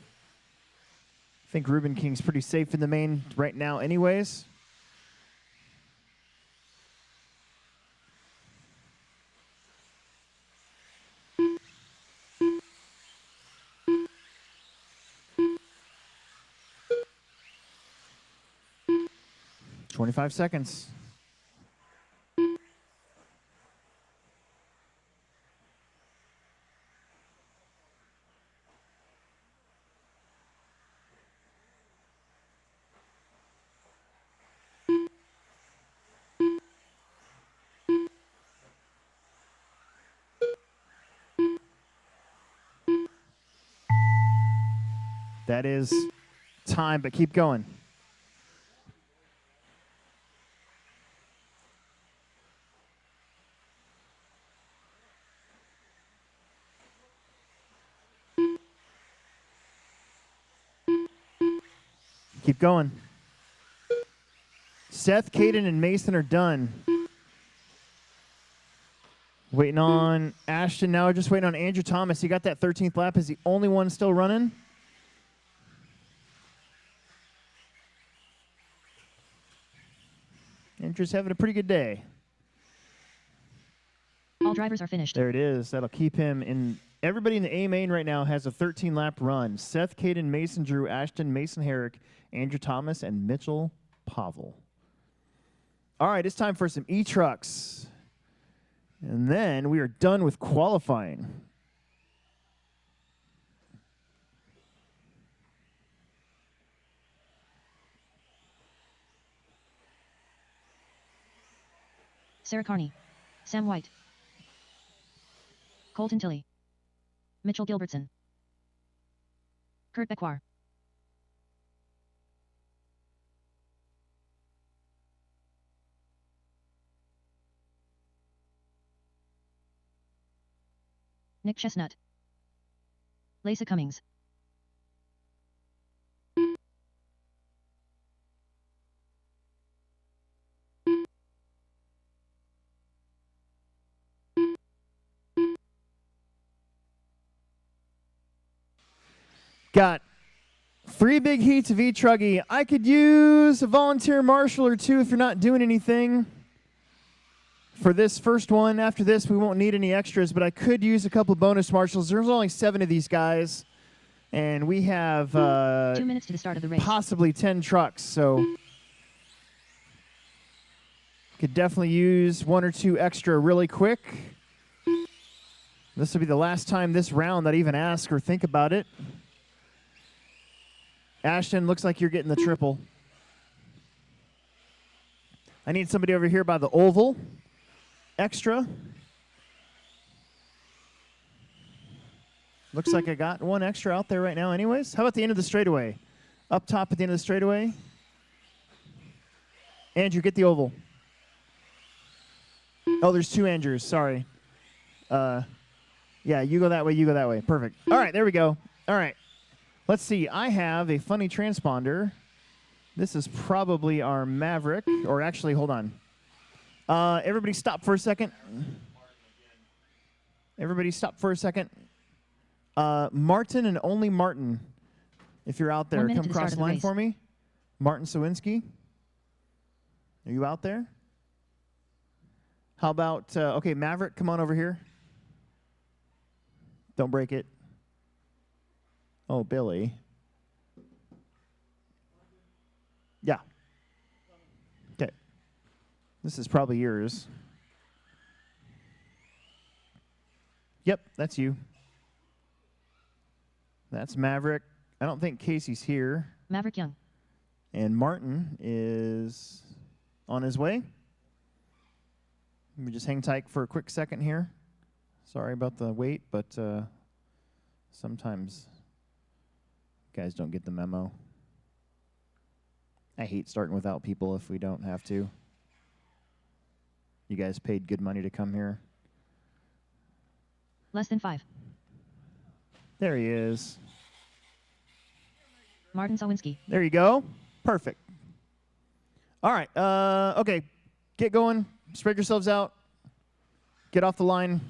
I think Ruben King's pretty safe in the main right now anyways. .25 seconds. That is time, but keep going. Keep going. Seth, Caden, and Mason are done. Waiting on Ashton now, just waiting on Andrew Thomas. He got that 13th lap. Is the only one still running? Andrew's having a pretty good day. All drivers are finished. There it is. That'll keep him in Everybody in the A main right now has a 13-lap run. Seth, Caden, Mason, Drew, Ashton, Mason Herrick, Andrew Thomas, and Mitchell Pavel. All right, it's time for some e-trucks. And then we are done with qualifying. Sarah Carney. Sam White. Colton Tilley. Mitchell Gilbertson. Kurt Becquar. Nick Chestnut. Lisa Cummings. Got 3 big heats of e-Truggy. I could use a volunteer marshal or 2 if you're not doing anything. For this first one, after this, we won't need any extras, but I could use a couple bonus marshals. There's only 7 of these guys, and we have 2 minutes to the start of the race. possibly 10 trucks, so could definitely use 1 or 2 extra really quick. This will be the last time this round that I even ask or think about it. Ashton, looks like you're getting the triple. I need somebody over here by the oval. Extra. Looks like I got 1 extra out there right now anyways. How about the end of the straightaway? Up top at the end of the straightaway. Andrew, get the oval. Oh, there's 2 Andrews. Sorry. Yeah, you go that way, you go that way. Perfect. All right, there we go. All right. Let's see. I have a funny transponder. This is probably our Maverick. Or actually, hold on. Everybody stop for a second. Everybody stop for a second. Martin and only Martin. If you're out there, 1 minute come to the start cross of the the line race. for me. Martin Sawinski. Are you out there? How about, okay, Maverick, come on over here. Don't break it. Oh, Billy. Yeah. Okay. This is probably yours. Yep, that's you. That's Maverick. I don't think Casey's here. Maverick Young. And Martin is on his way. Let me just hang tight for a quick second here. Sorry about the wait, but sometimes guys don't get the memo. I hate starting without people if we don't have to. You guys paid good money to come here. Less than 5. There he is. Martin Sawinski. There you go. Perfect. All right. Okay. Get going. Spread yourselves out. Get off the line.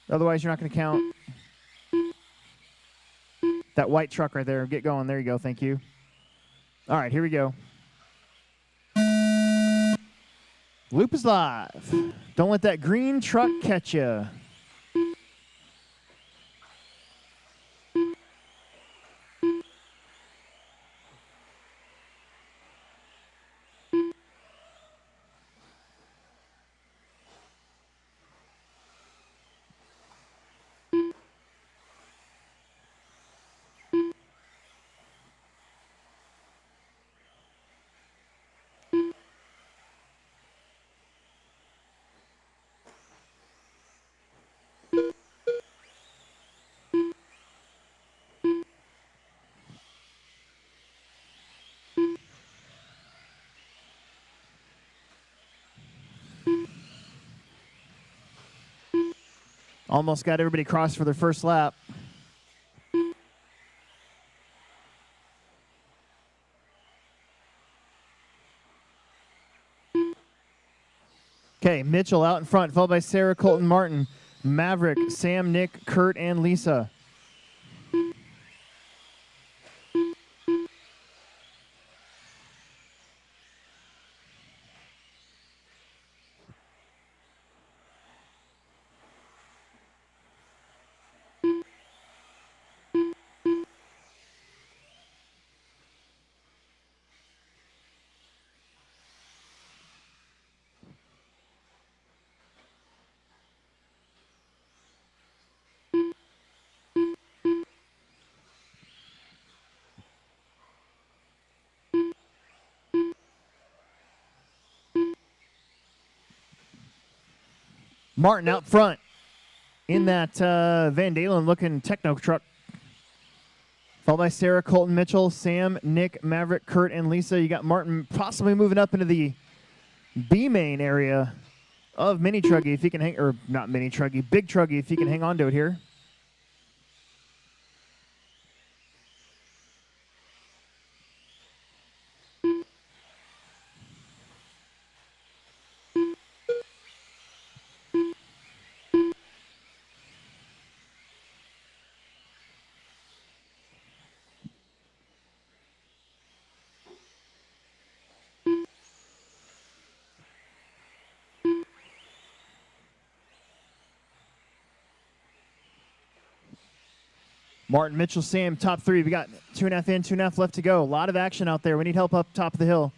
Otherwise, you're not going to count. That white truck right there. Get going. There you go. Thank you. All right. Here we go. Loop is live. Don't let that green truck catch you. Almost got everybody crossed for their first lap. Okay, Mitchell out in front, followed by Sarah, Colton, Martin, Maverick, Sam, Nick, Kurt, and Lisa. Martin out front in that Van Dalen-looking Tekno truck. Followed by Sarah, Colton, Mitchell, Sam, Nick, Maverick, Kurt, and Lisa. You got Martin possibly moving up into the B main area of Mini Truggy if he can hang, or not Mini Truggy, Big Truggy if he can hang on to it here. Martin, Mitchell, Sam, top three. We got 2.5 in, 2.5 left to go. A lot of action out there. We need help up top of the hill.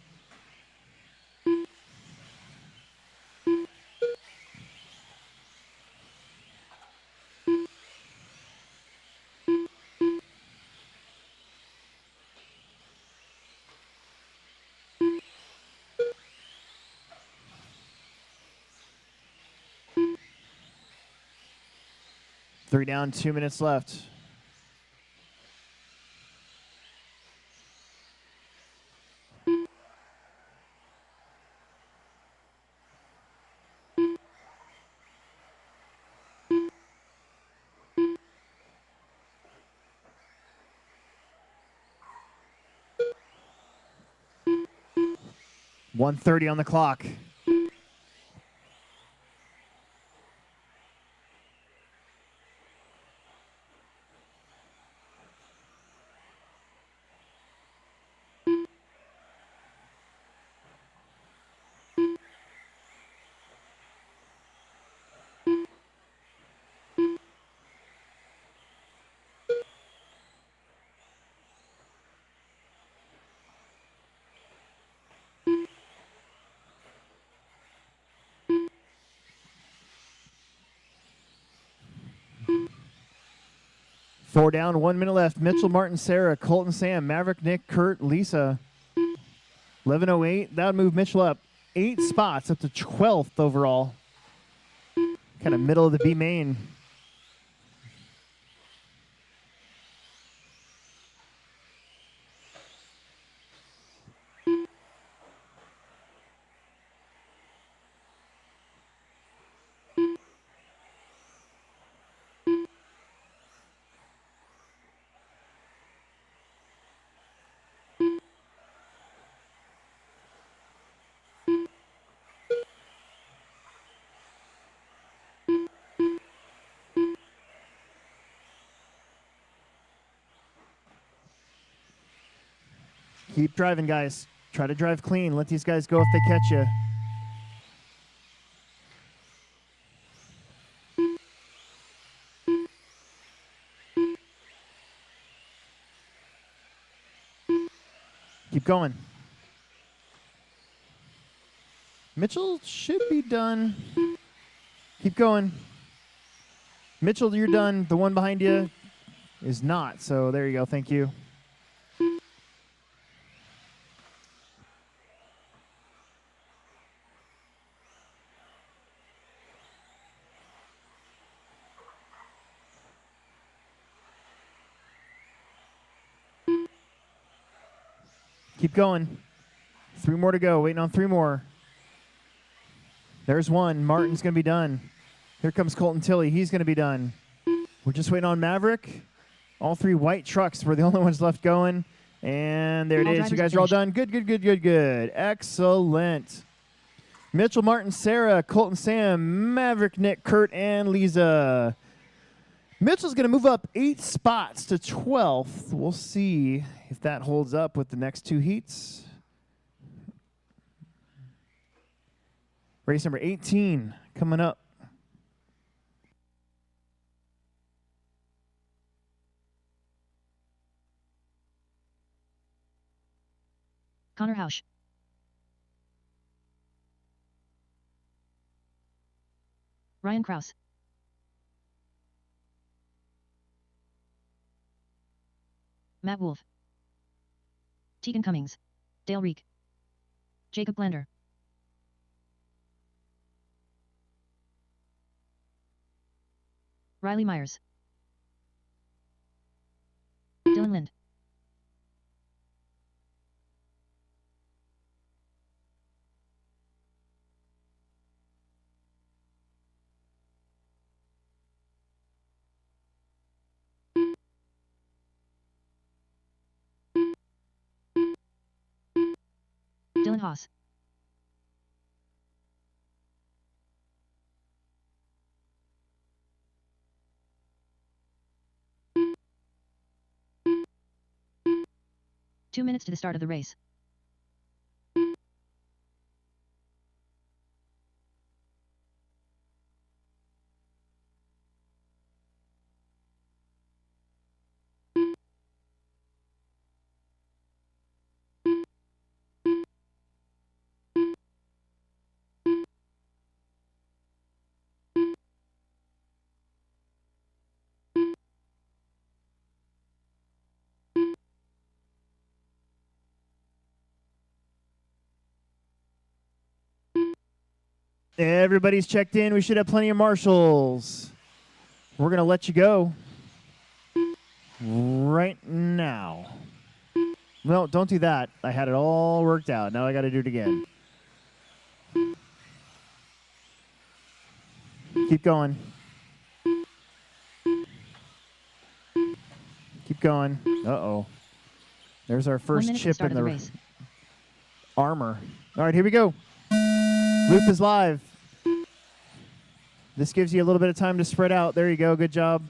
Three down, 2 minutes left. .130 on the clock. Four down, 1 minute left. Mitchell, Martin, Sarah, Colton, Sam, Maverick, Nick, Kurt, Lisa. 11:08. That would move Mitchell up 8 spots up to 12th overall. Kind of middle of the B main. Keep driving, guys. Try to drive clean. Let these guys go if they catch you. Keep going. Mitchell should be done. Keep going. Mitchell, you're done. The one behind you is not. So there you go. Thank you. Keep going. 3 more to go. Waiting on 3 more. There's one. Martin's going to be done. Here comes Colton Tilley. He's going to be done. We're just waiting on Maverick. All 3 white trucks were the only ones left going. And there it is. You guys are all done. Good, good, good, good, good. Excellent. Mitchell, Martin, Sarah, Colton, Sam, Maverick, Nick, Kurt, and Lisa. Mitchell's going to move up 8 spots to 12th. We'll see if that holds up with the next 2 heats. Race number 18 coming up. Connor Hausch. Ryan Kraus. Matt Wolf. Tegan Cummings. Dale Reek. Jacob Blender. Riley Myers. Dylan Lind. Dylan Haas. Two minutes to the start of the race. Everybody's checked in. We should have plenty of marshals. We're going to let you go right now. No, don't do that. I had it all worked out. Now I got to do it again. Keep going. Keep going. Uh-oh. There's our 1 first minute to the chip start in of the the race. armor. All right, here we go. Loop is live. This gives you a little bit of time to spread out. There you go. Good job.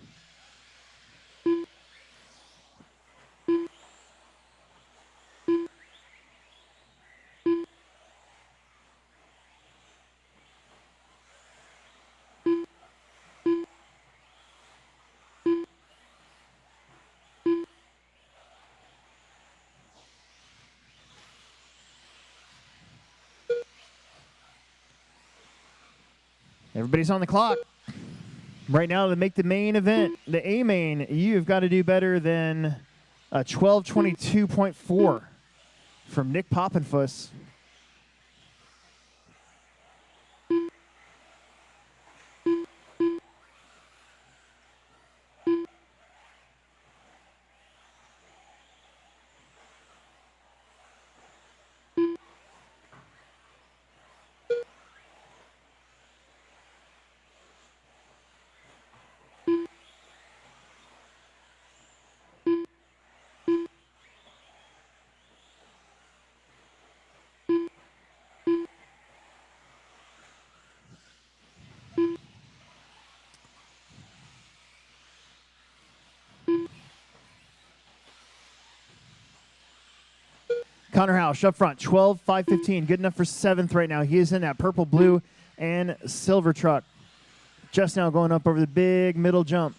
Everybody's on the clock. Right now, to make the main event, the A main, you've got to do better than a 12:22.4 from Nick Poppenfuss. Connor House up front, 12:5:15, good enough for 7th right now. He is in that purple, blue, and silver truck. Just now going up over the big middle jump.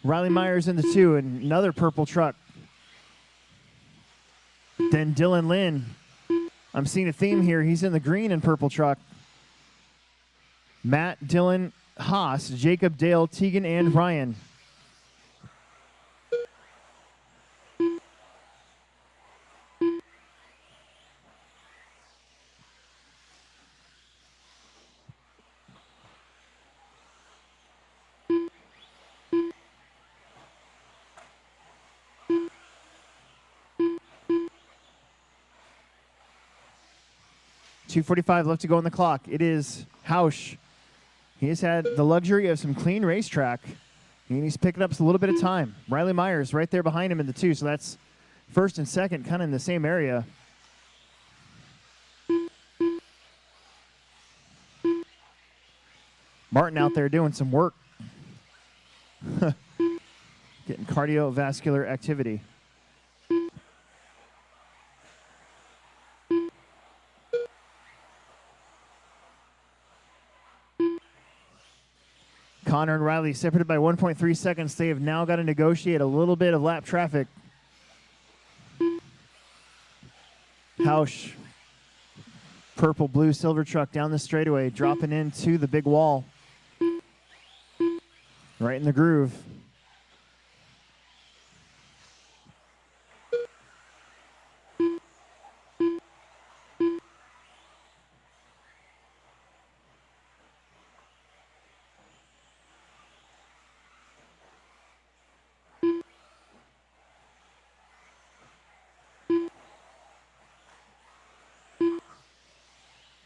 Riley Myers in the 2, and another purple truck. Then Dylan Lynn. I'm seeing a theme here. He's in the green and purple truck. Matt, Dylan, Haas, Jacob, Dale, Tegan, and Ryan. .245 left to go on the clock. It is Hausch. He has had the luxury of some clean racetrack, and he's picking up a little bit of time. Riley Myers right there behind him in the 2, so that's first and second kind of in the same area. Martin out there doing some work. Getting cardiovascular activity. Connor and Riley separated by 1.3 seconds. They have now got to negotiate a little bit of lap traffic. Hausch, purple, blue, silver truck down the straightaway, dropping into the big wall. Right in the groove.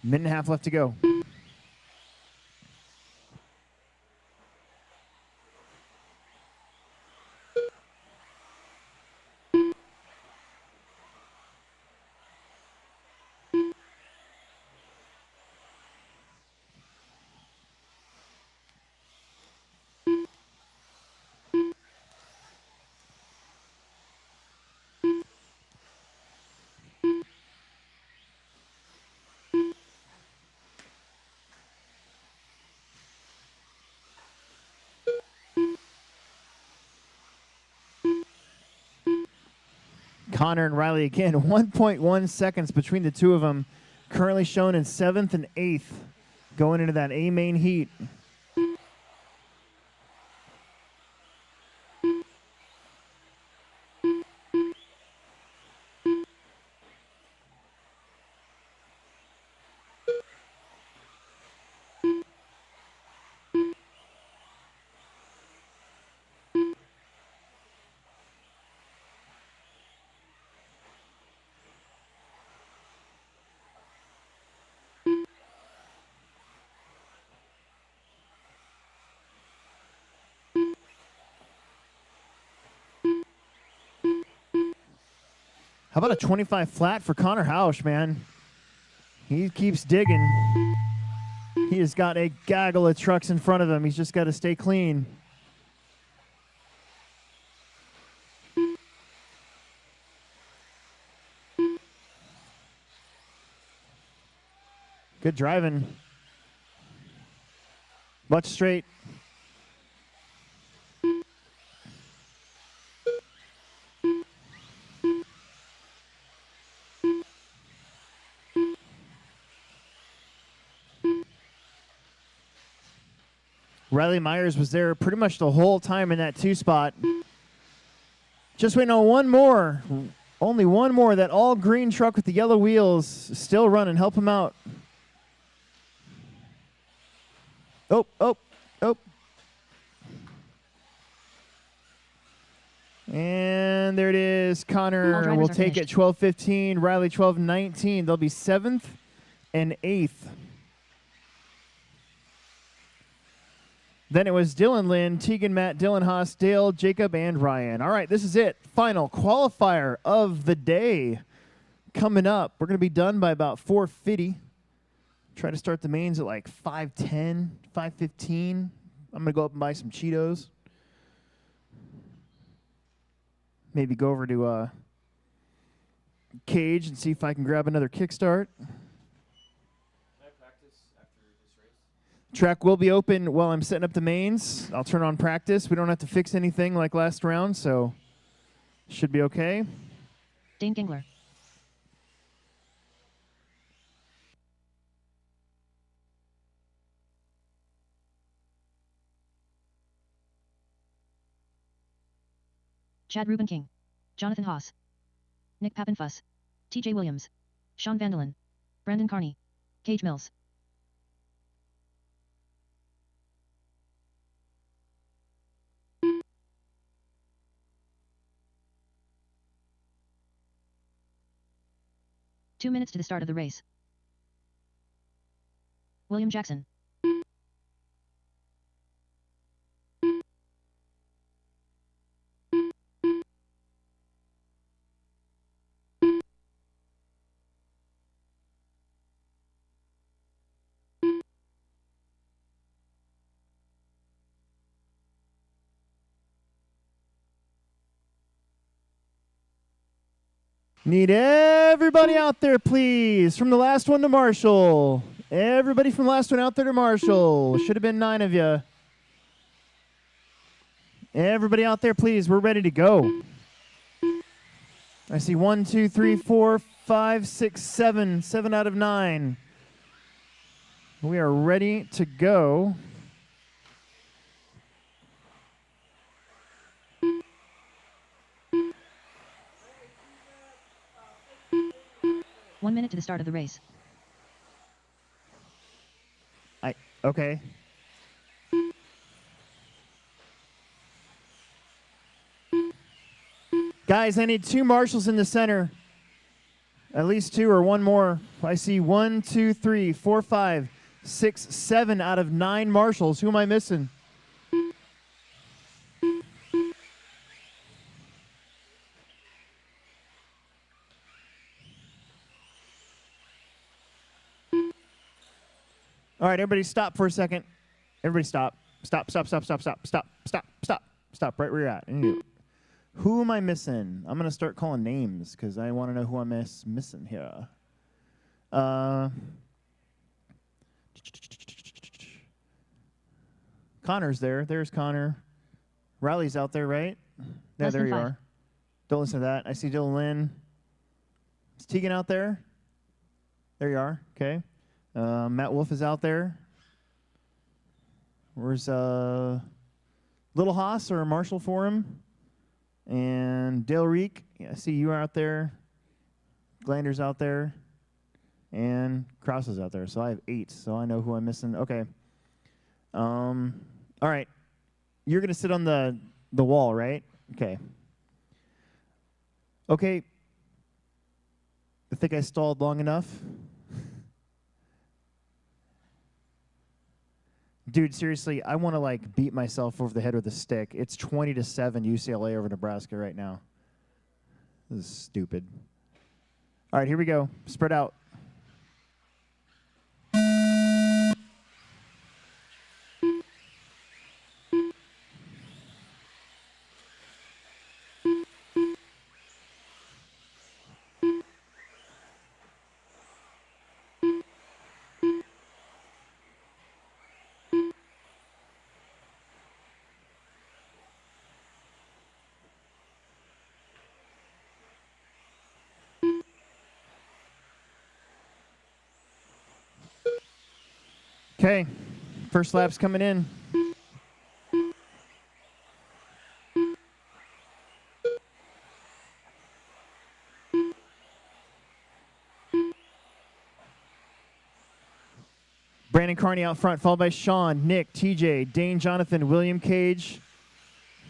Minute and a half left to go. Connor and Riley again, 1.1 seconds between the two of them. Currently shown in 7th and 8th going into that A main heat. How about a 25 flat for Connor Hausch, man? He keeps digging. He has got a gaggle of trucks in front of him. He's just got to stay clean. Good driving. Much straight. Riley Myers was there pretty much the whole time in that 2 spot. Just waiting on one more. Only one more. That all green truck with the yellow wheels still running. Help him out. Oh, oh, oh. And there it is. All Connor drivers will are take finished. it 12:15. Riley 12:19. They'll be 7th and 8th. Then it was Dylan Lynn, Tegan, Matt, Dylan Haas, Dale, Jacob, and Ryan. All right, this is it. Final qualifier of the day coming up. We're going to be done by about 4:50. Try to start the mains at like 5:10, 5:15. I'm going to go up and buy some Cheetos. Maybe go over to Cage and see if I can grab another kickstart. Track will be open while I'm setting up the mains. I'll turn on practice. We don't have to fix anything like last round, so should be okay. Dane Gingler. Chad Ruben King. Jonathan Haas. Nick Pappenfuss. TJ Williams. Sean Vandalen. Brandon Carney. Cage Mills. Two minutes to the start of the race. William Jackson. Need everybody out there, please. From the last one to Marshall. Everybody from the last one out there to Marshall. Should have been 9 of you. Everybody out there, please. We're ready to go. I see 1, 2, 3, 4, 5, 6, 7. 7 out of 9. We are ready to go. One minute to the start of the race. Okay. Guys, I need 2 marshals in the center. At least 2 or 1 more. I see 1, 2, 3, 4, 5, 6, 7 out of 9 marshals. Who am I missing? All right, everybody stop for a second. Everybody stop. Stop, stop, stop, stop, stop, stop, stop, stop, stop right where you're at. Who am I missing? I'm going to start calling names because I want to know who I'm missing here. Connor's there. There's Connor. Riley's out there, right? Yeah, Less there than you 5. are. Don't listen to that. I see Dylan Lynn. Is Tegan out there? There you are. Okay. Matt Wolf is out there. Where's Little Haas or Marshall for him? And Dale Reek. Yeah, I see you are out there. Glander's out there. And Krause is out there. So I have 8. So I know who I'm missing. Okay. All right. You're going to sit on the wall, right? Okay. Okay. I think I stalled long enough. Dude, seriously, I want to like beat myself over the head with a stick. It's 20-7 UCLA over Nebraska right now. This is stupid. All right, here we go. Spread out. Okay, first lap's coming in. Brandon Carney out front, followed by Sean, Nick, TJ, Dane, Jonathan, William Cage.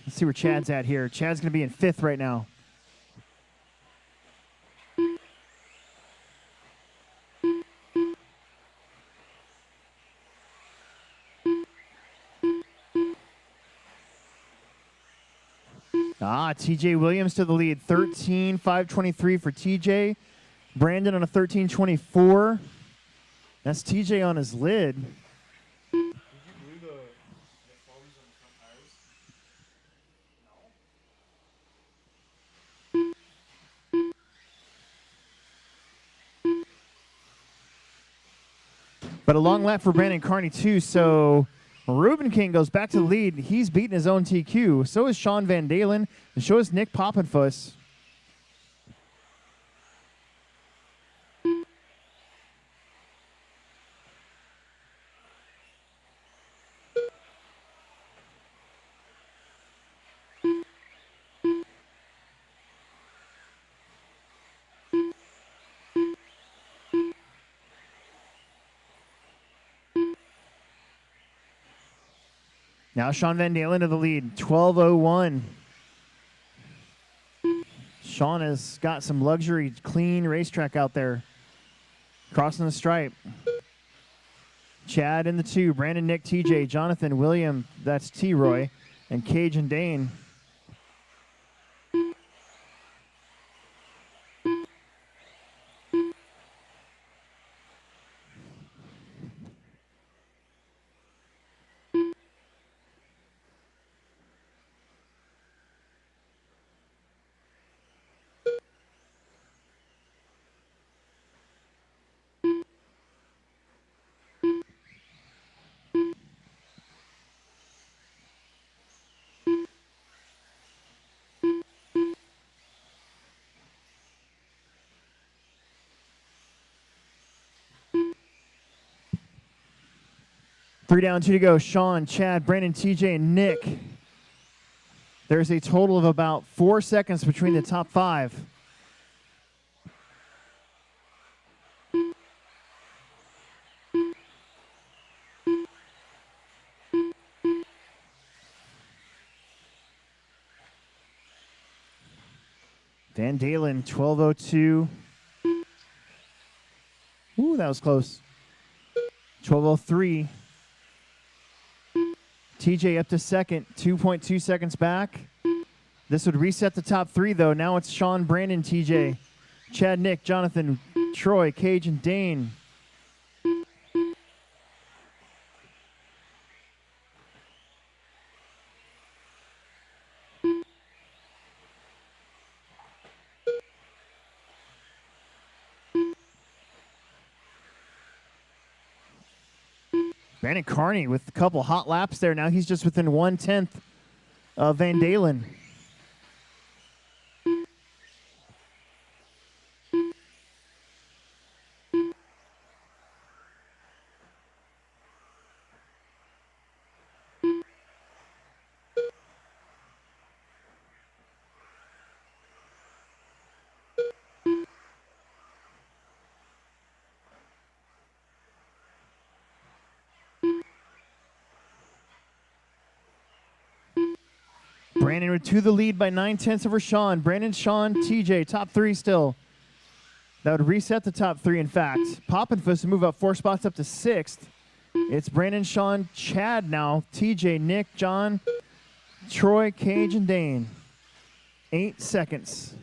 Let's see where Chad's at here. Chad's going to be in 5th right now. TJ Williams to the lead. 13.523 for TJ. Brandon on a 13.24. That's TJ on his lid. Did you glue the foams on the front tires? But a long lap for Brandon Carney, too. So Ruben King goes back to the lead. He's beating his own TQ. So is Sean Van Dalen. And so is Nick Poppenfuss. Now Sean Van Dalen to the lead, 12:01. Sean has got some luxury, clean racetrack out there. Crossing the stripe. Chad in the 2, Brandon, Nick, TJ, Jonathan, William, that's T-Roy, and Cage and Dane. Three down, 2 to go. Sean, Chad, Brandon, TJ, and Nick. There's a total of about 4 seconds between the top 5. Van Dalen, 12:02. Ooh, that was close. 12:03. TJ up to second, 2.2 seconds back. This would reset the top three, though. Now it's Sean, Brandon, TJ, Chad, Nick, Jonathan, Troy, Cage, and Dane. Brandon Carney with a couple hot laps there. Now he's just within 1/10 of Van Dalen. Brandon to the lead by 9/10 over Sean. Brandon, Sean, TJ, top three still. That would reset the top three, in fact. Poppenfuss to move up 4 spots up to 6th. It's Brandon, Sean, Chad now. TJ, Nick, John, Troy, Cage, and Dane. 8 seconds.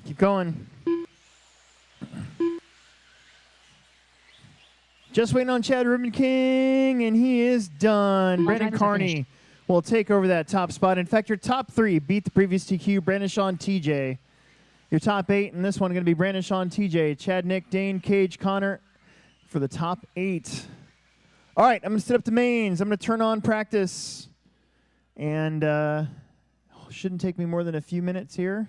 Keep going. Just waiting on Chad Ribbon King, and he is done. Brandon drivers are Carney finished. will take over that top spot. In fact, your top three beat the previous TQ, Brandon, Sean, TJ. Your top 8 in this one going to be Brandon, Sean, TJ, Chad, Nick, Dane, Cage, Connor for the top 8. All right, I'm going to set up the mains. I'm going to turn on practice. And shouldn't take me more than a few minutes here.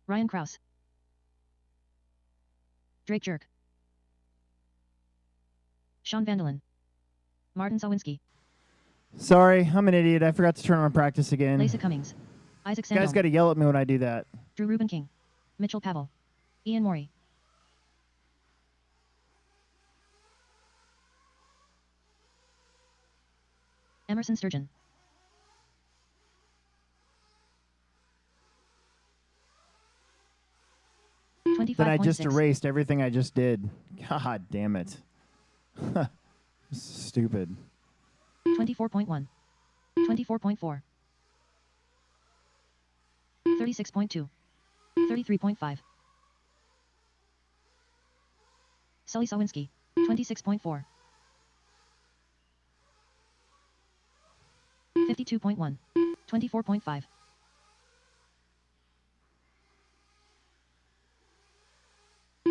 Ryan Kraus. Drake Jerk. Sean Vandelin. Martin Sawinski. Sorry, I'm an idiot. I forgot to turn on practice again. Lisa Cummings. Isaac You guys Sandholm. got to yell at me when I do that. Drew Ruben King. Mitchell Pavel. Ian Morey. Emerson Sturgeon. Then I just 25.6. erased everything I just did. God damn it. Stupid. 24.1. 24.4. 36.2. 33.5. Sully Sawinski. 26.4. 52.1. 24.5.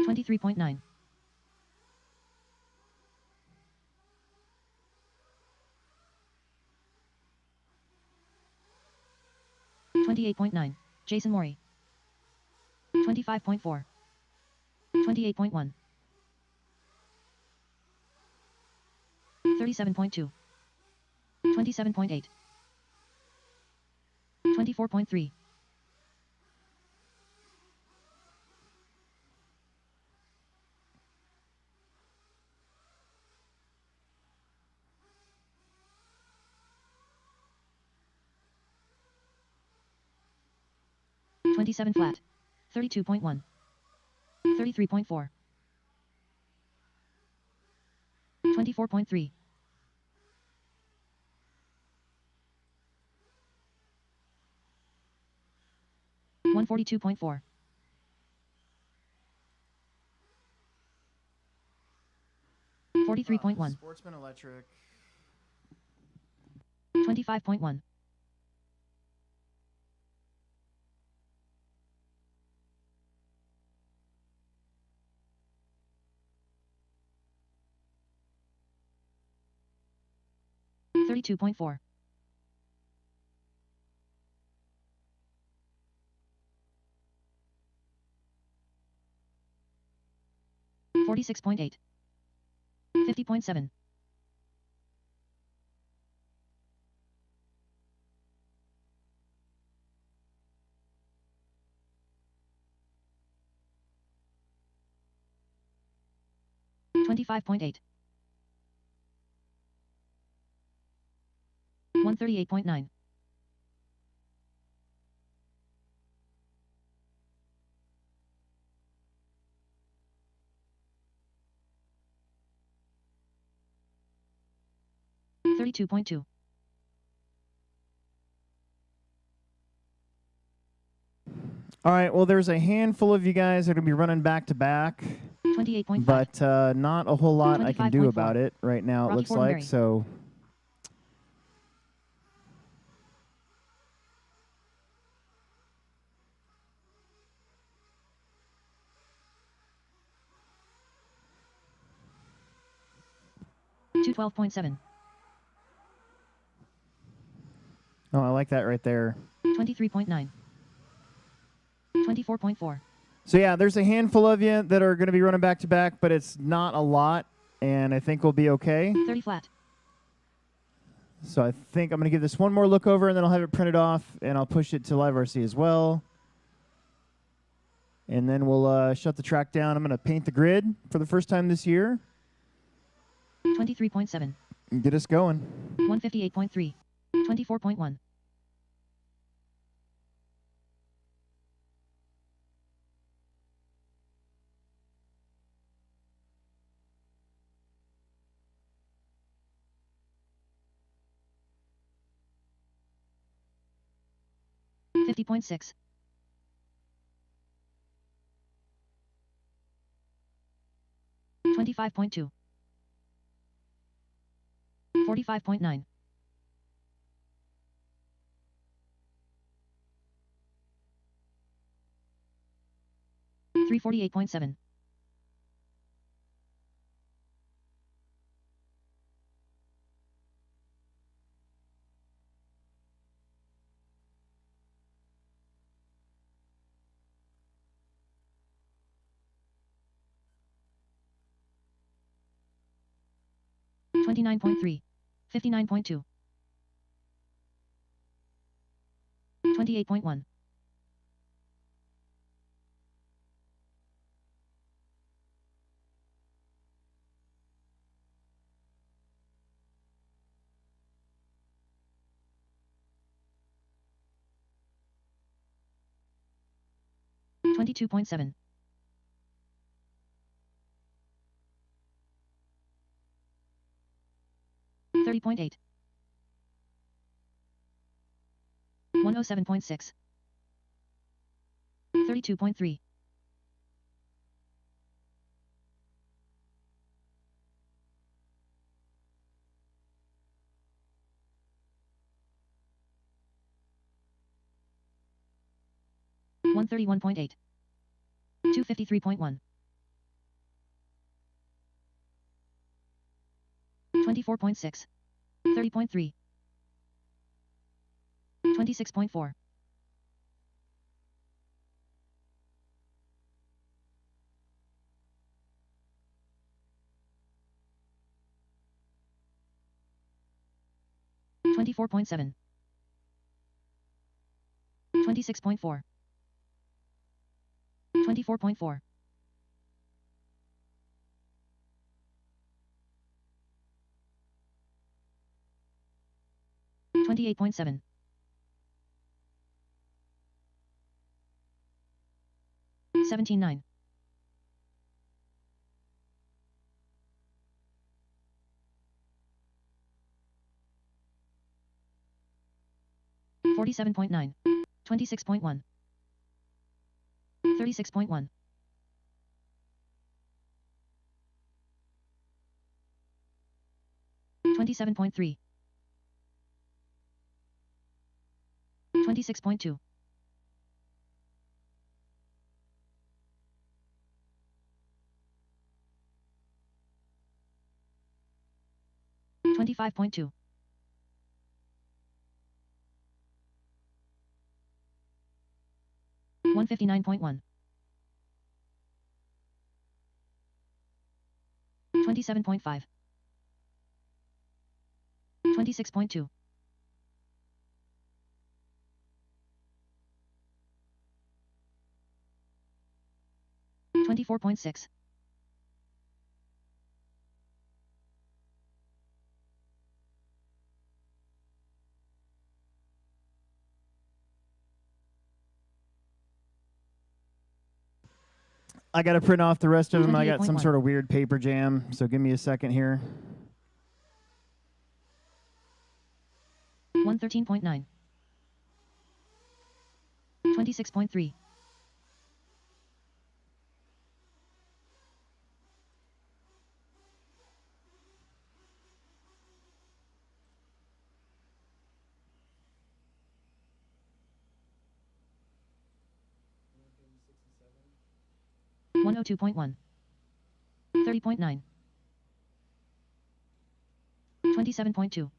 23.9. 28.9. Jason Morey. 25.4. 28.1. 37.2. 27.8. 24.3. 27 flat. 32.1. 33.4. 24.3. 142.4. 43.1. Sportsman Electric. 25.1. 32.4. 46.8. 50.7. 25.8. 138.9. 32.2. All right, well, there's a handful of you guys that are going to be running back to back, 28.5. but not a whole lot I can do 25.4. about it right now, it Rocky looks like. Fortenberry. So, Two 12.7. oh, I like that right there. 23.9. 24.4. So, yeah, there's a handful of you that are going to be running back to back, but it's not a lot, and I think we'll be okay. 30 flat. So I think I'm going to give this one more look over, and then I'll have it printed off, and I'll push it to Live RC as well. And then we'll shut the track down. I'm going to paint the grid for the first time this year 23.7. and get us going. 158.3. 24.1. 50.6. 25.2. 45.9. 348.7. 29.3. 59.2. 28.1. 22.7. 30.8. 107.6. 32.3. 131.8. 253.1. 24.6. 30.3. 26.4. 24.7. 26.4. 24.4. 28.7. 17.9. 47.9. 26.1. 36.1. 27.3. 26.2. 25.2. 159.1. 27.5. 26.2. 24.6. I got to print off the rest of them. I got some 28.1. sort of weird paper jam, so give me a second here. 113.9. 26.3. 102.1. 30.9. 27.2.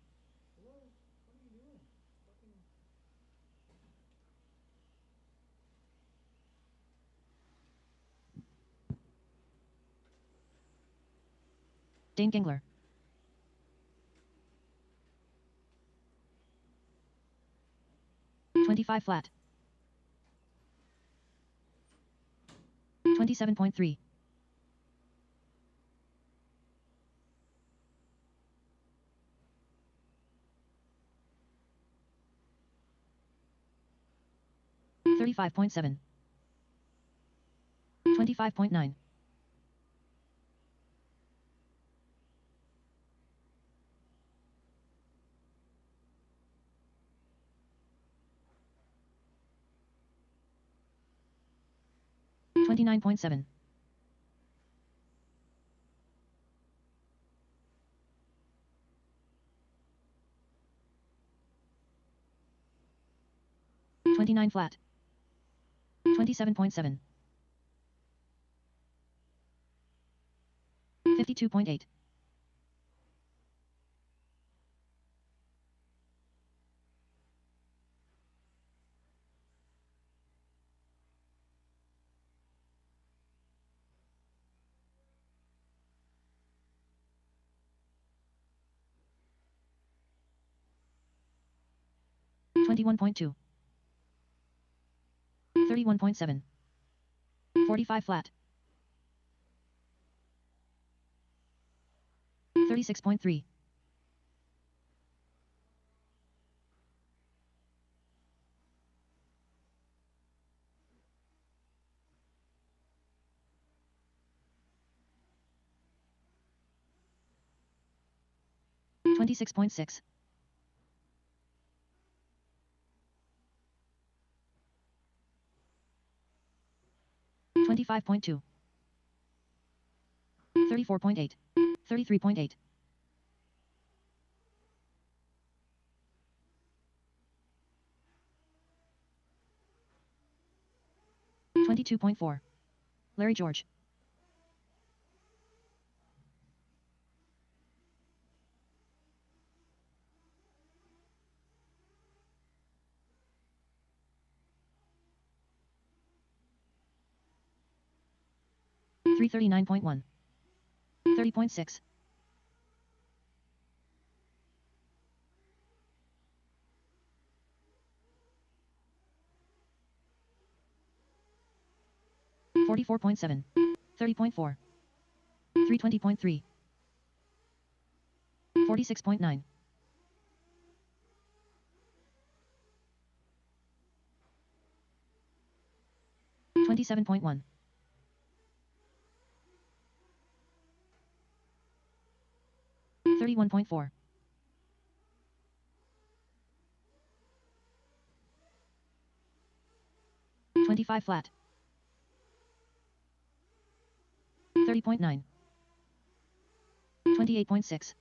Dane Gingler. 25 flat. 27.3. 35.7. 25.9. 29.7. 29 flat. 27.7. 52.8. 21.2. 31.7. 45 flat. 36.3. 26.6. 25.2. 34.8. 33.8. 22.4. Larry George. Three 39.1. 30.6. 44.7. 30.4. 320.3. 46.9. 27.1. 31.4. 25 flat. 30.9. 28.6.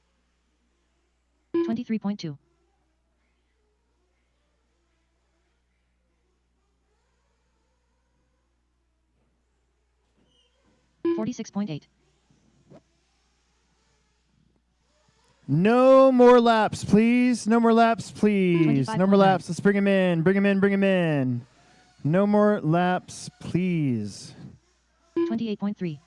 23.2. 46.8. No more laps, please. No more laps, please. No more 25.9. laps. Let's bring him in. Bring him in. Bring him in. No more laps, please. 28.3.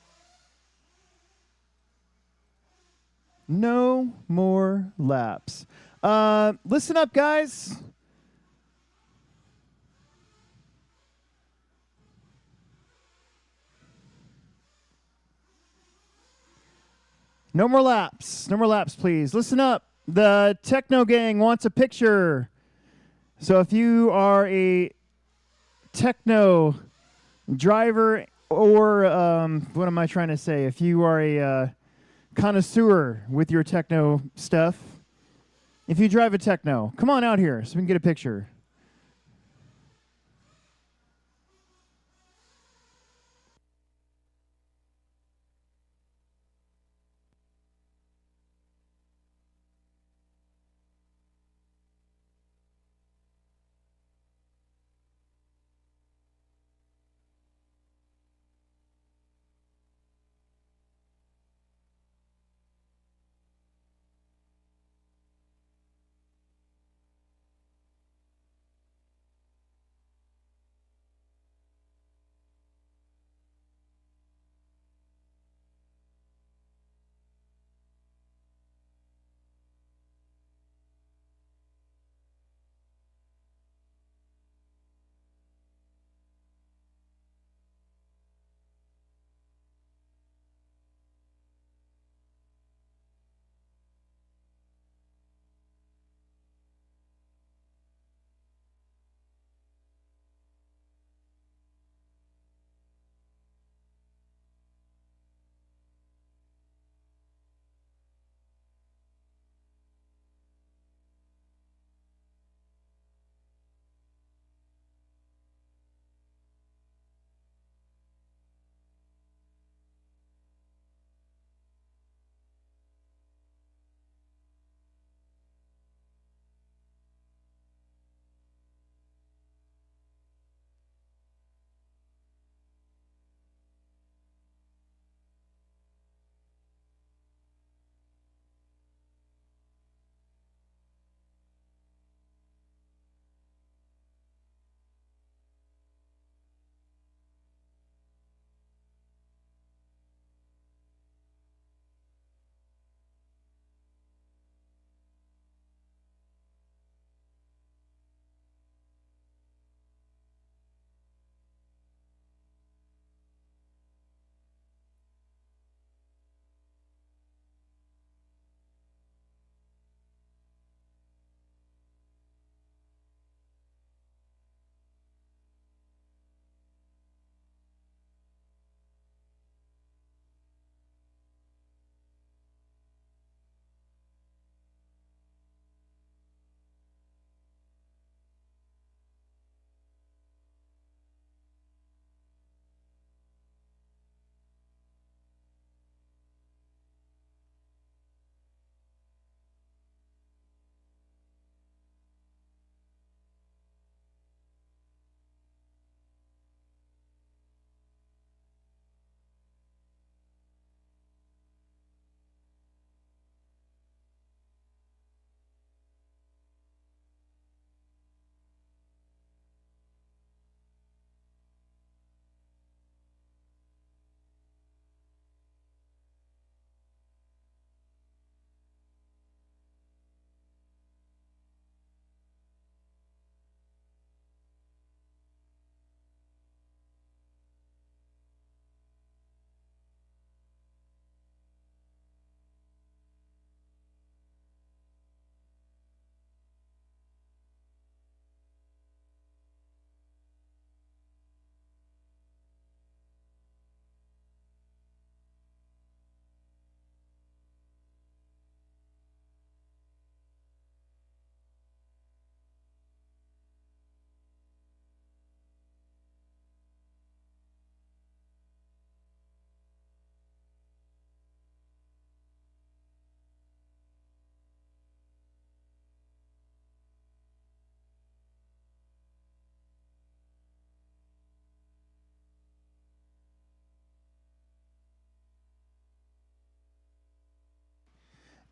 No more laps. Listen up, guys. No more laps. No more laps, please. Listen up. The Tekno gang wants a picture. So if you are a Tekno driver or what am I trying to say? If you are a connoisseur with your Tekno stuff, if you drive a Tekno, come on out here so we can get a picture.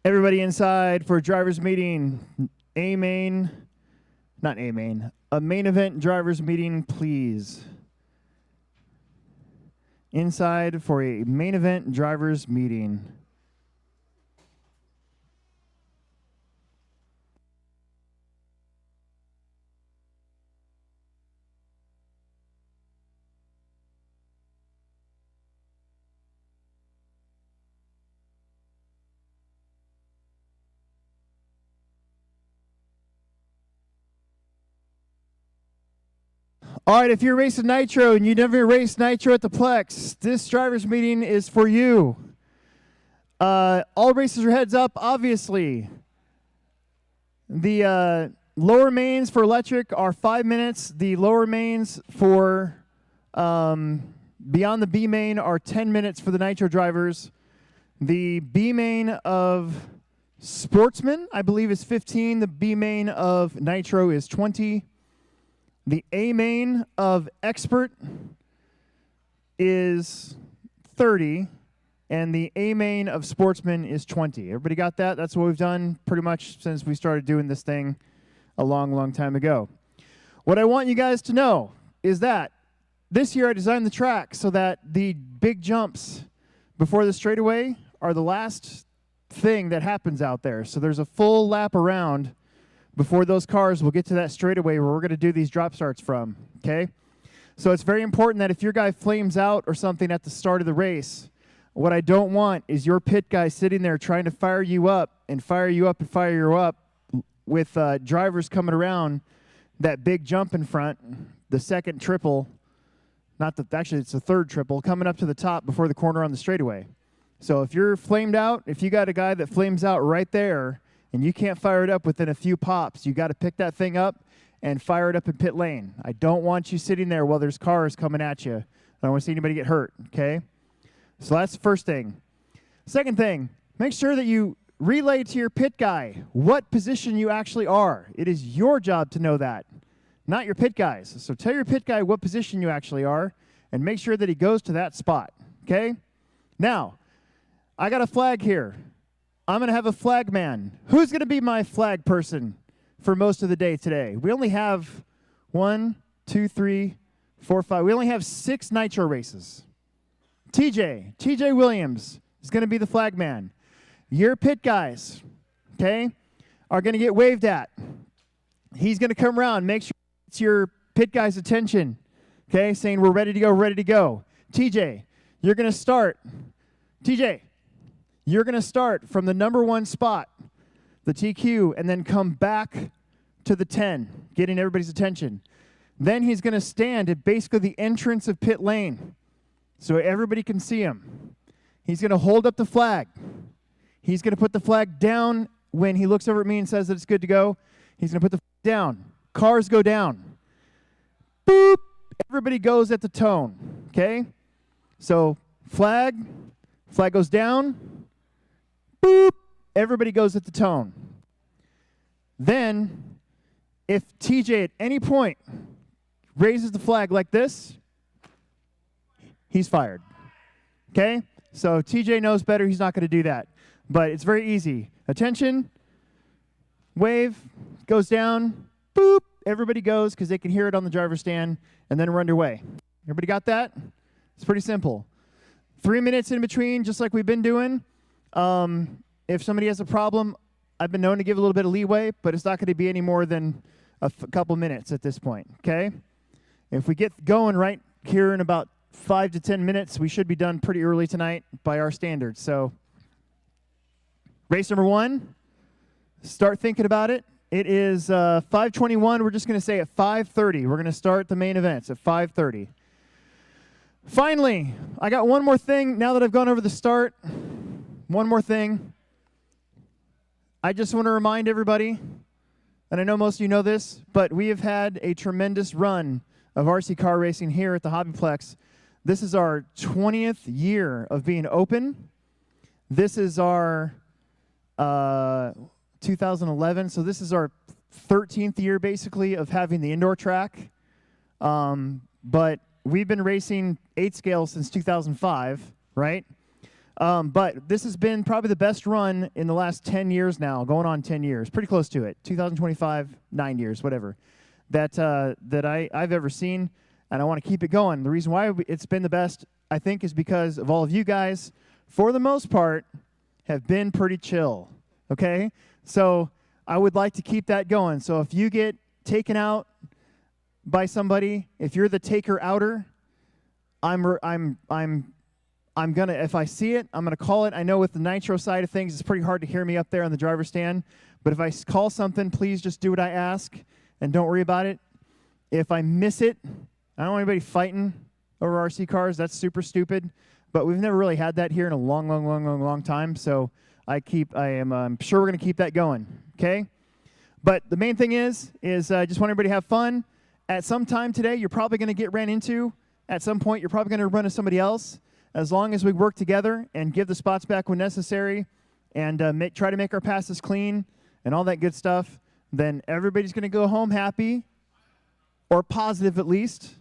Everybody inside for drivers meeting. A main event drivers meeting, please. Inside for a main event drivers meeting. All right, if you're racing Nitro and you never raced Nitro at the Plex, this driver's meeting is for you. All races are heads up, obviously. The lower mains for electric are 5 minutes. The lower mains for beyond the B main are 10 minutes for the Nitro drivers. The B main of Sportsman, I believe, is 15. The B main of Nitro is 20. The A main of Expert is 30, and the A main of Sportsman is 20. Everybody got that? That's what we've done pretty much since we started doing this thing a long, long time ago. What I want you guys to know is that this year I designed the track so that the big jumps before the straightaway are the last thing that happens out there. So there's a full lap around before those cars will get to that straightaway where we're going to do these drop starts from, okay? So it's very important that if your guy flames out or something at the start of the race, what I don't want is your pit guy sitting there trying to fire you up and fire you up and fire you up with drivers coming around that big jump in front, the second triple, actually it's the third triple, coming up to the top before the corner on the straightaway. So if you're flamed out, if you got a guy that flames out right there, and you can't fire it up within a few pops, you got to pick that thing up and fire it up in pit lane. I don't want you sitting there while there's cars coming at you. I don't want to see anybody get hurt, okay? So that's the first thing. Second thing, make sure that you relay to your pit guy what position you actually are. It is your job to know that, not your pit guys. So tell your pit guy what position you actually are and make sure that he goes to that spot, okay? Now, I got a flag here. I'm going to have a flag man. Who's going to be my flag person for most of the day today? We only have 1, 2, 3, 4, 5. We only have 6 Nitro races. TJ Williams is going to be the flag man. Your pit guys, okay, are going to get waved at. He's going to come around, make sure it's your pit guy's attention, okay, saying we're ready to go, ready to go. TJ, you're going to start. TJ, you're going to start from the number 1 spot, the TQ, and then come back to the 10, getting everybody's attention. Then he's going to stand at basically the entrance of pit lane so everybody can see him. He's going to hold up the flag. He's going to put the flag down when he looks over at me and says that it's good to go. He's going to put the flag down. Cars go down. Boop. Everybody goes at the tone, okay? So flag goes down. Boop. Everybody goes at the tone. Then, if TJ at any point raises the flag like this, he's fired. Okay? So TJ knows better. He's not going to do that. But it's very easy. Attention. Wave. Goes down. Boop. Everybody goes because they can hear it on the driver's stand. And then we're underway. Everybody got that? It's pretty simple. 3 minutes in between, just like we've been doing. If somebody has a problem, I've been known to give a little bit of leeway, but it's not going to be any more than a couple minutes at this point, okay? If we get going right here in about 5 to 10 minutes, we should be done pretty early tonight by our standards. So race number 1, start thinking about it. It is 5:21. We're just going to say at 5:30. We're going to start the main events at 5:30. Finally, I got one more thing now that I've gone over the start. One more thing. I just want to remind everybody, and I know most of you know this, but we have had a tremendous run of RC car racing here at the Hobbyplex. This is our 20th year of being open. This is our 2011, so this is our 13th year basically of having the indoor track. But we've been racing 8 scale since 2005, right? But this has been probably the best run in the last 10 years now, going on 10 years, pretty close to it. 2025, 9 years, whatever, that I've ever seen, and I want to keep it going. The reason why it's been the best, I think, is because of all of you guys, for the most part, have been pretty chill, okay? So I would like to keep that going. So if you get taken out by somebody, if you're the taker outer, I'm gonna, if I see it, I'm gonna call it. I know with the Nitro side of things, it's pretty hard to hear me up there on the driver's stand. But if I call something, please just do what I ask and don't worry about it. If I miss it, I don't want anybody fighting over RC cars. That's super stupid. But we've never really had that here in a long time. So I'm sure we're gonna keep that going. Okay. But the main thing is I just want everybody to have fun. At some time today, you're probably gonna get ran into. At some point, you're probably gonna run into somebody else. As long as we work together and give the spots back when necessary and try to make our passes clean and all that good stuff, then everybody's going to go home happy or positive at least.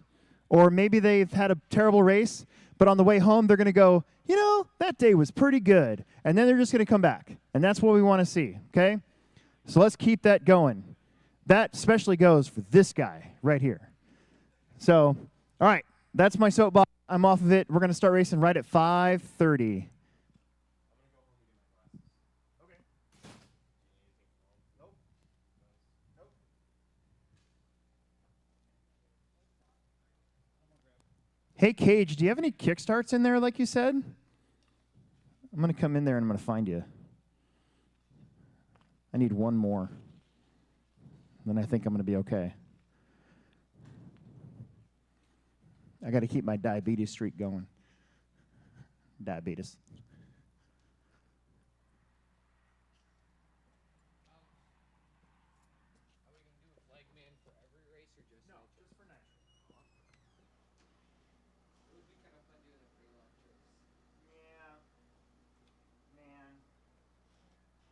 Or maybe they've had a terrible race, but on the way home they're going to go, you know, that day was pretty good. And then they're just going to come back. And that's what we want to see, okay? So let's keep that going. That especially goes for this guy right here. So, all right, that's my soapbox. I'm off of it. We're going to start racing right at 5:30. Hey, Cage, do you have any kickstarts in there like you said? I'm going to come in there and I'm going to find you. I need one more. Then I think I'm going to be okay. I got to keep my diabetes streak going. Diabetes. Are we going to do a flag man for every race or just No, just for Nitro. It would be kind of fun doing a free lunch race. Yeah. Man.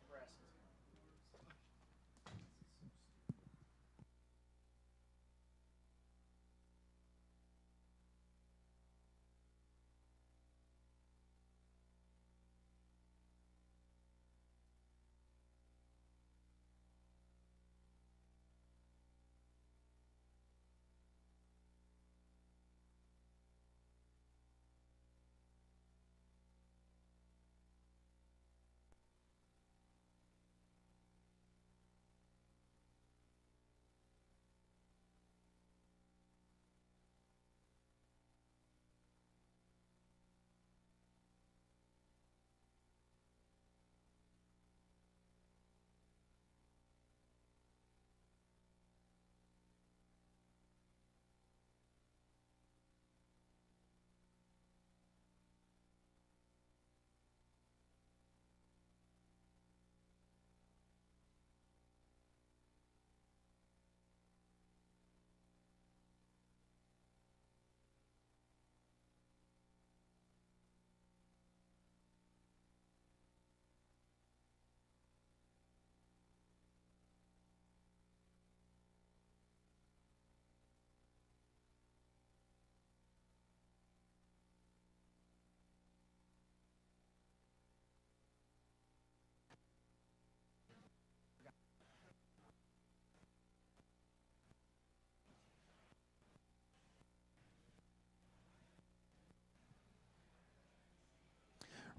Nebraska's going to lose.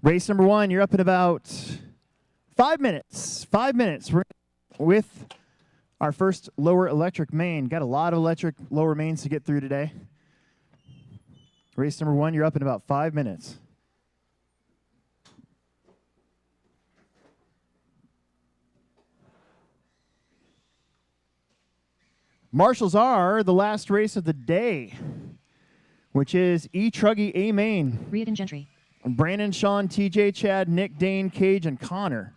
Race number 1, you're up in about 5 minutes. 5 minutes. We're with our first lower electric main. Got a lot of electric lower mains to get through today. Race number 1, you're up in about 5 minutes. Marshals are the last race of the day, which is E-Truggy A main. Reardon Gentry. Brandon, Sean, TJ, Chad, Nick, Dane, Cage, and Connor.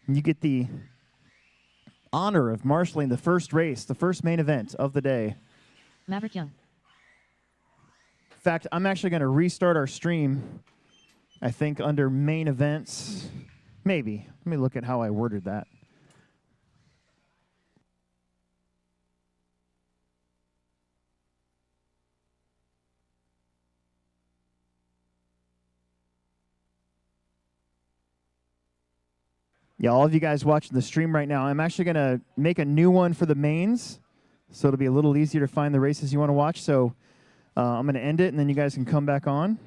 And you get the honor of marshaling the first race, the first main event of the day. Maverick Young. In fact, I'm actually going to restart our stream, I think, under main events. Maybe. Let me look at how I worded that. Yeah, all of you guys watching the stream right now, I'm actually going to make a new one for the mains, so it'll be a little easier to find the races you want to watch. So I'm going to end it, and then you guys can come back on.